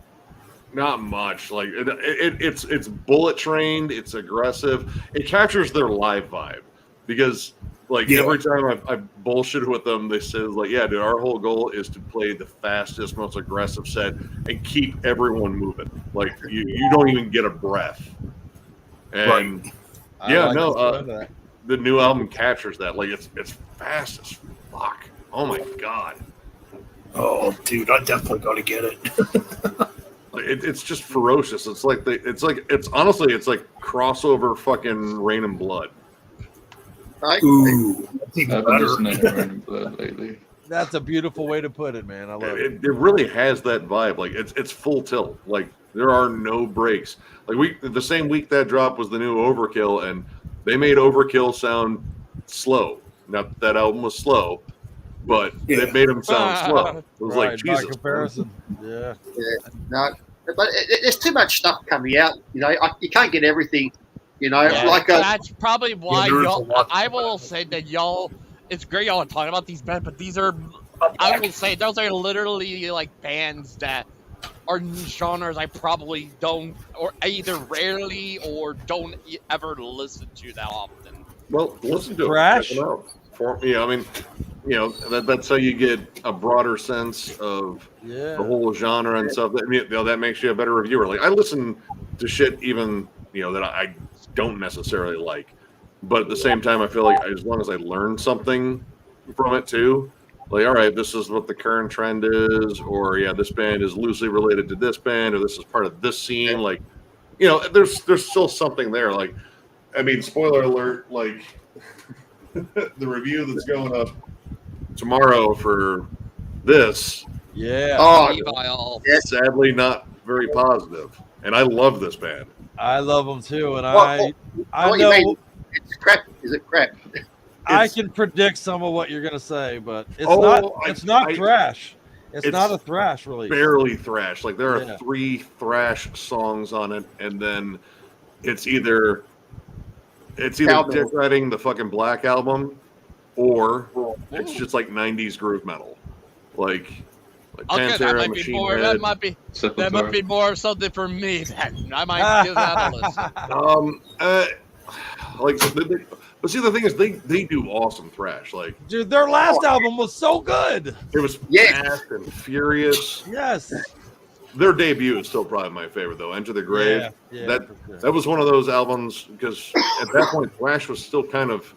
Speaker 6: not much. Like it's bullet trained. It's aggressive. It captures their live vibe because. Every time I've bullshitted with them, they said, dude, our whole goal is to play the fastest, most aggressive set and keep everyone moving. Like, you don't even get a breath. And, the new album captures that. Like, it's fast as fuck. Oh, my God.
Speaker 1: Oh, dude, I definitely got to get it.
Speaker 6: It's just ferocious. It's like crossover fucking Rain and Blood.
Speaker 1: Ooh,
Speaker 8: I've been listening to Rain and Blood lately.
Speaker 3: That's a beautiful way to put it, man. I love it.
Speaker 6: It really has that vibe. Like it's full tilt. Like there are no breaks. Like the same week that dropped was the new Overkill, and they made Overkill sound slow. Not that album was slow, but it made them sound slow. It was like Jesus.
Speaker 3: By comparison, yeah.
Speaker 9: No, but there's too much stuff coming out. You can't get everything.
Speaker 4: That's probably why I will say that y'all. It's great y'all are talking about these bands, but these are. I will say those are literally like bands that are genres I probably don't, or either rarely or don't ever listen to that often.
Speaker 6: Well, listen to
Speaker 3: Thrash.
Speaker 6: Check them out. That's how you get a broader sense of the whole genre and stuff. That makes you a better reviewer. Like I listen to shit even that I don't necessarily like, but at the same time I feel like as long as I learn something from it too, like all right, this is what the current trend is, or this band is loosely related to this band, or this is part of this scene, like there's still something there. Like I mean, spoiler alert, like the review that's going up tomorrow for this sadly not very positive, and I love this band.
Speaker 3: I love them too, and
Speaker 9: I
Speaker 3: know
Speaker 9: it's crap. Is it crap?
Speaker 3: I can predict some of what you're gonna say, but it's not thrash. It's not a thrash release.
Speaker 6: Barely thrash. Like there are 3 thrash songs on it, and then it's either Dick Riding the fucking Black Album, or it's just like 90s groove metal. Like Like
Speaker 4: Okay, that
Speaker 6: Pantera,
Speaker 4: might be
Speaker 6: Machine
Speaker 4: more.
Speaker 6: Head.
Speaker 4: That might be more of something for me. Then I might give that a listen.
Speaker 6: But see, the thing is, they do awesome thrash. Like,
Speaker 3: Dude, their last album was so good.
Speaker 6: it was
Speaker 9: Yeah.
Speaker 6: fast and furious.
Speaker 3: Yes.
Speaker 6: Their debut is still probably my favorite, though. Enter the Grave.
Speaker 3: Yeah, for sure.
Speaker 6: That was one of those albums because at that point, thrash was still kind of,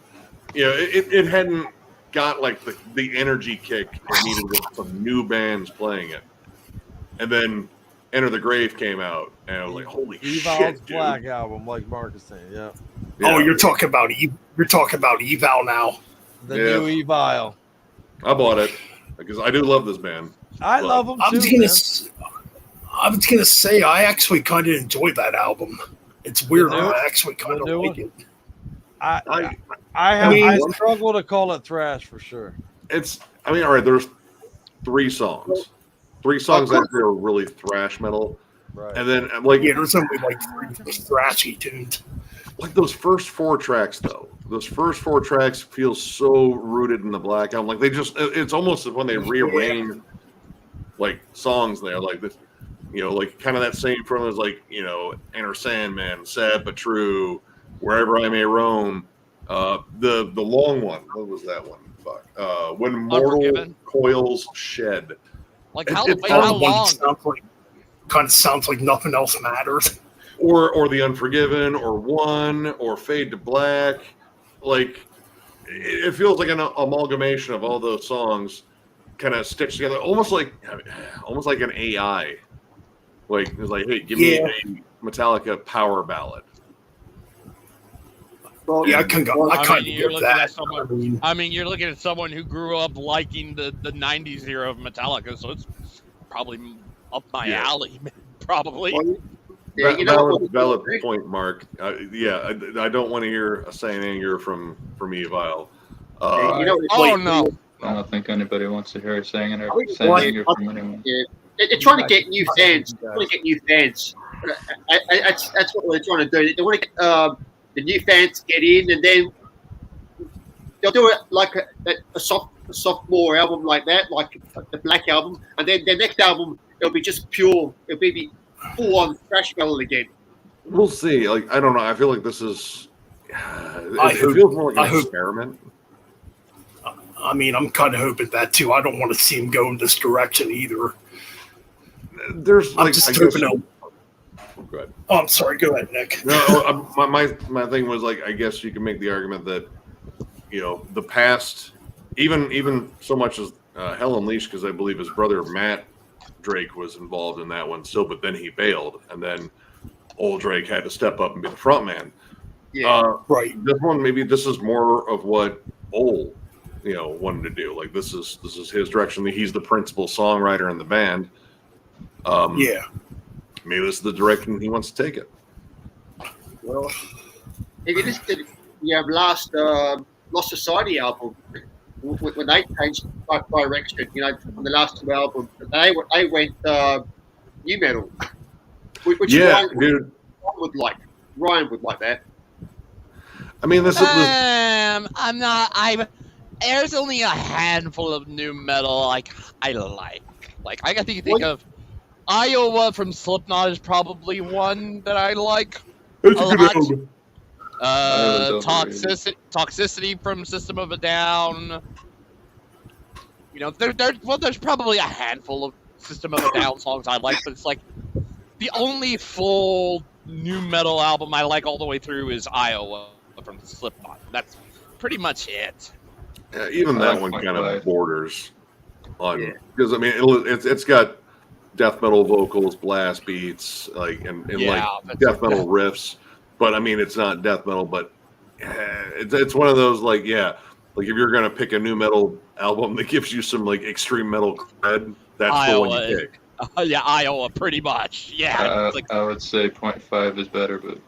Speaker 6: it hadn't got like the energy kick it needed with some new bands playing it. And then Enter the Grave came out, and I was like, "Holy
Speaker 3: Eval's
Speaker 6: shit, dude!"
Speaker 3: Black album, like Mark is saying, yeah.
Speaker 1: Oh, you're talking about Eval now.
Speaker 3: The new Evil.
Speaker 6: I bought it because I do love this band.
Speaker 3: I love them
Speaker 1: I
Speaker 3: too.
Speaker 1: was gonna say I actually kind of enjoy that album. It's weird.
Speaker 3: The new-
Speaker 1: I actually kind of
Speaker 3: the new
Speaker 1: like
Speaker 3: one?
Speaker 1: it.
Speaker 3: I struggle to call it thrash for sure.
Speaker 6: All right, there's 3 songs. 3 songs that are really thrash metal.
Speaker 3: Right.
Speaker 6: And then,
Speaker 1: there's only like 3 thrashy tunes.
Speaker 6: Like those first 4 tracks, though. Those first 4 tracks feel so rooted in the Black Album. Like it's almost when they rearrange like songs there, like this, like kind of that same from as like, Enter Sandman, Sad But True, Wherever I May Roam. The long one, what was that one? Fuck. When Mortal
Speaker 4: Unforgiven.
Speaker 6: Coils Shed.
Speaker 4: Like how long?
Speaker 1: Kind of sounds like Nothing Else Matters.
Speaker 6: Or The Unforgiven, or One, or Fade to Black. Like, it feels like an amalgamation of all those songs kind of stitched together, almost like an AI. Like, it's like, hey, give me a Metallica power ballad.
Speaker 1: Well, I kind of
Speaker 4: you're
Speaker 1: get
Speaker 4: looking
Speaker 1: that.
Speaker 4: at someone. I mean, you're looking at someone who grew up liking the '90s era of Metallica, so it's probably up my alley. Probably.
Speaker 6: Valid point, Mark. I don't want to hear a Saint Anger from Evil.
Speaker 4: No.
Speaker 8: I don't think anybody wants to hear her saying it or
Speaker 9: Well,
Speaker 8: Anger from anyone.
Speaker 9: Yeah, they're trying to get new fans. That's what they're trying to do. They want to get the new fans get in, and then they'll do it like a sophomore album like that, like the Black Album, and then their next album it'll be just pure. It'll be full on thrash metal again.
Speaker 6: We'll see. Like, I don't know. I feel like this is. It feels more like an experiment.
Speaker 1: I mean, I'm kind of hoping that too. I don't want to see him go in this direction either.
Speaker 6: I'm
Speaker 1: just hoping.
Speaker 6: Go ahead.
Speaker 1: Oh, I'm sorry. Go ahead, Nick.
Speaker 6: No, my thing was like, I guess you can make the argument that the past, even so much as Hell Unleashed, because I believe his brother Matt Drake was involved in that one still, but then he bailed, and then old Drake had to step up and be the front man.
Speaker 9: Yeah,
Speaker 6: right. This one, maybe this is more of what Ole, wanted to do. Like this is his direction. He's the principal songwriter in the band. Maybe this is the direction he wants to take it.
Speaker 9: Well, if you listen to the last Lost Society album, when they changed direction, from the last 2 albums, they went new metal, which Ryan would like. Ryan would like that.
Speaker 6: I mean,
Speaker 4: I'm not. There's only a handful of new metal I like. Like I got to think of Iowa from Slipknot is probably one that I like a lot. Toxicity from System of a Down. There's probably a handful of System of a Down songs I like, but it's like the only full new metal album I like all the way through is Iowa from Slipknot. That's pretty much it.
Speaker 6: Yeah, even that one kind of borders on, because I mean it's got death metal vocals, blast beats, like and like death metal riffs, but I mean it's not death metal, but it's one of those like if you're gonna pick a new metal album that gives you some like extreme metal cred, that's Iowa, the one you pick.
Speaker 4: Iowa, pretty much. Yeah,
Speaker 8: I would say 0.5 is better, but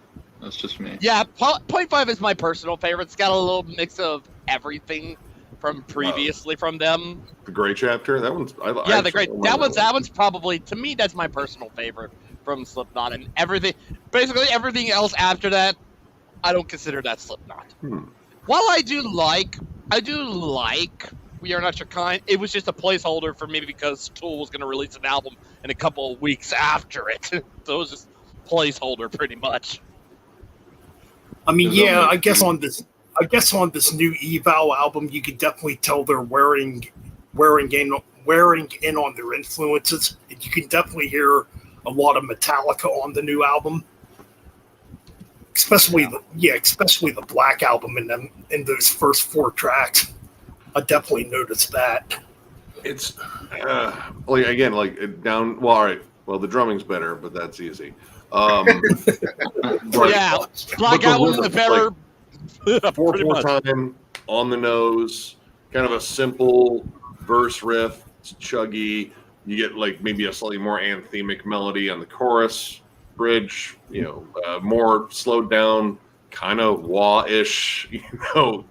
Speaker 8: that's just me.
Speaker 4: Yeah, 0.5 is my personal favorite. It's got a little mix of everything from previously from them.
Speaker 6: The Gray Chapter, that one's
Speaker 4: that one's probably, to me, that's my personal favorite from Slipknot, and basically everything else after that, I don't consider that Slipknot. While I do like We Are Not Your Kind. It was just a placeholder for me because Tool was going to release an album in a couple of weeks after it. So it was just placeholder pretty much.
Speaker 1: I mean, yeah, I guess on this new Eval album, you could definitely tell they're wearing in on their influences. You can definitely hear a lot of Metallica on the new album, especially the Black Album in those first 4 tracks. I definitely noticed that.
Speaker 6: It's down. Well, all right. Well, the drumming's better, but that's easy.
Speaker 4: Yeah, Black Album the better.
Speaker 6: 4/4 time on the nose, kind of a simple verse riff. It's chuggy. You get like maybe a slightly more anthemic melody on the chorus, bridge. More slowed down, kind of wah-ish.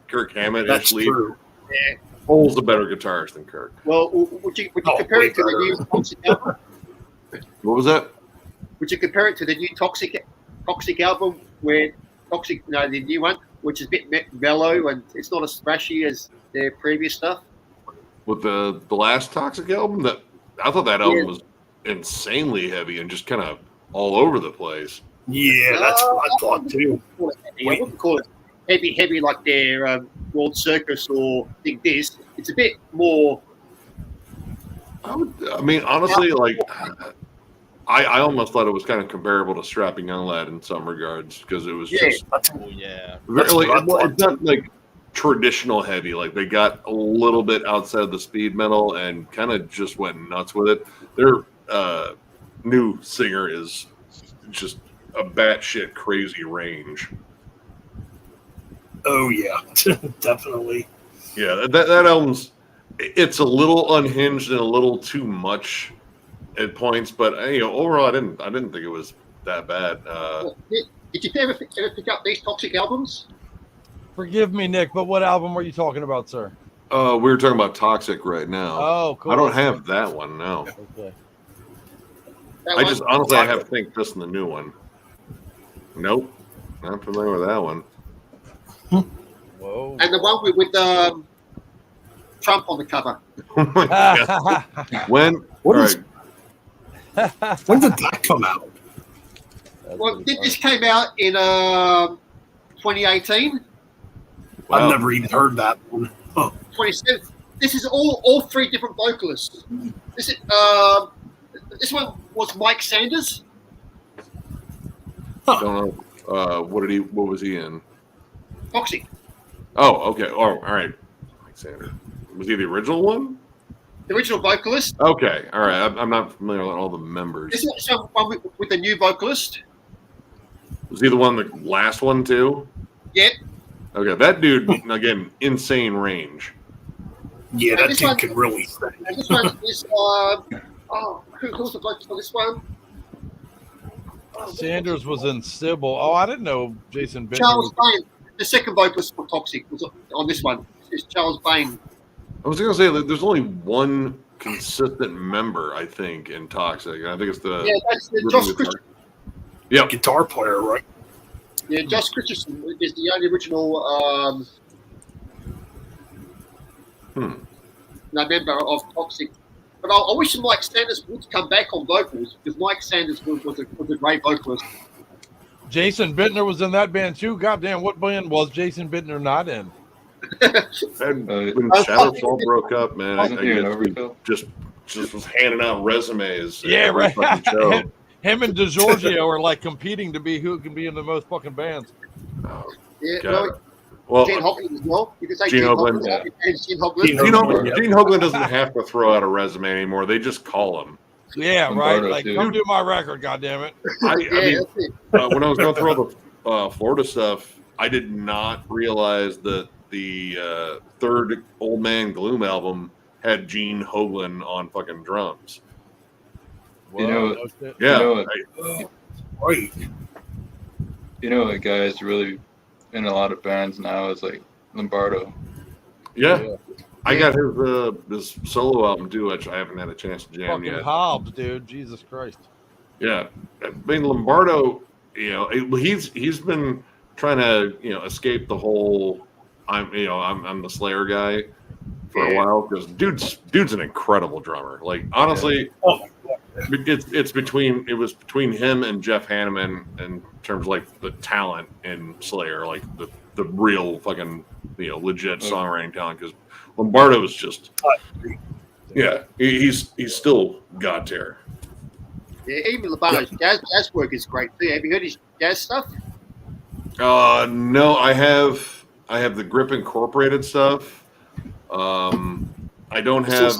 Speaker 6: Kirk Hammett-ish lead.
Speaker 1: True.
Speaker 9: Yeah.
Speaker 6: Cole's a better guitarist than Kirk.
Speaker 9: Well, would you compare it to the new Toxic album?
Speaker 6: What was that?
Speaker 9: Would you compare it to the new Toxic album, where the new one, which is a bit mellow and it's not as thrashy as their previous stuff?
Speaker 6: With the last Toxic album, I thought that album was insanely heavy and just kind of all over the place.
Speaker 1: Yeah, that's what I thought too.
Speaker 9: I wouldn't call it heavy like their World Circus or Think This. It's a bit more.
Speaker 6: Honestly, like I almost thought it was kind of comparable to Strapping Young Lad in some regards because it was just really. It's not like traditional heavy. Like they got a little bit outside the speed metal and kind of just went nuts with it. Their new singer is just a batshit crazy range.
Speaker 1: Oh yeah, definitely.
Speaker 6: Yeah, that album's it's a little unhinged and a little too much at points, but overall, I didn't think it was that bad.
Speaker 9: Did you ever pick up these Toxic albums?
Speaker 3: Forgive me, Nick, but what album are you talking about, sir?
Speaker 6: We were talking about Toxic right now.
Speaker 3: Oh, cool.
Speaker 6: I don't have that one, no.
Speaker 3: Okay.
Speaker 6: I have Think just in the new one. Nope, not familiar with that one.
Speaker 3: Whoa.
Speaker 9: And the one with Trump on the cover.
Speaker 6: Oh my God. When did
Speaker 1: that come out?
Speaker 9: Well, this came out in 2018.
Speaker 6: Wow.
Speaker 1: I've never even heard that one. Huh.
Speaker 9: 27. This is all 3 different vocalists. This one was Mike Sanders.
Speaker 6: I don't know. What was he in?
Speaker 9: Toxic.
Speaker 6: Oh, okay. Oh, all right. Mike Sanders. Was he the original one?
Speaker 9: The original vocalist.
Speaker 6: Okay. All right. I'm not familiar with all the members.
Speaker 9: This is one with the new vocalist.
Speaker 6: Was he the last one too?
Speaker 9: Yep.
Speaker 6: Okay. That dude, again, insane range.
Speaker 1: Yeah, that dude can really sing.
Speaker 9: And this one is who's the vocalist for this one?
Speaker 3: Sanders was in Sybil. Oh, I didn't know Jason Bittner.
Speaker 9: Charles Bain. The second vocalist for Toxic was on this one. It's Charles Bain.
Speaker 6: I was going to say that there's only one consistent member, I think, in Toxic. And I think it's
Speaker 9: that's Josh Christensen.
Speaker 6: Yeah,
Speaker 1: guitar player, right?
Speaker 9: Yeah, Josh Christensen is the only original member of Toxic. But I wish Mike Sanders would come back on vocals because Mike Sanders was a great vocalist.
Speaker 3: Jason Bittner was in that band too. Goddamn, what band was Jason Bittner not in?
Speaker 6: And when Shadow Soul broke up, man, I just was handing out resumes.
Speaker 3: Yeah, right.
Speaker 6: Show.
Speaker 3: Him and DiGiorgio are like competing to be who can be in the most fucking bands.
Speaker 6: Oh,
Speaker 9: yeah,
Speaker 6: well,
Speaker 9: Gene Hoglan as well. You can say
Speaker 6: Gene Hoglan. Gene Hoglan doesn't have to throw out a resume anymore. They just call him.
Speaker 3: Yeah, right. Like, come do my record, goddammit.
Speaker 6: I mean, when I was going through all the Florida stuff, I did not realize that the third Old Man Gloom album had Gene Hoglan on fucking drums.
Speaker 3: Whoa,
Speaker 1: Right.
Speaker 8: You know, a guy is really in a lot of bands now is like Lombardo.
Speaker 6: Yeah. I got his solo album too, which I haven't had a chance to jam
Speaker 3: fucking
Speaker 6: yet.
Speaker 3: Hobbs, dude. Jesus Christ.
Speaker 6: Yeah. I mean, Lombardo, he's been trying to, escape the whole I'm the Slayer guy for a while because dude's an incredible drummer. Like honestly, it was between him and Jeff Hanneman in terms of like the talent in Slayer, like the real fucking legit songwriting talent. Because Lombardo is just he's still god tier.
Speaker 9: Yeah, even Lombardo's jazz work is great too. Have you heard his jazz stuff?
Speaker 6: No, I have the Grip Incorporated stuff. I don't have.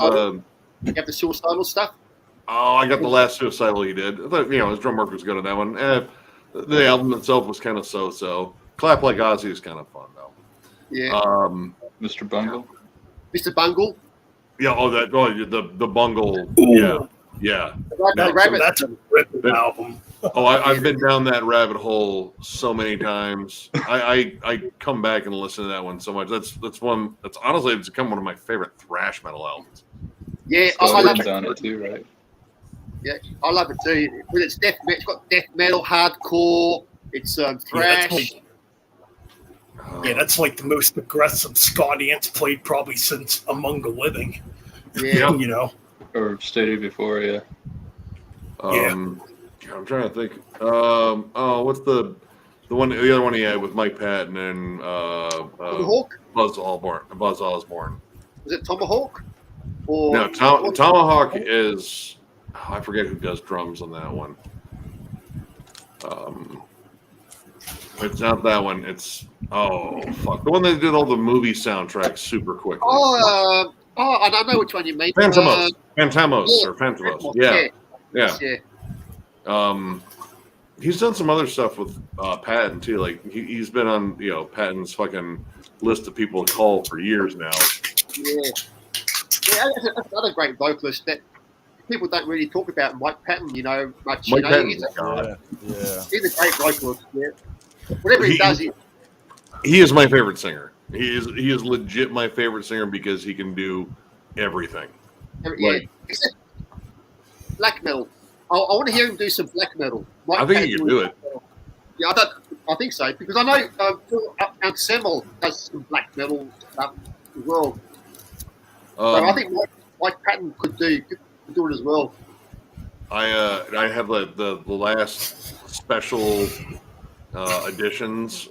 Speaker 9: You have the Suicidal stuff.
Speaker 6: Oh, I got the last Suicidal he did. I thought his drum work was good on that one. The album itself was kind of so. Clap Like Ozzy is kind of fun though.
Speaker 9: Yeah.
Speaker 8: Mr. Bungle.
Speaker 9: Mr. Bungle.
Speaker 6: Yeah. The Bungle. Ooh. Yeah.
Speaker 1: That's a ripping album.
Speaker 6: I've been down that rabbit hole so many times. I come back and listen to that one so much. That's honestly it's become one of my favorite thrash metal albums.
Speaker 9: Yeah, I love it.
Speaker 8: On it too, right?
Speaker 9: Yeah, I love it too. But it's it's got death metal, hardcore. It's thrash.
Speaker 1: That's like the most aggressive ska dance played probably since Among the Living.
Speaker 9: Yeah,
Speaker 8: Or stated before, yeah.
Speaker 6: I'm trying to think. What's the other one he had with Mike Patton and
Speaker 9: Tomahawk?
Speaker 6: Buzz Osborne.
Speaker 9: Was it Tomahawk? Or
Speaker 6: No, Tomahawk is. I forget who does drums on that one. It's not that one. It's the one that did all the movie soundtracks super quickly.
Speaker 9: I don't know which one you mean.
Speaker 6: Phantomos. Yeah. He's done some other stuff with Patton too. Like he's been on Patton's fucking list of people to call for years now.
Speaker 9: Yeah, that's another great vocalist that people don't really talk about. Mike Patton, much.
Speaker 6: Mike Patton's
Speaker 9: he's
Speaker 6: a
Speaker 9: he's a great vocalist. Yeah, whatever he does,
Speaker 6: he is my favorite singer. He is legit my favorite singer because he can do everything.
Speaker 9: Except black metal. I want to hear him do some black metal.
Speaker 6: I think he can do it.
Speaker 9: Yeah, I think so because I know Phil Anselmo does some black metal stuff as well. So I think Mike Patton could do it as well.
Speaker 6: I have the last special editions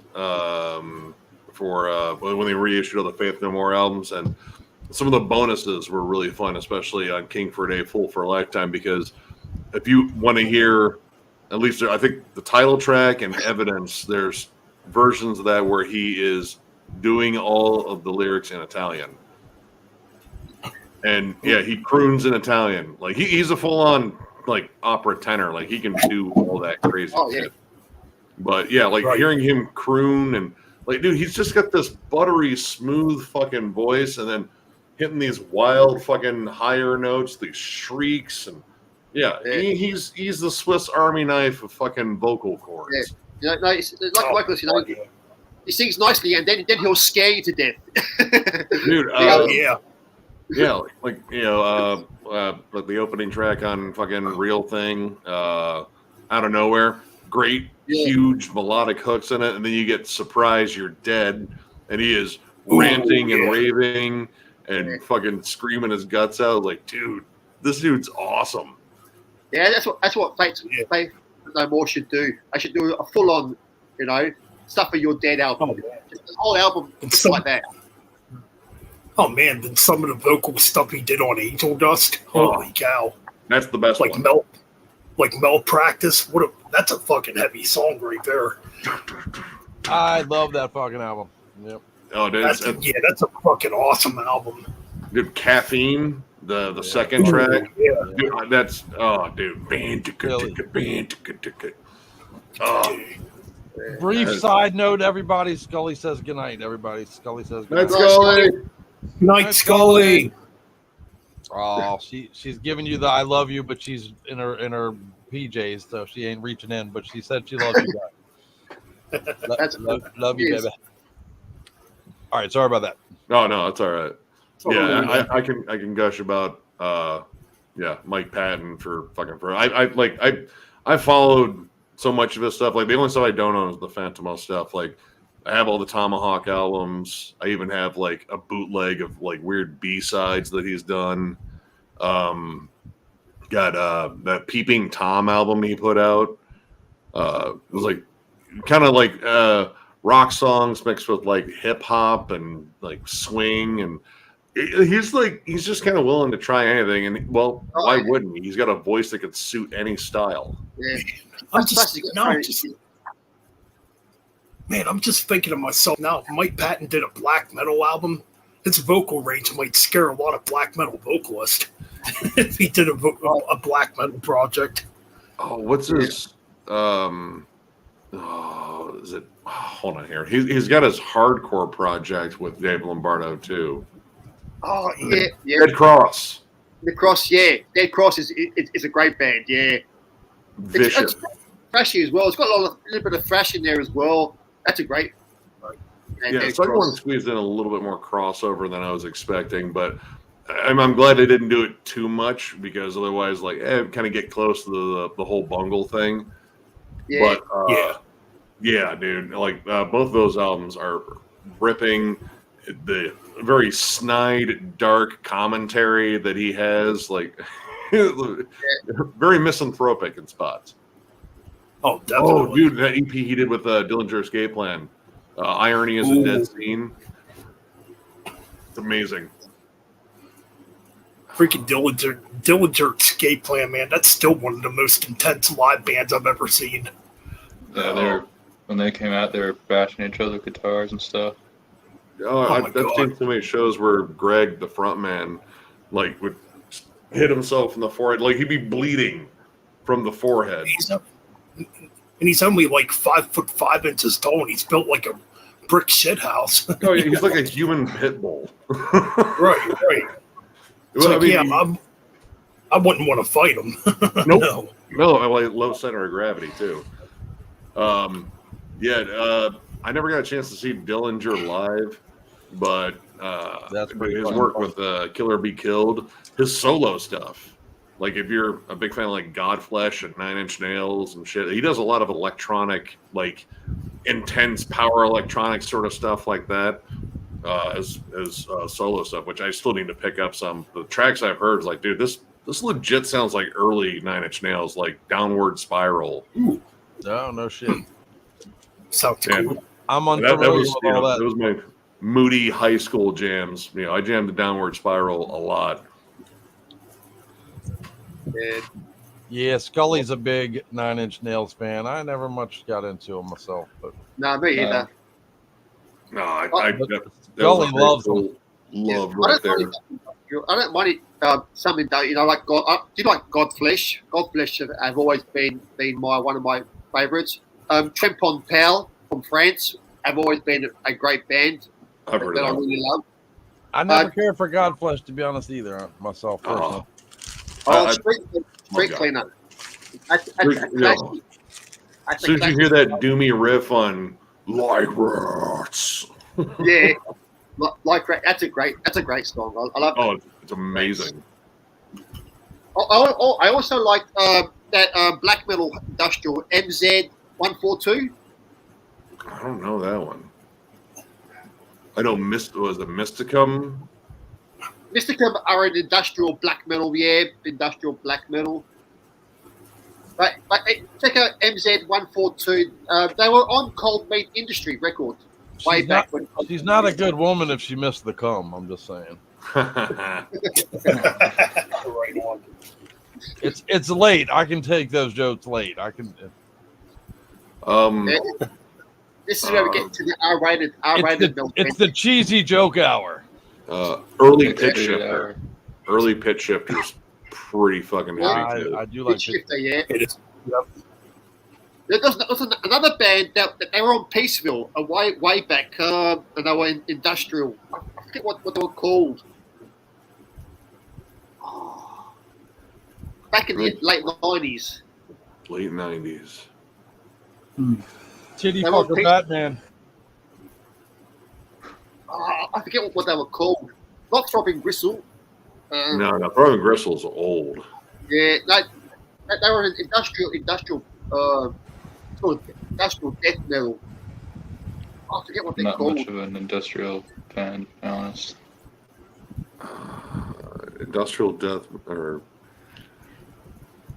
Speaker 6: for when they reissued all the Faith No More albums, and some of the bonuses were really fun, especially on King for a Day, Fool for a Lifetime, because if you want to hear, at least I think the title track and Evidence, there's versions of that where he is doing all of the lyrics in Italian. And he croons in Italian. Like he's a full-on like opera tenor. Like he can do all that crazy shit. But hearing him croon and like, dude, he's just got this buttery, smooth fucking voice, and then hitting these wild fucking higher notes, these shrieks, and he's the Swiss Army knife of fucking vocal cords.
Speaker 9: Yeah, it's like this, he sings nicely, and then he'll scare you to death.
Speaker 6: Dude, like the opening track on fucking Real Thing, Out of Nowhere. Great, huge melodic hooks in it, and then you get Surprise, You're Dead, and he is ranting and raving and fucking screaming his guts out. Like, dude, this dude's awesome.
Speaker 9: Yeah, that's what Faith No More should do. I should do a full on, Stuff for Your Dead album. Just the whole album like that.
Speaker 1: Oh man, then some of the vocal stuff he did on Angel Dust. Holy cow.
Speaker 6: That's the best one.
Speaker 1: Malpractice. That's a fucking heavy song right there.
Speaker 3: I love that fucking album. Yep.
Speaker 6: Oh, dude,
Speaker 1: that's a fucking awesome album.
Speaker 6: Dude, Caffeine, the second track.
Speaker 1: Yeah.
Speaker 6: Dude, that's dude.
Speaker 3: Brief side note, everybody. Scully says goodnight. Everybody. Scully says goodnight.
Speaker 6: Night, Scully.
Speaker 1: Night, Scully.
Speaker 3: Oh, she's giving you the I love you, but she's in her PJs, so she ain't reaching in. But she said she loves you guys. Love you, baby. All right, sorry about that.
Speaker 6: No, it's all right. Yeah, I can gush about Mike Patton for fucking I followed so much of his stuff. Like the only stuff I don't own is the Phantomos stuff. Like I have all the Tomahawk albums. I even have like a bootleg of like weird B-sides that he's done. Got that Peeping Tom album he put out. It was like kind of like rock songs mixed with like hip hop and like swing, and he's just kind of willing to try anything. And well, why wouldn't he? He's got a voice that could suit any style.
Speaker 9: Yeah.
Speaker 1: I'm just thinking to myself now, if Mike Patton did a black metal album, his vocal range might scare a lot of black metal vocalists if he did a black metal project.
Speaker 6: Oh, what's his is it? Hold on here. He's got his hardcore project with Dave Lombardo too.
Speaker 9: Oh yeah.
Speaker 6: Dead Cross.
Speaker 9: The Cross, yeah. Dead Cross is a great band, yeah.
Speaker 6: Vicious.
Speaker 9: It's thrashy as well. It's got a little bit of thrash in there as well. That's a great.
Speaker 6: Yeah, second one squeezed in a little bit more crossover than I was expecting, but I'm glad they didn't do it too much because otherwise, like, kind of get close to the whole bungle thing.
Speaker 9: Yeah.
Speaker 6: But yeah, dude, like both of those albums are ripping. The very snide, dark commentary that he has, like, very misanthropic in spots.
Speaker 1: Oh, definitely.
Speaker 6: Oh, dude, that EP he did with Dillinger Escape Plan. Irony is a Dead Scene. It's amazing.
Speaker 1: Freaking Dillinger Escape Plan, man. That's still one of the most intense live bands I've ever seen.
Speaker 8: Yeah, when they came out, they were bashing each other with guitars and stuff.
Speaker 6: I've seen so many shows where Greg, the front man, like would hit himself in the forehead. Like he'd be bleeding from the forehead.
Speaker 1: He's only like 5'5" tall, and he's built like a brick shit house.
Speaker 6: Oh, yeah, he's like a human pit bull.
Speaker 1: Right. It's
Speaker 6: Well,
Speaker 1: like, I wouldn't want to fight him.
Speaker 6: Nope. No, I like low center of gravity too. I never got a chance to see Dillinger live, but his work with Killer Be Killed, his solo stuff. Like if you're a big fan of like Godflesh and Nine Inch Nails and shit, he does a lot of electronic, like intense power electronic sort of stuff like that as solo stuff, which I still need to pick up some. The tracks I've heard is like, dude, this legit sounds like early Nine Inch Nails, like Downward Spiral.
Speaker 3: Ooh. No shit.
Speaker 1: Sounds cool.
Speaker 3: I'm unfamiliar with all that.
Speaker 6: That was my moody high school jams. You know, I jammed the Downward Spiral a lot.
Speaker 3: Yeah, Scully's a big Nine Inch Nails fan. I never much got into him myself, but
Speaker 9: no, me either.
Speaker 6: No, I
Speaker 3: Scully loves them.
Speaker 6: Love right there.
Speaker 9: I don't mind it. Something that like God. Do you like Godflesh? Godflesh have always been one of my favorites. Trempon Pal from France have always been a great band
Speaker 6: that I
Speaker 9: really love.
Speaker 3: I never cared for Godflesh, to be honest, either myself personally.
Speaker 9: Street Cleaner.
Speaker 6: As soon as you hear that doomy riff on Like Rats.
Speaker 9: Yeah, Like Rats. That's a great song. I love it.
Speaker 6: Oh, it's amazing.
Speaker 9: I also like that black metal industrial MZ142.
Speaker 6: I don't know that one. I know was it Mysticum?
Speaker 9: Mysticum are an industrial black metal, industrial black metal. But check out MZ142. They were on Cold Meat Industry Records way back when.
Speaker 3: She's not a good woman if she missed the cum. I'm just saying.
Speaker 1: Right on.
Speaker 3: It's late. I can take those jokes late. I can.
Speaker 9: This is where we get to the R-rated.
Speaker 3: It's the cheesy joke hour.
Speaker 6: Early pitch shifter. Early pitch shifter's pretty fucking heavy too.
Speaker 3: I do like
Speaker 9: pitch shifter. Yeah,
Speaker 1: it is. Yep.
Speaker 9: There's another band that they were on Peaceville way back, and they were in industrial. I forget what they were called. Back in the late 90s.
Speaker 6: Late 90s.
Speaker 3: Titty fucker Batman.
Speaker 9: I forget what they were called. Not Throbbing Gristle.
Speaker 6: No, Throbbing Gristle's old.
Speaker 9: Yeah, they were an industrial sort of industrial death metal. I forget what
Speaker 8: I'm
Speaker 9: they're
Speaker 8: not
Speaker 9: called.
Speaker 8: much of an industrial fan, to be honest.
Speaker 6: Industrial death, or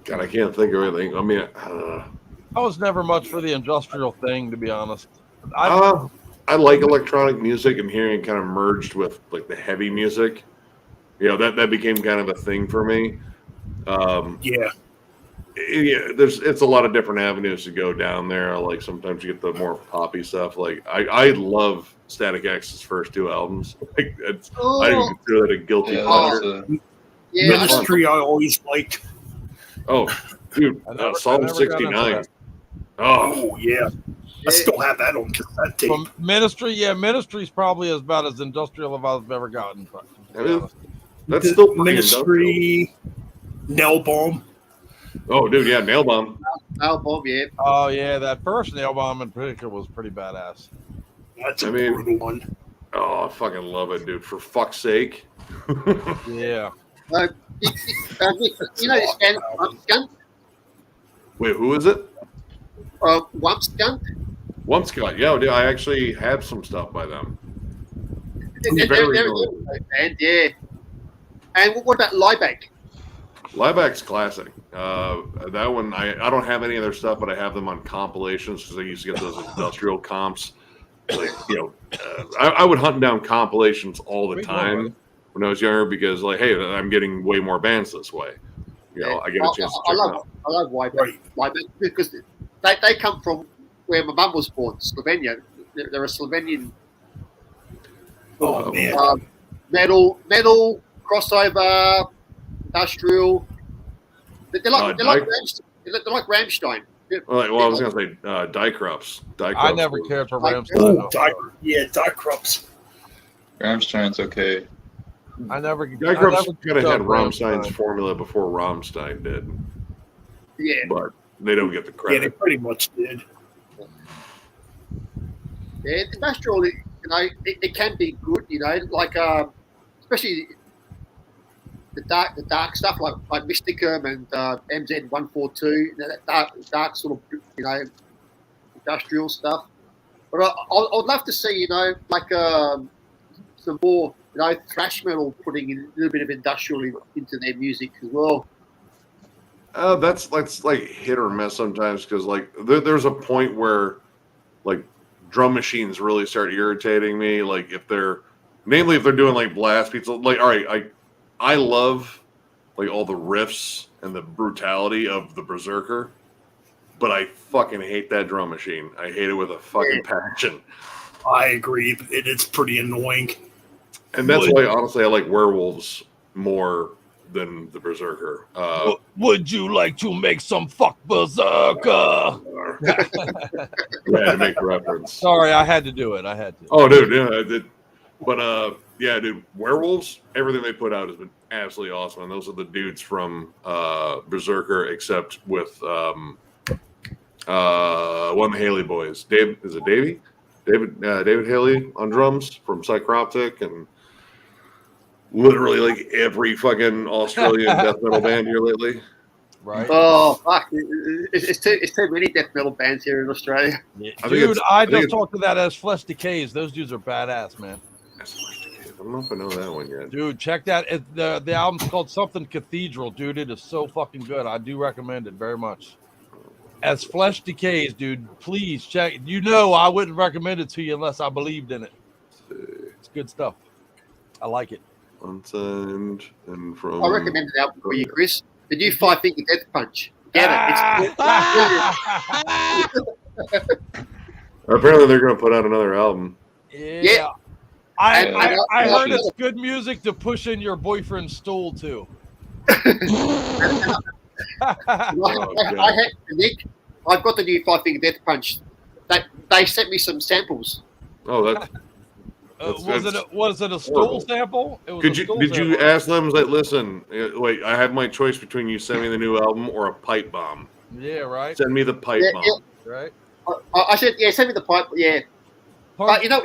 Speaker 6: God, I can't think of anything. I mean,
Speaker 3: I was never much for the industrial thing, to be honest.
Speaker 6: I like electronic music, and hearing it kind of merged with like the heavy music. You know, that became kind of a thing for me.
Speaker 1: Yeah.
Speaker 6: It's a lot of different avenues to go down there. Like sometimes you get the more poppy stuff. Like I love Static X's first two albums. Like I don't consider that a guilty
Speaker 8: Yeah,
Speaker 6: pleasure.
Speaker 9: Yeah,
Speaker 1: Ministry I always liked.
Speaker 6: Oh, dude, Psalm 69.
Speaker 1: Oh yeah. I still have that on cassette tape.
Speaker 3: From Ministry, Ministry's probably about as industrial as I've ever gotten. To be honest.
Speaker 6: That's still pretty
Speaker 1: Ministry, Nail Bomb.
Speaker 6: Oh, dude, yeah, Nail Bomb.
Speaker 9: Nail Bomb, yeah.
Speaker 3: Oh yeah, that first Nail Bomb in particular was pretty badass.
Speaker 1: That's a brutal one.
Speaker 6: Oh, I fucking love it, dude. For fuck's sake.
Speaker 3: Yeah.
Speaker 9: You know this band, Wumpskunk?
Speaker 6: Wait, who is it?
Speaker 9: Wumpskunk?
Speaker 6: Wumpskunk. Yeah, dude, I actually have some stuff by them.
Speaker 9: They're a good band, yeah. And what about Liebeck?
Speaker 6: Liebeck's classic. That one, I don't have any of their stuff, but I have them on compilations because I used to get those industrial comps. Like, I would hunt down compilations all the time when I was younger because, like, hey, I'm getting way more bands this way. I get a chance to check them out.
Speaker 9: I love Liebeck because they come from where my mum was born, Slovenia. They're a Slovenian metal, crossover, industrial. They're like Rammstein.
Speaker 6: Well, I was going to say Die Krups.
Speaker 3: I never cared for Rammstein.
Speaker 1: Die Krups.
Speaker 8: Rammstein's okay.
Speaker 3: I never.
Speaker 6: Die Krups kind of had Rammstein's formula before Rammstein did.
Speaker 9: Yeah.
Speaker 6: But they don't get the credit.
Speaker 1: Yeah, they pretty much did.
Speaker 9: Yeah, industrial, it can be good, like especially the dark stuff like Mysticum and MZ142, that dark sort of industrial stuff. But I would love to see like some more thrash metal putting in a little bit of industrial into their music as well.
Speaker 6: That's like hit or miss sometimes because like there's a point where like drum machines really start irritating me. Like if they're doing like blast beats, like all right, I love like all the riffs and the brutality of the Berserker, but I fucking hate that drum machine. I hate it with a fucking passion.
Speaker 1: I agree. It is pretty annoying.
Speaker 6: And that's why honestly I like Werewolves more than the Berserker.
Speaker 3: Would you like to make some fuck Berserker?
Speaker 6: Yeah, to make reference.
Speaker 3: Sorry, I had to do it. I had to.
Speaker 6: Oh, dude, yeah, I did. But yeah, dude, Werewolves. Everything they put out has been absolutely awesome, and those are the dudes from Berserker, except with one of the Haley boys. David Haley on drums from Psychroptic, and literally like every fucking Australian death metal band here lately.
Speaker 3: Right.
Speaker 9: Oh fuck! It's too many death metal bands here in Australia.
Speaker 3: Yeah. Dude, I just talked to that as Flesh Decays. Those dudes are badass, man.
Speaker 6: I don't know if I know that one yet.
Speaker 3: Dude, check that. The album's called something Cathedral, dude. It is so fucking good. I do recommend it very much. As Flesh Decays, dude, please check. I wouldn't recommend it to you unless I believed in it. It's good stuff. I like it.
Speaker 6: Unsigned and from.
Speaker 9: I recommend the album for you, Chris. The new 5 Finger Death Punch. Get it?
Speaker 6: Apparently, they're going to put out another album.
Speaker 3: Yeah. I heard it's good music to push in your boyfriend's stool too.
Speaker 9: Nick, I've got the new 5 Finger Death Punch. They sent me some samples.
Speaker 6: Oh, that.
Speaker 3: Was it a stool sample?
Speaker 6: Did you ask them like, listen, wait, I have my choice between you sending me the new album or a pipe bomb.
Speaker 3: Yeah, right.
Speaker 6: Send me the pipe bomb.
Speaker 3: Yeah. Right.
Speaker 9: I said, yeah, send me the pipe. Yeah. But you know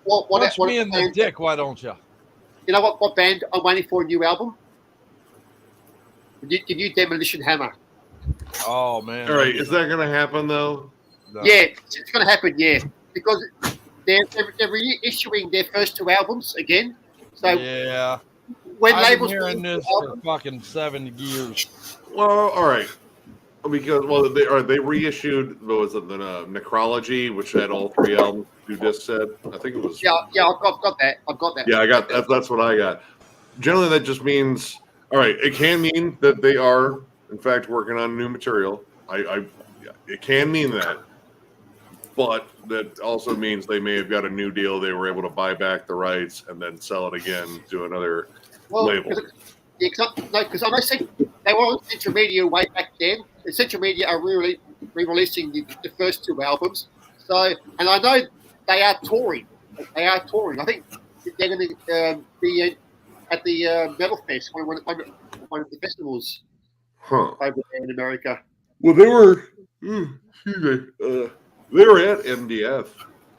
Speaker 9: what?
Speaker 3: Punch me in the dick, why don't you?
Speaker 9: You know what band I'm waiting for a new album? The new Demolition Hammer.
Speaker 3: Oh man!
Speaker 6: All right, is that gonna happen though?
Speaker 3: No.
Speaker 9: Yeah, it's gonna happen. Yeah, because they're reissuing their first 2 albums again. So
Speaker 3: yeah,
Speaker 9: when
Speaker 3: I've been
Speaker 9: labels
Speaker 3: hearing this for fucking 7 years.
Speaker 6: Well, all right. Because they reissued what was it, the Necrology, which had all 3 albums. You just said, I think it was.
Speaker 9: Yeah, I've got that.
Speaker 6: Yeah, I got that's what I got. Generally, that just means all right. It can mean that they are, in fact, working on new material. It can mean that, but that also means they may have got a new deal. They were able to buy back the rights and then sell it again to another label.
Speaker 9: Because I know they were on Central Media way back then. The Central Media are re-releasing the first 2 albums. So, and I know they are touring. I think they're going to be at the Metal Fest, one of the festivals over there in America.
Speaker 6: Well, they were. They were at MDF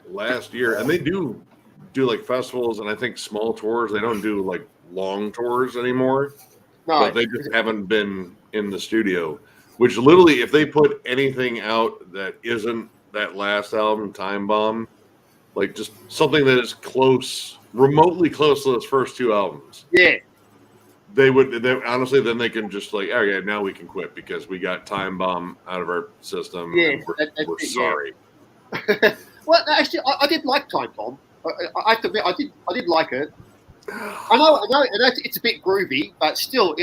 Speaker 6: last year, and they do like festivals and I think small tours. They don't do like long tours anymore.
Speaker 9: No,
Speaker 6: but they just haven't been in the studio. Which literally, if they put anything out that isn't that last album, Time Bomb, like just something that is remotely close to those first 2 albums.
Speaker 9: Yeah.
Speaker 6: They would honestly, then they can just like, okay, now we can quit because we got Time Bomb out of our system.
Speaker 9: Yeah,
Speaker 6: and we're sorry.
Speaker 9: Yeah. Well, actually, I did like Time Bomb. I have to admit, I did like it. I know, it's a bit groovy, but still,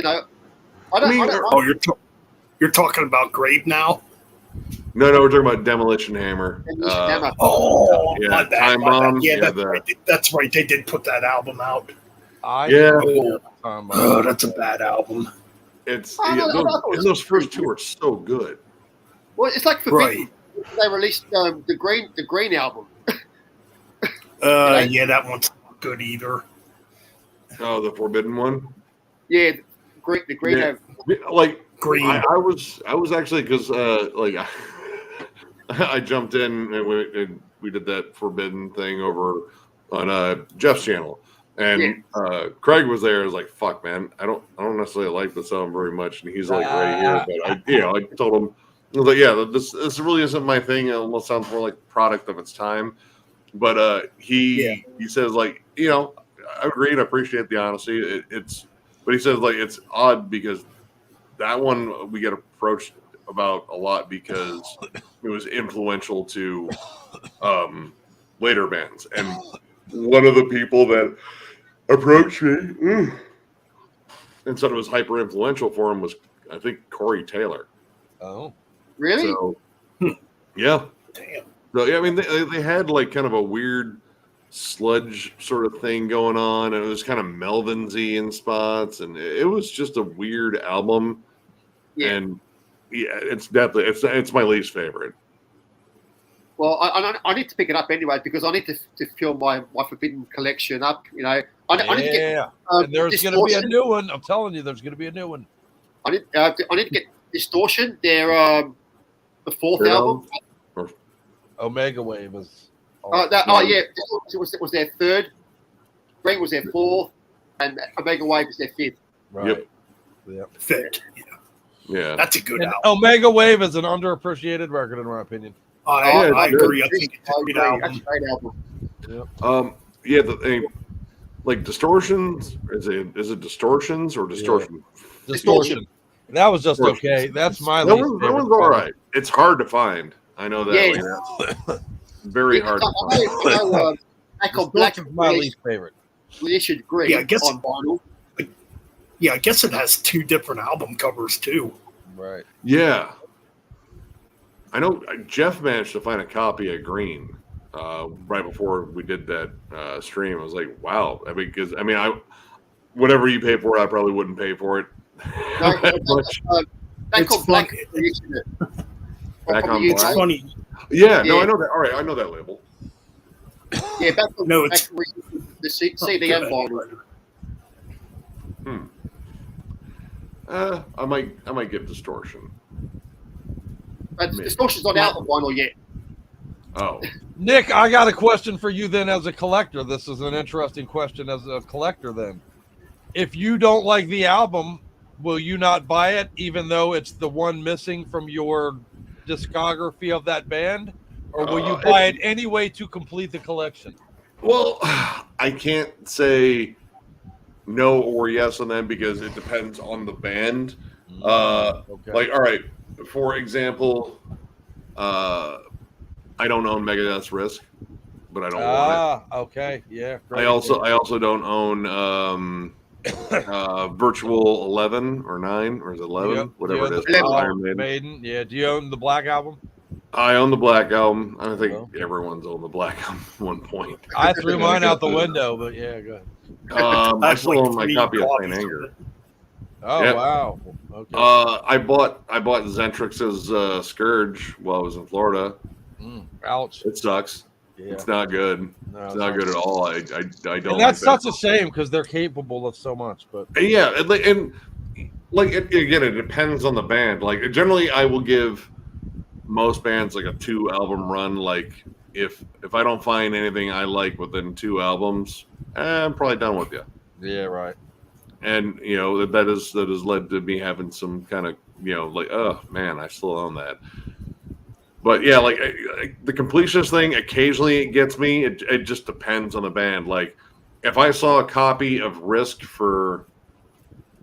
Speaker 1: You're talking about Grave now?
Speaker 6: No, we're talking about Demolition Hammer.
Speaker 9: Hammer.
Speaker 6: Yeah,
Speaker 1: my bad,
Speaker 6: Time Bomb.
Speaker 1: Yeah, that's right. They did put that album out. That's a bad album.
Speaker 6: It's those first 2 are so good.
Speaker 9: Well, it's like Forbidden. They released the Green album.
Speaker 1: Yeah, that one's not good either.
Speaker 6: Oh, the Forbidden one.
Speaker 9: Yeah, the Green.
Speaker 6: Like
Speaker 1: Green.
Speaker 6: I was actually because like I jumped in and we did that Forbidden thing over on Jeff's channel, and Craig was there. I was like, "Fuck, man, I don't necessarily like this album very much," and he's like, "Right here," but I told him, I was like, "Yeah, this really isn't my thing. It almost sounds more like product of its time." But he says like, I agree and appreciate the honesty. But he says like it's odd because that one we get approached about a lot because it was influential to later bands. And one of the people that approached me and said it was hyper influential for him was, I think, Corey Taylor.
Speaker 3: Oh,
Speaker 9: really?
Speaker 6: So, yeah.
Speaker 1: Damn.
Speaker 6: So yeah, I mean they had like kind of a weird sludge sort of thing going on, and it was kind of Melvin-y in spots, and it was just a weird album.
Speaker 9: Yeah.
Speaker 6: And yeah, it's definitely it's my least favorite.
Speaker 9: Well, I need to pick it up anyway because I need to fill my Forbidden collection up. I need to get.
Speaker 3: And there's going to be a new one. I'm telling you, there's going to be a new one.
Speaker 9: I need to get Distortion. Their the 4th album.
Speaker 3: Omega Wave is.
Speaker 9: It was their 3rd. Green was their 4th, and Omega Wave was their 5th.
Speaker 3: Right.
Speaker 6: Yep.
Speaker 1: 5th.
Speaker 6: Yeah.
Speaker 1: That's a good album.
Speaker 3: Omega Wave is an underappreciated record, in my opinion.
Speaker 1: I agree. I think it's a great album.
Speaker 9: That's a great album.
Speaker 3: Yep.
Speaker 6: Like Distortions. Is it Distortions or Distortion?
Speaker 3: Yeah. Distortion. That was just okay. That's my
Speaker 6: that
Speaker 3: least favorite.
Speaker 6: That was all right. It's hard to find. I know that.
Speaker 9: Yeah.
Speaker 6: Very hard to find.
Speaker 9: Black
Speaker 3: is my least favorite.
Speaker 9: Reissued Green on vinyl.
Speaker 1: Yeah, I guess it has 2 different album covers too.
Speaker 6: Right. Yeah. I know Jeff managed to find a copy of Green right before we did that stream. I was like, wow. I mean, because whatever you pay for it, I probably wouldn't pay for it.
Speaker 9: Back on Black reissued it.
Speaker 6: Back on
Speaker 1: It's
Speaker 6: Black.
Speaker 1: funny.
Speaker 6: Yeah, no, I know that. All right, I know that label.
Speaker 9: Yeah, back on
Speaker 1: it's
Speaker 9: the CD and vinyl.
Speaker 6: I might get Distortion.
Speaker 9: But Distortion's not out on vinyl yet.
Speaker 6: Oh.
Speaker 3: Nick, I got a question for you then as a collector. This is an interesting question as a collector then. If you don't like the album, will you not buy it even though it's the one missing from your discography of that band? or will you buy it anyway to complete the collection?
Speaker 6: Well, I can't say no or yes on them because it depends on the band.
Speaker 3: Okay.
Speaker 6: Like, all right, for example, I don't own Megadeth's Risk, but I don't want it.
Speaker 3: Okay, yeah.
Speaker 6: I also don't own Virtual 11 or 9 or is it 11? Whatever it is.
Speaker 3: Iron Maiden. Yeah. Do you own the Black Album?
Speaker 6: I own the Black Album. I think everyone's owned the Black Album at one point.
Speaker 3: I threw mine out the window, but yeah, go ahead.
Speaker 6: I still own my copy of Saint Anger.
Speaker 3: Oh
Speaker 6: Yep.
Speaker 3: wow. Okay.
Speaker 6: I bought Zentrix's Scourge while I was in Florida.
Speaker 3: Ouch.
Speaker 6: It sucks.
Speaker 3: Yeah.
Speaker 6: It's not good.
Speaker 3: No,
Speaker 6: it's not good at all. I don't.
Speaker 3: And that's such a shame because they're capable of so much. But
Speaker 6: yeah, and again, it depends on the band. Like generally, I will give most bands like a 2 album run. Like if I don't find anything I like within 2 albums, I'm probably done with you.
Speaker 3: Yeah, right.
Speaker 6: And that has led to me having some kind of like, oh man, I still own that. But yeah, like the completionist thing, occasionally it gets me. It just depends on the band. Like if I saw a copy of Risk for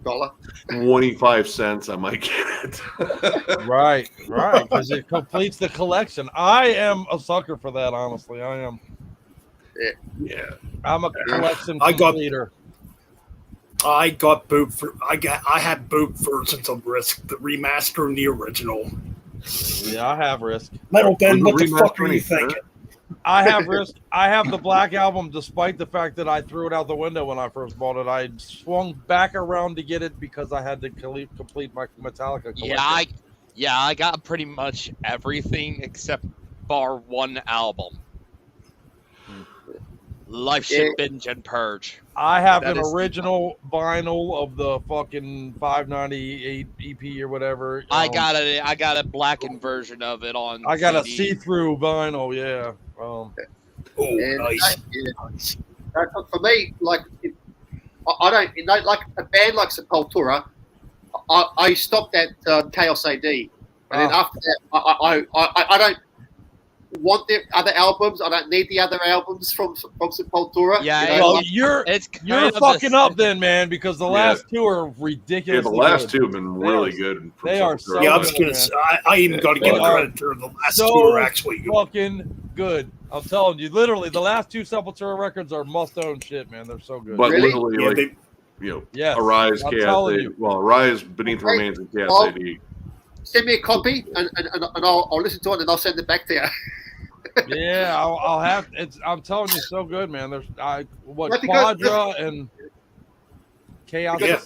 Speaker 6: $0.25, I might get it.
Speaker 3: right, because it completes the collection. I am a sucker for that. Honestly, I am.
Speaker 6: Yeah,
Speaker 3: I'm a collection completer.
Speaker 1: I had both versions of Risk, the remaster and the original.
Speaker 3: Yeah, I have Risk.
Speaker 1: Metal Ben, what the fuck are you thinking?
Speaker 3: I have Risk. I have the Black Album, despite the fact that I threw it out the window when I first bought it. I swung back around to get it because I had to complete my Metallica collection.
Speaker 4: Yeah, I got pretty much everything except bar one album. Life Ship Binge and Purge.
Speaker 3: I have an original vinyl of the fucking 598 EP or whatever.
Speaker 4: I got a blackened version of it on.
Speaker 3: I got
Speaker 4: CD.
Speaker 3: a see-through vinyl. Yeah.
Speaker 1: Nice.
Speaker 9: For me, like I don't like a band like Sepultura. I stopped at Chaos AD, and then after that, I don't want the other albums. I don't need the other albums from Sepultura.
Speaker 4: Yeah,
Speaker 3: well, you're fucking up then, man, because the last 2 are ridiculous.
Speaker 6: Yeah, the last 2 have been really good.
Speaker 3: They are so
Speaker 1: I was gonna say, I even got to give credit to the last 2 are actually good.
Speaker 3: Fucking good. I'm telling you, literally, the last 2 Sepultura records are must-own shit, man. They're so good.
Speaker 6: But
Speaker 9: Really?
Speaker 6: literally, Arise, Chaos AD. Well, Arise, Beneath the Remains, and Chaos AD.
Speaker 9: Send me a copy, and I'll listen to it, and I'll send it back to you.
Speaker 3: Yeah, I'll have. I'm telling you, so good, man. There's Quadra and Chaos.
Speaker 1: Yeah,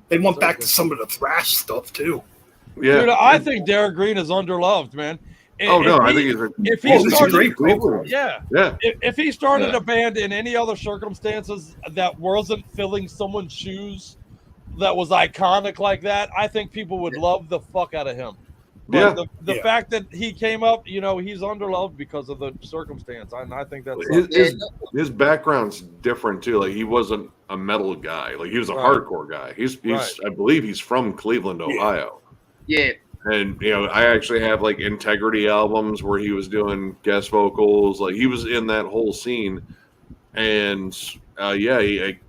Speaker 1: they went back to some of the thrash stuff too.
Speaker 6: Yeah,
Speaker 3: dude, I think Derek Green is underloved, man.
Speaker 6: I think he's
Speaker 3: a
Speaker 6: great vocalist.
Speaker 3: Yeah. If he started a band in any other circumstances that wasn't filling someone's shoes, that was iconic like that, I think people would love the fuck out of him. But the fact that he came up, he's underloved because of the circumstance. I think that's
Speaker 6: his background's different too. Like he wasn't a metal guy. Like he was a hardcore guy. He's I believe he's from Cleveland, Ohio.
Speaker 9: Yeah.
Speaker 6: And I actually have like Integrity albums where he was doing guest vocals. Like he was in that whole scene, and he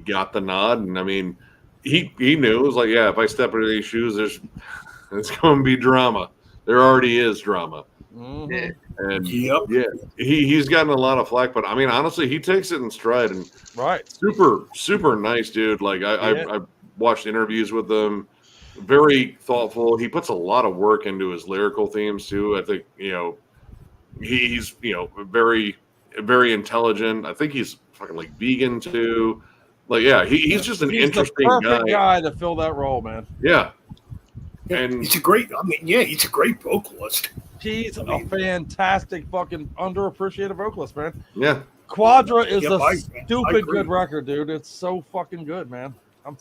Speaker 6: got the nod. And I mean, he knew it was like, if I step into these shoes, it's going to be drama. There already is drama.
Speaker 3: Mm-hmm.
Speaker 6: And he's gotten a lot of flack, but I mean, honestly, he takes it in stride and super, super nice dude. Like I've watched interviews with him, very thoughtful. He puts a lot of work into his lyrical themes too. I think, he's, very, very intelligent. I think he's fucking like vegan too. Like, he's just an interesting
Speaker 3: the perfect guy to fill that role, man.
Speaker 6: Yeah.
Speaker 1: And he's a great vocalist.
Speaker 3: He's a fantastic fucking underappreciated vocalist, man.
Speaker 6: Yeah.
Speaker 3: Quadra is a stupid good record, dude. It's so fucking good, man.
Speaker 1: The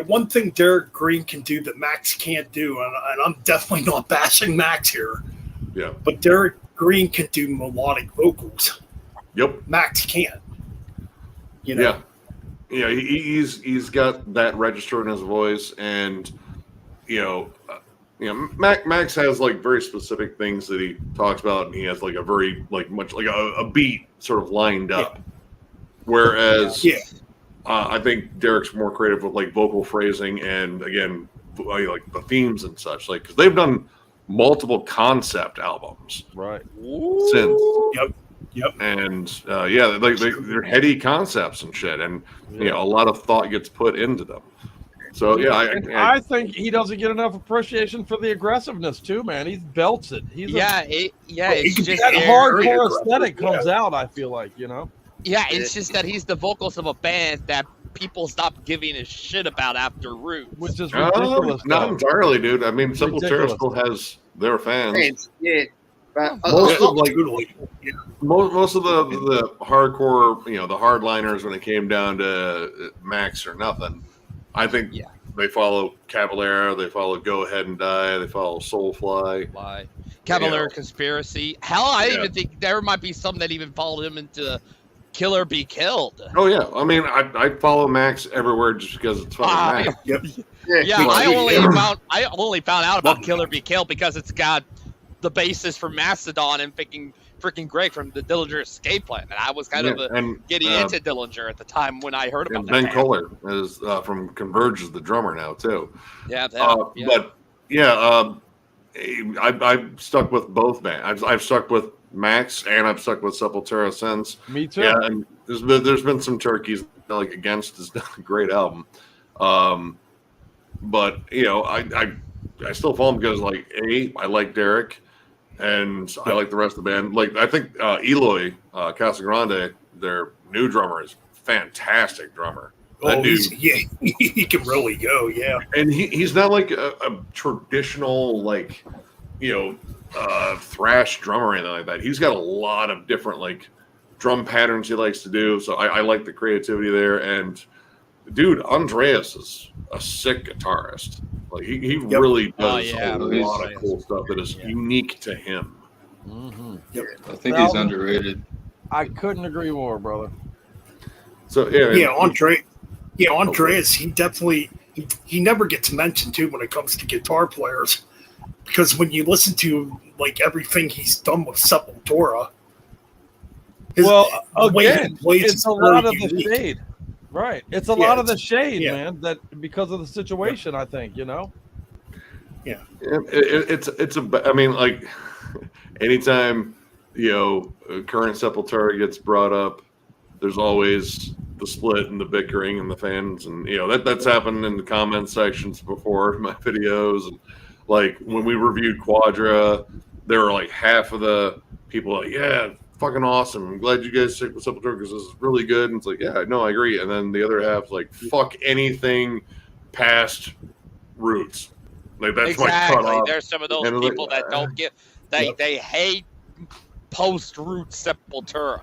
Speaker 1: one thing Derek Green can do that Max can't do, and I'm definitely not bashing Max here.
Speaker 6: Yeah.
Speaker 1: But Derek Green can do melodic vocals.
Speaker 6: Yep.
Speaker 1: Max can't.
Speaker 6: Yeah. he's got that register in his voice, and Max has like very specific things that he talks about, and he has like a very much like a beat sort of lined up. Whereas, I think Derek's more creative with like vocal phrasing and again like the themes and such, like because they've done multiple concept albums,
Speaker 3: right?
Speaker 6: Since
Speaker 1: Yep.
Speaker 6: And they're heady concepts and shit, and a lot of thought gets put into them. So
Speaker 3: I think he doesn't get enough appreciation for the aggressiveness too, man. He belts it.
Speaker 4: It's just
Speaker 3: that hardcore aesthetic comes out. I feel like
Speaker 4: Yeah, it's just that he's the vocals of a band that people stop giving a shit about after Roots,
Speaker 3: which is ridiculous.
Speaker 6: Not entirely, dude. I mean, Sepultura still has their fans.
Speaker 9: Yeah. But
Speaker 6: most of the hardcore, the hardliners, when it came down to Max or nothing, I think they follow Cavalera, they follow Go Ahead and Die, they follow Soulfly,
Speaker 4: Cavalera Conspiracy. Hell, I even think there might be some that even followed him into Kill or Be Killed.
Speaker 6: Oh yeah, I mean, I follow Max everywhere just because it's fucking Max.
Speaker 4: I only found out about Kill or Be Killed because it's got the basis for Mastodon and freaking Greg from the Dillinger Escape Plan, and I was kind of getting into Dillinger at the time when I heard about that.
Speaker 6: Ben Kohler is from Converge is the drummer now too. But I've stuck with both bands. I've stuck with Max and I've stuck with Sepultura since.
Speaker 3: Me too.
Speaker 6: Yeah, and there's been some turkeys like Against is a great album, but I still follow him because I like Derek. And I like the rest of the band. Like I think Eloy Casagrande, their new drummer, is a fantastic drummer. That dude,
Speaker 1: he can really go,
Speaker 6: And he's not like a traditional thrash drummer or anything like that. He's got a lot of different drum patterns he likes to do. So I like the creativity there. And dude, Andreas is a sick guitarist. Like he really does a lot of cool stuff that is unique to him.
Speaker 3: Mm-hmm.
Speaker 8: I think he's underrated.
Speaker 3: I couldn't agree more, brother.
Speaker 6: So
Speaker 1: Andreas, he definitely he never gets mentioned too when it comes to guitar players, because when you listen to everything he's done with Sepultura,
Speaker 3: it's a lot of the shade. Right. It's a lot of the shade, man, that because of the situation, I think,
Speaker 6: Yeah. I mean, anytime, current Sepultura gets brought up, there's always the split and the bickering and the fans. And, that's happened in the comment sections before in my videos. And when we reviewed Quadra, there were half of the people fucking awesome. I'm glad you guys stick with Sepultura because this is really good. And it's I agree. And then the other half's fuck anything past Roots. That's my cutoff.
Speaker 4: There's some of those people that don't get they hate post Roots Sepultura.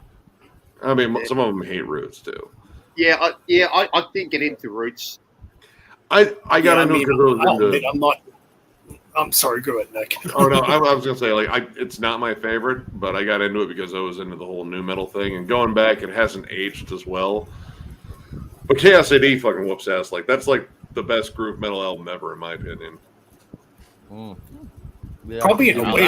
Speaker 6: I mean, some of them hate Roots too.
Speaker 9: I didn't get into Roots.
Speaker 6: I got into it because
Speaker 1: I'm sorry, go ahead, Nick.
Speaker 6: Oh no, I was gonna say it's not my favorite, but I got into it because I was into the whole new metal thing, and going back, it hasn't aged as well. But Chaos AD fucking whoops ass. That's the best groove metal album ever, in my opinion.
Speaker 1: Yeah. Probably in a way,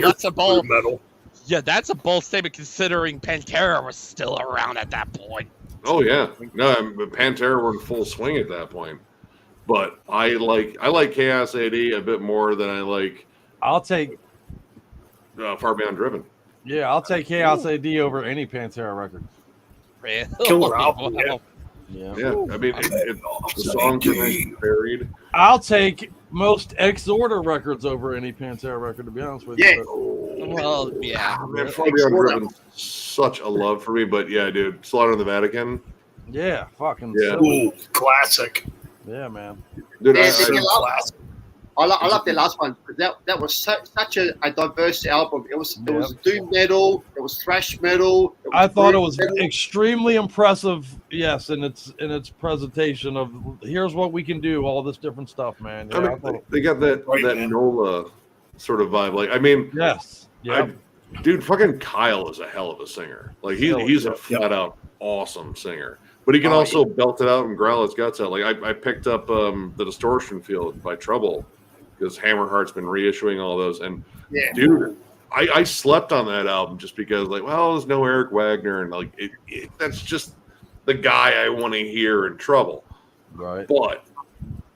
Speaker 4: that's a bold metal. Yeah, that's a bold statement considering Pantera was still around at that point.
Speaker 6: Oh yeah, no, Pantera were in full swing at that point. But I like Chaos AD a bit more than I like.
Speaker 3: I'll take
Speaker 6: Far Beyond Driven.
Speaker 3: Yeah, I'll take Chaos AD over any Pantera record.
Speaker 4: Really?
Speaker 1: Killer album.
Speaker 6: Yeah. I mean, the songs are nice and varied.
Speaker 3: I'll take most Exorder records over any Pantera record, to be honest with you.
Speaker 4: Well,
Speaker 6: Man, Far Beyond Driven, such a love for me. But yeah, dude, Slaughter in the Vatican.
Speaker 3: Yeah, fucking.
Speaker 6: Yeah.
Speaker 1: Ooh, classic.
Speaker 3: Yeah, man.
Speaker 6: Dude,
Speaker 9: I love the last one. That was such a diverse album. It was doom metal. It was thrash metal.
Speaker 3: I thought it was extremely impressive. Yes, in its presentation of here's what we can do. All this different stuff, man. Yeah,
Speaker 6: I mean, they got that NOLA sort of vibe.
Speaker 3: Yes. Yeah.
Speaker 6: Dude, fucking Kyle is a hell of a singer. He's a flat out awesome singer. But he can also belt it out and growl his guts out. Like I picked up the Distortion Field by Trouble because Hammerheart's been reissuing all those. And dude, I slept on that album just because, like, well, there's no Eric Wagner, and like that's just the guy I want to hear in Trouble.
Speaker 3: Right.
Speaker 6: But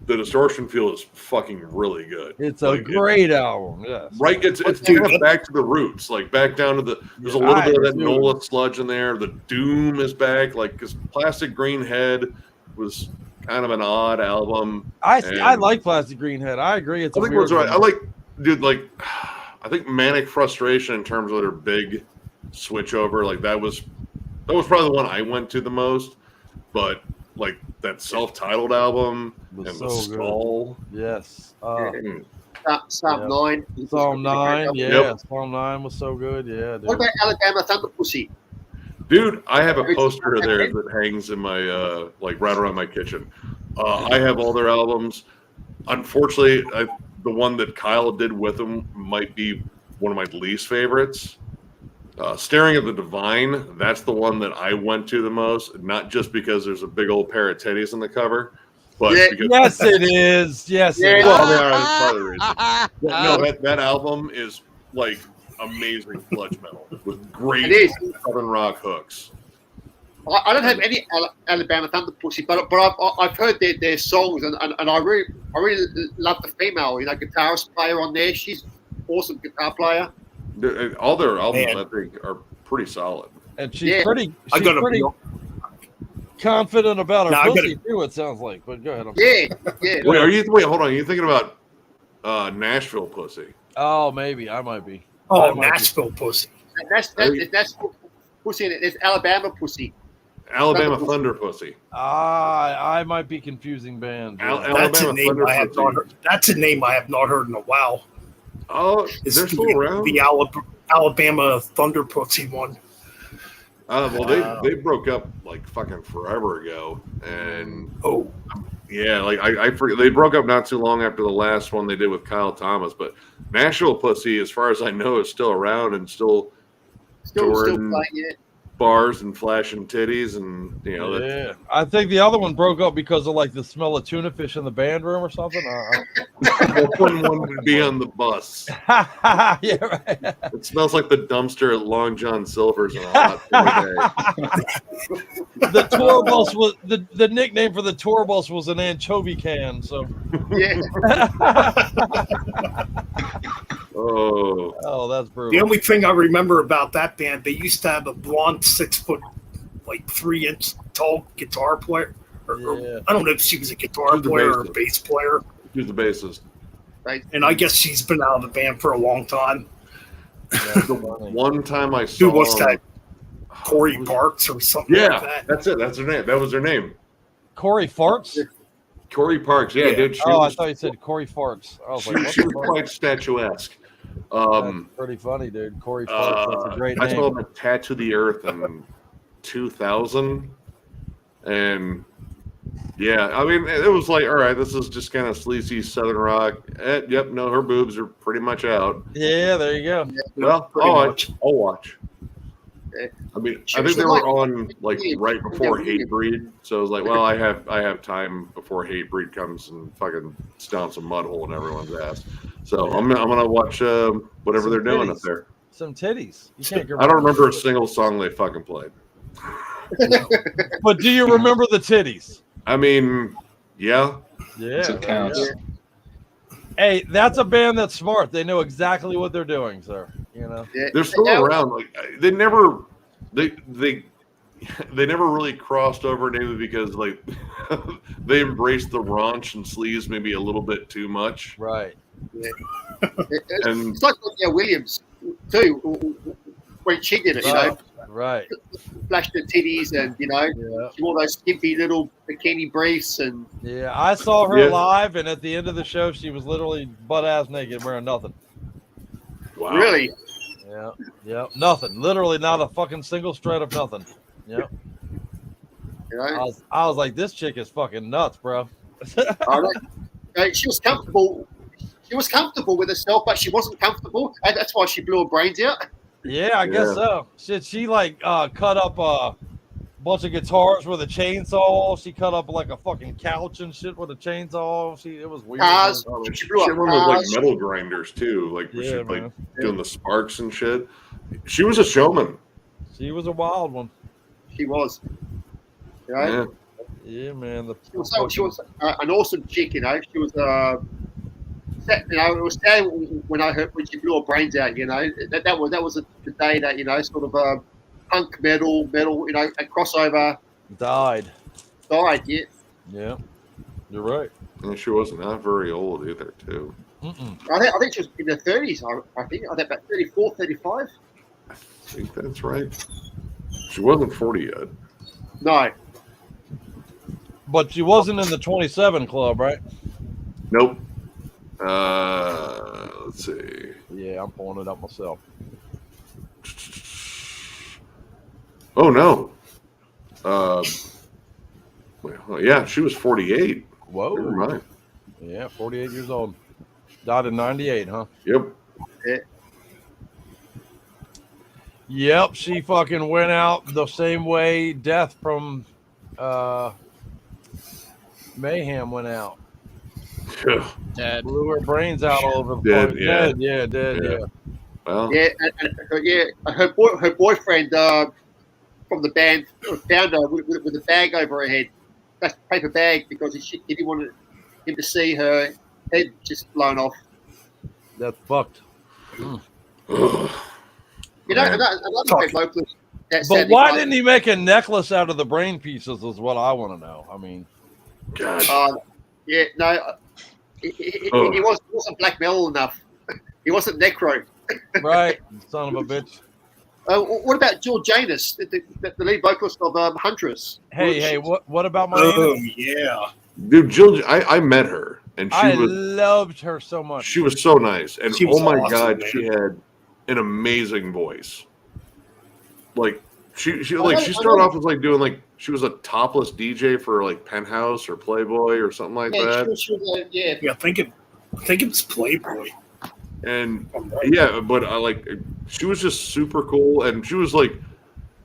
Speaker 6: the Distortion Field is fucking really good.
Speaker 3: It's a great album. Yes.
Speaker 6: Right. It's kind of back to the roots, like back down to there's a little bit of that NOLA sludge in there. The Doom is back, like, because Plastic Green Head was kind of an odd album.
Speaker 3: I like Plastic Green Head. I agree. It's
Speaker 6: I think what's right. I like, dude, like, I think Manic Frustration in terms of their big switch over, like that was probably the one I went to the most. But like that self-titled album and
Speaker 3: so
Speaker 6: the Skull.
Speaker 3: Yes.
Speaker 9: Psalm 9.
Speaker 3: Psalm 9, yeah. Psalm 9 was so good, yeah. Dude.
Speaker 9: What about Alabama Thunder Pussy?
Speaker 6: Dude, I have a poster of theirs that hangs in my like right around my kitchen. I have all their albums. Unfortunately, the one that Kyle did with them might be one of my least favorites. Staring at the Divine, that's the one that I went to the most, not just because there's a big old pair of titties on the cover, but because
Speaker 3: yes, it is. Yes, it is.
Speaker 6: Well, that's part of the reason. No, that album is like amazing sludge metal with great southern rock hooks.
Speaker 9: I don't have any Alabama Thunder Pussy, but I've heard their songs, and I really love the female, guitarist player on there. She's an awesome guitar player.
Speaker 6: All their albums, I think, are pretty solid.
Speaker 3: And she's pretty confident about her pussy too. It sounds like, but go ahead.
Speaker 9: Yeah.
Speaker 6: Wait, hold on. Are you thinking about Nashville Pussy?
Speaker 3: Oh, maybe I might be.
Speaker 1: Oh, Nashville Pussy.
Speaker 9: That's Pussy, and it's Alabama Pussy.
Speaker 6: Alabama Thunder Pussy.
Speaker 3: I might be confusing bands.
Speaker 1: That's a name I have not heard. That's a name I have not heard in a while.
Speaker 6: Oh, is they're still around?
Speaker 1: The Alabama Thunder Pussy one.
Speaker 6: Well, they broke up like fucking forever ago, and like I forget, they broke up not too long after the last one they did with Kyle Thomas. But Nashville Pussy, as far as I know, is still around and still
Speaker 9: playing it.
Speaker 6: Bars and flashing titties, and
Speaker 3: I think the other one broke up because of like the smell of tuna fish in the band room or something.
Speaker 6: One would be on the bus.
Speaker 3: Yeah, right.
Speaker 6: It smells like the dumpster at Long John Silver's on a hot summer day.
Speaker 3: The tour bus was the nickname for the tour bus was an anchovy can. So Oh, that's brutal.
Speaker 1: The only thing I remember about that band, they used to have a blonde 6 foot, like 3 inch tall guitar player. Or I don't know if she was a guitar player or a bass player.
Speaker 6: She's the bassist.
Speaker 1: Right. And I guess she's been out of the band for a long time.
Speaker 6: The one time I saw.
Speaker 1: Who was that? Corey Parks or something like that.
Speaker 6: That's it. That's her name. That was her name.
Speaker 3: Corey Farts?
Speaker 6: Corey Parks, dude.
Speaker 3: I thought you said Corey Farts. I was
Speaker 6: she was quite statuesque.
Speaker 3: That's pretty funny, dude. Corey Farts, that's a great name.
Speaker 6: I saw him Tattoo the Earth in 2000, and I mean, it was like, all right, this is just kind of sleazy southern rock. Her boobs are pretty much out.
Speaker 3: Yeah, there you go.
Speaker 6: Well, I'll watch. I mean, I think they were on like right before Hatebreed, so I was like, well, I have time before Hatebreed comes and fucking stomps a mud hole in everyone's ass. So I'm gonna watch whatever they're doing up there.
Speaker 3: Some titties. You can't.
Speaker 6: I don't remember a single song they fucking played.
Speaker 3: But do you remember the titties?
Speaker 6: I mean, yeah.
Speaker 8: It counts.
Speaker 3: Hey, that's a band that's smart. They know exactly what they're doing, sir.
Speaker 6: They're still around. Like they never really crossed over, maybe because like they embraced the raunch and sleaze maybe a little bit too much.
Speaker 3: Right.
Speaker 6: And
Speaker 9: it's like Williams too when she did it,
Speaker 3: Right.
Speaker 9: Flashed the titties and she wore those skimpy little bikini briefs and.
Speaker 3: Yeah, I saw her live, and at the end of the show, she was literally butt ass naked, wearing nothing.
Speaker 6: Wow.
Speaker 9: Really?
Speaker 3: Yeah, nothing. Literally, not a fucking single shred of nothing. Yeah. I was like, this chick is fucking nuts, bro.
Speaker 9: She was comfortable. She was comfortable with herself, but she wasn't comfortable, and that's why she blew her brains out.
Speaker 3: Yeah, I guess so. She like cut up bunch of guitars with a chainsaw. She cut up like a fucking couch and shit with a chainsaw. It was weird.
Speaker 9: Cars.
Speaker 6: She
Speaker 9: She blew
Speaker 6: had
Speaker 9: up
Speaker 6: one of those like
Speaker 9: cars.
Speaker 6: metal grinders too, like where
Speaker 3: Yeah,
Speaker 6: she'd like
Speaker 3: man.
Speaker 6: doing the sparks and shit. She was a showman.
Speaker 3: She was a wild one.
Speaker 9: She was. You know?
Speaker 6: Yeah.
Speaker 3: Yeah, man.
Speaker 9: She was an awesome chick, you know. She was, you know, it was sad when she blew her brains out, you know. That was the day that, you know, sort of punk metal, you know, a crossover
Speaker 3: Died.
Speaker 9: died. Yeah.
Speaker 3: Yeah, you're right.
Speaker 6: And she wasn't that very old either, too.
Speaker 3: Mm-mm.
Speaker 9: I think she was in her 30s. I think about 34, 35.
Speaker 6: I think that's right. She wasn't 40 yet.
Speaker 9: No.
Speaker 3: But she wasn't in the 27 club, right?
Speaker 6: Nope. Let's see.
Speaker 3: Yeah, I'm pulling it up myself.
Speaker 6: Oh no. Yeah, she was 48.
Speaker 3: Whoa.
Speaker 6: Never mind.
Speaker 3: Yeah, 48 years old. Died in 98, huh?
Speaker 6: Yep.
Speaker 9: Yeah.
Speaker 3: Yep, she fucking went out the same way Death from Mayhem went out.
Speaker 4: Dead.
Speaker 3: Blew her brains out all over the
Speaker 6: Dead,
Speaker 3: place.
Speaker 6: yeah.
Speaker 3: Dead, yeah.
Speaker 6: Well,
Speaker 9: Yeah, and her boyfriend from the band found her with a bag over her head. That's a paper bag because he didn't want him to see her head just blown off.
Speaker 3: That's fucked.
Speaker 9: You know, another great vocalist.
Speaker 3: But why didn't he make a necklace out of the brain pieces is what I want to know. I mean,
Speaker 6: God.
Speaker 9: Yeah, no, he wasn't black metal enough. He wasn't necro.
Speaker 3: right, son of a bitch.
Speaker 9: What about Jill Janus, the lead vocalist of Huntress?
Speaker 3: Hey, what about my
Speaker 1: Oh, yeah.
Speaker 6: Dude, Jill, I met her, and
Speaker 3: I loved her so much.
Speaker 6: She was so nice, and
Speaker 1: She was
Speaker 6: oh my
Speaker 1: awesome,
Speaker 6: god,
Speaker 1: man.
Speaker 6: she had an amazing voice. Like she started off as like doing like she was a topless DJ for like Penthouse or Playboy or something like that.
Speaker 9: Yeah,
Speaker 1: I think it's Playboy.
Speaker 6: And yeah, but I like she was just super cool, and she was like,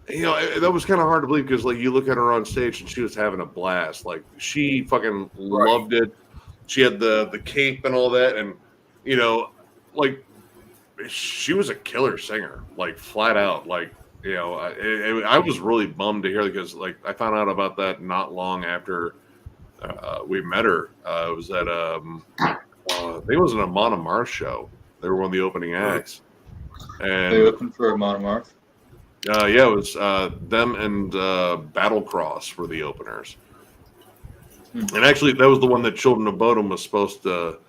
Speaker 6: you know, that was kind of hard to believe because like you look at her on stage and she was having a blast. Like she fucking loved it. She had the cape and all that, and you know, like she was a killer singer, like flat out. Like you know, I was really bummed to hear because like I found out about that not long after we met her. It was at I think it was an Amon Amarth show. They were one of the opening acts. And
Speaker 8: They opened for Amon Amarth.
Speaker 6: Yeah, it was them and Battlecross were the openers. And actually, that was the one that Children of Bodom was supposed to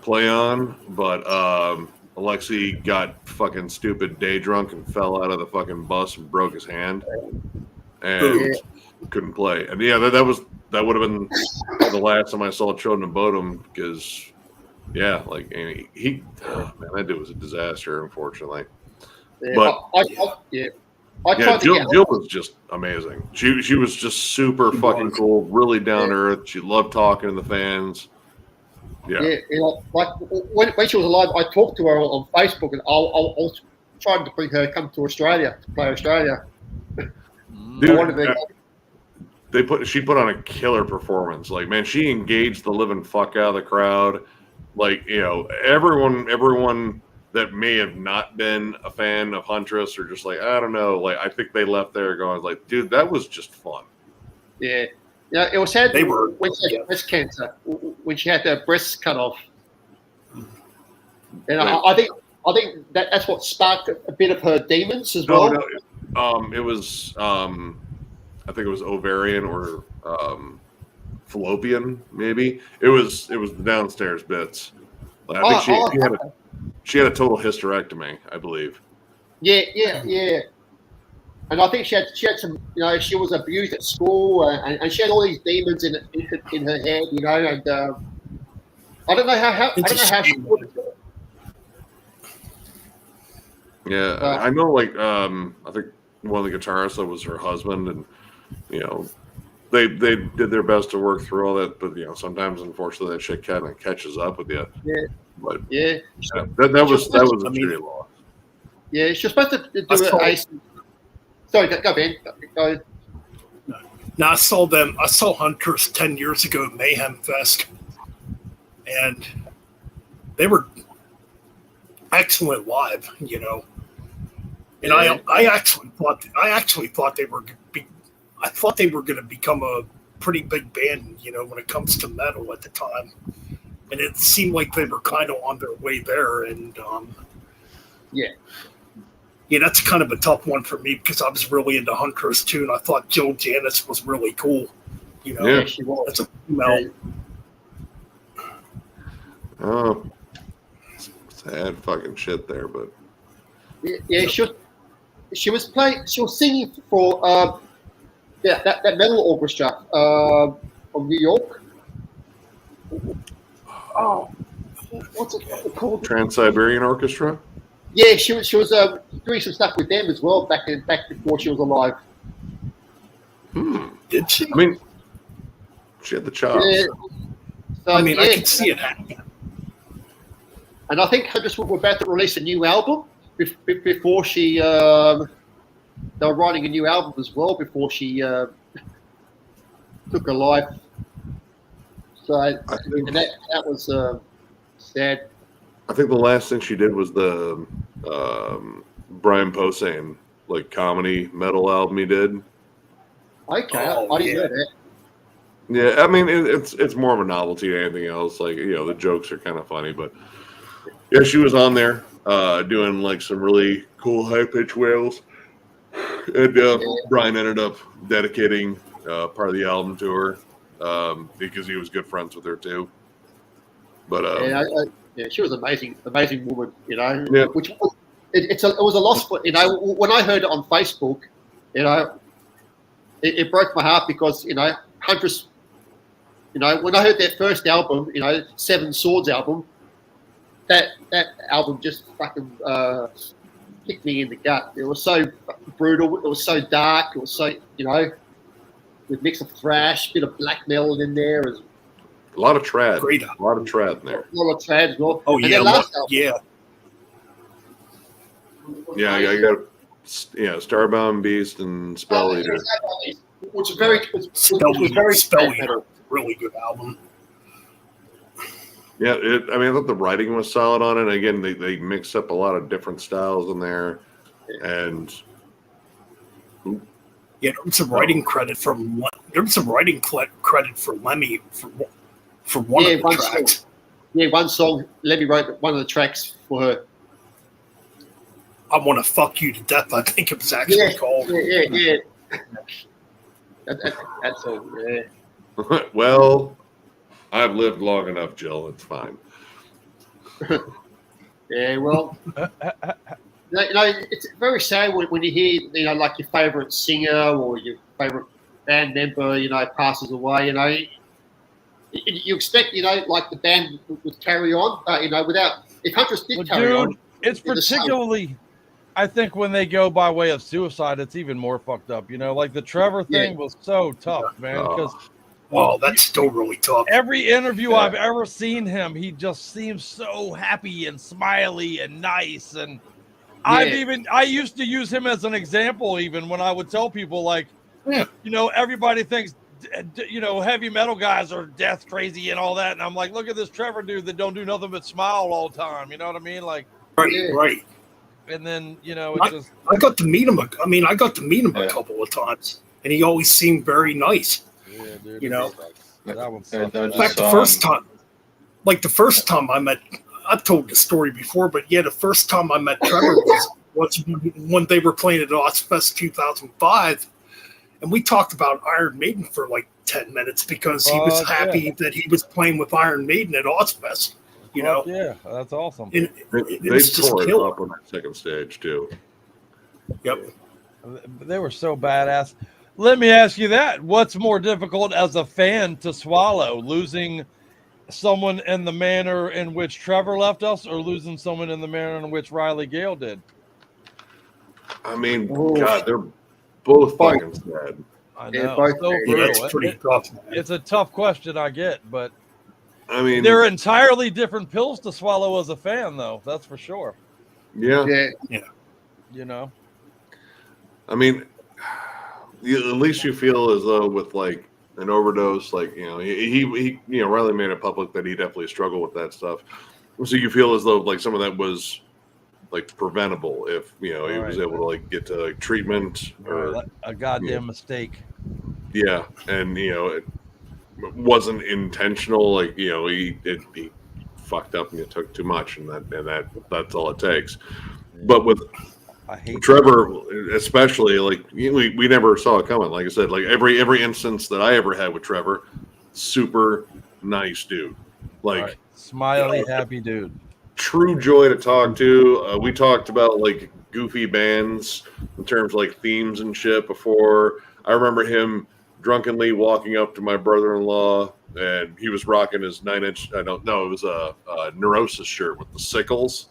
Speaker 6: play on, but Alexi got fucking stupid day drunk and fell out of the fucking bus and broke his hand, and couldn't play. And yeah, that would have been the last time I saw Children of Bodom because, yeah, like he man, that dude was a disaster, unfortunately.
Speaker 9: Yeah,
Speaker 6: But Jill was just amazing. She was just super fucking cool, really down to earth. She loved talking to the fans. Yeah,
Speaker 9: you know, like when she was alive, I talked to her on Facebook, and I was trying to bring her come to Australia to play Australia.
Speaker 6: Dude, she put on a killer performance. Like, man, she engaged the living fuck out of the crowd. Like, you know, everyone that may have not been a fan of Huntress or just like, I don't know, like I think they left there going like, dude, that was just fun.
Speaker 9: Yeah. Yeah, it was sad when she had breast cancer, when she had her breasts cut off. And I think that's what sparked a bit of her demons as well.
Speaker 6: No, it was I think it was ovarian or fallopian, maybe. It was the downstairs bits. Like, I think she had a total hysterectomy, I believe.
Speaker 9: Yeah. And I think she had some, you know, she was abused at school, and she had all these demons in her head, you know. And I don't know how she put it.
Speaker 6: Yeah, I know. Like, I think one of the guitarists that was her husband, and you know, they did their best to work through all that, but you know, sometimes unfortunately that shit kind of catches up with you.
Speaker 9: Yeah.
Speaker 6: But
Speaker 9: yeah,
Speaker 6: that was a shitty loss.
Speaker 9: Yeah, she's supposed to do it. Sorry, go Ben. Go.
Speaker 1: Now I saw Hunters 10 years ago at Mayhem Fest, and they were excellent live, you know. And I actually thought they were going to become a pretty big band, you know, when it comes to metal at the time. And it seemed like they were kind of on their way there. And yeah, that's kind of a tough one for me because I was really into Hunters too, and I thought Jill Janis was really cool. You know,
Speaker 6: Yeah.
Speaker 9: She was.
Speaker 1: that's a female.
Speaker 6: Oh, sad fucking shit there, but
Speaker 9: Yeah, she was singing for that metal orchestra of New York. Oh, what's it called?
Speaker 6: Trans-Siberian Orchestra.
Speaker 9: Yeah, she was doing some stuff with them as well back before she was alive.
Speaker 1: Did she?
Speaker 6: I mean, she had the chops.
Speaker 9: Yeah. So,
Speaker 1: I mean, I can see it happening.
Speaker 9: And I think Hunters were about to release a new album before she. They were writing a new album as well before she took her life. So and that was sad.
Speaker 6: I think the last thing she did was the Brian Posehn like comedy metal album he did.
Speaker 9: Okay,
Speaker 1: Oh,
Speaker 9: I didn't
Speaker 1: yeah.
Speaker 9: know that.
Speaker 6: Yeah, I mean it's more of a novelty than anything else. Like, you know, the jokes are kind of funny, but yeah, she was on there doing like some really cool high pitched wails, and Brian ended up dedicating part of the album to her because he was good friends with her too. But
Speaker 9: Yeah, she was amazing woman, you know.
Speaker 6: Yeah.
Speaker 9: Which it was a loss for, you know, when I heard it on Facebook, you know, it broke my heart because, you know, Huntress, you know, when I heard their first album, you know, Seven Swords album, that album just fucking kicked me in the gut. It was so brutal. It was so dark. It was so, you know, with a mix of thrash, bit of black metal in there. It was
Speaker 6: a lot of trad.
Speaker 1: Great.
Speaker 6: A lot of trad in there.
Speaker 9: a lot of trad as well.
Speaker 1: Oh
Speaker 9: And
Speaker 1: yeah,
Speaker 9: their last album,
Speaker 1: yeah.
Speaker 6: Yeah, I got Starbound Beast and Spell Eater.
Speaker 9: which was very
Speaker 1: Spell
Speaker 9: metal.
Speaker 1: Eater, really good album.
Speaker 6: Yeah, I mean, I thought the writing was solid on it. Again, they mixed up a lot of different styles in there, and
Speaker 1: Yeah, there was some writing credit from credit for Lemmy for one of the
Speaker 9: one
Speaker 1: tracks.
Speaker 9: song. Yeah, one song. Lemmy wrote one of the tracks for her.
Speaker 1: I want to fuck you to death. I think it was actually called.
Speaker 9: Yeah. That's all. Yeah.
Speaker 6: well, I've lived long enough, Jill. It's fine.
Speaker 9: Yeah, well, you know, it's very sad when you hear, you know, like your favorite singer or your favorite band member, you know, passes away. You know, you expect, you know, like the band would carry on, but, you know, without, if Huntress did carry on,
Speaker 3: it's particularly, I think, when they go by way of suicide, it's even more fucked up. You know, like the Trevor thing was so tough, man, because.
Speaker 1: Oh, that's still really tough.
Speaker 3: Every interview I've ever seen him, he just seems so happy and smiley and nice. And I used to use him as an example, even when I would tell people, like, you know, everybody thinks, you know, heavy metal guys are death crazy and all that. And I'm like, look at this Trevor dude that don't do nothing but smile all the time. You know what I mean? Like,
Speaker 1: right.
Speaker 3: And then, you know,
Speaker 1: I got to meet him. I got to meet him a couple of times, and he always seemed very nice.
Speaker 3: Yeah, dude,
Speaker 1: you know,
Speaker 3: that one's
Speaker 1: like the first time I met, I've told the story before, but yeah, the first time I met Trevor was when they were playing at Ozfest 2005, and we talked about Iron Maiden for like 10 minutes because he was happy that he was playing with Iron Maiden at Ozfest. You know,
Speaker 3: yeah, that's awesome.
Speaker 6: They tore it up on that second stage too.
Speaker 1: Yep,
Speaker 3: they were so badass. Let me ask you that. What's more difficult as a fan to swallow? Losing someone in the manner in which Trevor left us, or losing someone in the manner in which Riley Gale did?
Speaker 6: I mean, God, they're both fucking sad.
Speaker 3: I know. So brutal.
Speaker 1: That's pretty tough.
Speaker 3: It's a tough question, I get, but
Speaker 6: I mean,
Speaker 3: they're entirely different pills to swallow as a fan, though. That's for sure.
Speaker 6: Yeah.
Speaker 3: You know?
Speaker 6: I mean, at least you feel as though with like an overdose, like he Riley made it public that he definitely struggled with that stuff. So you feel as though like some of that was like preventable if he was able to like get to like treatment or
Speaker 3: a goddamn mistake.
Speaker 6: Yeah, and it wasn't intentional. Like he fucked up and it took too much, and that's all it takes. But with Trevor, especially, like we never saw it coming. Like I said, like every instance that I ever had with Trevor, super nice dude, like
Speaker 3: smiley, happy dude,
Speaker 6: true joy to talk to. We talked about like goofy bands in terms of like themes and shit before. I remember him drunkenly walking up to my brother-in-law, and he was rocking his 9-inch. I don't know, it was a Neurosis shirt with the sickles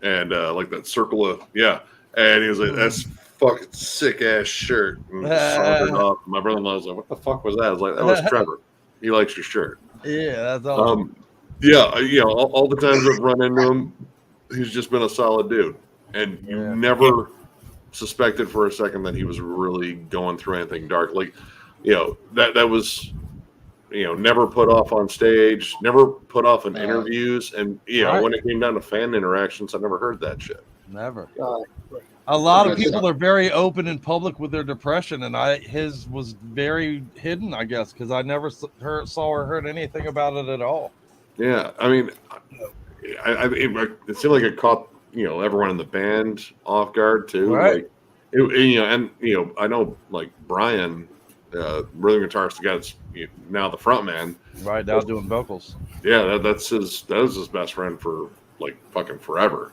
Speaker 6: and like that circle of and he was like, "That's fucking sick ass shirt." And sauntered off. My brother-in-law was like, "What the fuck was that?" I was like, "That was Trevor. He likes your shirt."
Speaker 3: Yeah, that's awesome.
Speaker 6: All the times I've run into him, he's just been a solid dude, and you never suspected for a second that he was really going through anything dark. Like, that was, never put off on stage, never put off in interviews. And, when it came down to fan interactions, I never heard that shit.
Speaker 3: Never. A lot of people are very open in public with their depression, and his was very hidden, I guess, because I never saw or heard anything about it at all. Yeah,
Speaker 6: I mean, it seemed like it caught everyone in the band off guard too.
Speaker 3: Right.
Speaker 6: Like, I know like Brian, rhythm guitarist, the guy that's now the front man.
Speaker 3: Right now doing vocals.
Speaker 6: Yeah, that was his best friend for like fucking forever.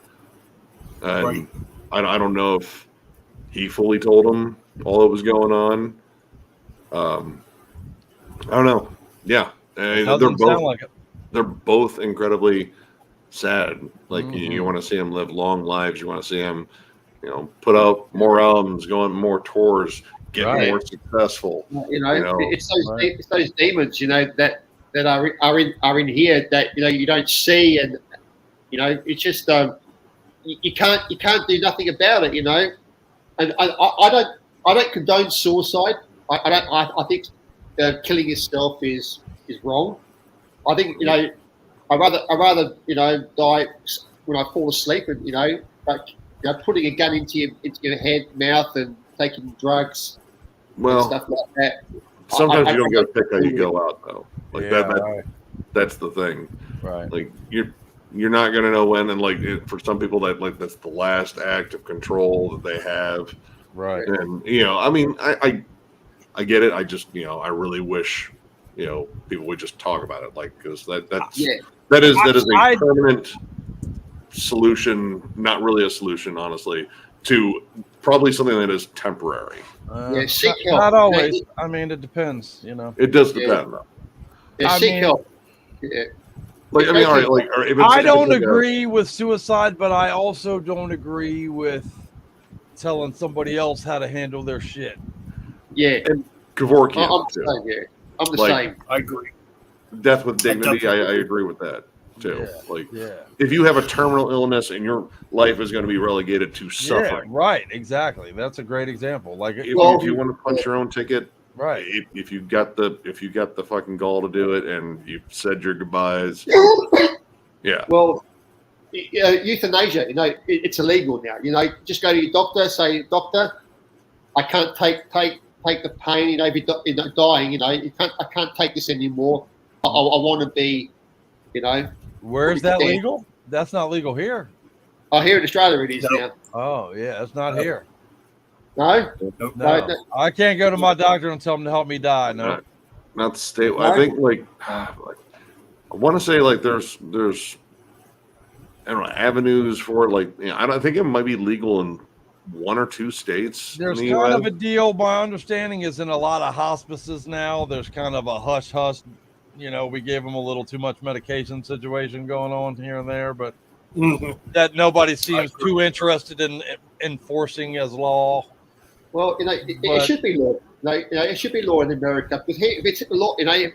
Speaker 6: And I don't know if he fully told him all that was going on. I don't know. Yeah, they're both incredibly sad. Like you want to see them live long lives. You want to see them, put out more albums, go on more tours, get more successful.
Speaker 9: It's those demons, that are in here that you don't see, and it's just you can't do nothing about it, And I don't condone suicide. I think killing yourself is wrong. I think I'd rather die when I fall asleep, and putting a gun into your head, mouth, and taking drugs, and stuff like that.
Speaker 6: Sometimes you don't get to pick how you go out, though. Like that's the thing. Right. Like you're not gonna know when, and like for some people that's the last act of control that they have.
Speaker 3: Right.
Speaker 6: And I mean, I get it. I just I really wish people would just talk about it, like, because that is a permanent solution, not really a solution, honestly, to probably something that is temporary.
Speaker 9: Seek help.
Speaker 3: Not always. I mean, it depends.
Speaker 6: It does depend, though.
Speaker 9: Seek help.
Speaker 6: Like, I mean, all right, like,
Speaker 3: I don't agree with suicide, but I also don't agree with telling somebody else how to handle their shit.
Speaker 9: Yeah.
Speaker 6: And Kevorkian,
Speaker 9: I'm the same.
Speaker 1: I agree.
Speaker 6: Death with dignity. I agree with that too. If you have a terminal illness and your life is going to be relegated to suffering,
Speaker 3: right? Exactly. That's a great example. Like,
Speaker 6: if you want to punch your own ticket,
Speaker 3: right?
Speaker 6: If you got the fucking gall to do it and you've said your goodbyes,
Speaker 9: Well, euthanasia. It's illegal now. Just go to your doctor. Say, doctor, I can't take the pain. If you're dying, I can't take this anymore. I want to be,
Speaker 3: Where is that legal? That's not legal here.
Speaker 9: Oh, here in Australia it is now.
Speaker 3: Oh, yeah, it's not here.
Speaker 9: No?
Speaker 3: No. I can't go to my doctor and tell him to help me die. No.
Speaker 6: Not the state. I think I want to say like there's I don't know, avenues for it. Like, I think it might be legal in 1 or 2 states.
Speaker 3: There's kind of a deal. My understanding is in a lot of hospices now, there's kind of a hush hush. We gave them a little too much medication situation going on here and there, but that nobody seems too interested in enforcing as law.
Speaker 9: Well, it should be law. It should be law in America. Because if it's a law, a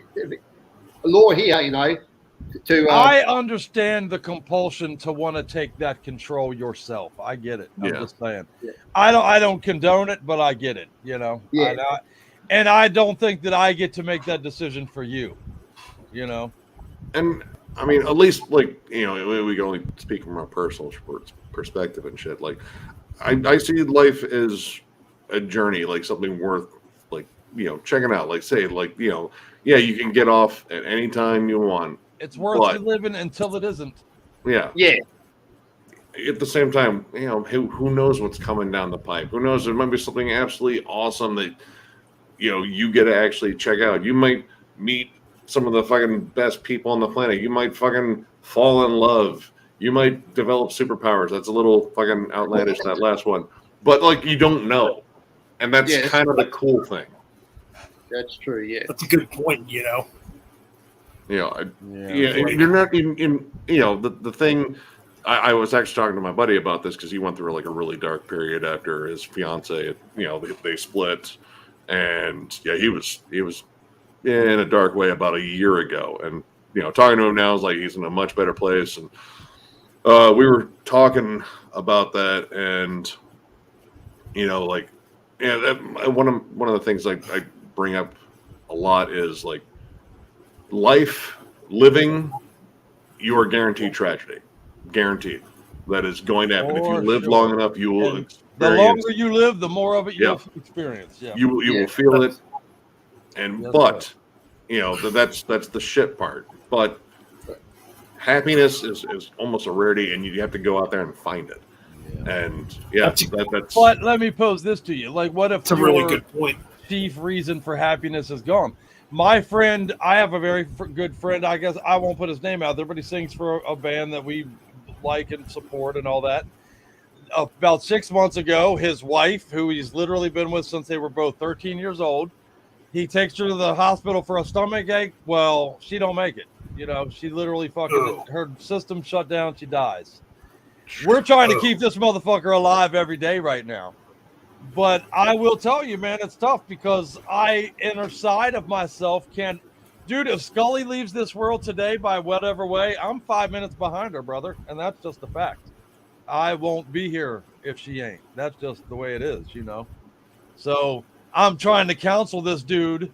Speaker 9: law here,
Speaker 3: I understand the compulsion to want to take that control yourself. I get it. I'm just saying.
Speaker 9: Yeah.
Speaker 3: I don't condone it, but I get it. You know.
Speaker 9: Yeah.
Speaker 3: And I don't think that I get to make that decision for you. You know.
Speaker 6: And I mean, at least like we can only speak from our personal perspective and shit. Like, I see life as a journey, like something worth like checking out. Like say you can get off at any time you want.
Speaker 3: It's worth living until it isn't.
Speaker 6: Yeah.
Speaker 9: Yeah.
Speaker 6: At the same time, who knows what's coming down the pipe? Who knows? There might be something absolutely awesome that you get to actually check out. You might meet some of the fucking best people on the planet. You might fucking fall in love. You might develop superpowers. That's a little fucking outlandish, that last one. But like you don't know. And that's kind of the cool thing.
Speaker 9: That's true, yeah.
Speaker 1: That's a good point,
Speaker 6: you're not in the thing. I was actually talking to my buddy about this because he went through like a really dark period after his fiance, they split, and he was in a dark way about a year ago, and talking to him now is like he's in a much better place, and we were talking about that, and one of the things I bring up a lot is like living, you are guaranteed tragedy. Guaranteed. That is going to happen. If you live long enough, you will experience.
Speaker 3: The longer you live, the more of it you'll experience. Yeah.
Speaker 6: You will feel it. And that's the shit part. But happiness is almost a rarity, and you have to go out there and find it. Yeah. And that's.
Speaker 3: But let me pose this to you: like, what if
Speaker 1: it's a really good point?
Speaker 3: Chief reason for happiness is gone? My friend, I have a very good friend. I guess I won't put his name out there, but he sings for a band that we like and support and all that. About 6 months ago, his wife, who he's literally been with since they were both 13 years old, he takes her to the hospital for a stomach ache. Well, she don't make it. She literally her system shut down. She dies. We're trying to keep this motherfucker alive every day right now. But I will tell you, man, it's tough because inner side of myself dude, if Scully leaves this world today by whatever way, I'm 5 minutes behind her, brother. And that's just a fact. I won't be here if she ain't. That's just the way it is, So I'm trying to counsel this dude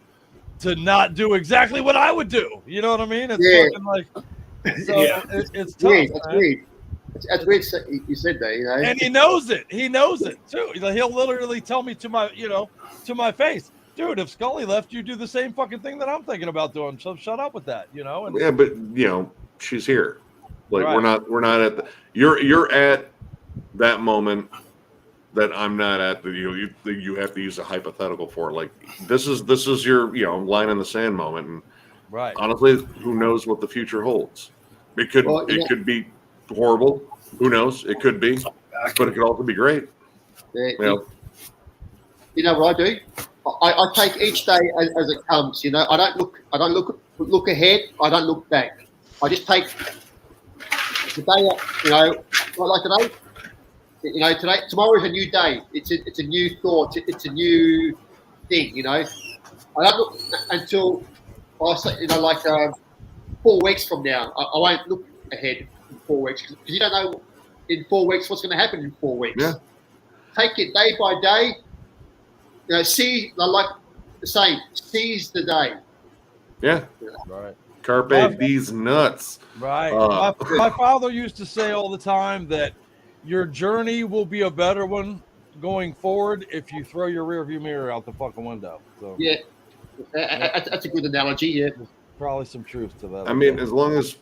Speaker 3: to not do exactly what I would do. You know what I mean? It's fucking like, so it's tough.
Speaker 9: That's weird. That's weird you said that,
Speaker 3: And he knows it. He knows it too. He'll literally tell me to my face, dude, if Scully left, you do the same fucking thing that I'm thinking about doing. So shut up with that, And,
Speaker 6: yeah, but she's here. Like we're not at the you're at that moment that I'm not at. You have to use a hypothetical for. Like this is your line in the sand moment, and honestly, who knows what the future holds? It could be horrible. Who knows? It could be, but it could also be great.
Speaker 9: Yeah, you know what I do? I take each day as it comes. I don't look ahead. I don't look back. I just take the day. Like today. Today, tomorrow is a new day. It's a new thought. It's a new thing. I don't look until I say, 4 weeks from now. I won't look ahead in 4 weeks because you don't know in 4 weeks what's going to happen in 4 weeks.
Speaker 6: Yeah.
Speaker 9: Take it day by day. See, like the saying, seize the day.
Speaker 6: Yeah.
Speaker 3: Right.
Speaker 6: Carpe these nuts.
Speaker 3: Right. My father used to say all the time that your journey will be a better one going forward if you throw your rearview mirror out the fucking window. So
Speaker 9: yeah, that's a good analogy. Yeah,
Speaker 3: there's probably some truth to that.
Speaker 6: I mean, as long as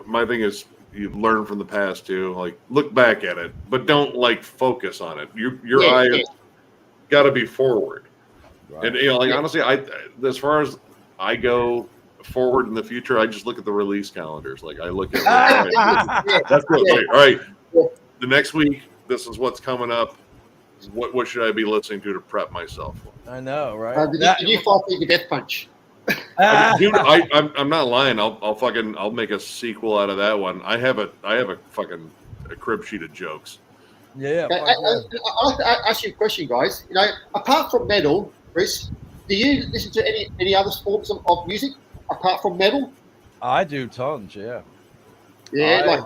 Speaker 6: my thing is you learn from the past too. Like look back at it, but don't focus on it. Your eye got to be forward. Right. And honestly, as far as I go forward in the future, I just look at the release calendars. Like I look at that's good. All right. The next week, this is what's coming up. What should I be listening to prep myself?
Speaker 3: I know, right?
Speaker 9: Did you fall for the death punch?
Speaker 6: Dude, I'm not lying. I'll make a sequel out of that one. I have a fucking crib sheet of jokes.
Speaker 3: Yeah.
Speaker 9: I'd like to ask you a question, guys. Apart from metal, Chris, do you listen to any other forms of music apart from metal?
Speaker 3: I do tons, yeah.
Speaker 9: Yeah, like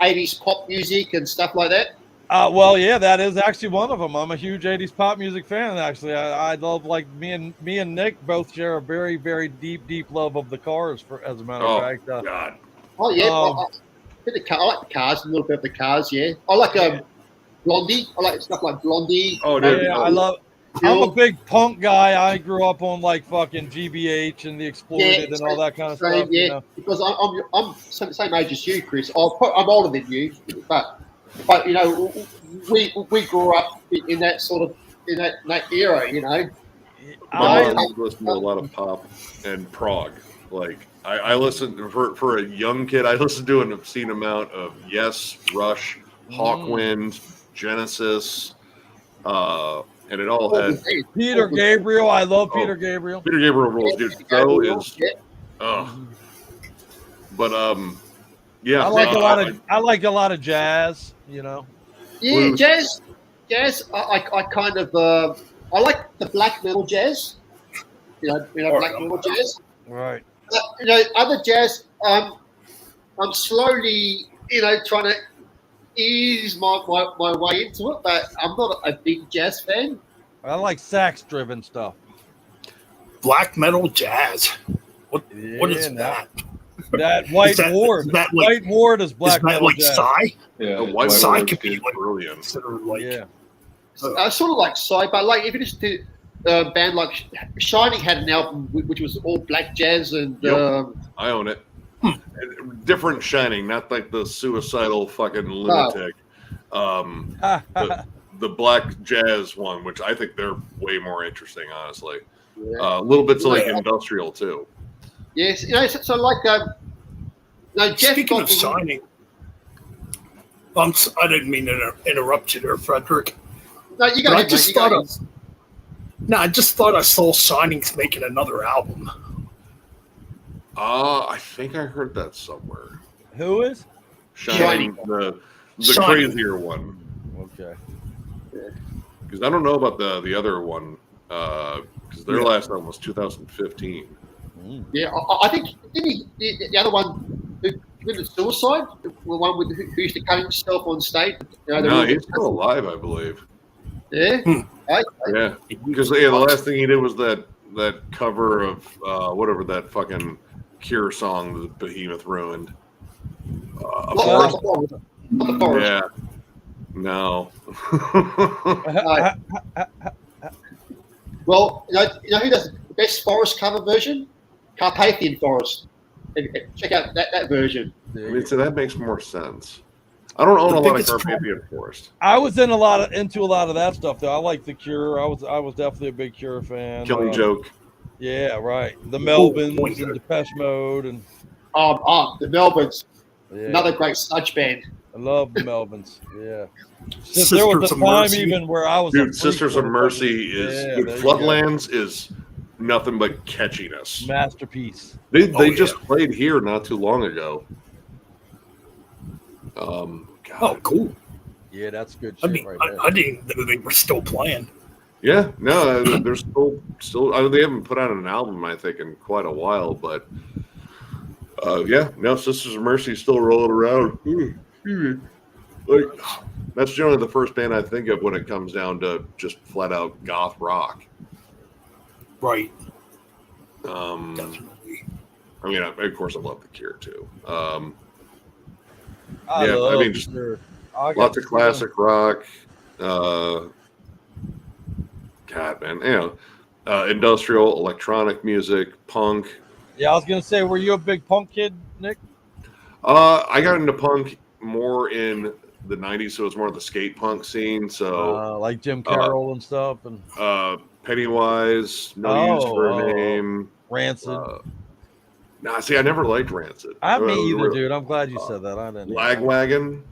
Speaker 9: 80s pop music and stuff like that.
Speaker 3: Well, yeah, that is actually one of them. I'm a huge '80s pop music fan. Actually, I love like me and Nick both share a very, very deep love of the Cars. For as a matter of fact,
Speaker 6: God.
Speaker 9: Oh yeah, I like the Cars, a little bit of the Cars. Yeah, I like Blondie. I like stuff like Blondie.
Speaker 6: Oh, dude.
Speaker 3: Yeah, I love. I'm a big punk guy. I grew up on like fucking GBH and the Exploited and all that kind of stuff.
Speaker 9: Yeah,
Speaker 3: you know?
Speaker 9: Because I'm the same age as you, Chris. I'm older than you, but you know, we grew up in that sort of in that era. You know,
Speaker 6: My mom listened to a lot of pop and prog. Like I listened for a young kid. I listened to an obscene amount of Yes, Rush, Hawkwind, Genesis. And it all had
Speaker 3: Peter Gabriel. I love Peter Gabriel.
Speaker 6: Peter Gabriel rules, dude. So is, but yeah.
Speaker 3: I like a lot of jazz. You know.
Speaker 9: Yeah, jazz. I kind of I like the black metal jazz. You know, black metal jazz.
Speaker 3: Right.
Speaker 9: You know, other jazz. I'm slowly, trying to ease my way into it, but I'm not a big jazz fan.
Speaker 3: I like sax-driven stuff.
Speaker 1: Black metal jazz. What is that?
Speaker 3: That White Ward. White Ward is black metal
Speaker 1: like
Speaker 3: jazz.
Speaker 1: Psy?
Speaker 8: Yeah,
Speaker 6: White
Speaker 1: Psy
Speaker 6: Ward
Speaker 1: could be
Speaker 6: is
Speaker 1: like
Speaker 6: brilliant.
Speaker 1: Yeah.
Speaker 9: I sort of like Psy, but like if you just do a band like Shining had an album which was all black jazz and
Speaker 6: I own it. Different Shining, not like the suicidal fucking lunatic. The black jazz one, which I think they're way more interesting, honestly. A little bit like industrial too.
Speaker 9: Yes, so like Jeff.
Speaker 1: Speaking of Shining, I didn't mean to interrupt you there, Frederick.
Speaker 9: No, you got it.
Speaker 1: I just thought I saw Shining's making another album.
Speaker 6: I think I heard that somewhere.
Speaker 3: Who is?
Speaker 6: Shining, the crazier one.
Speaker 3: Okay.
Speaker 6: Because I don't know about the other one. Because their last album was 2015.
Speaker 9: Yeah, I think the other one who committed suicide, the one who used to cut himself on stage.
Speaker 6: No, he's still alive, I believe.
Speaker 9: Yeah.
Speaker 6: Yeah. Because the last thing he did was that cover of whatever that fucking Cure song that Behemoth ruined.
Speaker 9: The Forest.
Speaker 6: Yeah. No.
Speaker 9: Well, you know who does the best Forest cover version? Carpathian Forest. Check out that version.
Speaker 6: I mean, so that makes more sense. I don't own a lot of Carpathian Forest.
Speaker 3: I was into a lot of that stuff though. I like the Cure. I was definitely a big Cure fan.
Speaker 6: Killing Joke.
Speaker 3: Yeah, right. The Melvins and Depeche Mode and
Speaker 9: the Melvins.
Speaker 3: Yeah.
Speaker 9: Another great sludge band.
Speaker 3: I love the Melvins. Yeah. There was a time even where I was
Speaker 6: Sisters of Mercy is Floodlands is nothing but catchiness.
Speaker 3: Masterpiece.
Speaker 6: They just played here not too long ago. God.
Speaker 1: Oh, cool.
Speaker 3: Yeah, that's good shit right there.
Speaker 1: I didn't know they were still playing.
Speaker 6: Yeah, no, they're still. They haven't put out an album, I think, in quite a while, but Sisters of Mercy is still rolling around. Like, that's generally the first band I think of when it comes down to just flat out goth rock.
Speaker 1: Right.
Speaker 6: Definitely. I mean, of course, I love The Cure too. Just lots of classic rock. God, man, industrial, electronic music, punk.
Speaker 3: Yeah, I was gonna say, were you a big punk kid, Nick?
Speaker 6: I got into punk more in the 90s, so it's more of the skate punk scene. So
Speaker 3: like Jim Carroll and stuff, and
Speaker 6: Pennywise, No Use for a Name,
Speaker 3: Rancid.
Speaker 6: See, I never liked Rancid.
Speaker 3: Me either, dude. I'm glad you said that. I didn't.
Speaker 6: Lagwagon.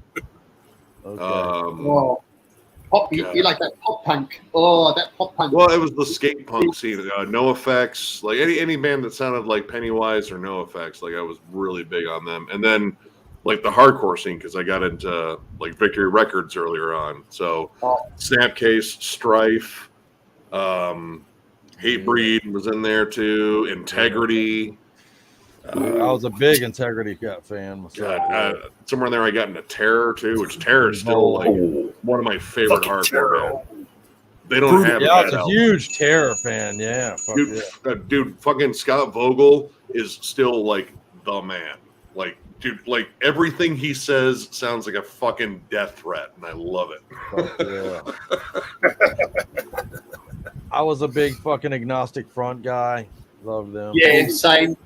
Speaker 3: Okay.
Speaker 9: You like that pop punk? Oh, that pop punk.
Speaker 6: Well, it was the skate punk scene. No Effects, like any band that sounded like Pennywise or No Effects. Like I was really big on them, and then like the hardcore scene because I got into like Victory Records earlier on. So Snapcase, Strife, Hatebreed was in there too. Integrity.
Speaker 3: I was a big Integrity fan myself.
Speaker 6: God, somewhere in there I got into Terror too, which Terror is still like one of my favorite
Speaker 1: Fucking
Speaker 6: hardcore
Speaker 1: Terror.
Speaker 6: bands. They don't have
Speaker 3: Yeah, I
Speaker 6: that
Speaker 3: was a
Speaker 6: album.
Speaker 3: huge Terror fan. Yeah, fuck
Speaker 6: Dude,
Speaker 3: yeah.
Speaker 6: dude, fucking Scott Vogel is still like the man. Like, dude, like everything he says sounds like a fucking death threat, and I love it.
Speaker 3: Fuck yeah. I was a big fucking Agnostic Front guy. Loved them.
Speaker 9: Yeah, same.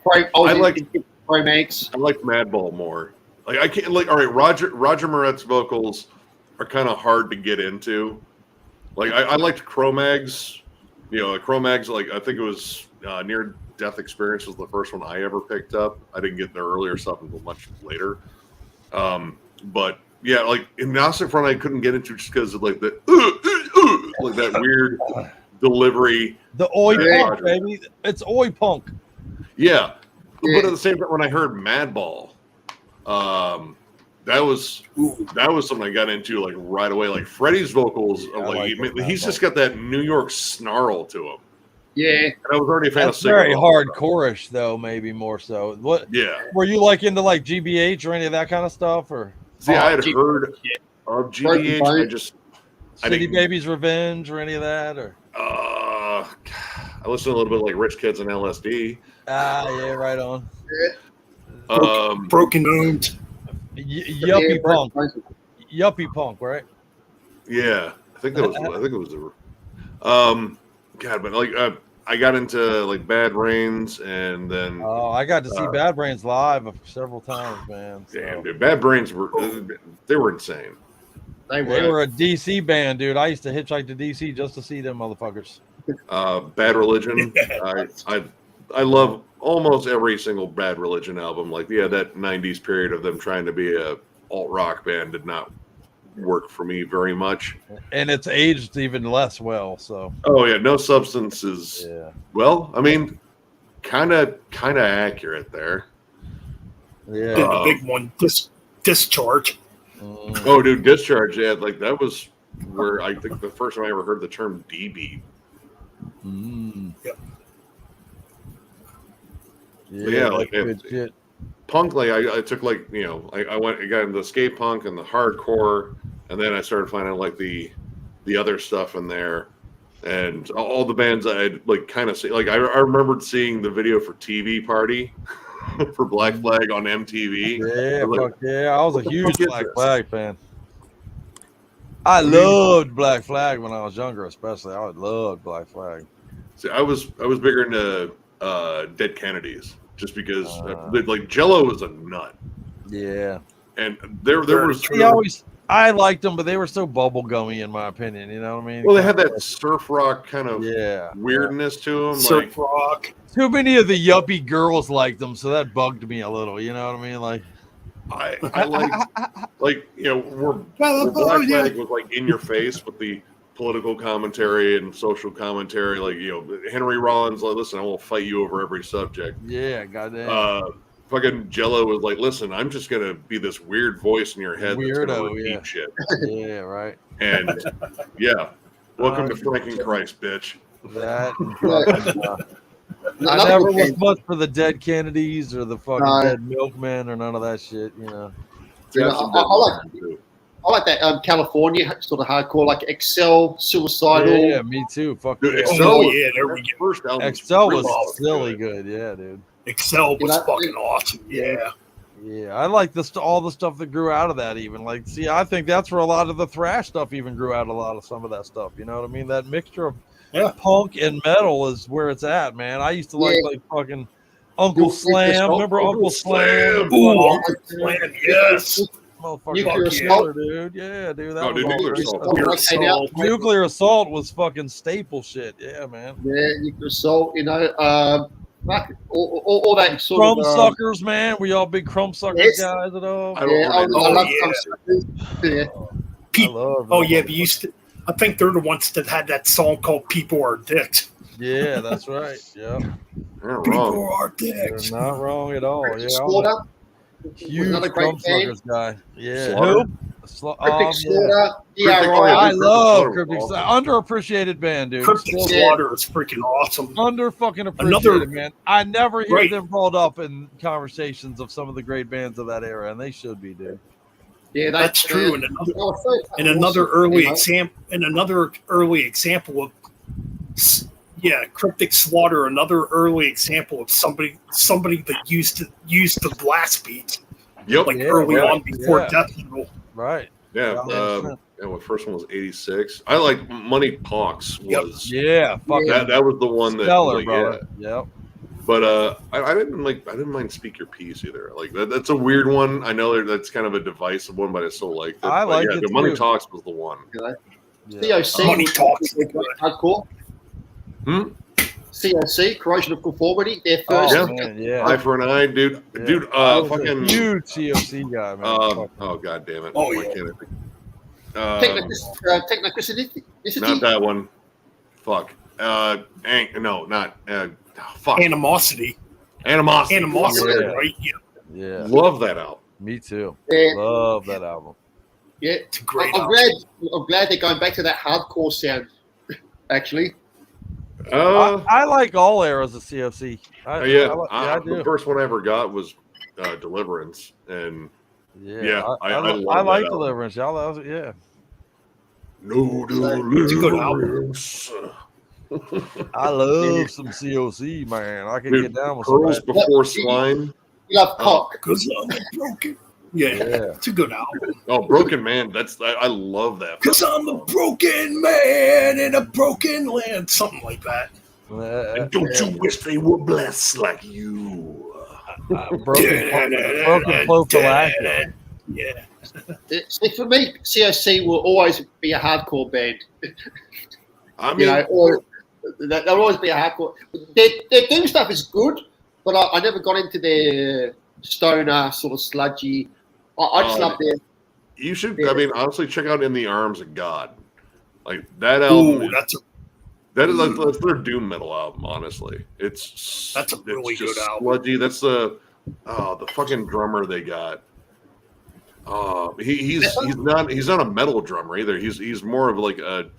Speaker 6: I like
Speaker 9: Pro-Mags.
Speaker 6: I like Madball more. Like I can't like all right, Roger Moret's vocals are kind of hard to get into. Like I liked Cro-Mags, you know, Cro-Mags, like I think it was Near Death Experience was the first one I ever picked up. I didn't get their earlier stuff until much later. But yeah, like Agnostic Front I couldn't get into just because of like the like that weird delivery.
Speaker 3: The Oi Punk, baby. It's Oi Punk.
Speaker 6: Yeah. But at the same time when I heard Madball, that was something I got into like right away. Like Freddie's vocals, he's just got that New York snarl to him.
Speaker 9: Yeah,
Speaker 6: and I was already a fan
Speaker 3: That's
Speaker 6: of
Speaker 3: very
Speaker 6: Sigur Rós.
Speaker 3: hardcore-ish though, maybe more so. What?
Speaker 6: Yeah.
Speaker 3: Were you like into like GBH or any of that kind of stuff, or?
Speaker 6: See, I had heard of GBH. I just
Speaker 3: City Babies Revenge or any of that, or?
Speaker 6: I listened a little bit like Rich Kids and LSD.
Speaker 3: Ah, yeah, right on.
Speaker 1: Broken Owned.
Speaker 3: Yuppie Punk. Yuppie Punk, right?
Speaker 6: Yeah, I think that was. I think it was the. God, but like I got into like Bad Brains, and then
Speaker 3: I got to see Bad Brains live several times, man. So.
Speaker 6: Damn, dude, Bad Brains were insane.
Speaker 3: They were a DC band, dude. I used to hitchhike to DC just to see them motherfuckers.
Speaker 6: Bad Religion. I love almost every single Bad Religion album. Like, yeah, that '90s period of them trying to be a alt rock band did not work for me very much.
Speaker 3: And it's aged even less well. So.
Speaker 6: Oh yeah, No Substance is.
Speaker 3: Yeah.
Speaker 6: Well, I mean, kind of accurate there.
Speaker 3: Yeah.
Speaker 1: The big one, Discharge.
Speaker 6: Oh, dude, Discharge. Yeah, like that was where I think the first time I ever heard the term D-beat.
Speaker 1: Yep.
Speaker 6: Yeah, like
Speaker 3: good shit.
Speaker 6: Punk. Like I took like I got into the skate punk and the hardcore, and then I started finding like the other stuff in there, and all the bands I'd like kind of see. Like I remembered seeing the video for TV Party. For Black Flag on MTV.
Speaker 3: Yeah, I was a huge Black Flag fan. I loved Black Flag when I was younger, especially. I loved Black Flag.
Speaker 6: See, I was bigger into Dead Kennedys just because like Jello was a nut.
Speaker 3: Yeah,
Speaker 6: and there was.
Speaker 3: I liked them, but they were so bubblegummy in my opinion. You know what I mean?
Speaker 6: Well, they had that surf rock kind of weirdness to them.
Speaker 1: Surf rock.
Speaker 3: Too many of the yuppie girls liked them, so that bugged me a little. You know what I mean? Like,
Speaker 6: I like where Black Flag was like in your face with the political commentary and social commentary. Like Henry Rollins, like, listen, I won't fight you over every subject.
Speaker 3: Yeah, goddamn.
Speaker 6: Fucking Jello was like, listen, I'm just gonna be this weird voice in your head that's gonna repeat shit.
Speaker 3: Yeah, right.
Speaker 6: And welcome to Frankenchrist, bitch.
Speaker 3: That. I never was much for the Dead Kennedys or the fucking Dead Milkmen or none of that shit.
Speaker 9: I like that California sort of hardcore, like Excel, Suicidal.
Speaker 3: Yeah, me too. Fuck
Speaker 6: dude,
Speaker 1: Excel, there we go.
Speaker 6: First album
Speaker 3: Excel was silly good. Yeah, dude.
Speaker 1: Excel was fucking awesome. Yeah.
Speaker 3: Yeah, I like all the stuff that grew out of that. Even like, see, I think that's where a lot of the thrash stuff even grew out. A lot of some of that stuff. You know what I mean? That mixture of punk and metal is where it's at, man. I used to like fucking Uncle Slam. Remember Uncle Slam?
Speaker 1: Ooh, Uncle Slam, yes.
Speaker 9: Nuclear Assault,
Speaker 3: dude. Yeah, dude. That
Speaker 6: was
Speaker 3: Nuclear Assault. Nuclear Assault was fucking staple shit. Yeah, man.
Speaker 9: Yeah, Nuclear Assault. All that sort
Speaker 3: crumb
Speaker 9: of
Speaker 3: suckers, man. We all big crumb suckers guys at all.
Speaker 9: I love crumb suckers.
Speaker 1: Yeah. They used to. I think they're the ones that had that song called "People Are Dicks."
Speaker 3: Yeah, that's right. Yeah.
Speaker 1: People are dicks.
Speaker 3: They're not wrong at all. Yeah. Huge
Speaker 9: another great
Speaker 3: crumb suckers guy. Yeah.
Speaker 6: Slaughter?
Speaker 3: Who?
Speaker 9: Cryptic Slaughter,
Speaker 6: Cryptic-
Speaker 9: DRI.
Speaker 3: I love
Speaker 6: Slaughter was
Speaker 3: Cryptic
Speaker 6: awesome.
Speaker 3: Slaughter. Underappreciated band, dude.
Speaker 1: Cryptic
Speaker 3: Still
Speaker 1: Slaughter is freaking awesome.
Speaker 3: under fucking
Speaker 1: Another-
Speaker 3: appreciated, man. I never hear
Speaker 1: Right.
Speaker 3: them brought up in conversations of some of the great bands of that era, and they should be, dude.
Speaker 9: Yeah,
Speaker 1: That's true. And another early example of Cryptic Slaughter, another early example of somebody that used the blast beat
Speaker 6: Yep.
Speaker 1: like
Speaker 3: Yeah,
Speaker 1: early
Speaker 3: right.
Speaker 1: on before
Speaker 3: Yeah.
Speaker 1: death metal.
Speaker 3: Right.
Speaker 6: Yeah.
Speaker 3: Yeah.
Speaker 6: My first one was 86. I like Money Talks was
Speaker 3: Yeah. Fucking
Speaker 6: that was the one that
Speaker 3: stellar,
Speaker 6: like,
Speaker 3: brother. Yep.
Speaker 6: But I didn't mind Speak Your Piece either. Like that's a weird one. I know that's kind of a divisive one, but I still liked it.
Speaker 3: I
Speaker 6: But
Speaker 3: like
Speaker 6: yeah,
Speaker 3: it
Speaker 6: the Money
Speaker 3: too.
Speaker 6: Talks was the one.
Speaker 3: Yeah.
Speaker 9: COC.
Speaker 1: Money Talks.
Speaker 9: Hardcore. COC, Corrosion of Conformity. Their first.
Speaker 3: Oh,
Speaker 6: Yeah.
Speaker 3: man, yeah.
Speaker 6: Eye for an eye, dude.
Speaker 3: Yeah.
Speaker 6: Dude,
Speaker 3: I was a
Speaker 6: fucking
Speaker 3: huge COC guy, man.
Speaker 6: oh god damn it.
Speaker 1: Oh,
Speaker 6: Why
Speaker 1: yeah.
Speaker 6: can't I think?
Speaker 9: Technicity.
Speaker 6: Not that one. Fuck. Fuck.
Speaker 1: Animosity.
Speaker 6: Animosity.
Speaker 1: Animosity,
Speaker 3: Yeah.
Speaker 1: right? Yeah.
Speaker 3: Yeah.
Speaker 6: Love that album.
Speaker 3: Me too.
Speaker 9: Yeah.
Speaker 3: Love that album.
Speaker 9: Yeah,
Speaker 1: It's a great
Speaker 9: I'm
Speaker 1: album.
Speaker 9: glad they're going back to that hardcore sound. Actually,
Speaker 3: I like all eras of CFC. I
Speaker 6: the
Speaker 3: do.
Speaker 6: first one I ever got was Deliverance, and
Speaker 3: Yeah,
Speaker 6: I
Speaker 3: I
Speaker 6: love
Speaker 3: like
Speaker 6: that album.
Speaker 3: Deliverance. Y'all love it, yeah.
Speaker 6: No
Speaker 1: It's a good album.
Speaker 6: Deliverance.
Speaker 3: I love some COC, man. I can
Speaker 6: Dude,
Speaker 3: get down with some
Speaker 6: Pearls
Speaker 3: of that.
Speaker 6: Before Swine.
Speaker 9: you love cock.
Speaker 1: Because I'm a broken. Yeah,
Speaker 3: Yeah.
Speaker 1: it's a good album.
Speaker 6: Oh, Broken Man. I love that.
Speaker 1: Because I'm a broken man in a broken land. Something like that.
Speaker 6: And don't you wish they were blessed like you?
Speaker 3: Broken Prophylactic.
Speaker 1: Yeah.
Speaker 9: See, for me, COC will always be a hardcore band.
Speaker 6: I
Speaker 9: You
Speaker 6: mean,
Speaker 9: know, or they'll always be a hardcore. Their doom stuff is good, but I never got into their stoner sort of sludgy. I just love their.
Speaker 6: you should. I mean, honestly, check out "In the Arms of God." Like that album.
Speaker 1: Ooh, that's
Speaker 6: That's their doom metal album. Honestly, it's
Speaker 1: really
Speaker 6: just
Speaker 1: good album.
Speaker 6: sludgy. That's the fucking drummer they got. He's not a metal drummer either. He's more of like a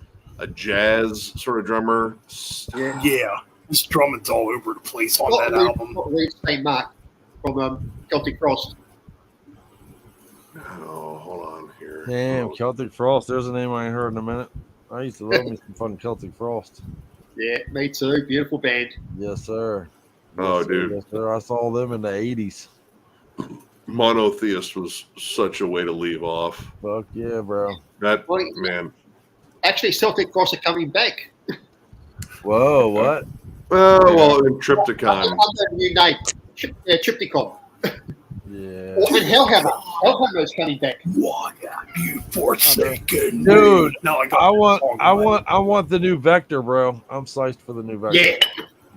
Speaker 6: jazz sort of drummer.
Speaker 1: yeah. His drumming's all over the place on that album.
Speaker 9: Not Reed St. Mark from Celtic Frost.
Speaker 6: Oh, hold on here.
Speaker 3: Damn, Celtic Frost. There's a name I ain't heard in a minute. I used to love me some fun Celtic Frost.
Speaker 9: Yeah, me too. Beautiful band.
Speaker 3: Yes, sir.
Speaker 6: Oh,
Speaker 3: Yes, sir.
Speaker 6: dude.
Speaker 3: Yes, sir. I saw them in the 80s.
Speaker 6: Monotheist was such a way to leave off.
Speaker 3: Fuck yeah, bro.
Speaker 6: That
Speaker 9: Well,
Speaker 6: man.
Speaker 9: Actually, Celtic Frost are coming back.
Speaker 3: Whoa, what?
Speaker 6: Well, in Triptychon.
Speaker 9: Under a new name, Triptychon.
Speaker 3: Yeah.
Speaker 9: And Hellhammer. Hellhammer is coming back.
Speaker 1: Why have you forsaken
Speaker 3: Dude,
Speaker 1: me? No,
Speaker 3: I want the new Vector, bro. I'm psyched for the new Vector.
Speaker 1: Yeah.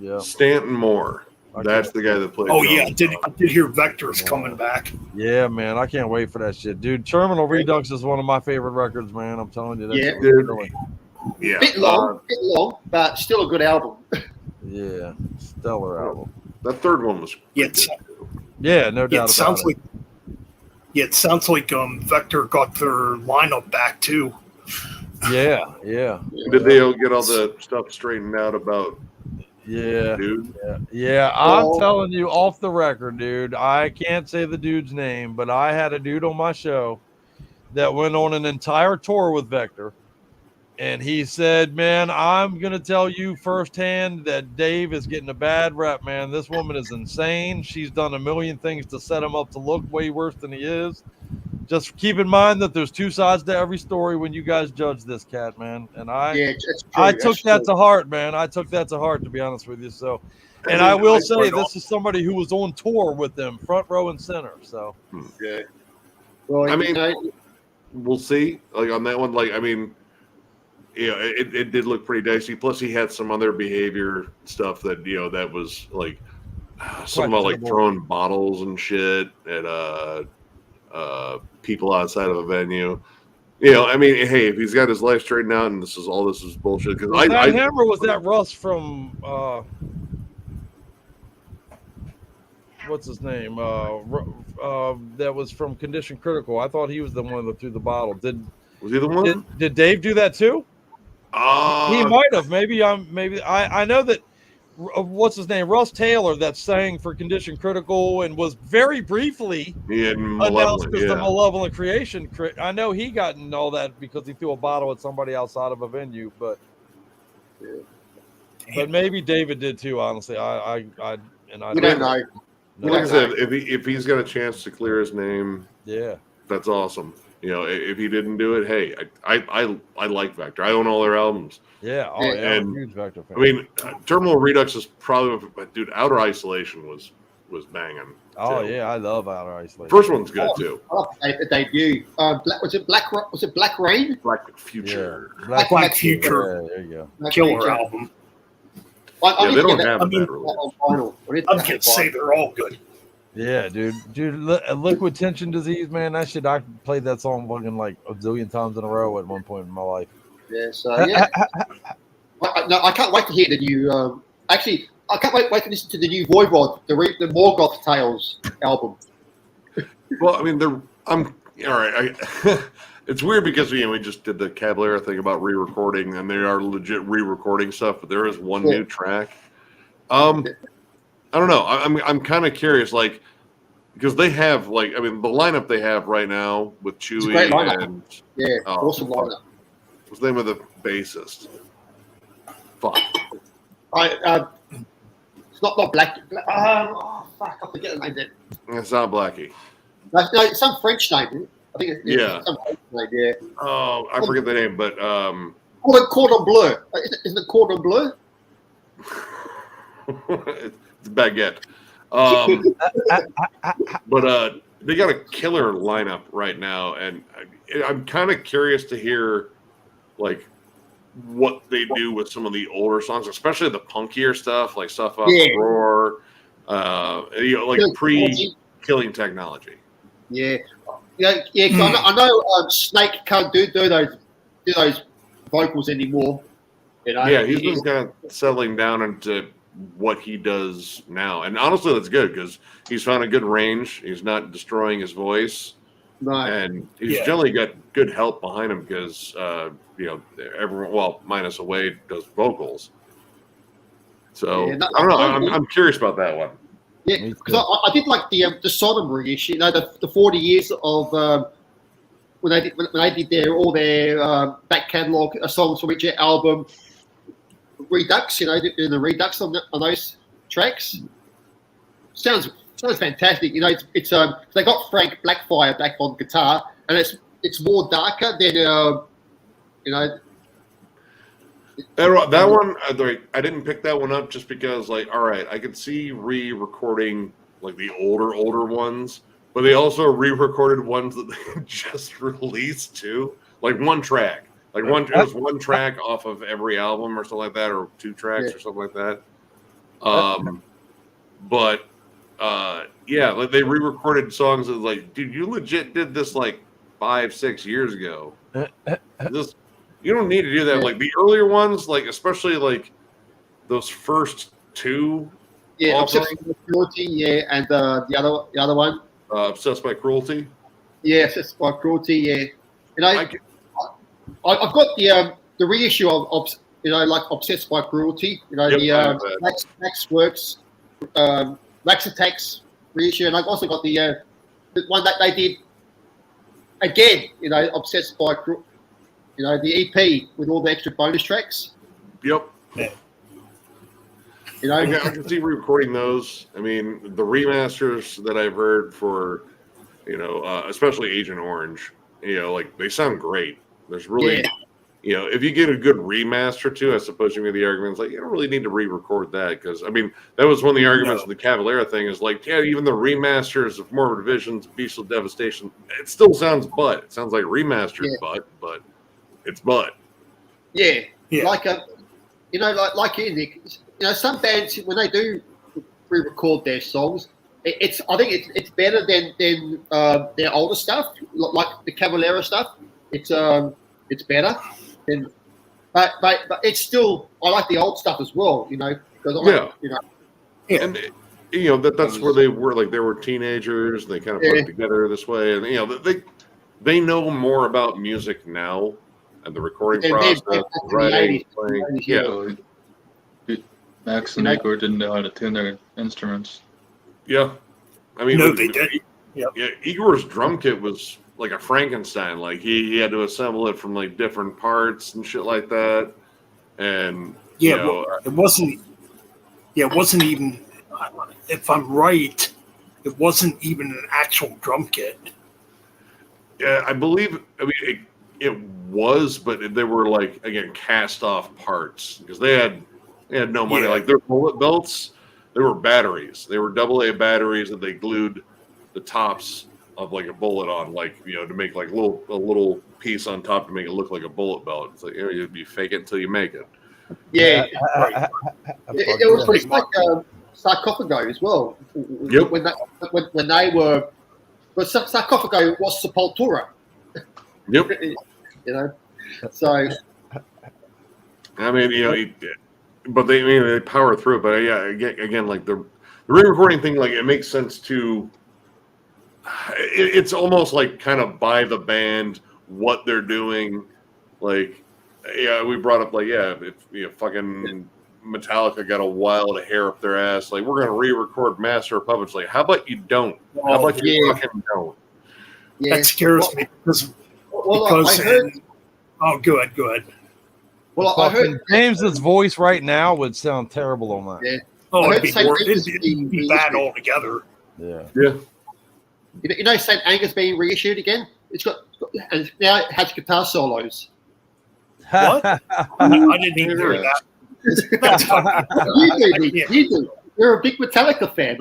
Speaker 3: Yeah.
Speaker 6: Stanton Moore. That's the guy that played.
Speaker 1: Oh yeah,
Speaker 6: drums.
Speaker 1: I did hear Vector's coming back.
Speaker 3: Yeah, man. I can't wait for that shit. Dude, Terminal Redux is one of my favorite records, man. I'm telling you that.
Speaker 9: Yeah.
Speaker 3: Really.
Speaker 6: Yeah.
Speaker 9: Bit long, but still a good album.
Speaker 3: Yeah. Stellar album.
Speaker 6: That third one was.
Speaker 1: Yeah,
Speaker 3: Yeah, no doubt
Speaker 1: it
Speaker 3: about
Speaker 1: sounds
Speaker 3: it.
Speaker 1: like. Yeah, it sounds like Vector got their lineup back too.
Speaker 3: Yeah, yeah.
Speaker 6: Did they get all the stuff straightened out about
Speaker 3: Yeah.
Speaker 6: dude?
Speaker 3: Yeah, I'm telling you off the record, dude. I can't say the dude's name, but I had a dude on my show that went on an entire tour with Vector. And he said, man, I'm going to tell you firsthand that Dave is getting a bad rep, man. This woman is insane. She's done a million things to set him up to look way worse than he is. Just keep in mind that there's two sides to every story when you guys judge this cat, man. And I took that to heart, man. I took that to heart, to be honest with you. So, and I will say this is somebody who was on tour with them, front row and center. So,
Speaker 9: yeah. Well,
Speaker 6: I mean, we'll see. Like on that one, like I mean, yeah, it did look pretty dicey. Plus, he had some other behavior stuff that that was like something about like throwing bottles and shit at people outside of a venue. I mean, hey, if he's got his life straightened out and this is bullshit. Because
Speaker 3: was that him or was that Russ from? what's his name? That was from Condition Critical. I thought he was the one that threw the bottle.
Speaker 6: Was he the one?
Speaker 3: Did Dave do that too? He might have. Maybe I know that. What's his name? Russ Taylor, that sang for Condition Critical and was very briefly announced as the Malevolent Creation. I know he got in all that because he threw a bottle at somebody outside of a venue, but maybe David did too. Honestly, I
Speaker 9: don't know.
Speaker 6: Like I said, if he's got a chance to clear his name,
Speaker 3: yeah,
Speaker 6: that's awesome. You know, if he didn't do it, hey, I like Vector. I own all their albums.
Speaker 3: Yeah,
Speaker 6: and
Speaker 3: I'm a huge Vector fan.
Speaker 6: I mean, Terminal Redux is probably, but dude, Outer Isolation was banging.
Speaker 3: Oh
Speaker 6: too.
Speaker 3: yeah, I love Outer Isolation.
Speaker 6: First one's good too.
Speaker 9: The debut. Was it Black Rain?
Speaker 6: Black Future.
Speaker 3: Yeah.
Speaker 1: Black Future.
Speaker 3: Yeah, there you go.
Speaker 1: Killer album.
Speaker 6: They don't have that release.
Speaker 1: I'm gonna say they're all good.
Speaker 3: Yeah, dude, Liquid Tension Disease, man, that shit. I played that song fucking like a zillion times in a row at one point in my life.
Speaker 9: Yeah, so yeah. I can't wait to hear the new. Actually, I can't wait to listen to the new Voivod, the Morgoth Tales album.
Speaker 6: Well, I mean, I'm all right. It's weird because we just did the Caballera thing about re-recording, and they are legit re-recording stuff. But there is one new track. I don't know. I'm kind of curious, like, because they have the lineup they have right now with Chewy and
Speaker 9: awesome lineup.
Speaker 6: What's the name of the bassist? Fuck.
Speaker 9: It's not Black. Fuck! I forget the name. Then.
Speaker 6: It's not Blackie.
Speaker 9: No, it's some French name. I think it's some French name. Yeah.
Speaker 6: Oh, I forget the name, but
Speaker 9: Cordon Bleu. Isn't it Cordon Bleu?
Speaker 6: It's baguette. But they got a killer lineup right now, and I'm kind of curious to hear like what they do with some of the older songs, especially the punkier stuff, like stuff off Roar, like pre-Killing Technology.
Speaker 9: Yeah. I know Snake can't do those vocals anymore. You know?
Speaker 6: Yeah, he's been kind of settling down into what he does now, and honestly, that's good because he's found a good range. He's not destroying his voice, and he's generally got good help behind him because everyone, minus Wade, does vocals. So I don't know. I'm curious about that one.
Speaker 9: Yeah, because I did like the Sodom reissue. The 40 years of when they did all their back catalogue songs from each album. Redux, doing the Redux on those tracks sounds fantastic. It's they got Frank Blackfire back on guitar, and it's more darker than
Speaker 6: that one. I didn't pick that one up just because, like, all right, I could see re-recording like the older ones, but they also re-recorded ones that they just released too, like one track. Like one track off of every album or something like that, or two tracks or something like that. Like they re-recorded songs that like, dude, you legit did this like 5-6 years ago. You don't need to do that. Like the earlier ones, like especially like those first two.
Speaker 9: Yeah, Obsessed by Cruelty, and the other one.
Speaker 6: Obsessed by Cruelty.
Speaker 9: Yeah, Obsessed by Cruelty. Yeah, I've got the reissue of like Obsessed by Cruelty. The Max Works, Max Attacks reissue, and I've also got the one that they did again. Obsessed by Cruelty. The EP with all the extra bonus tracks.
Speaker 6: Yep. I can see re-recording those. I mean, the remasters that I've heard for, especially Agent Orange, like they sound great. There's really, if you get a good remaster too, I suppose you make the arguments like you don't really need to re-record that because I mean that was one of the arguments of the Cavalera thing is like even the remasters of Morbid Visions, Bestial Devastation, it still sounds butt. It sounds like remastered butt, but it's butt.
Speaker 9: Yeah. Like like you, Nick. Some bands when they do re-record their songs, I think it's better than their older stuff, like the Cavalera stuff. It's better, but it's still I like the old stuff as well. Because
Speaker 6: And that's where they were. Like they were teenagers. They kind of put it together this way, and they know more about music now and the recording process, writing, playing.
Speaker 8: Max and Igor didn't know how to tune their instruments.
Speaker 6: Yeah, I mean,
Speaker 1: no, they did.
Speaker 6: Yeah, Igor's drum kit was like a Frankenstein. Like he had to assemble it from like different parts and shit like that. And
Speaker 1: it wasn't. Yeah, it wasn't even. If I'm right, it wasn't even an actual drum kit.
Speaker 6: Yeah, I believe. I mean, it was, but they were like again cast off parts because they had no money. Like their bullet belts, they were batteries. They were AA batteries that they glued the tops of like a bullet on, like to make like a little piece on top to make it look like a bullet belt. It's like you fake it until you make it.
Speaker 9: Yeah, it was like Sarcophago as well.
Speaker 6: Yep.
Speaker 9: When they were, but Sarcophago was Sepultura.
Speaker 6: Yep.
Speaker 9: So.
Speaker 6: I mean, but they power through it. But again, like the re-recording thing, like it makes sense to. It's almost like kind of by the band what they're doing, like we brought up like if fucking Metallica got a wild hair up their ass, like we're gonna re-record Master of Puppets. Like, how about you don't? How about you fucking don't?
Speaker 1: Yeah. That scares me because
Speaker 9: I heard.
Speaker 1: Go ahead.
Speaker 3: Well, I heard James's voice right now would sound terrible on that.
Speaker 9: Yeah.
Speaker 1: Oh, it'd be bad altogether.
Speaker 3: Yeah.
Speaker 9: St. Anger's being reissued again. And now it has guitar solos.
Speaker 1: What? I didn't even hear that. That's funny.
Speaker 9: You do. You're a big Metallica fan.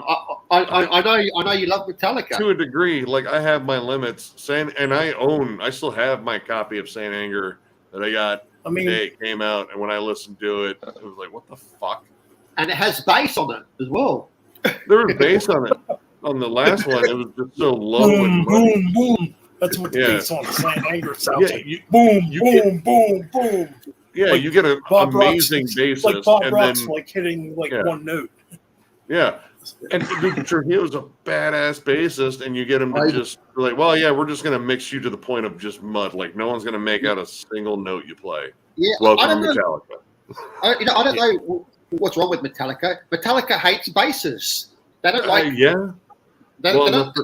Speaker 9: I know you love Metallica.
Speaker 6: To a degree, like I have my limits. And I still have my copy of St. Anger that I got the day it came out. And when I listened to it, it was like, what the fuck?
Speaker 9: And it has bass on it as well.
Speaker 6: There was bass on it. On the last one, it was just so low.
Speaker 1: Boom, boom. That's what the bass on St. Anger sounds like. Boom.
Speaker 6: Yeah, like, you get an amazing bassist.
Speaker 1: Like Bob Rock's like hitting one note.
Speaker 6: Yeah. And Trujillo's a badass bassist, and you get him to just be like, well, we're just going to mix you to the point of just mud. Like, no one's going to make out a single note you play.
Speaker 9: Yeah,
Speaker 6: Welcome to Metallica.
Speaker 9: I don't know what's wrong with Metallica. Metallica hates basses. They don't like... They don't like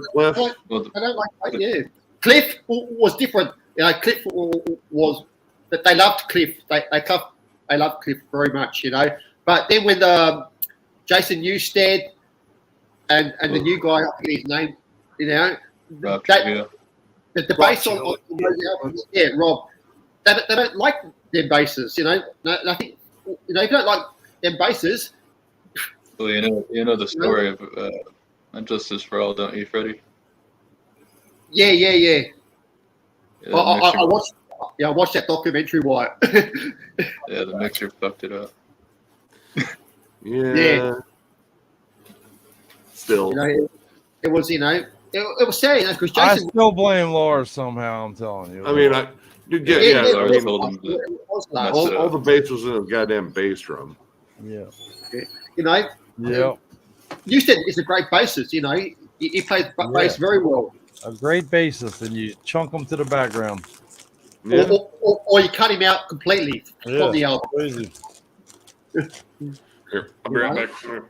Speaker 9: Cliff was different. Cliff was... They loved Cliff. They loved Cliff very much, But then when Jason Newsted and the new guy, I forget his name, the bass on those albums, Rob, they don't like their basses, I think, if you don't like them basses.
Speaker 8: Well, you know the story of Injustice for All, don't you, Freddie?
Speaker 9: Yeah. I watched. Yeah, I watched that documentary. Why?
Speaker 8: Yeah, the mixer fucked it up.
Speaker 6: Yeah. Still,
Speaker 9: it was it was sad, because Jason.
Speaker 3: I still blame Lars somehow. I'm telling you.
Speaker 6: I mean,
Speaker 8: Lars told him to
Speaker 6: all the bass was in a goddamn bass drum.
Speaker 3: Yeah.
Speaker 9: Yeah. Newsted is a great bassist. He plays bass very well.
Speaker 3: A great bassist, and you chunk him to the background.
Speaker 6: Yeah.
Speaker 9: Or you cut him out completely from the album.
Speaker 3: Crazy.
Speaker 6: Here, I'll be right back.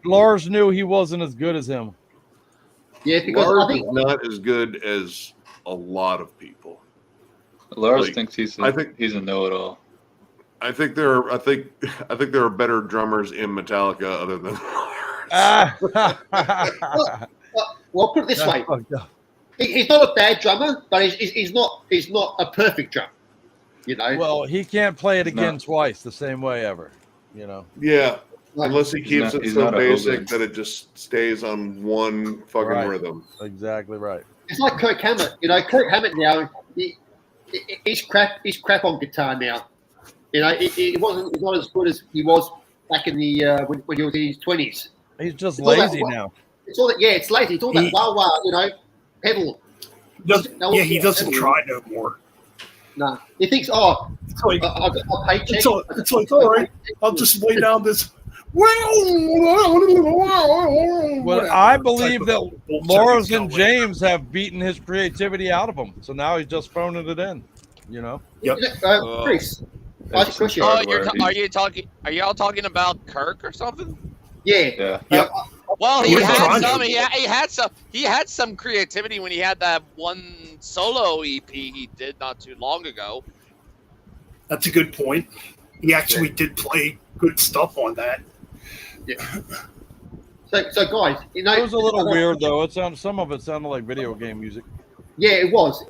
Speaker 3: Lars knew he wasn't as good as him.
Speaker 9: Yeah, because
Speaker 6: Lars is not as good as a lot of people.
Speaker 8: Lars thinks he's a know-it-all.
Speaker 6: I think there are better drummers in Metallica other than Lars.
Speaker 9: Well, put it this way: he's not a bad drummer, but he's not a perfect drummer.
Speaker 3: Well, he can't play it again twice the same way ever.
Speaker 6: Yeah, unless he keeps it so basic that it just stays on one fucking rhythm.
Speaker 3: Exactly right.
Speaker 9: It's like Kirk Hammett. Kirk Hammett now, he's crap on guitar now. He's not as good as he was back in the when he was in his 20s.
Speaker 3: He's just lazy now.
Speaker 9: It's lazy. It's all that wah-wah, pedal.
Speaker 1: He doesn't try no more.
Speaker 9: No, he thinks, I've got my paycheck.
Speaker 1: It's like, all right, I'll just lay down this
Speaker 3: Well, I believe that Morris and James have beaten his creativity out of him, so now he's just phoning it in. You know.
Speaker 1: Yep.
Speaker 9: Chris,
Speaker 8: It's some
Speaker 9: question.
Speaker 8: hardware.
Speaker 4: Are you all talking about Kirk or something?
Speaker 9: Yeah.
Speaker 1: Yep.
Speaker 4: Well,
Speaker 1: He
Speaker 4: he
Speaker 1: was
Speaker 4: had
Speaker 1: trying
Speaker 4: some.
Speaker 1: to.
Speaker 4: He had some creativity when he had that one solo EP he did not too long ago.
Speaker 1: That's a good point. He actually did play good stuff on that.
Speaker 9: So guys, you know,
Speaker 3: It was a little weird though. Some of it sounded like video game music.
Speaker 9: Yeah, it was.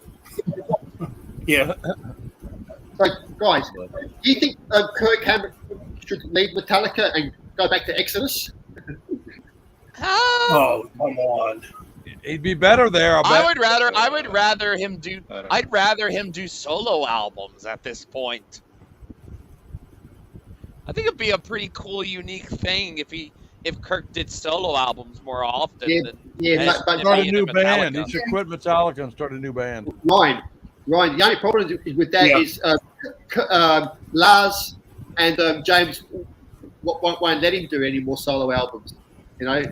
Speaker 1: Yeah.
Speaker 9: So guys, do you think Kirk Hammett should leave Metallica and go back to Exodus?
Speaker 1: Oh, come on.
Speaker 3: He'd be better there.
Speaker 4: I would rather him do.
Speaker 8: I don't know.
Speaker 4: I'd rather him do solo albums at this point. I think it'd be a pretty cool, unique thing if Kirk did solo albums more often.
Speaker 3: Start a new band. He should quit Metallica and start a new band.
Speaker 9: Ryan, the only problem with that is Lars and James won't let him do any more solo albums. You know,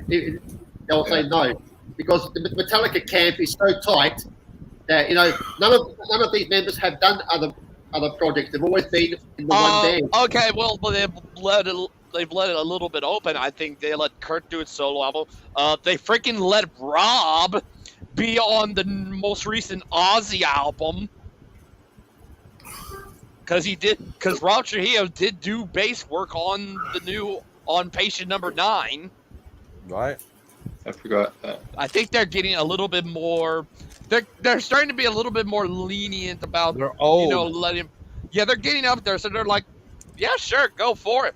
Speaker 9: they'll say no because the Metallica camp is so tight that none of these members have done other projects. They've always been in the one band.
Speaker 4: Okay, well, they've let it a little bit open. I think they let Kurt do its solo album. They freaking let Rob be on the most recent Ozzy album because Rob Trujillo did do bass work on Patient Number 9.
Speaker 3: Right.
Speaker 8: I forgot that.
Speaker 4: I think they're getting a little bit more. They're starting to be a little bit more lenient about.
Speaker 3: They're old.
Speaker 4: letting. Yeah, they're getting up there, so they're like, yeah, sure, go for it.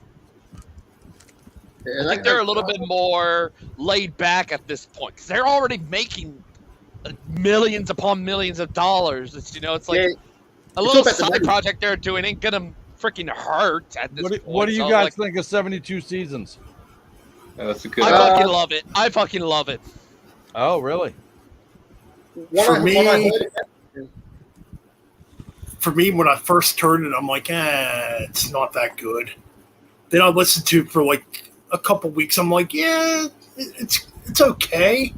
Speaker 4: I think they're a little bit more laid back at this point because they're already making millions upon millions of dollars. It's like a little side project they're doing ain't gonna freaking hurt at this point.
Speaker 3: What do you guys think of 72 Seasons?
Speaker 8: That's a good.
Speaker 4: I fucking love it. I fucking love it.
Speaker 3: Oh, really?
Speaker 1: For me, when I first heard it, I'm like, it's not that good. Then I listened to it for like a couple weeks. I'm like, yeah, it's okay.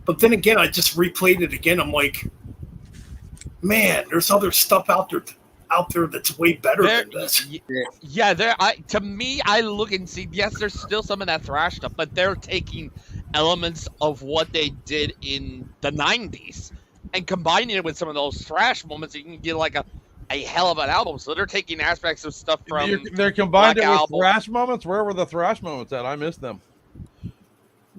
Speaker 1: But then again, I just replayed it again. I'm like, man, there's other stuff out there that's way better than this.
Speaker 4: Yeah, to me, I look and see. Yes, there's still some of that thrash stuff, but they're taking elements of what they did in the '90s and combining it with some of those thrash moments. You can get like a hell of an album. So they're taking aspects of stuff from.
Speaker 3: They're combined
Speaker 4: Black
Speaker 3: it with
Speaker 4: Album.
Speaker 3: thrash moments. Where were the thrash moments at? I missed them.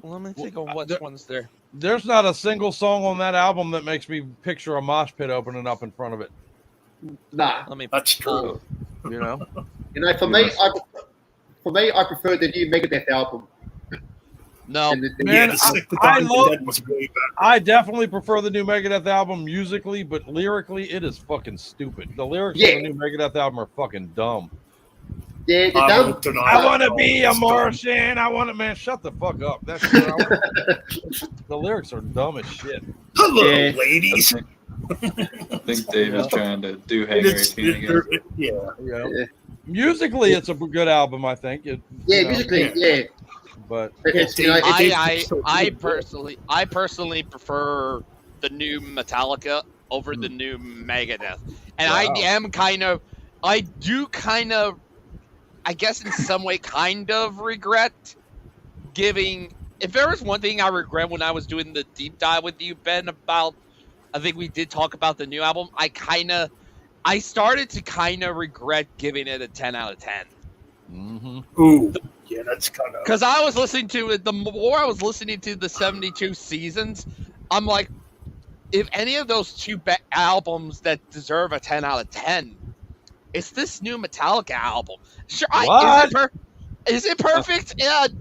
Speaker 4: Let me think of which ones there.
Speaker 3: There's not a single song on that album that makes me picture a mosh pit opening up in front of it.
Speaker 9: Nah,
Speaker 1: that's true.
Speaker 3: You know.
Speaker 9: For me, I prefer the new Megadeth album.
Speaker 4: No,
Speaker 3: Man, I love.
Speaker 1: Was way better.
Speaker 3: I definitely prefer the new Megadeth album musically, but lyrically, it is fucking stupid. The lyrics of the new Megadeth album are fucking dumb.
Speaker 9: Yeah,
Speaker 3: I want to be a Martian. I want to, man. Shut the fuck up. That's the lyrics are dumb as shit.
Speaker 1: Hello, ladies.
Speaker 8: I think Dave is trying to do Hangar 18 again.
Speaker 3: Yeah. Musically, it's a good album. I think.
Speaker 9: Musically.
Speaker 3: But
Speaker 4: I personally prefer the new Metallica over the new Megadeth, and I do kind of, I guess in some way, kind of regret giving. If there was one thing I regret when I was doing the deep dive with you, Ben, about, I think we did talk about the new album. I started to kind of regret giving it a 10 out of 10.
Speaker 3: Mm-hmm.
Speaker 1: Ooh, yeah, that's kind of.
Speaker 4: Because I was listening to it, the more I was listening to the 72 Seasons, I'm like, if any of those two albums that deserve a 10 out of 10, it's this new Metallica album. Sure, is it perfect?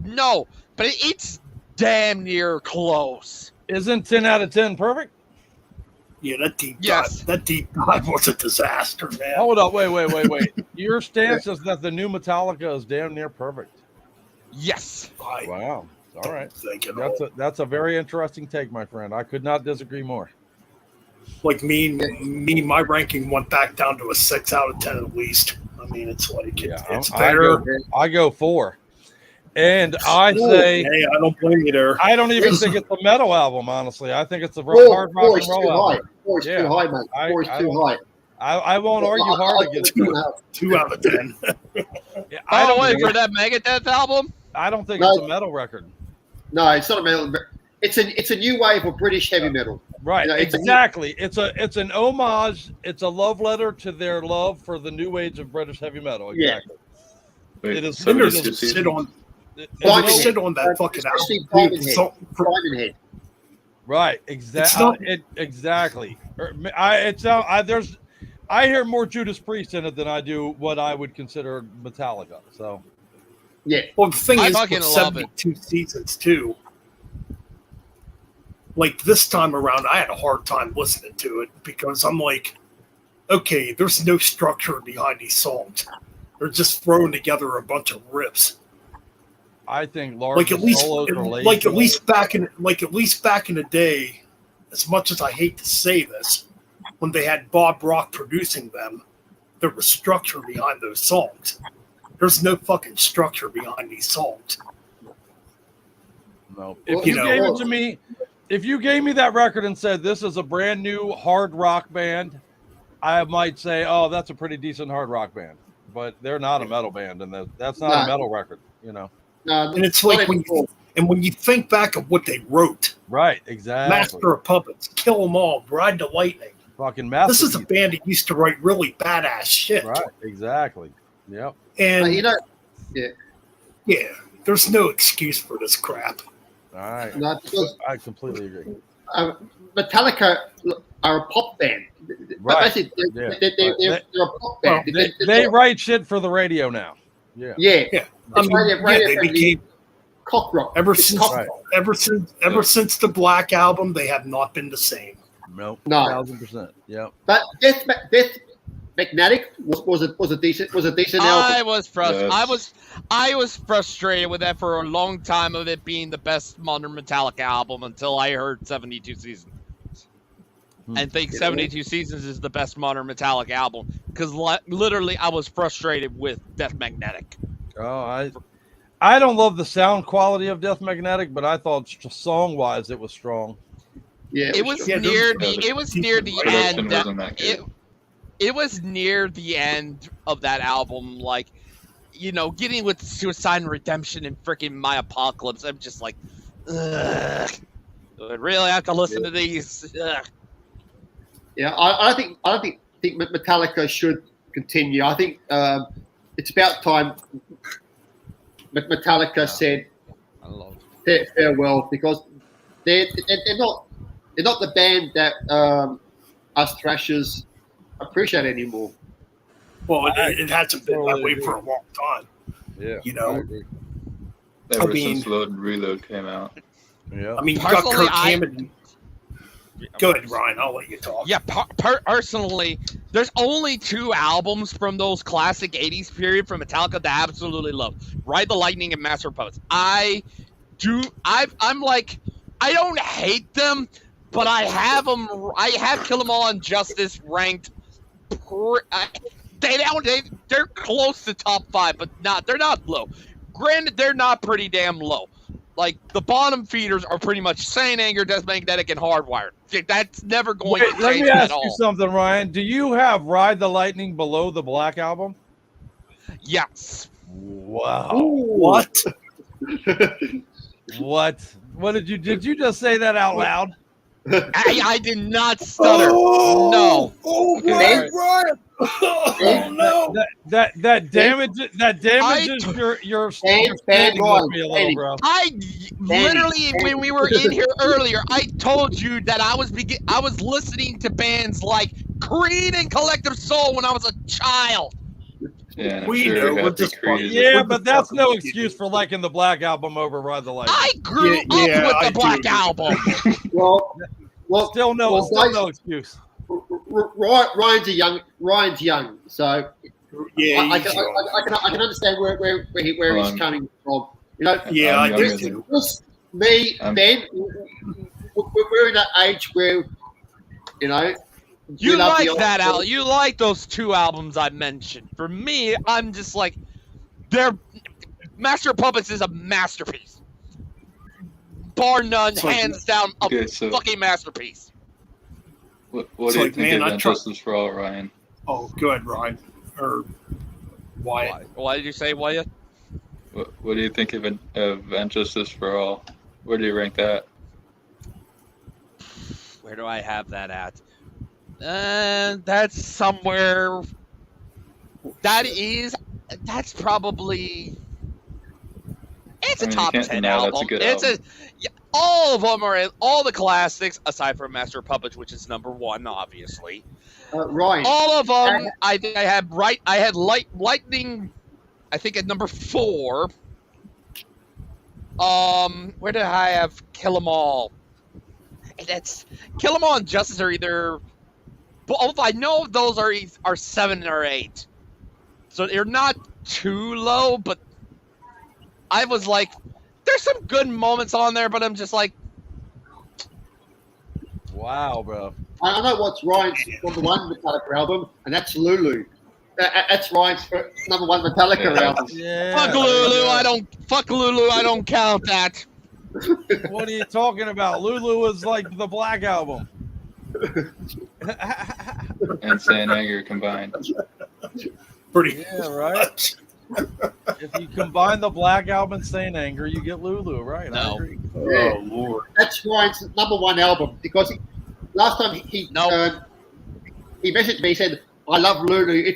Speaker 4: No, but it's damn near close.
Speaker 3: Isn't 10 out of 10 perfect?
Speaker 1: Yeah, that deep dive was a disaster, man.
Speaker 3: Hold up, wait. Your stance is that the new Metallica is damn near perfect.
Speaker 4: Yes.
Speaker 3: Wow. All right. That's a very interesting take, my friend. I could not disagree more.
Speaker 1: Like my ranking went back down to a 6 out of 10 at least. I mean, it's like it's better.
Speaker 3: I go 4. And I say,
Speaker 1: hey, I don't blame you there.
Speaker 3: I don't even think it's a metal album, honestly. I think it's a hard rock
Speaker 9: Four
Speaker 3: and
Speaker 9: is
Speaker 3: roll
Speaker 9: too high.
Speaker 3: album.
Speaker 9: 4 is
Speaker 3: Yeah.
Speaker 9: too high, mate. 4 is too high.
Speaker 3: I won't argue hard against it.
Speaker 1: 2 out of 10.
Speaker 3: I don't
Speaker 4: wait
Speaker 3: think
Speaker 4: for that Megadeth album.
Speaker 3: I don't think
Speaker 9: No.
Speaker 3: it's a metal record.
Speaker 9: No, it's not a metal. It's a new wave of British heavy metal.
Speaker 3: Right,
Speaker 9: You know,
Speaker 3: exactly. It's an homage. It's a love letter to their love for the new age of British heavy metal. Exactly.
Speaker 8: Wait,
Speaker 3: It is.
Speaker 1: Then there's
Speaker 8: 72
Speaker 1: shit
Speaker 8: seasons?
Speaker 1: on.
Speaker 3: It-
Speaker 9: Diamond
Speaker 1: There's
Speaker 9: Head.
Speaker 1: shit on that fucking
Speaker 9: Especially
Speaker 1: album.
Speaker 9: Diamond Head.
Speaker 1: So-
Speaker 9: Diamond Head.
Speaker 3: Right,
Speaker 1: It's
Speaker 3: exactly. I hear more Judas Priest in it than I do what I would consider Metallica. So
Speaker 9: Yeah.
Speaker 1: Well, the thing
Speaker 4: I
Speaker 1: is,
Speaker 4: fucking
Speaker 1: with
Speaker 4: love it.
Speaker 1: 72 seasons too. Like this time around, I had a hard time listening to it because I'm like, okay, there's no structure behind these songs. They're just throwing together a bunch of riffs.
Speaker 3: I think Lars
Speaker 1: Like at least,
Speaker 3: solos are lazy.
Speaker 1: like at least back in the day, as much as I hate to say this, when they had Bob Rock producing them, there was structure behind those songs. There's no fucking structure behind these songs.
Speaker 3: No. If
Speaker 9: Well,
Speaker 3: you
Speaker 1: you know-
Speaker 3: gave it to me, if you gave me that record and said this is a brand new hard rock band, I might say, oh, that's a pretty decent hard rock band. But they're not a metal band, and that's not a
Speaker 9: No.
Speaker 3: metal record, you know.
Speaker 9: No,
Speaker 1: And it's
Speaker 9: not
Speaker 1: like
Speaker 9: anymore.
Speaker 1: when you think back of what they wrote,
Speaker 3: Right, exactly.
Speaker 1: Master of Puppets, Kill 'Em All, Ride the Lightning.
Speaker 3: Fucking
Speaker 1: This is a
Speaker 3: masterpiece.
Speaker 1: band that used to write really badass shit.
Speaker 3: Right, exactly. Yep.
Speaker 1: And
Speaker 9: You know,
Speaker 1: yeah, there's no excuse for this crap.
Speaker 3: All right.
Speaker 9: no, because
Speaker 3: I completely agree.
Speaker 9: Metallica are a pop band.
Speaker 3: Right.
Speaker 9: Basically,
Speaker 3: Yeah.
Speaker 9: they're a pop band.
Speaker 3: They write shit for the radio now. Yeah.
Speaker 9: Yeah.
Speaker 1: Yeah.
Speaker 9: I mean,
Speaker 1: yeah, they became
Speaker 9: cock rock.
Speaker 1: ever
Speaker 9: It's
Speaker 1: since
Speaker 9: cock
Speaker 3: Right.
Speaker 9: rock.
Speaker 1: ever since the Black Album, they have not been the same.
Speaker 3: Nope.
Speaker 9: No.
Speaker 3: 1000%. Yep.
Speaker 9: But Death Magnetic was a decent
Speaker 4: I
Speaker 9: album.
Speaker 4: was I was frustrated with that for a long time of it being the best modern Metallica album until I heard 72 Seasons. And think 72 Seasons is the best modern Metallica album because literally I was frustrated with Death Magnetic.
Speaker 3: Oh, I don't love the sound quality of Death Magnetic, but I thought song wise it was strong.
Speaker 9: Yeah,
Speaker 4: It was
Speaker 1: Yeah,
Speaker 4: near
Speaker 8: there's-
Speaker 4: the it was near the
Speaker 8: Production
Speaker 4: end.
Speaker 8: wasn't that good.
Speaker 4: It was near the end of that album, like, you know, getting with Suicide and Redemption and freaking My Apocalypse. I'm just like, ugh. Do I really have to listen to these? Ugh.
Speaker 9: Yeah, I think Metallica should continue. I think it's about time Metallica said
Speaker 4: I love it.
Speaker 9: farewell because they're not the band that us thrashers appreciate anymore.
Speaker 1: Well, it hasn't been that
Speaker 3: totally
Speaker 1: way
Speaker 3: agree.
Speaker 1: for a long time.
Speaker 3: Yeah.
Speaker 1: You
Speaker 3: I
Speaker 1: know,
Speaker 3: agree.
Speaker 8: Ever
Speaker 1: mean-
Speaker 8: since Load and Reload came out.
Speaker 3: Yeah.
Speaker 1: I mean, you got
Speaker 4: Personally,
Speaker 1: Kirk Hammett. Go ahead, Ryan. I'll let you talk.
Speaker 4: Yeah, personally, there's only 2 albums from those classic 80s period from Metallica that I absolutely love. Ride the Lightning and Master of Puppets. I'm like, I don't hate them, but I have Kill 'Em All and Justice ranked. They're close to top 5, but they're not low. Granted, they're not pretty damn low. Like, the bottom feeders are pretty much Saint Anger, Death Magnetic, and Hardwired. That's never going
Speaker 3: Wait,
Speaker 4: to
Speaker 3: let
Speaker 4: change
Speaker 3: me
Speaker 4: at
Speaker 3: ask
Speaker 4: all.
Speaker 3: you something, Ryan. Do you have Ride the Lightning below the Black Album?
Speaker 4: Yes.
Speaker 3: Wow.
Speaker 1: What?
Speaker 3: What did you just say that out loud?
Speaker 4: I did not stutter. No.
Speaker 1: Oh,
Speaker 8: Okay.
Speaker 1: Ryan! Oh no!
Speaker 3: That damages your standing with me a little, bro.
Speaker 4: I literally, when we were in here earlier, I told you that I was listening to bands like Creed and Collective Soul when I was a child.
Speaker 8: Yeah, and I'm
Speaker 1: We
Speaker 8: sure
Speaker 1: know, we're
Speaker 8: Happy
Speaker 1: just
Speaker 8: Creed
Speaker 1: fucking-
Speaker 8: is-
Speaker 3: Yeah,
Speaker 1: What the
Speaker 3: but that's
Speaker 1: fuck
Speaker 3: no
Speaker 1: would you
Speaker 3: excuse
Speaker 1: do?
Speaker 3: for liking the Black Album over Ride the Lightning.
Speaker 4: I grew
Speaker 1: Yeah,
Speaker 4: up
Speaker 1: yeah,
Speaker 4: with
Speaker 1: I
Speaker 4: the
Speaker 1: do
Speaker 4: Black
Speaker 1: agree.
Speaker 4: Album.
Speaker 9: Well,
Speaker 3: Still no
Speaker 9: guys,
Speaker 3: excuse.
Speaker 9: Ryan's young, so
Speaker 1: Yeah,
Speaker 9: I
Speaker 1: he's
Speaker 9: can
Speaker 1: young.
Speaker 9: understand where he's coming from. You know,
Speaker 1: Yeah, I
Speaker 8: I'm
Speaker 1: do
Speaker 8: younger
Speaker 1: too.
Speaker 9: just me,
Speaker 8: I'm-
Speaker 9: Ben, we're in that age where, you know,
Speaker 4: You
Speaker 9: we love the
Speaker 4: like
Speaker 9: old
Speaker 4: that,
Speaker 9: school.
Speaker 4: Al? You like those 2 albums I mentioned? For me, I'm just like, they're Master of Puppets is a masterpiece. Bar none,
Speaker 1: So-
Speaker 4: hands down, a
Speaker 8: Okay, so
Speaker 4: fucking masterpiece.
Speaker 8: what
Speaker 1: It's
Speaker 8: do you
Speaker 1: like,
Speaker 8: think
Speaker 1: man,
Speaker 8: of
Speaker 1: I try-
Speaker 8: Injustice for All, Ryan?
Speaker 1: Oh, go ahead, Ryan. Or Wyatt.
Speaker 4: Why did you say Wyatt?
Speaker 8: What do you think of Injustice for All? Where do you rank that?
Speaker 4: Where do I have that at? That's somewhere. That's probably. It's a
Speaker 8: I mean, you
Speaker 4: top
Speaker 8: can't
Speaker 4: 10
Speaker 8: deny that's
Speaker 4: album.
Speaker 8: a good
Speaker 4: It's
Speaker 8: album.
Speaker 4: all of them are all the classics aside from Master of Puppets, which is number 1, obviously.
Speaker 9: Ryan.
Speaker 4: All of them. I had Lightning. I think at number 4. Where did I have Kill 'Em All? That's Kill 'Em All and Justice are either. Both I know those are 7 or 8, so they're not too low. But I was like, there's some good moments on there, but I'm just like,
Speaker 3: Wow, bro.
Speaker 9: I know what's Ryan's number 1 Metallica album, and that's Lulu. That's Ryan's number 1 Metallica album.
Speaker 3: Yeah.
Speaker 4: fuck Lulu. I don't count that.
Speaker 3: What are you talking about? Lulu was like the Black Album.
Speaker 8: And Saint Anger combined.
Speaker 1: Pretty.
Speaker 3: Yeah, right. If you combine the Black Album and Saint Anger, you get Lulu, right? I
Speaker 4: No.
Speaker 3: agree.
Speaker 9: Yeah.
Speaker 1: Oh Lord.
Speaker 9: That's Ryan's number 1 album because last time he messaged me, he said, "I love Lulu.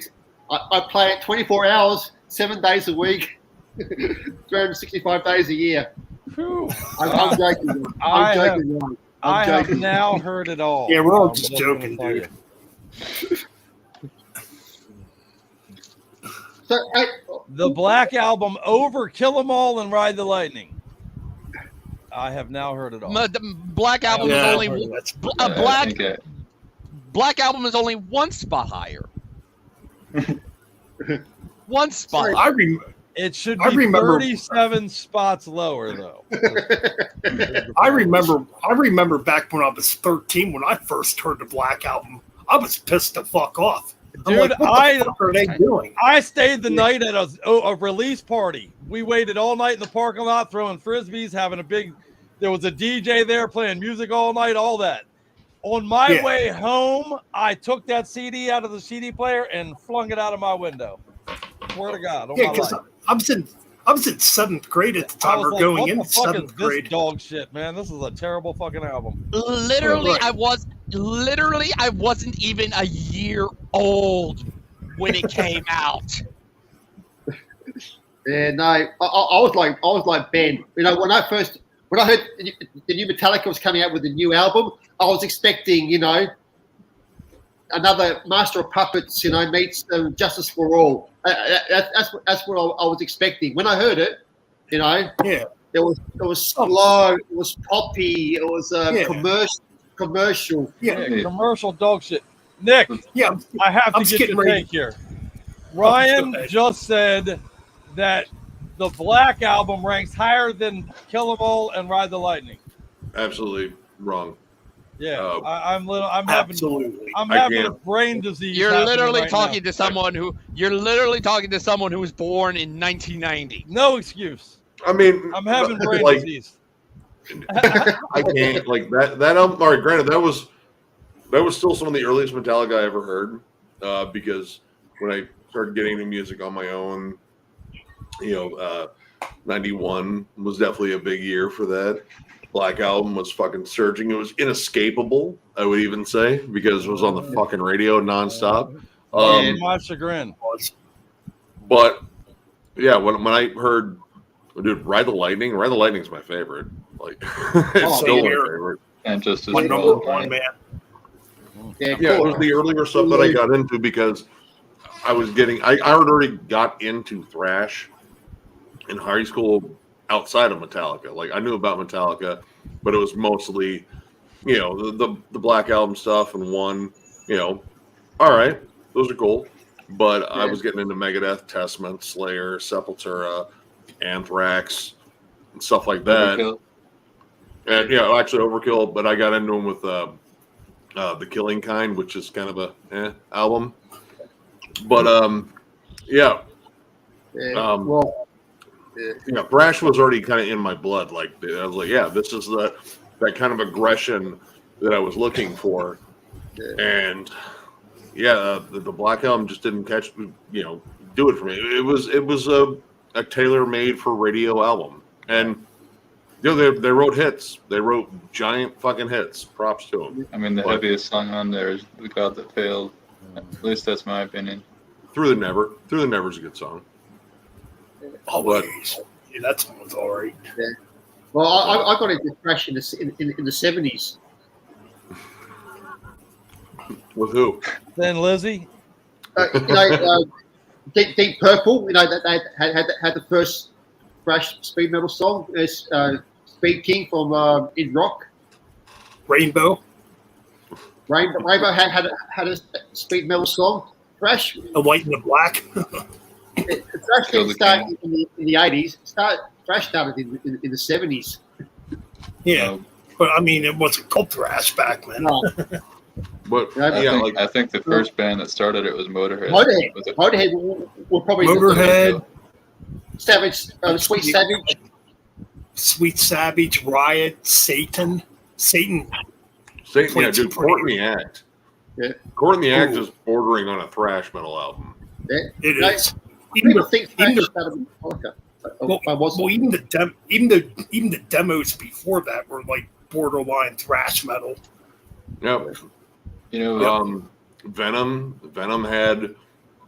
Speaker 9: I play it 24 hours, 7 days a week, 365 days a year."
Speaker 3: Whew.
Speaker 9: I'm joking.
Speaker 3: I
Speaker 9: I'm
Speaker 3: have-
Speaker 9: joking. Ryan.
Speaker 3: I
Speaker 9: I'm
Speaker 3: have
Speaker 9: joking.
Speaker 3: now heard it all.
Speaker 1: Yeah, we're all
Speaker 3: I'm
Speaker 1: just
Speaker 3: gonna
Speaker 1: joking,
Speaker 3: tell
Speaker 1: dude.
Speaker 3: you.
Speaker 9: So,
Speaker 3: The Black Album over Kill 'Em All and Ride the Lightning. I have now heard it all.
Speaker 4: The Black Album
Speaker 1: Yeah,
Speaker 4: is only
Speaker 1: that's
Speaker 8: I think
Speaker 4: Black Album is only 1 spot higher. 1 spot.
Speaker 1: I remember.
Speaker 3: It should
Speaker 1: I
Speaker 3: be
Speaker 1: remember-
Speaker 3: 37 spots lower, though.
Speaker 1: I remember back when I was 13 when I first heard the Black Album. I was pissed the fuck off. I'm
Speaker 3: Dude,
Speaker 1: like, what the fuck are they doing?
Speaker 3: I stayed the night at a release party. We waited all night in the parking lot throwing frisbees, having a big. There was a DJ there playing music all night, all that. On my
Speaker 1: Yeah.
Speaker 3: way home, I took that CD out of the CD player and flung it out of my window. Swear to God.
Speaker 1: Yeah, because I was in 7th grade at the
Speaker 3: I
Speaker 1: time,
Speaker 3: was
Speaker 1: or
Speaker 3: like,
Speaker 1: going
Speaker 3: what
Speaker 1: into
Speaker 3: the fuck is
Speaker 1: 7th
Speaker 3: this
Speaker 1: grade.
Speaker 3: dog shit, man? This is a terrible fucking album.
Speaker 4: Literally,
Speaker 1: Right.
Speaker 4: I wasn't even a year old when it came out.
Speaker 9: yeah, no, I was like Ben. You know, when I heard the new Metallica was coming out with a new album, I was expecting, you know, another Master of Puppets, you know, meets Justice for All. That's what I was expecting. When I heard it, you know,
Speaker 1: Yeah.
Speaker 9: it was slow, it was poppy, it was
Speaker 1: Yeah.
Speaker 9: commercial.
Speaker 1: Yeah.
Speaker 3: Yeah, commercial dog shit. Nick,
Speaker 1: Yeah.
Speaker 3: I have
Speaker 1: I'm
Speaker 3: to get
Speaker 1: getting
Speaker 3: your
Speaker 1: ready.
Speaker 3: take here. Ryan
Speaker 1: go ahead.
Speaker 3: just said that the Black Album ranks higher than Kill 'Em All and Ride the Lightning.
Speaker 6: Absolutely wrong.
Speaker 3: Yeah,
Speaker 6: Oh.
Speaker 3: I'm having
Speaker 1: Absolutely.
Speaker 3: I'm
Speaker 6: I
Speaker 3: having a
Speaker 6: can't.
Speaker 3: brain disease.
Speaker 4: You're
Speaker 3: happening
Speaker 4: literally
Speaker 3: right
Speaker 4: talking
Speaker 3: now.
Speaker 4: to someone who was born in 1990.
Speaker 3: No excuse.
Speaker 6: I mean,
Speaker 3: I'm having brain
Speaker 6: like,
Speaker 3: disease.
Speaker 6: I can't like that. That album. All right, granted, that was still some of the earliest Metallica I ever heard. Because when I started getting into music on my own, you know, 91 was definitely a big year for that. Black Album was fucking surging. It was inescapable, I would even say, because it was on the fucking radio nonstop.
Speaker 3: To my chagrin.
Speaker 6: But yeah, when I heard, dude, Ride the Lightning's my favorite. Like, it's
Speaker 9: Oh,
Speaker 6: still my
Speaker 1: here.
Speaker 6: favorite.
Speaker 8: And Justice
Speaker 1: My
Speaker 8: for
Speaker 1: number
Speaker 8: All.
Speaker 1: one, man.
Speaker 9: Yeah,
Speaker 6: Yeah, it
Speaker 9: cool.
Speaker 6: was the earlier stuff that I got into because I had already got into thrash in high school outside of Metallica. Like, I knew about Metallica, but it was mostly, you know, the Black Album stuff and you know, all right, those are cool. But I was getting into Megadeth, Testament, Slayer, Sepultura, Anthrax, and stuff like that.
Speaker 8: Overkill.
Speaker 6: And yeah, actually Overkill, but I got into them with The Killing Kind, which is kind of a album. But yeah.
Speaker 9: Yeah, well,
Speaker 6: thrash was already kind of in my blood. Like I was like, yeah, this is that kind of aggression that I was looking for, and the Black Album just didn't do it for me. It was a tailor-made for radio album, and they wrote hits. They wrote giant fucking hits. Props to them.
Speaker 8: I mean, the heaviest song on there is "The God That Failed." At least that's my opinion.
Speaker 6: Through the Never is a good song.
Speaker 1: Always. Yeah, that song was all right.
Speaker 9: Yeah. Well, I got into thrash in the 70s.
Speaker 6: With who?
Speaker 3: Then Lizzie.
Speaker 9: Deep Purple. That had the first thrash speed metal song. Speed King from In Rock.
Speaker 1: Rainbow
Speaker 9: had a speed metal song. Thrash.
Speaker 1: The White and the Black.
Speaker 9: Thrash didn't start in the 80s. Thrash started in the 70s.
Speaker 1: Yeah, but I mean, it wasn't called thrash back then.
Speaker 9: No.
Speaker 6: But
Speaker 8: I think the first band that started it was Motorhead.
Speaker 9: Motorhead were probably
Speaker 1: Motorhead,
Speaker 9: Savage, Sweet Savage.
Speaker 1: Sweet Savage, Riot, Satan.
Speaker 6: Yeah, dude, Court in the Act.
Speaker 9: Yeah.
Speaker 6: Court in the Act is bordering on a thrash metal album.
Speaker 9: Yeah.
Speaker 1: It is.
Speaker 9: People think thrash started with Metallica.
Speaker 1: Even the demos before that were like borderline thrash metal.
Speaker 6: Yep. Venom had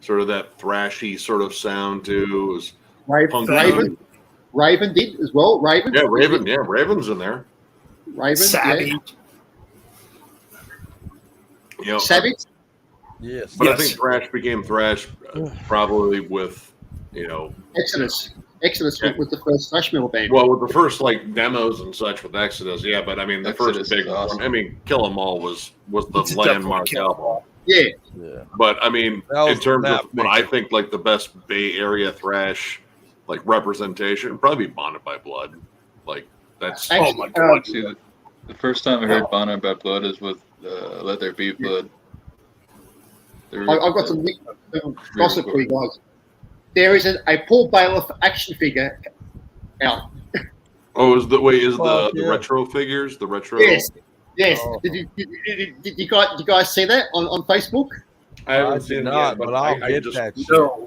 Speaker 6: sort of that thrashy sort of sound too. It was
Speaker 9: Raven did as well. Raven.
Speaker 6: Yeah, Raven. Yeah, Raven's in there.
Speaker 9: Raven.
Speaker 1: Savage.
Speaker 6: Yeah.
Speaker 9: Savage.
Speaker 3: Yes.
Speaker 6: But I think thrash became thrash probably with,
Speaker 9: Exodus. Exodus was the first thrash metal band.
Speaker 6: Well, with the first like demos and such with Exodus, yeah. But I mean, the
Speaker 8: Exodus
Speaker 6: first big
Speaker 8: awesome.
Speaker 6: one. I mean, Kill 'Em All was the landmark album.
Speaker 9: Yeah.
Speaker 6: But I mean,
Speaker 3: That was
Speaker 6: in terms
Speaker 3: that
Speaker 6: of what I think like the best Bay Area thrash like representation, probably Bonded by Blood. Like that's
Speaker 1: Oh my god.
Speaker 8: See, the first time I heard Bonded by Blood is with Let There Be Blood.
Speaker 9: I've got some gossip for you guys. There is a Paul Bailiff action figure out.
Speaker 6: Oh, the retro figures? The retro?
Speaker 9: Yes.
Speaker 3: Oh.
Speaker 9: Did you guys see that on Facebook?
Speaker 6: I haven't seen it yet,
Speaker 3: but I'll get that.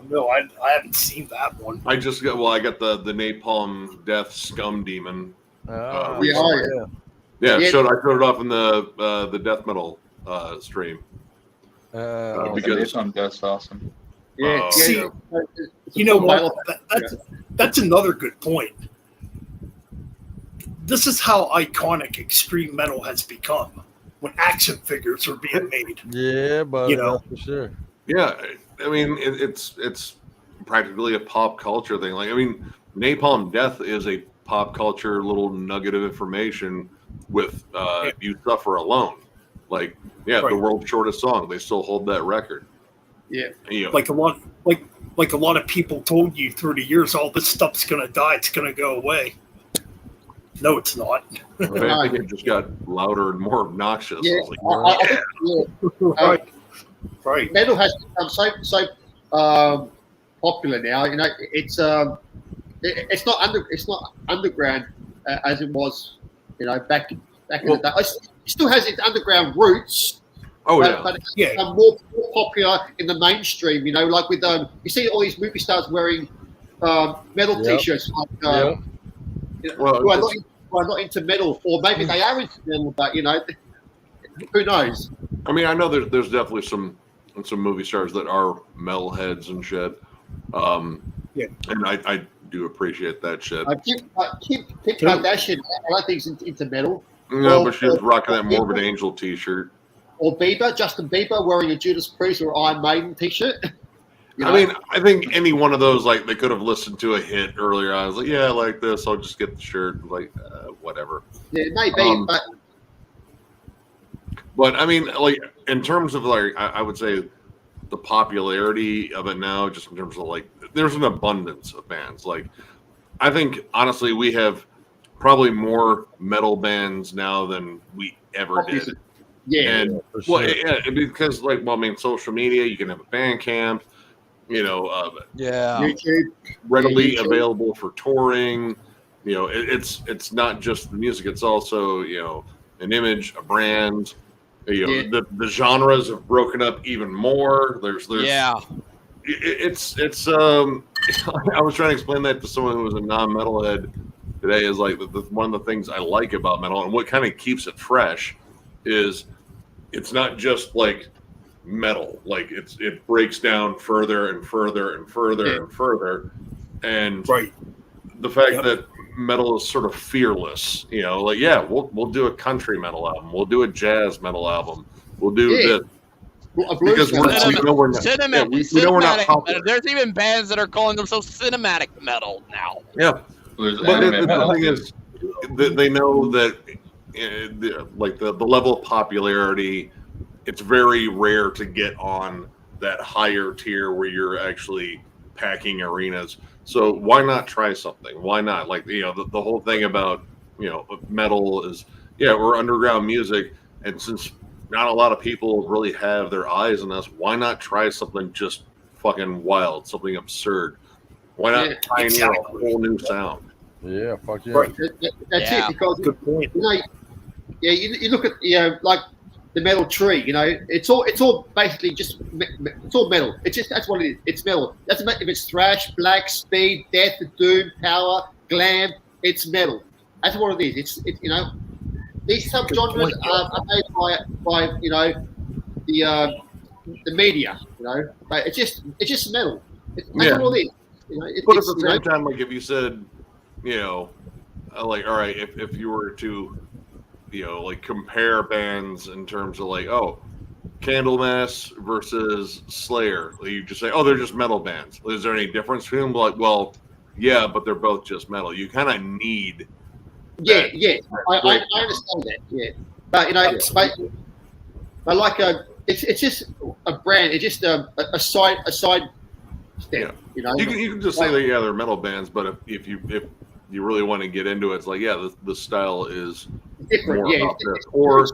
Speaker 1: No, I haven't seen that one.
Speaker 6: I got the Napalm Death Scum Demon.
Speaker 3: Oh,
Speaker 6: Yeah, I showed it off in the death metal stream.
Speaker 8: Because that's awesome.
Speaker 9: Yeah.
Speaker 1: See, you know what? That's another good point. This is how iconic extreme metal has become when action figures are being made.
Speaker 3: Yeah, but for sure.
Speaker 6: Yeah, I mean it's practically a pop culture thing. Like I mean, Napalm Death is a pop culture little nugget of information with You Suffer Alone. Like the world's shortest song. They still hold that record.
Speaker 9: Yeah.
Speaker 1: Like a lot of people told you through the years, all this stuff's gonna die, it's gonna go away. No, it's not.
Speaker 6: I think it just got louder and more obnoxious.
Speaker 9: Yeah.
Speaker 6: I was like,
Speaker 1: Right.
Speaker 9: Metal has become so popular now. It's not underground as it was. Back in the day. It still has its underground roots. But it's become more popular in the mainstream. Like with you see all these movie stars wearing metal T-shirts. Like, who are not into metal, or maybe they are into metal, but who knows?
Speaker 6: I mean, I know there's definitely some movie stars that are metalheads and shit. And I do appreciate that shit.
Speaker 9: Kim Kardashian, I don't think she's into metal.
Speaker 6: No, but she's rocking that Morbid Angel T-shirt.
Speaker 9: Or Justin Bieber wearing a Judas Priest or Iron Maiden T-shirt.
Speaker 6: I mean, I think any one of those, like, they could have listened to a hit earlier. I was like, yeah, I like this. I'll just get the shirt. Like, whatever.
Speaker 9: Yeah, maybe.
Speaker 6: But I mean, like, in terms of like, I would say the popularity of it now, just in terms of like, there's an abundance of bands. Like, I think honestly, we have probably more metal bands now than we ever did.
Speaker 9: Yeah,
Speaker 6: and because like, well, I mean, social media, you can have a band camp.
Speaker 4: Yeah.
Speaker 9: YouTube.
Speaker 6: readily
Speaker 9: YouTube.
Speaker 6: available for touring. It's not just the music; it's also an image, a brand.
Speaker 9: Yeah.
Speaker 6: The genres have broken up even more. There's
Speaker 4: Yeah.
Speaker 6: it's I was trying to explain that to someone who was a non-metalhead today. Is like one of the things I like about metal and what kind of keeps it fresh is it's not just like metal. Like it breaks down further and further and further and further, and
Speaker 1: Right.
Speaker 6: the fact that metal is sort of fearless. We'll do a country metal album, we'll do a jazz metal album, we'll do this.
Speaker 9: Well, a blues
Speaker 6: Because
Speaker 9: metal album.
Speaker 6: we know we're not, we know we're not
Speaker 4: Cinematic.
Speaker 6: popular.
Speaker 4: There's even bands that are calling themselves cinematic metal now.
Speaker 6: Yeah,
Speaker 8: There's
Speaker 6: but
Speaker 8: anime
Speaker 6: the
Speaker 8: metal.
Speaker 6: thing is, they know that the level of popularity, it's very rare to get on that higher tier where you're actually packing arenas. So why not try something? Why not? Like the whole thing about metal is we're underground music, and since not a lot of people really have their eyes on us, why not try something just fucking wild, something absurd? Why not pioneer a whole new sound?
Speaker 7: Yeah, fuck yeah.
Speaker 1: Right.
Speaker 9: That's
Speaker 4: Yeah.
Speaker 9: it. Because
Speaker 1: Good point.
Speaker 9: you look at like the metal tree. It's all basically just it's all metal. That's what it is. It's metal. Doesn't matter if it's thrash, black, speed, death, doom, power, glam. It's metal. That's what it is. It's these subgenres are made by the media. But it's just metal. That's all it is.
Speaker 6: But at the same time, like if you said, like all right, if you were to like compare bands in terms of like, Candlemass versus Slayer, you just say, they're just metal bands. Is there any difference between them? Like, well, yeah, but they're both just metal. You kind of need.
Speaker 9: I understand that. Yeah, but but like it's just a brand. It's just a side step.
Speaker 6: Yeah. You can just say that they're metal bands, but if you really want to get into it, it's like the style is
Speaker 9: different.
Speaker 6: more
Speaker 9: Yeah,
Speaker 6: about this. Or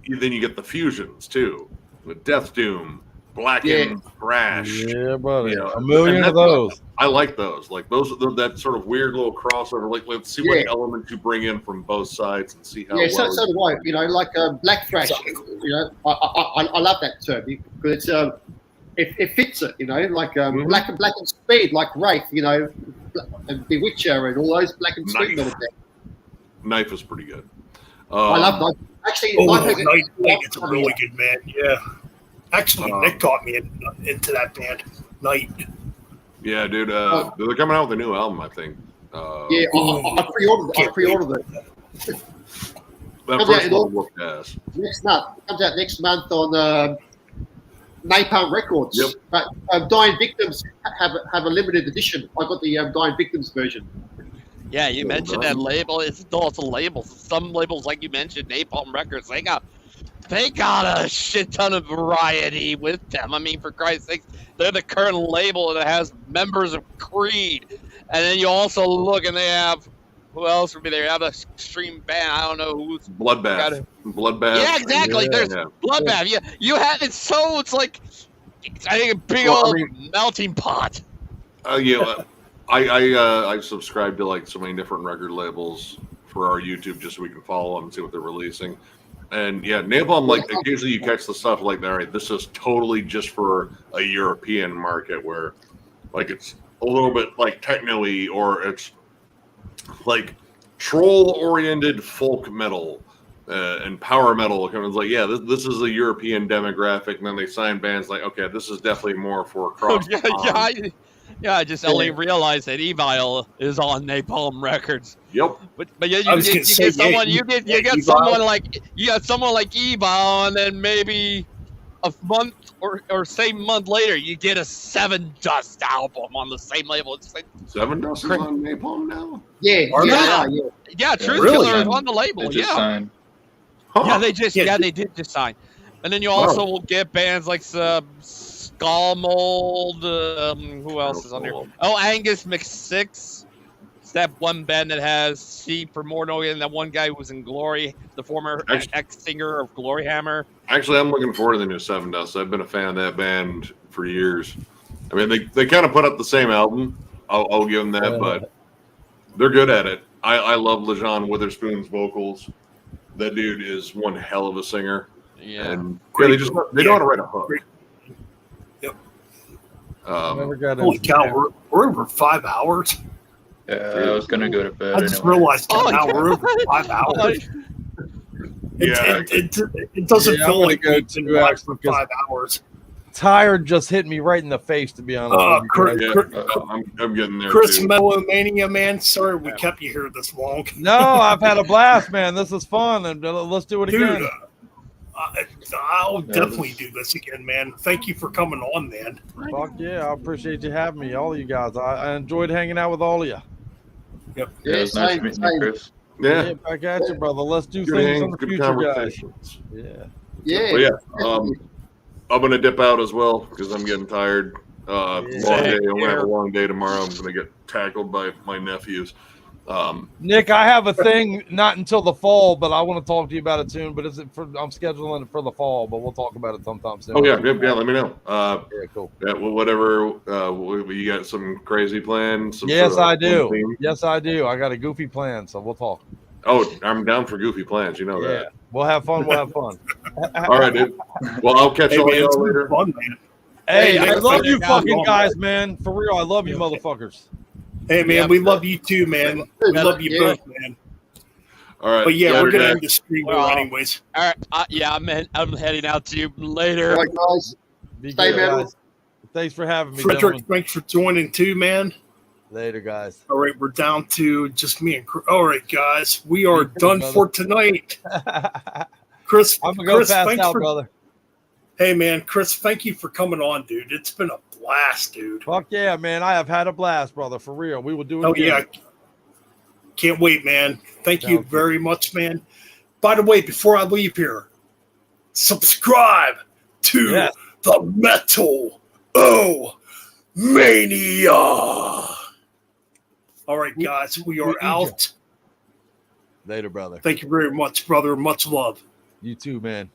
Speaker 6: then you get the fusions too, with Death Doom, Black and Thrash.
Speaker 7: Yeah, buddy.
Speaker 6: A
Speaker 7: million of those.
Speaker 6: I like those. Like those, that sort of weird little crossover. Like let's see what elements you bring in from both sides and see how.
Speaker 9: Yeah, so do I. Like Black Thrash. I love that term because it's it fits it. Like Black and Speed, like Wraith. And Bewitcher and all those Black and Speed metal bands.
Speaker 6: Knife is pretty good.
Speaker 9: I love Knife. Actually,
Speaker 1: Knife it's a really good band. Yeah. Actually, Nick got me into that band. Night.
Speaker 6: Yeah, dude. They're coming out with a new album, I think.
Speaker 9: I pre-ordered it.
Speaker 6: That first one looked ass.
Speaker 9: Next month. Comes out next month on Napalm Records.
Speaker 6: Yep.
Speaker 9: But Dying Victims have a limited edition. I got the Dying Victims version.
Speaker 4: Yeah, you mentioned that label. It's also labels. Some labels, like you mentioned, Napalm Records, they got a shit ton of variety with them. I mean, for Christ's sake, they're the current label that has members of Creed. And then you also look and they have, who else would be there? They have an extreme band. I don't know who's.
Speaker 6: Bloodbath. Bloodbath.
Speaker 4: Yeah, exactly. There's Bloodbath. Yeah, you have it. So it's like, I think a big old melting pot.
Speaker 6: I subscribe to like so many different record labels for our YouTube just so we can follow them and see what they're releasing. And Napalm, like occasionally you catch the stuff like, all right, this is totally just for a European market where like it's a little bit like techno-y or it's like troll-oriented folk metal and power metal. Kind of like, this is a European demographic. And then they sign bands like, okay, this is definitely more for across.
Speaker 4: I just only realized that Evil is on Napalm Records.
Speaker 6: Yep.
Speaker 4: But you get someone like Evil, and then maybe a month or same month later, you get a Seven Dust album on the same label. It's like
Speaker 6: Seven Dust is on Napalm now.
Speaker 4: Yeah, Truth Killer is on the label.
Speaker 8: Signed.
Speaker 4: Yeah, they did just sign. And then you also will get bands like Skull Mold. Who else is on there? Oh, Angus McSix. It's that one band that has C for Morno and that one guy who was in Glory, the former ex-singer of Glory Hammer.
Speaker 6: Actually, I'm looking forward to the new Seven Dust. I've been a fan of that band for years. I mean, they kind of put up the same album. I'll give them that, but they're good at it. I love LeJean Witherspoon's vocals. That dude is one hell of a singer.
Speaker 4: Yeah.
Speaker 6: And they know how to write a hook.
Speaker 1: Yep.
Speaker 3: Never got
Speaker 1: Holy
Speaker 3: into
Speaker 1: cow, we're over 5 hours.
Speaker 8: Yeah, I was gonna go to bed.
Speaker 1: I just
Speaker 8: anyway.
Speaker 1: realized now we're over 5 hours.
Speaker 6: Yeah.
Speaker 1: It doesn't
Speaker 3: Yeah,
Speaker 1: feel
Speaker 3: I'm
Speaker 1: like
Speaker 3: gonna go
Speaker 1: we've been
Speaker 3: 2
Speaker 1: live
Speaker 3: hours
Speaker 1: for
Speaker 3: because-
Speaker 1: 5 hours.
Speaker 3: Tired just hit me right in the face, to be honest. with you guys.
Speaker 6: Yeah, I'm getting there
Speaker 1: Chris
Speaker 6: too.
Speaker 1: Metal-O-Mania, man. Sorry we kept you here this long.
Speaker 3: No, I've had a blast, man. This is fun, and let's do it
Speaker 1: Dude,
Speaker 3: again.
Speaker 1: I'll definitely do this again, man. Thank you for coming on, man.
Speaker 3: Fuck yeah, I appreciate you having me, all of you guys. I enjoyed hanging out with all of you.
Speaker 1: Yep.
Speaker 8: Yeah, it was nice meeting you, Chris.
Speaker 6: Yeah.
Speaker 3: Back at you, brother. Let's do
Speaker 6: Good
Speaker 3: things
Speaker 6: hangs,
Speaker 3: in the
Speaker 6: good
Speaker 3: future, guys.
Speaker 6: conversations.
Speaker 3: Yeah.
Speaker 9: Yeah.
Speaker 6: But yeah, I'm gonna dip out as well because I'm getting tired. Long day. I'm gonna have a long day tomorrow. I'm gonna get tackled by my nephews.
Speaker 3: Nick, I have a thing not until the fall, but I want to talk to you about it soon. But I'm scheduling it for the fall, but we'll talk about it sometime soon.
Speaker 6: Oh yeah. Let me know.
Speaker 3: Yeah, cool.
Speaker 6: Yeah, well, whatever. You got some crazy plans?
Speaker 3: Yes, I do. Yes, I do. I got a goofy plan, so we'll talk.
Speaker 6: Oh, I'm down for goofy plans. You know
Speaker 3: Yeah,
Speaker 6: that.
Speaker 3: we'll have fun. We'll have fun.
Speaker 6: All right, dude. Well, I'll catch
Speaker 1: Hey,
Speaker 6: all
Speaker 1: man, it's
Speaker 6: y'all
Speaker 1: been
Speaker 6: later.
Speaker 1: fun, man.
Speaker 3: Hey, I
Speaker 1: Hey,
Speaker 3: love
Speaker 1: hey,
Speaker 3: you
Speaker 1: hey,
Speaker 3: fucking
Speaker 1: hey,
Speaker 3: guys, man. For real, I love you motherfuckers.
Speaker 1: Hey, man,
Speaker 4: Yeah,
Speaker 1: we love you too, man. We love you both, man.
Speaker 6: All right.
Speaker 1: But yeah,
Speaker 6: later,
Speaker 1: we're gonna
Speaker 6: guys.
Speaker 1: end the stream
Speaker 4: Well,
Speaker 1: anyways.
Speaker 4: All right. Yeah, I'm heading out to you later.
Speaker 9: All right, guys.
Speaker 3: Be
Speaker 9: Stay
Speaker 3: good,
Speaker 9: metal.
Speaker 3: guys. Thanks for having me,
Speaker 1: Frederick,
Speaker 3: gentlemen.
Speaker 1: thanks for joining too, man.
Speaker 3: Later, guys.
Speaker 1: All right, we're down to just me and Chris. All right, guys, we are
Speaker 3: Be good,
Speaker 1: done
Speaker 3: brother.
Speaker 1: for tonight. Chris,
Speaker 3: I'm gonna go
Speaker 1: Chris,
Speaker 3: fast
Speaker 1: thanks
Speaker 3: out,
Speaker 1: for.
Speaker 3: brother.
Speaker 1: Hey, man, Chris, thank you for coming on, dude. It's been a blast, dude.
Speaker 3: Fuck yeah, man. I have had a blast, brother. For real. We will do it
Speaker 1: Oh
Speaker 3: again.
Speaker 1: yeah, can't wait, man. Thank you
Speaker 3: Sounds good.
Speaker 1: very much, man. By the way, before I leave here, subscribe to
Speaker 3: Yes.
Speaker 1: the Metal-O-Mania. All right, guys, we are
Speaker 3: need ya.
Speaker 1: out.
Speaker 3: Later, brother.
Speaker 1: Thank you very much, brother. Much love.
Speaker 3: You too, man.